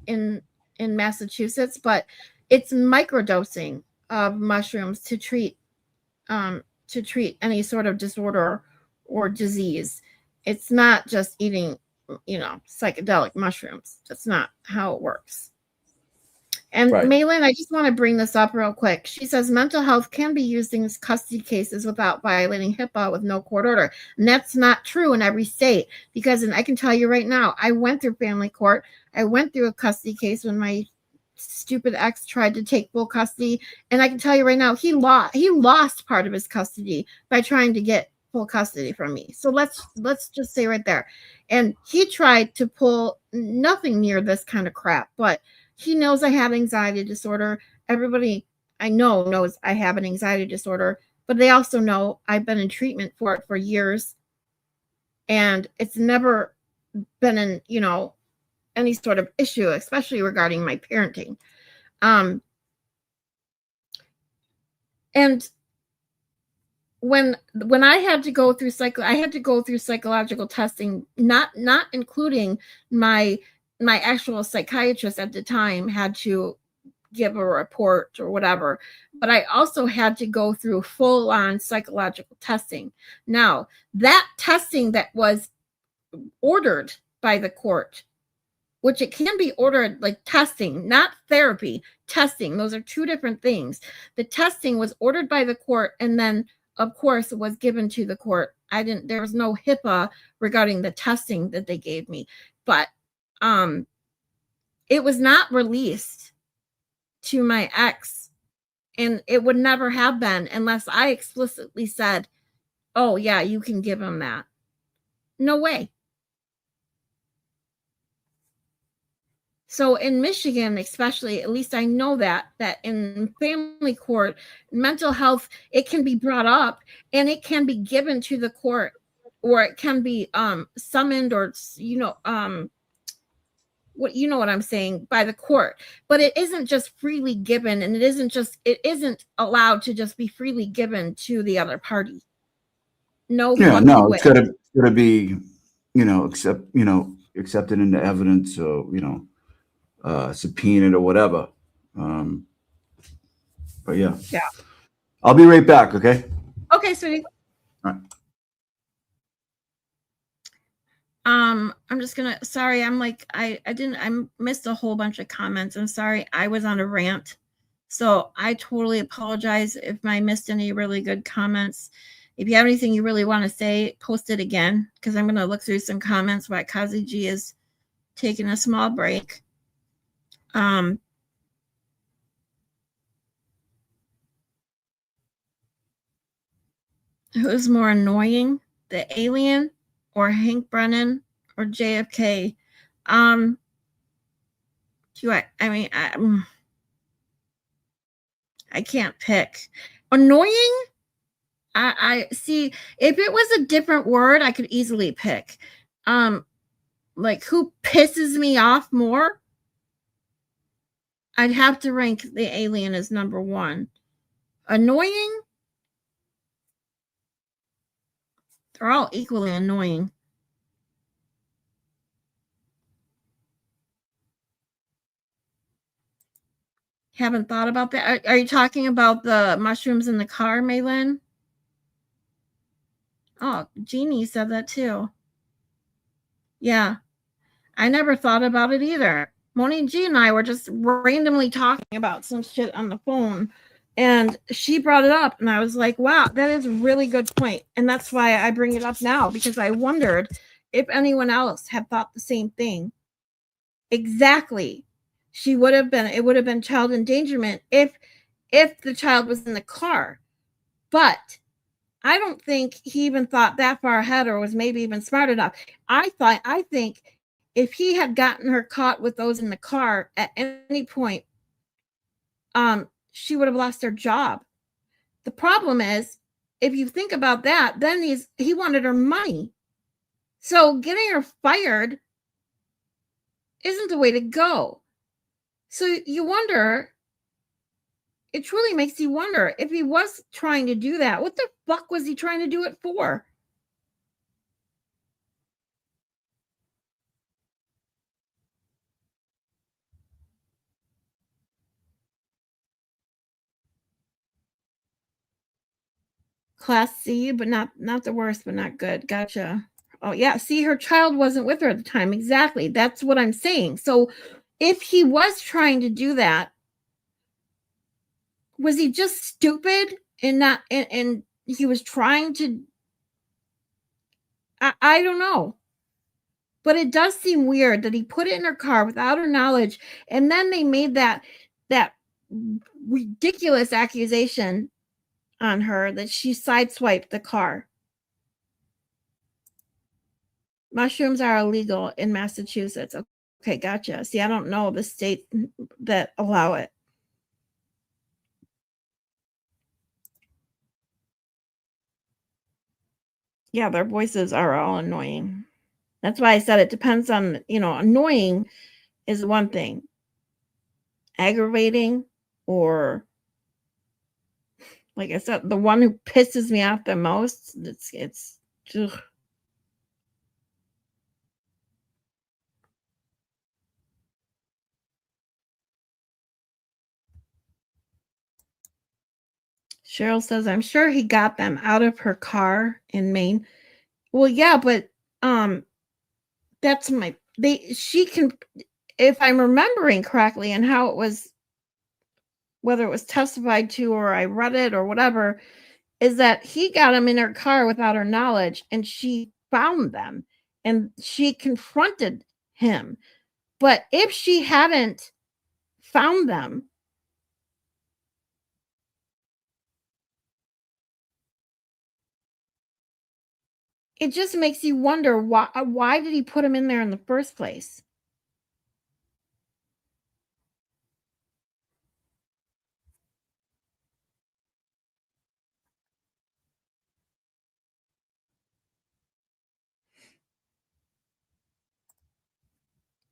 in Massachusetts, but it's microdosing of mushrooms to treat any sort of disorder or disease. It's not just eating, psychedelic mushrooms. That's not how it works. And right. Maylin, I just want to bring this up real quick. She says mental health can be used in custody cases without violating HIPAA with no court order. And that's not true in every state, because I can tell you right now, I went through family court. I went through a custody case when my stupid ex tried to take full custody. And I can tell you right now, he lost part of his custody by trying to get full custody from me. So let's just say right there. And he tried to pull nothing near this kind of crap, but he knows I have anxiety disorder. Everybody I know knows I have an anxiety disorder, but they also know I've been in treatment for it for years. And it's never been in, any sort of issue, especially regarding my parenting. And when I had to go through psychological testing, not including my actual psychiatrist at the time had to give a report or whatever, but I also had to go through full-on psychological testing. Now, that testing that was ordered by the court, which it can be ordered like testing, not therapy, testing. Those are two different things. The testing was ordered by the court and then of course, was given to the court. There was no HIPAA regarding the testing that they gave me, but it was not released to my ex, and it would never have been unless I explicitly said, oh yeah, you can give him that. No way. So in Michigan, especially, at least I know that in family court, mental health, it can be brought up and it can be given to the court, or it can be summoned, or what I'm saying, by the court. But it isn't just freely given, and it isn't allowed to just be freely given to the other party. No. Yeah, no, it's gotta be, accepted into evidence, or subpoenaed or whatever. But yeah. I'll be right back. Okay. Okay, sweetie. All right. I'm just gonna, sorry, I missed a whole bunch of comments. I'm sorry, I was on a rant. So I totally apologize if I missed any really good comments. If you have anything you really want to say, post it again, because I'm gonna look through some comments while Kazi G is taking a small break. Who's more annoying, the alien or Hank Brennan or JFK? I can't pick. Annoying? I see, if it was a different word, I could easily pick. Like, who pisses me off more? I'd have to rank the alien as number one. Annoying? They're all equally annoying. Haven't thought about that. Are you talking about the mushrooms in the car, Maylin? Oh, Jeannie said that too. Yeah. I never thought about it either. Moni G and I were just randomly talking about some shit on the phone, and she brought it up, and I was like, wow, that is a really good point. And that's why I bring it up now, because I wondered if anyone else had thought the same thing. Exactly. It would have been child endangerment if the child was in the car. But I don't think he even thought that far ahead, or was maybe even smart enough. I think if he had gotten her caught with those in the car at any point, she would have lost her job. The problem is, if you think about that, then he wanted her money. So getting her fired isn't the way to go. So you wonder, it truly makes you wonder, if he was trying to do that, what the fuck was he trying to do it for? Class C, but not the worst, but not good. Gotcha. Oh yeah, see, her child wasn't with her at the time. Exactly. That's what I'm saying. So if he was trying to do that, was he just stupid and he was trying to, I don't know. But it does seem weird that he put it in her car without her knowledge, and then they made that ridiculous accusation on her that she sideswiped the car. Mushrooms are illegal in Massachusetts. Okay, gotcha. See, I don't know the state that allow it. Yeah, their voices are all annoying. That's why I said it depends on, annoying is one thing. Aggravating, or like I said, the one who pisses me off the most, it's ugh. Cheryl says, I'm sure he got them out of her car in Maine. Well, yeah, but that's she can, if I'm remembering correctly, and how it was, whether it was testified to or I read it or whatever, is that he got them in her car without her knowledge, and she found them and she confronted him. But if she hadn't found them, it just makes you wonder why did he put him in there in the first place?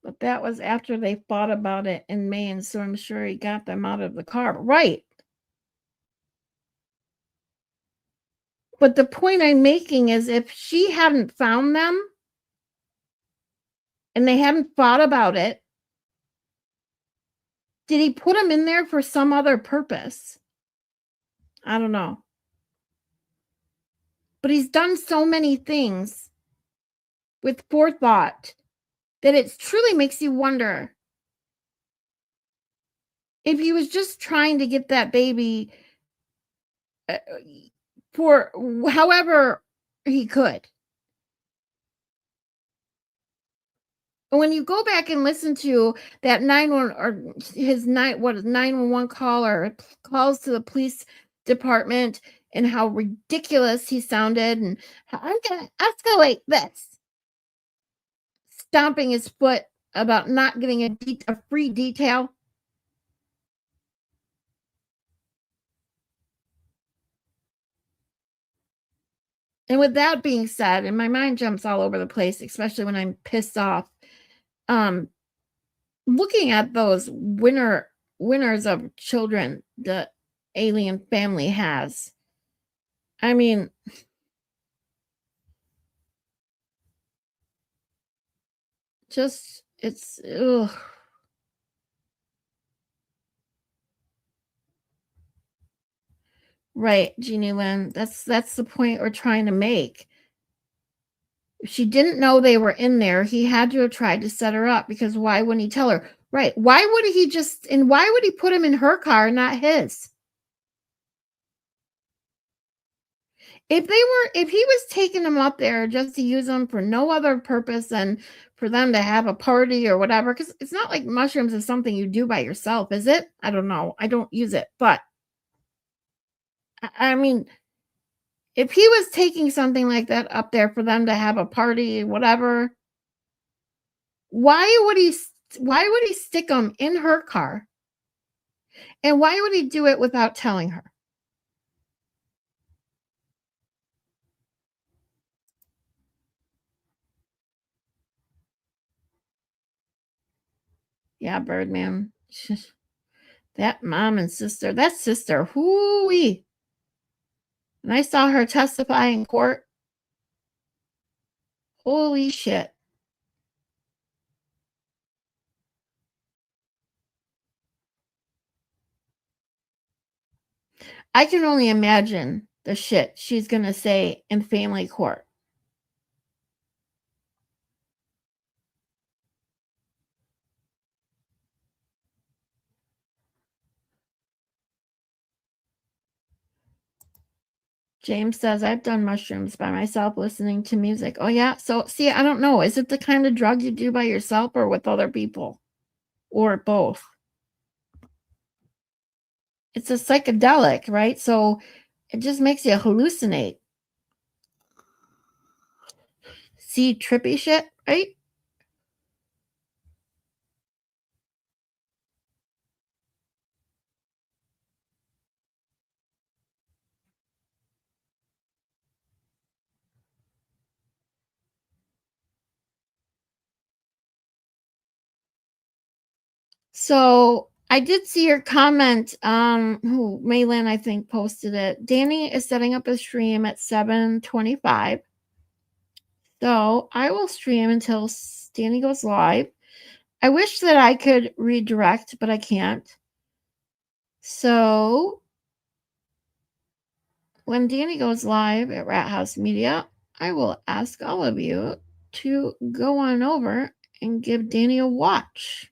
But that was after they fought about it in Maine, so I'm sure he got them out of the car. Right. But the point I'm making is if she hadn't found them and they hadn't fought about it, did he put them in there for some other purpose? I don't know. But he's done so many things with forethought that it truly makes you wonder if he was just trying to get that baby for however he could. When you go back and listen to that 911 or his 911 call or calls to the police department and how ridiculous he sounded, and I'm gonna escalate this, stomping his foot about not getting a free detail. And with that being said, and my mind jumps all over the place, especially when I'm pissed off. Looking at those winners of children the alien family has, I mean, just it's ugh. Right, Jeannie Lynn. That's the point we're trying to make. If she didn't know they were in there, he had to have tried to set her up, because why wouldn't he tell her? Right. Why would he put him in her car, not his? If he was taking them up there just to use them for no other purpose than for them to have a party or whatever, because it's not like mushrooms is something you do by yourself, is it? I don't know. I don't use it, but I mean, if he was taking something like that up there for them to have a party, whatever, why would he stick them in her car? And why would he do it without telling her? Yeah, Birdman. That mom and sister, hoo-wee. And I saw her testify in court. Holy shit. I can only imagine the shit she's going to say in family court. James says, I've done mushrooms by myself listening to music. Oh, yeah? So, see, I don't know. Is it the kind of drug you do by yourself or with other people? Or both? It's a psychedelic, right? So it just makes you hallucinate. See, trippy shit, right? So I did see your comment. Who Maylan, I think, posted it. Danny is setting up a stream at 7:25. So I will stream until Danny goes live. I wish that I could redirect, but I can't. So when Danny goes live at Rat House Media, I will ask all of you to go on over and give Danny a watch.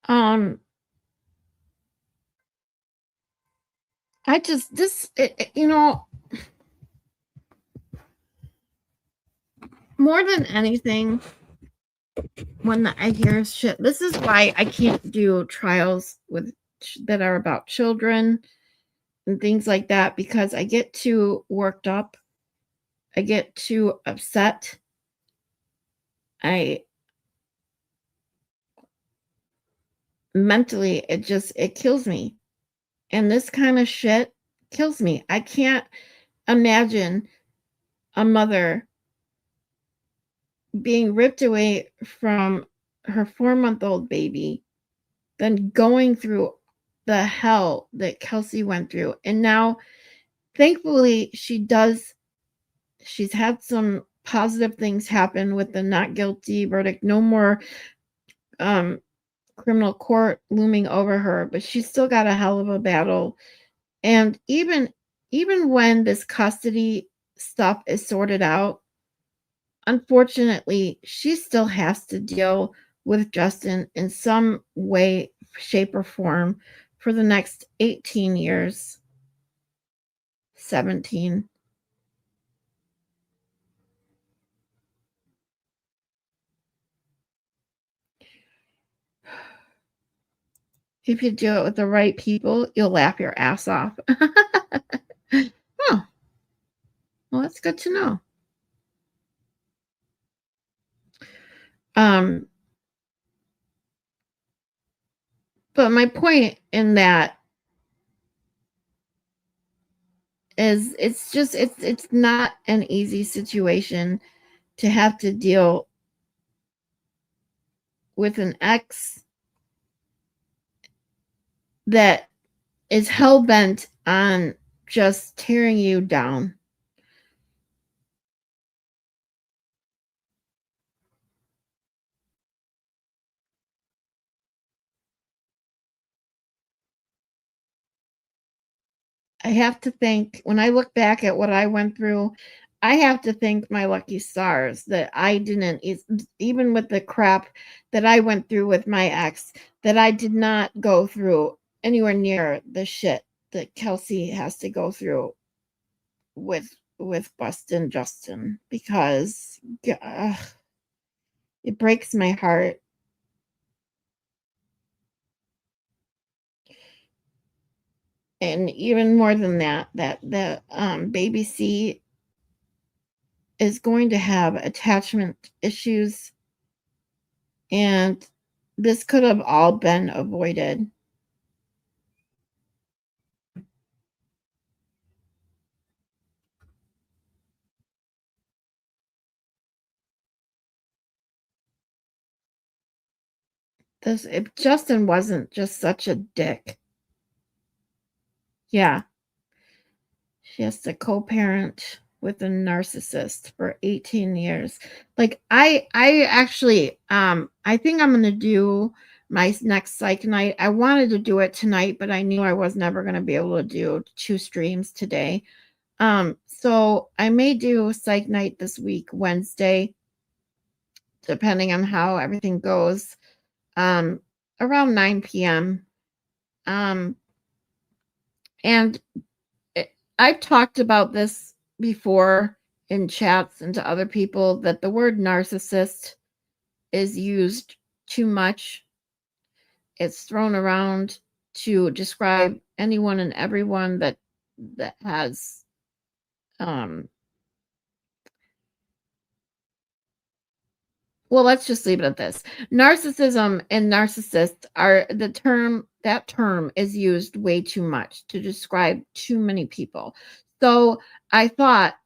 I just you know, more than anything, when I hear shit, this is why I can't do trials that are about children and things like that, because I get too worked up. I get too upset. Mentally, it kills me. And this kind of shit kills me. I can't imagine a mother being ripped away from her 4-month-old baby, then going through the hell that Kelsey went through. And now, thankfully, she's had some positive things happen with the not guilty verdict. No more criminal court looming over her, but she's still got a hell of a battle. And even when this custody stuff is sorted out, unfortunately, she still has to deal with Justin in some way, shape, or form for the next 18 years, 17. If you do it with the right people, you'll laugh your ass off. Oh, well, that's good to know. But my point in that is it's not an easy situation to have to deal with an ex that is hell-bent on just tearing you down. I have to think, when I look back at what I went through, I have to thank my lucky stars that I didn't, even with the crap that I went through with my ex, that I did not go through anywhere near the shit that Kelsey has to go through with Bustin' Justin, because it breaks my heart. And even more than that the baby C is going to have attachment issues, and this could have all been avoided. If Justin wasn't just such a dick. Yeah. She has to co-parent with a narcissist for 18 years. Like, I actually, I think I'm going to do my next psych night. I wanted to do it tonight, but I knew I was never going to be able to do 2 streams today. So I may do psych night this week, Wednesday, depending on how everything goes, around 9 p.m. And I've talked about this before in chats and to other people, that the word narcissist is used too much. It's thrown around to describe anyone and everyone that has well, let's just leave it at this. Narcissism and narcissist are that term is used way too much to describe too many people. So I thought,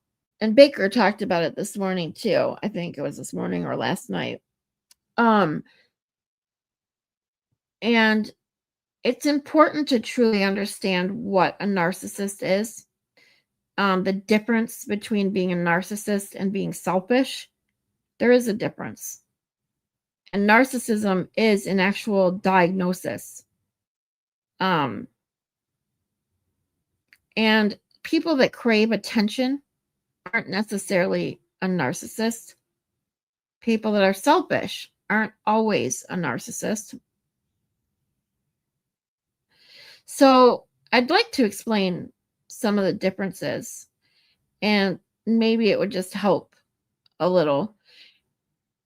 and Baker talked about it this morning too. I think it was this morning or last night. And it's important to truly understand what a narcissist is. The difference between being a narcissist and being selfish. There is a difference. And narcissism is an actual diagnosis. And people that crave attention aren't necessarily a narcissist. People that are selfish aren't always a narcissist. So I'd like to explain some of the differences, and maybe it would just help a little.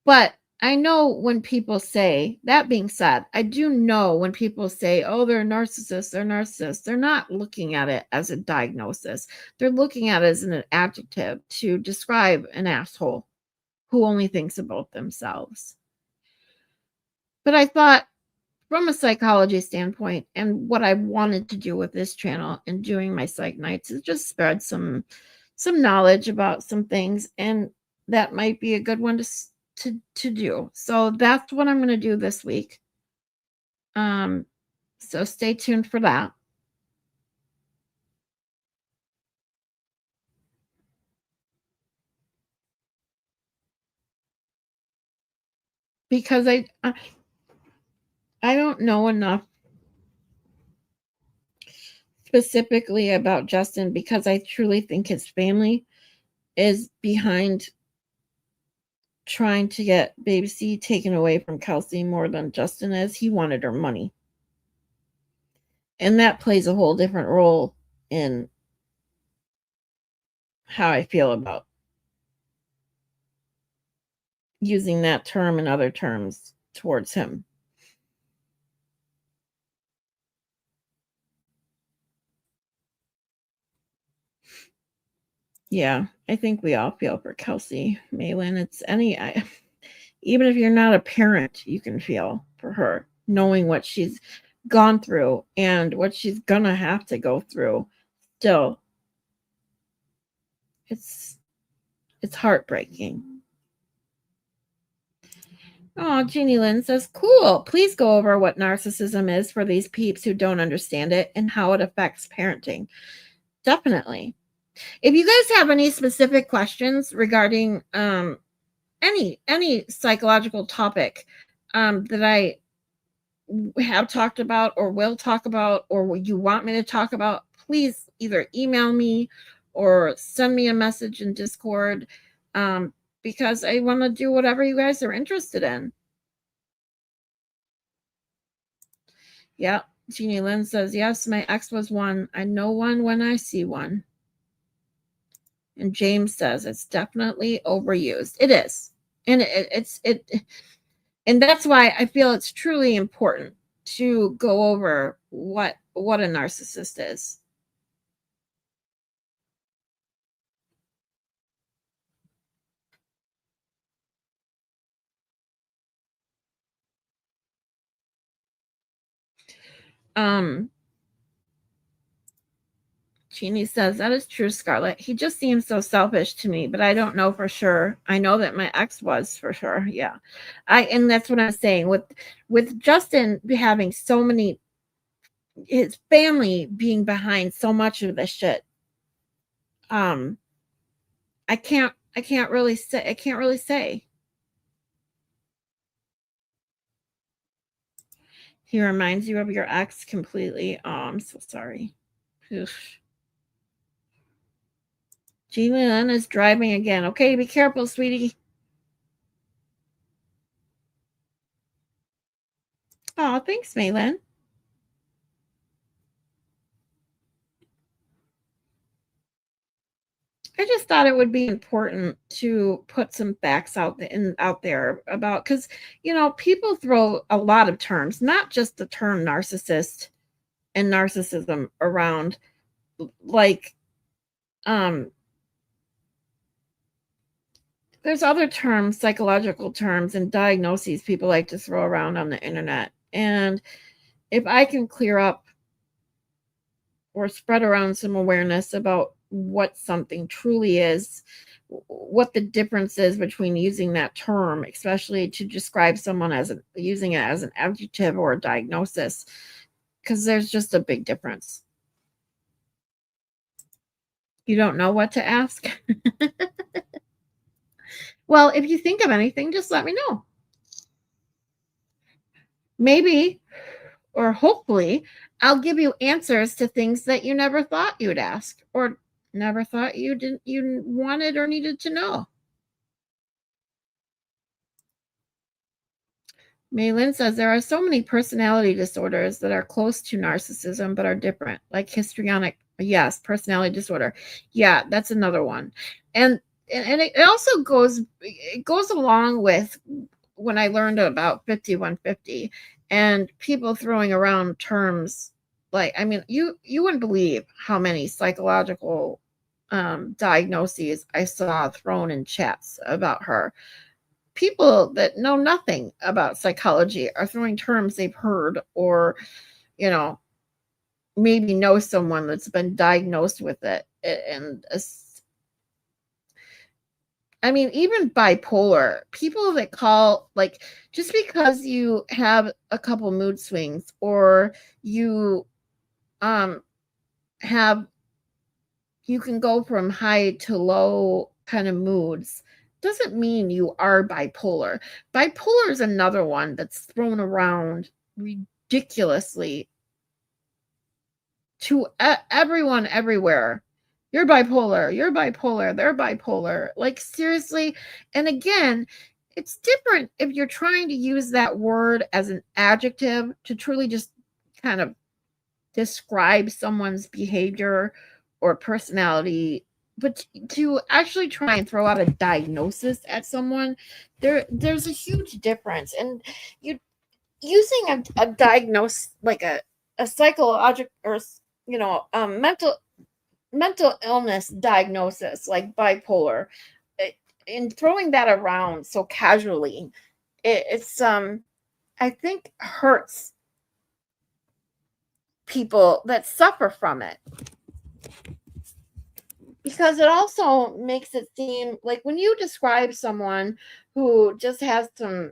But I know when people say, that being said, I do know when people say, oh, they're narcissists, they're not looking at it as a diagnosis. They're looking at it as an adjective to describe an asshole who only thinks about themselves. But I thought, from a psychology standpoint, and what I wanted to do with this channel and doing my psych nights is just spread some knowledge about some things, and that might be a good one to do. So that's what I'm going to do this week. So stay tuned for that. Because I don't know enough specifically about Justin, because I truly think his family is behind trying to get Baby C taken away from Kelsey more than Justin is. He wanted her money. And that plays a whole different role in how I feel about using that term and other terms towards him. Yeah, I think we all feel for Kelsey Malin. It's even if you're not a parent, you can feel for her, knowing what she's gone through and what she's gonna have to go through. Still, it's heartbreaking. Oh, Jeannie Lynn says, cool. Please go over what narcissism is for these peeps who don't understand it and how it affects parenting. Definitely. If you guys have any specific questions regarding any psychological topic that I have talked about or will talk about or you want me to talk about, please either email me or send me a message in Discord, because I want to do whatever you guys are interested in. Yeah, Jeannie Lynn says, yes, my ex was one. I know one when I see one. And James says it's definitely overused. It is. And and that's why I feel it's truly important to go over what a narcissist is. Jeannie says, that is true, Scarlett. He just seems so selfish to me, but I don't know for sure. I know that my ex was for sure. Yeah. And that's what I'm saying with Justin having so many, his family being behind so much of this shit. I can't really say. He reminds you of your ex completely. Oh, I'm so sorry. Oof. Jean is driving again. Okay, be careful, sweetie. Oh, thanks, Maylin. I just thought it would be important to put some facts out there about, because people throw a lot of terms, not just the term narcissist and narcissism around, like there's other terms, psychological terms and diagnoses people like to throw around on the internet. And if I can clear up or spread around some awareness about what something truly is, what the difference is between using that term, especially to describe someone as using it as an adjective or a diagnosis, because there's just a big difference. You don't know what to ask? Well, if you think of anything, just let me know. Maybe, or hopefully, I'll give you answers to things that you never thought you'd ask or never thought you wanted or needed to know. Maylin says there are so many personality disorders that are close to narcissism but are different, like histrionic. Yes, personality disorder. Yeah, that's another one. And it also goes along with when I learned about 5150 and people throwing around terms like, I mean, you wouldn't believe how many psychological diagnoses I saw thrown in chats about her. People that know nothing about psychology are throwing terms they've heard or, maybe know someone that's been diagnosed with it. And I mean, even bipolar, people that call, like, just because you have a couple mood swings or you you can go from high to low kind of moods, doesn't mean you are bipolar. Bipolar is another one that's thrown around ridiculously to everyone everywhere. You're bipolar, they're bipolar. Like, seriously. And again, it's different if you're trying to use that word as an adjective to truly just kind of describe someone's behavior or personality, but to actually try and throw out a diagnosis at someone, there's a huge difference. And you using a diagnose, like a psychological or mental illness diagnosis like bipolar, and throwing that around so casually, it's I think hurts people that suffer from it, because it also makes it seem like when you describe someone who just has some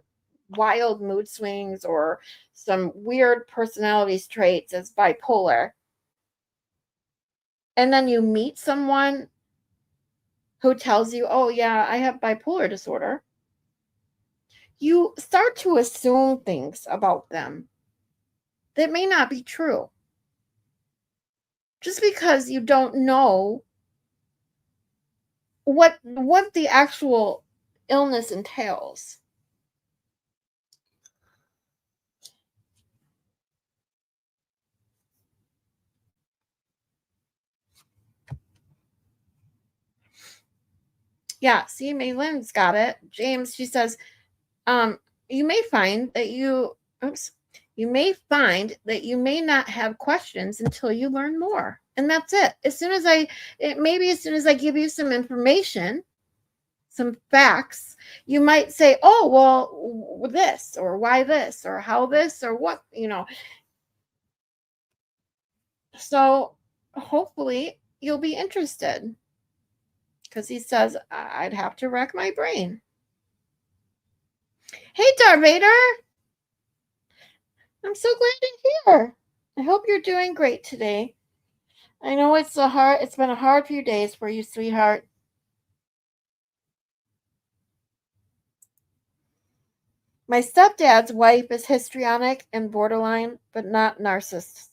wild mood swings or some weird personality traits as bipolar, and then you meet someone who tells you, oh yeah, I have bipolar disorder, you start to assume things about them that may not be true, just because you don't know what the actual illness entails. Yeah, see, Maylin's got it. James, she says, you may find that you may not have questions until you learn more. And that's it. As soon as I give you some information, some facts, you might say, oh, well, this, or why this, or how this, or what, So hopefully you'll be interested. Because he says, I'd have to rack my brain. Hey, Darth Vader. I'm so glad you're here. I hope you're doing great today. I know it's been a hard few days for you, sweetheart. My stepdad's wife is histrionic and borderline, but not narcissist.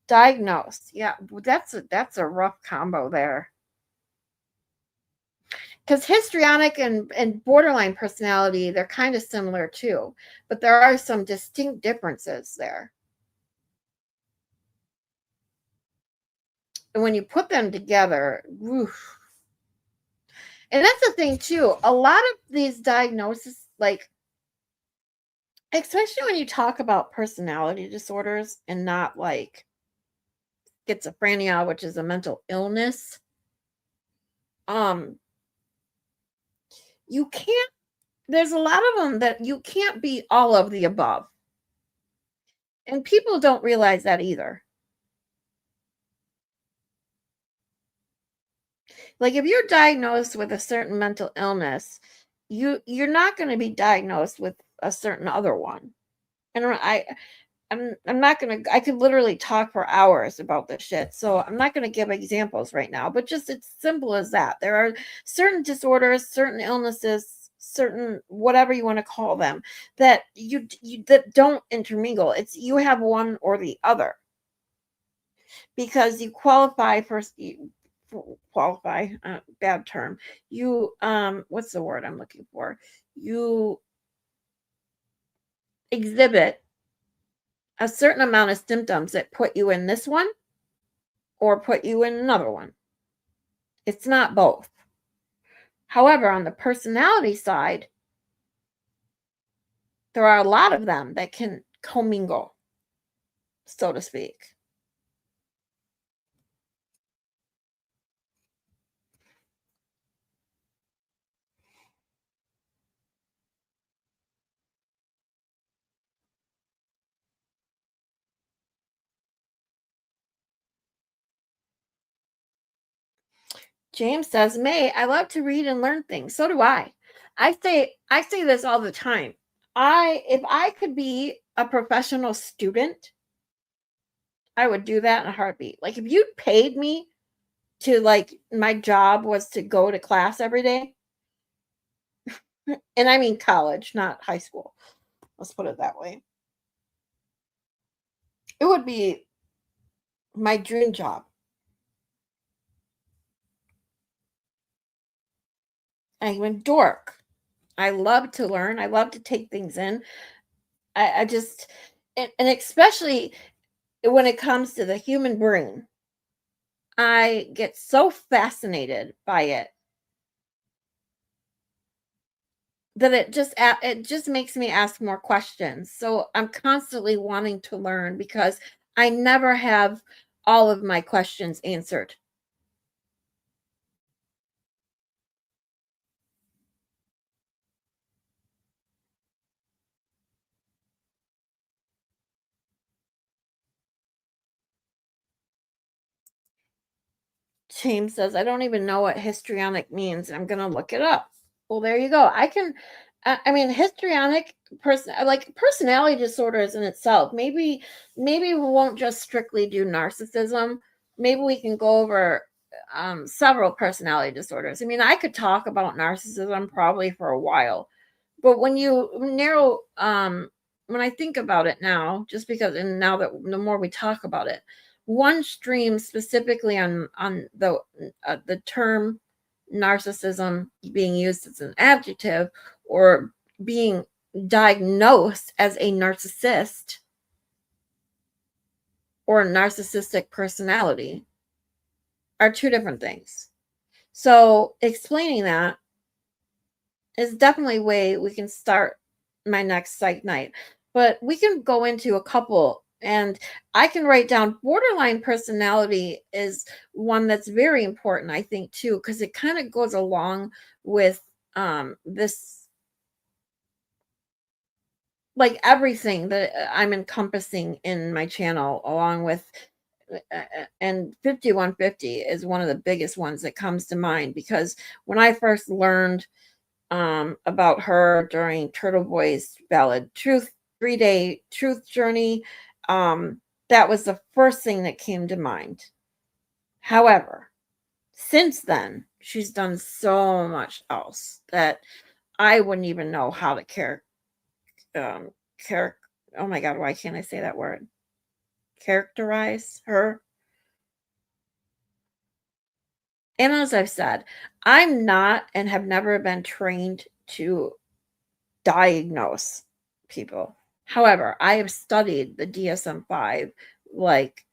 Diagnosed. Yeah, that's a rough combo there. Because histrionic and borderline personality, they're kind of similar too, but there are some distinct differences there. And when you put them together, oof. And that's the thing too. A lot of these diagnoses, like, especially when you talk about personality disorders and not like schizophrenia, which is a mental illness, you can't, there's a lot of them that you can't be all of the above. And people don't realize that either. Like, if you're diagnosed with a certain mental illness, you're not going to be diagnosed with a certain other one. And I'm not going to, I could literally talk for hours about this shit. So I'm not going to give examples right now, but just it's simple as that. There are certain disorders, certain illnesses, certain whatever you want to call them, that you that don't intermingle. It's you have one or the other. Because you qualify for bad term. You what's the word I'm looking for? You exhibit a certain amount of symptoms that put you in this one or put you in another one. It's not both. However, on the personality side, there are a lot of them that can commingle, so to speak. James says, May, I love to read and learn things. So do I. I say this all the time. If I could be a professional student, I would do that in a heartbeat. Like if you paid me to, like, my job was to go to class every day, and I mean college, not high school. Let's put it that way. It would be my dream job. I'm a dork. I love to learn. I love to take things in. I just, and especially when it comes to the human brain, I get so fascinated by it that it just makes me ask more questions. So I'm constantly wanting to learn because I never have all of my questions answered. James says, I don't even know what histrionic means. I'm going to look it up. Well, there you go. I mean, histrionic personality disorders in itself. Maybe we won't just strictly do narcissism. Maybe we can go over several personality disorders. I mean, I could talk about narcissism probably for a while, but when you narrow, when I think about it now, just because, and now that the more we talk about it, one stream specifically on the term narcissism being used as an adjective or being diagnosed as a narcissist or a narcissistic personality are two different things. So explaining that is definitely a way we can start my next psych night. But we can go into a couple, and I can write down borderline personality is one that's very important, I think, too, because it kind of goes along with this, like everything that I'm encompassing in my channel, along with and 5150 is one of the biggest ones that comes to mind, because when I first learned about her during Turtle Boy's Valid Truth 3-day truth journey, that was the first thing that came to mind. However, since then, she's done so much else that I wouldn't even know how to oh my God, why can't I say that word? Characterize her. And as I've said, I'm not and have never been trained to diagnose people. However, I have studied the DSM-5 like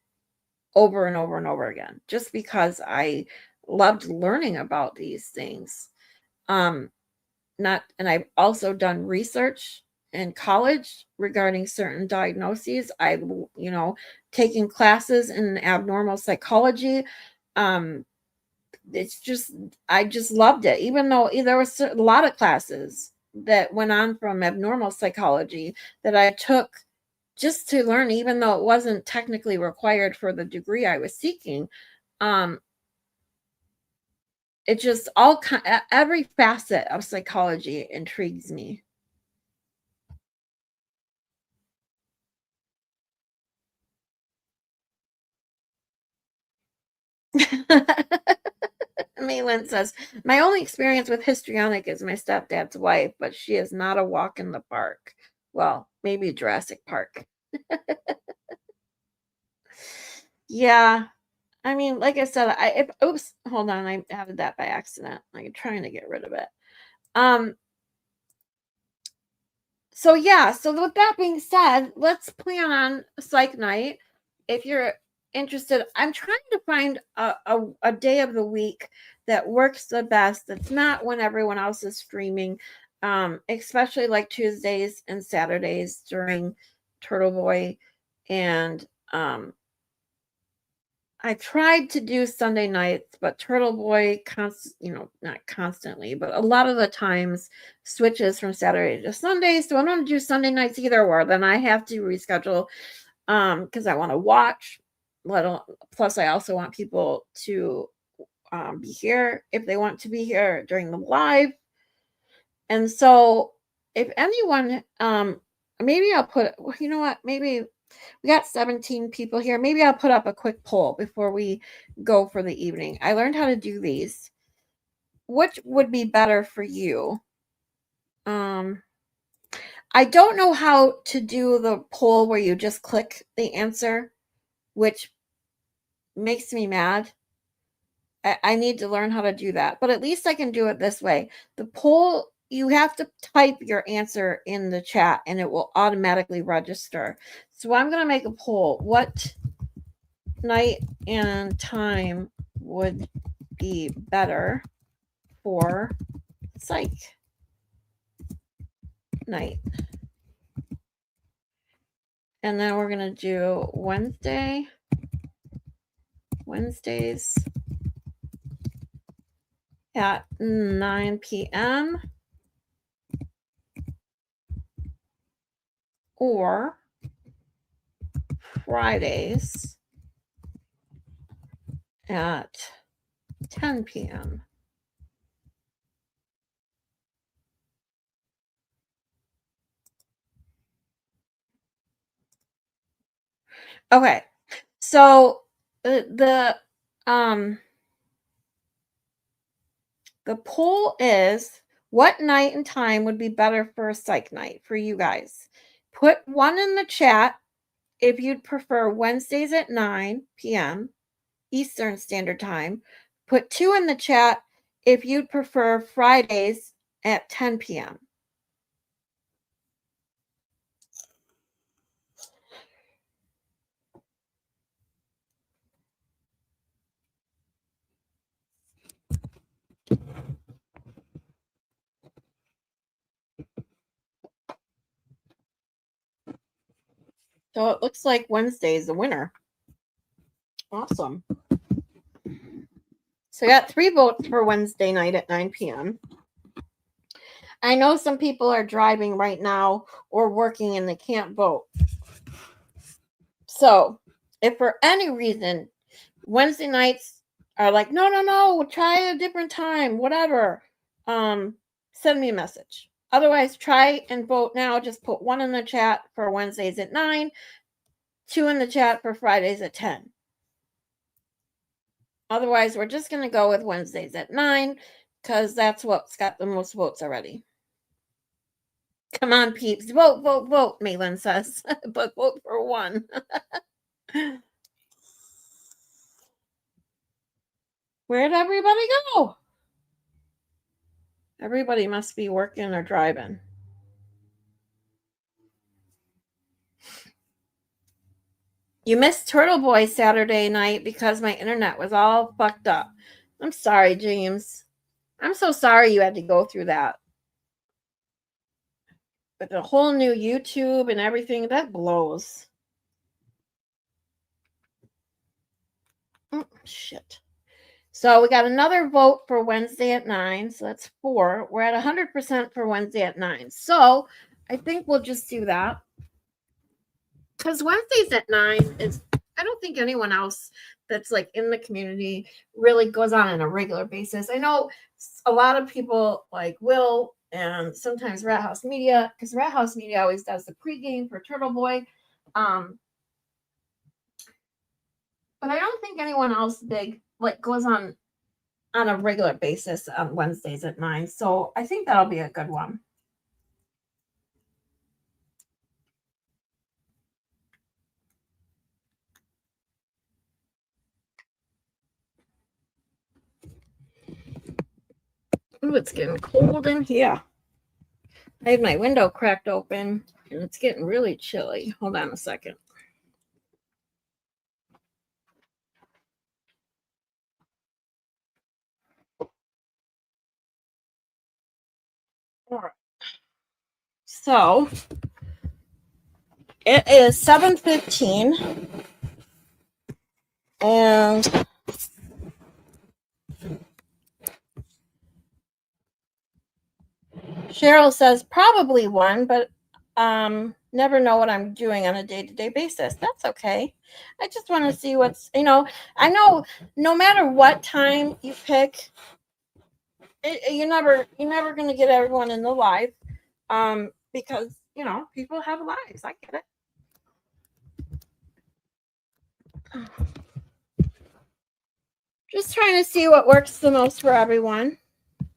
over and over and over again, just because I loved learning about these things. And I've also done research in college regarding certain diagnoses. I've, taken classes in abnormal psychology. It's just, I just loved it, even though there was a lot of classes that went on from abnormal psychology that I took just to learn, even though it wasn't technically required for the degree I was seeking. It just every facet of psychology intrigues me. Maylin says, my only experience with histrionic is my stepdad's wife, but she is not a walk in the park. Well, maybe Jurassic Park. Yeah. I mean, like I said, oops, hold on, I added that by accident. I'm trying to get rid of it. So yeah, so with that being said, let's plan on psych night. If you're interested, I'm trying to find a day of the week that works the best. That's not when everyone else is streaming, especially like Tuesdays and Saturdays during Turtle Boy. And I tried to do Sunday nights, but Turtle Boy, not constantly, but a lot of the times switches from Saturday to Sunday. So I don't do Sunday nights either, or then I have to reschedule because I want to watch. Plus, I also want people to be here if they want to be here during the live. And so, if anyone, maybe I'll put. You know what? Maybe. We got 17 people here. Maybe I'll put up a quick poll before we go for the evening. I learned how to do these. Which would be better for you? I don't know how to do the poll where you just click the answer, which makes me mad. I need to learn how to do that, but at least I can do it this way. The poll, you have to type your answer in the chat and it will automatically register. So I'm going to make a poll. What night and time would be better for psych night? And then we're going to do Wednesdays at 9 p.m. or Fridays at 10 p.m. Okay, so the poll is, what night and time would be better for a psych night for you guys? Put 1 in the chat if you'd prefer Wednesdays at 9 p.m. Eastern Standard Time. Put 2 in the chat if you'd prefer Fridays at 10 p.m. So it looks like Wednesday is the winner. Awesome. So I got 3 votes for Wednesday night at 9 p.m. I know some people are driving right now or working and they can't vote. So if for any reason Wednesday nights are like, no, try a different time, whatever, send me a message. Otherwise, try and vote now. Just put 1 in the chat for Wednesdays at 9, 2 in the chat for Fridays at 10. Otherwise, we're just going to go with Wednesdays at 9 because that's what's got the most votes already. Come on, peeps. Vote, vote, vote, Malin says. But vote for 1. Where'd everybody go? Everybody must be working or driving. You missed Turtle Boy Saturday night because my internet was all fucked up. I'm sorry, James. I'm so sorry you had to go through that. With the whole new YouTube and everything, that blows. Oh, shit. So we got another vote for Wednesday at 9. So that's 4. We're at 100% for Wednesday at 9. So I think we'll just do that. Because Wednesdays at 9 is, I don't think anyone else that's like in the community really goes on a regular basis. I know a lot of people like Will and sometimes Rat House Media, because Rat House Media always does the pregame for Turtle Boy. But I don't think anyone else big like goes on a regular basis on Wednesdays at 9. So I think that'll be a good one. Ooh, it's getting cold in here. I had my window cracked open and it's getting really chilly. Hold on a second. All right. So it is 7:15 and Cheryl says probably one, but never know what I'm doing on a day-to-day basis. That's okay. I just want to see what's, I know no matter what time you pick, you're never going to get everyone in the live, because people have lives. I get it. Just trying to see what works the most for everyone,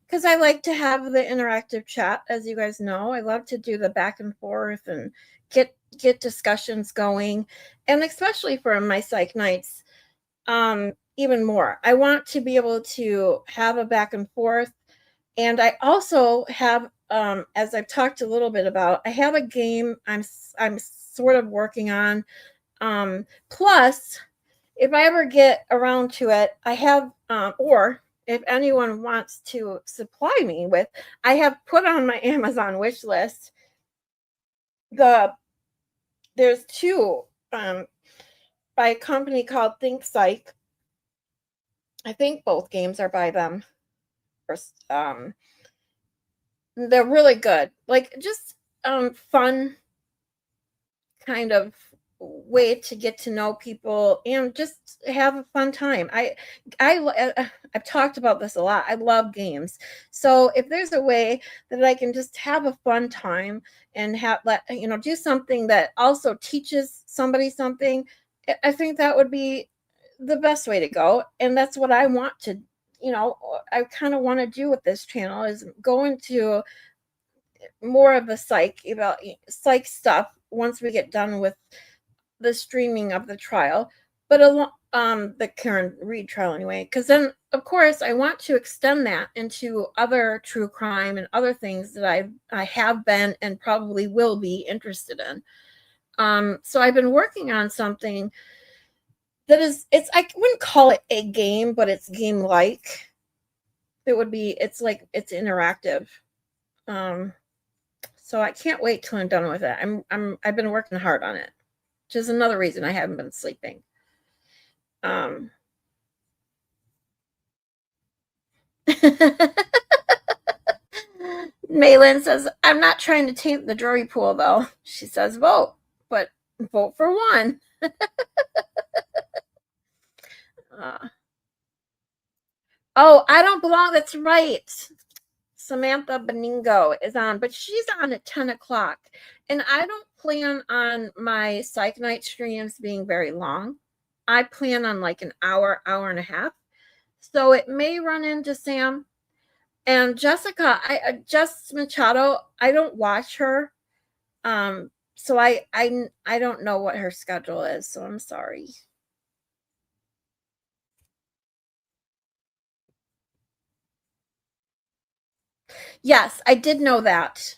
because I like to have the interactive chat, as you guys know. I love to do the back and forth and get discussions going, and especially for my psych nights, even more. I want to be able to have a back and forth, and I also have, as I've talked a little bit about, I have a game I'm sort of working on. Plus, if I ever get around to it, I have, or if anyone wants to supply me with, I have put on my Amazon wish list. There's two, by a company called Think Psych. I think both games are by them. They're really good. Like, just fun kind of way to get to know people and just have a fun time. I've talked about this a lot. I love games. So if there's a way that I can just have a fun time and do something that also teaches somebody something, I think that would be the best way to go. And that's what I want to, I kind of want to do with this channel, is go into more of the psych stuff once we get done with the streaming of the trial, but the Karen Reed trial anyway, because then of course I want to extend that into other true crime and other things that I have been and probably will be interested in. So I've been working on something that I wouldn't call it a game, but it's game like. It's interactive. So I can't wait till I'm done with it. I've been working hard on it, which is another reason I haven't been sleeping. Maylin says, I'm not trying to taint the jury pool, though. She says, vote, but vote for one. Oh, I don't belong. That's right. Samantha Beningo is on, but she's on at 10 o'clock. And I don't plan on my psych night streams being very long. I plan on like an hour, hour and a half. So it may run into Sam. And Jessica, Jess Machado, I don't watch her. So I don't know what her schedule is, so I'm sorry. Yes, I did know that,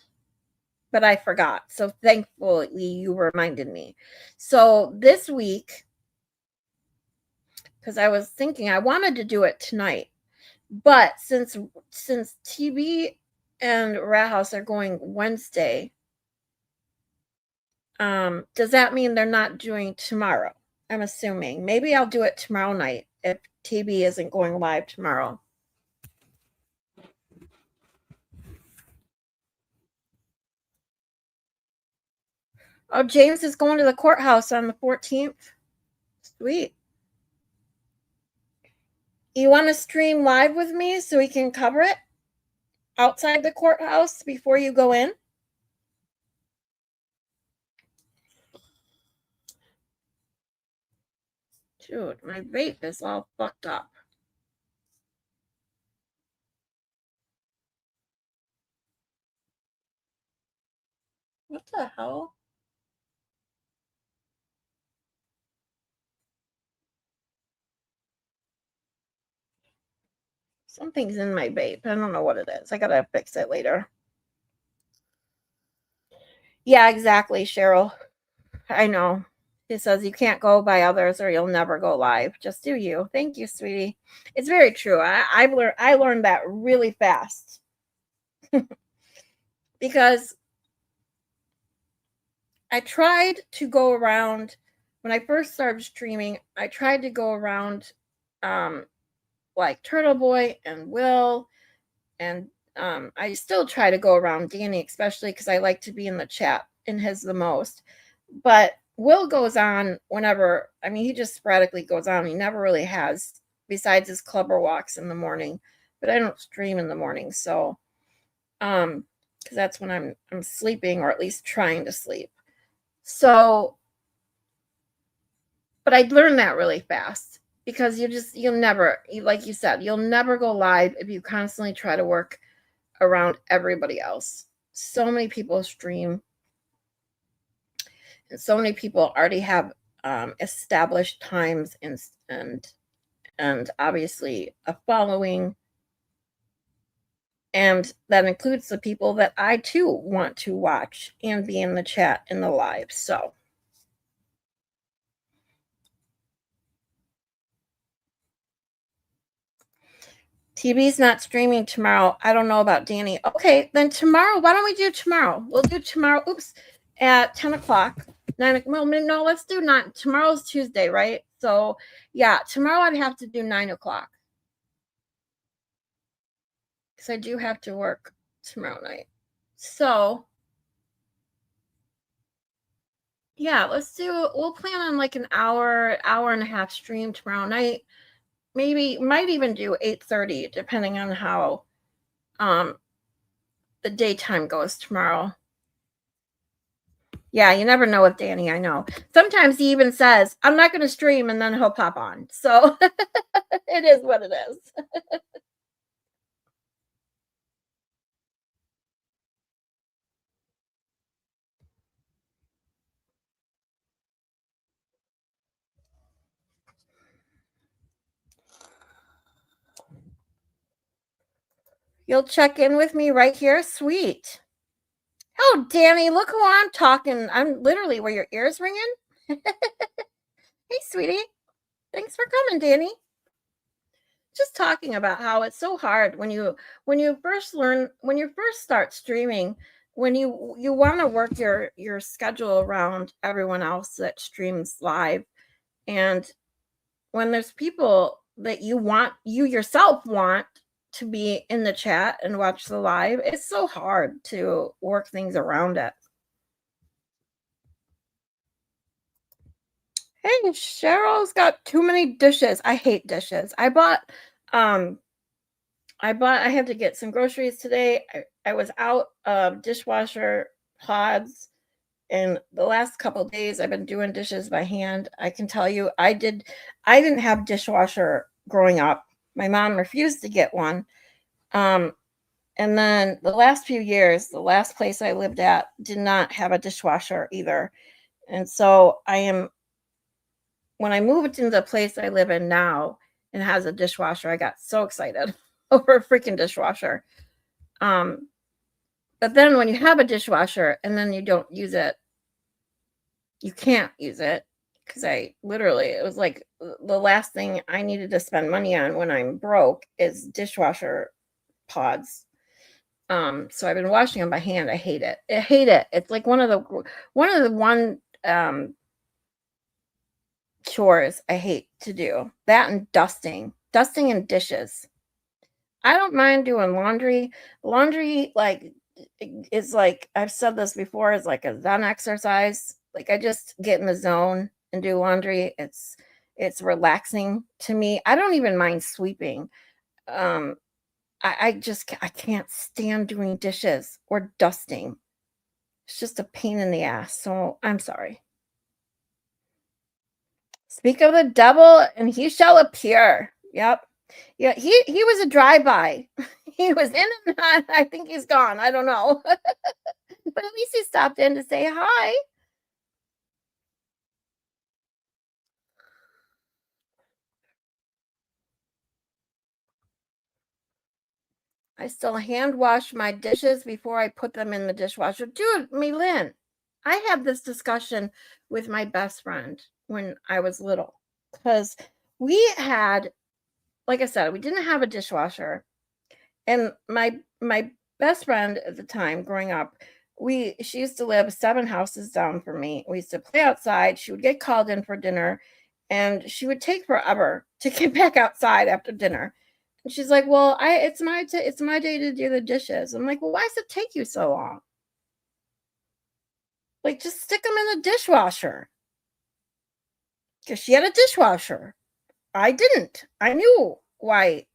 but I forgot. So thankfully you reminded me. So this week, because I was thinking I wanted to do it tonight, but since TV and Rat House are going Wednesday, does that mean they're not doing tomorrow? I'm assuming. Maybe I'll do it tomorrow night if TV isn't going live tomorrow. Oh, James is going to the courthouse on the 14th. Sweet. You want to stream live with me so we can cover it outside the courthouse before you go in? Dude, my vape is all fucked up. What the hell? Something's in my vape. I don't know what it is. I gotta fix it later. Yeah, exactly, Cheryl. I know. He says you can't go by others or you'll never go live. Just do you. Thank you, sweetie. It's very true. I learned that really fast. Because I tried to go around when I first started streaming, I tried to go around like Turtle Boy and Will, and I still try to go around Danny, especially because I like to be in the chat in his the most. But Will goes on whenever, I mean, he just sporadically goes on. He never really has, besides his clubber walks in the morning. But I don't stream in the morning, so because that's when I'm sleeping, or at least trying to sleep. So, but I learned that really fast, because you'll never, like you said, you'll never go live if you constantly try to work around everybody else. So many people stream, and so many people already have established times and obviously a following, and that includes the people that I too want to watch and be in the chat in the live. So TV's not streaming tomorrow. I don't know about Danny. Okay, then tomorrow, why don't we do tomorrow? We'll do tomorrow, at 10 o'clock. 9, well, no, let's do 9. Tomorrow's Tuesday, right? So, yeah, tomorrow I'd have to do 9 o'clock. Because I do have to work tomorrow night. So, yeah, we'll plan on like an hour and a half stream tomorrow night. Maybe, might even do 8:30, depending on how the daytime goes tomorrow. Yeah, you never know with Danny, I know. Sometimes he even says, I'm not going to stream, and then he'll pop on. So it is what it is. You'll check in with me right here? Sweet. Oh, Danny, look who I'm talking. I'm literally where your ears ringing. Hey, sweetie. Thanks for coming, Danny. Just talking about how it's so hard when you first start streaming, when you want to work your schedule around everyone else that streams live, and when there's people that you yourself want to be in the chat and watch the live, it's so hard to work things around it. Hey, Cheryl's got too many dishes. I hate dishes. I had to get some groceries today. I was out of dishwasher pods, and the last couple of days I've been doing dishes by hand. I can tell you, I didn't have dishwasher growing up. My mom refused to get one. And then the last few years, the last place I lived at did not have a dishwasher either. And so when I moved into the place I live in now and has a dishwasher, I got so excited over a freaking dishwasher. But then when you have a dishwasher and then you don't use it, you can't use it, because it was like the last thing I needed to spend money on when I'm broke is dishwasher pods. So I've been washing them by hand. I hate it. It's like one of the chores I hate to do. That and dusting and dishes. I don't mind doing laundry. Laundry, like, is like, I've said this before, is like a Zen exercise. Like, I just get in the zone and do laundry. It's relaxing to me. I don't even mind sweeping. I can't stand doing dishes or dusting. It's just a pain in the ass. So I'm sorry. Speak of the devil and he shall appear. Yep. Yeah, he was a drive-by. He was in and out. I think he's gone. I don't know. But at least he stopped in to say hi. I still hand wash my dishes before I put them in the dishwasher. Dude, Lynn, I had this discussion with my best friend when I was little, because we had, like I said, we didn't have a dishwasher. And my best friend at the time growing up, she used to live 7 houses down from me. We used to play outside. She would get called in for dinner, and she would take forever to get back outside after dinner. And she's like, "Well, it's my day to do the dishes." I'm like, "Well, why does it take you so long? Like, just stick them in the dishwasher." Because she had a dishwasher. I didn't. I knew why,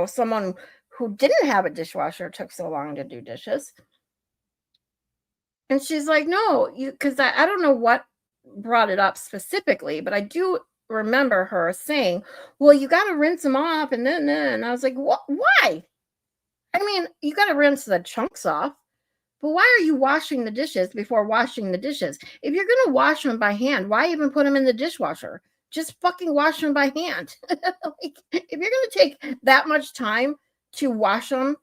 someone who didn't have a dishwasher took so long to do dishes. And she's like, "No, because I don't know what brought it up specifically, but I do remember her saying, well, you got to rinse them off." And then I was like, "What? Why? I mean, you got to rinse the chunks off, but why are you washing the dishes before washing the dishes? If you're going to wash them by hand, why even put them in the dishwasher? Just fucking wash them by hand." Like, if you're going to take that much time to wash them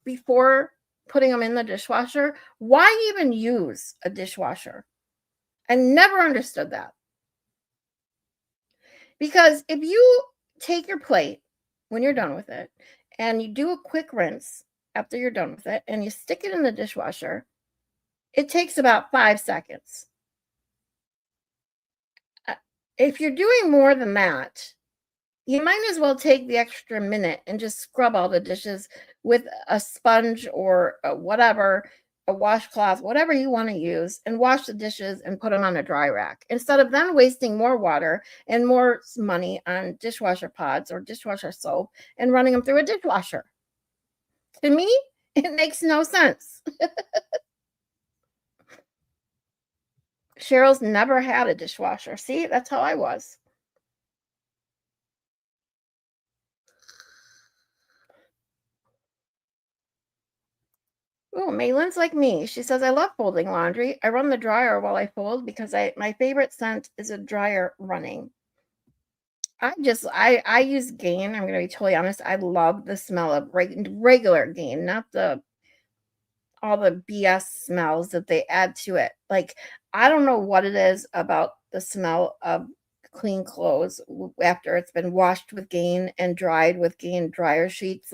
before putting them in the dishwasher, why even use a dishwasher? I never understood that. Because if you take your plate when you're done with it and you do a quick rinse after you're done with it and you stick it in the dishwasher, it takes about 5 seconds. If you're doing more than that, you might as well take the extra minute and just scrub all the dishes with a sponge or a washcloth, whatever you want to use, and wash the dishes and put them on a dry rack, instead of then wasting more water and more money on dishwasher pods or dishwasher soap and running them through a dishwasher. To me, it makes no sense. Cheryl's never had a dishwasher. See, that's how I was. Oh, Malin's like me. She says, "I love folding laundry. I run the dryer while I fold because my favorite scent is a dryer running." I use Gain. I'm going to be totally honest. I love the smell of regular Gain, not all the BS smells that they add to it. Like, I don't know what it is about the smell of clean clothes after it's been washed with Gain and dried with Gain dryer sheets.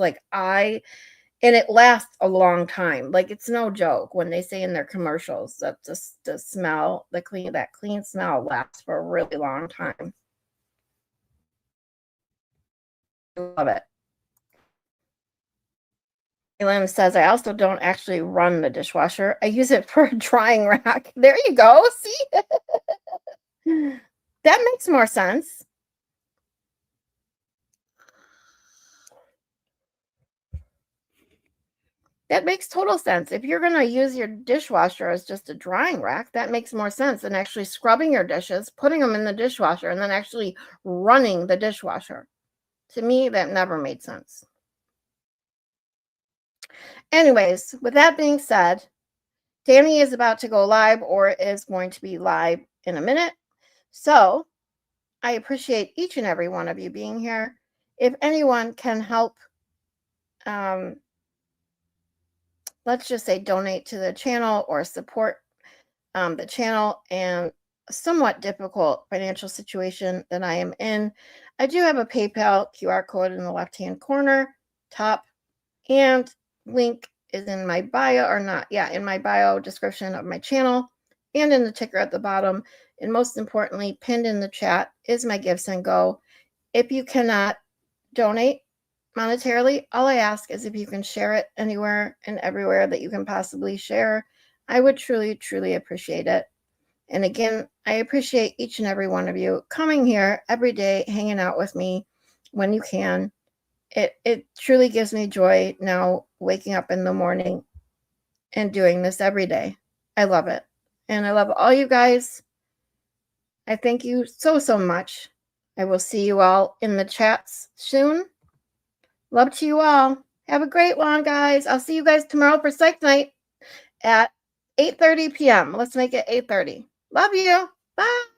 And it lasts a long time. Like, it's no joke when they say in their commercials that the smell, that clean smell lasts for a really long time. I love it. Elaine says, "I also don't actually run the dishwasher. I use it for a drying rack." There you go. See? That makes more sense. That makes total sense. If you're going to use your dishwasher as just a drying rack, that makes more sense than actually scrubbing your dishes, putting them in the dishwasher, and then actually running the dishwasher. To me, that never made sense. Anyways, with that being said, Danny is about to go live, or is going to be live in a minute. So I appreciate each and every one of you being here. If anyone can help, let's just say donate to the channel or support the channel and a somewhat difficult financial situation that I am in, I do have a PayPal QR code in the left-hand corner top, and link is in my bio, or not, yeah, in my bio description of my channel and in the ticker at the bottom. And most importantly, pinned in the chat is my Give, Send, Go. If you cannot donate monetarily, all I ask is if you can share it anywhere and everywhere that you can possibly share. I would truly, truly appreciate it. And again, I appreciate each and every one of you coming here every day, hanging out with me when you can. It truly gives me joy now, waking up in the morning and doing this every day. I love it. And I love all you guys. I thank you so, so much. I will see you all in the chats soon. Love to you all. Have a great one, guys. I'll see you guys tomorrow for Psych Night at 8:30 p.m. Let's make it 8:30. Love you. Bye.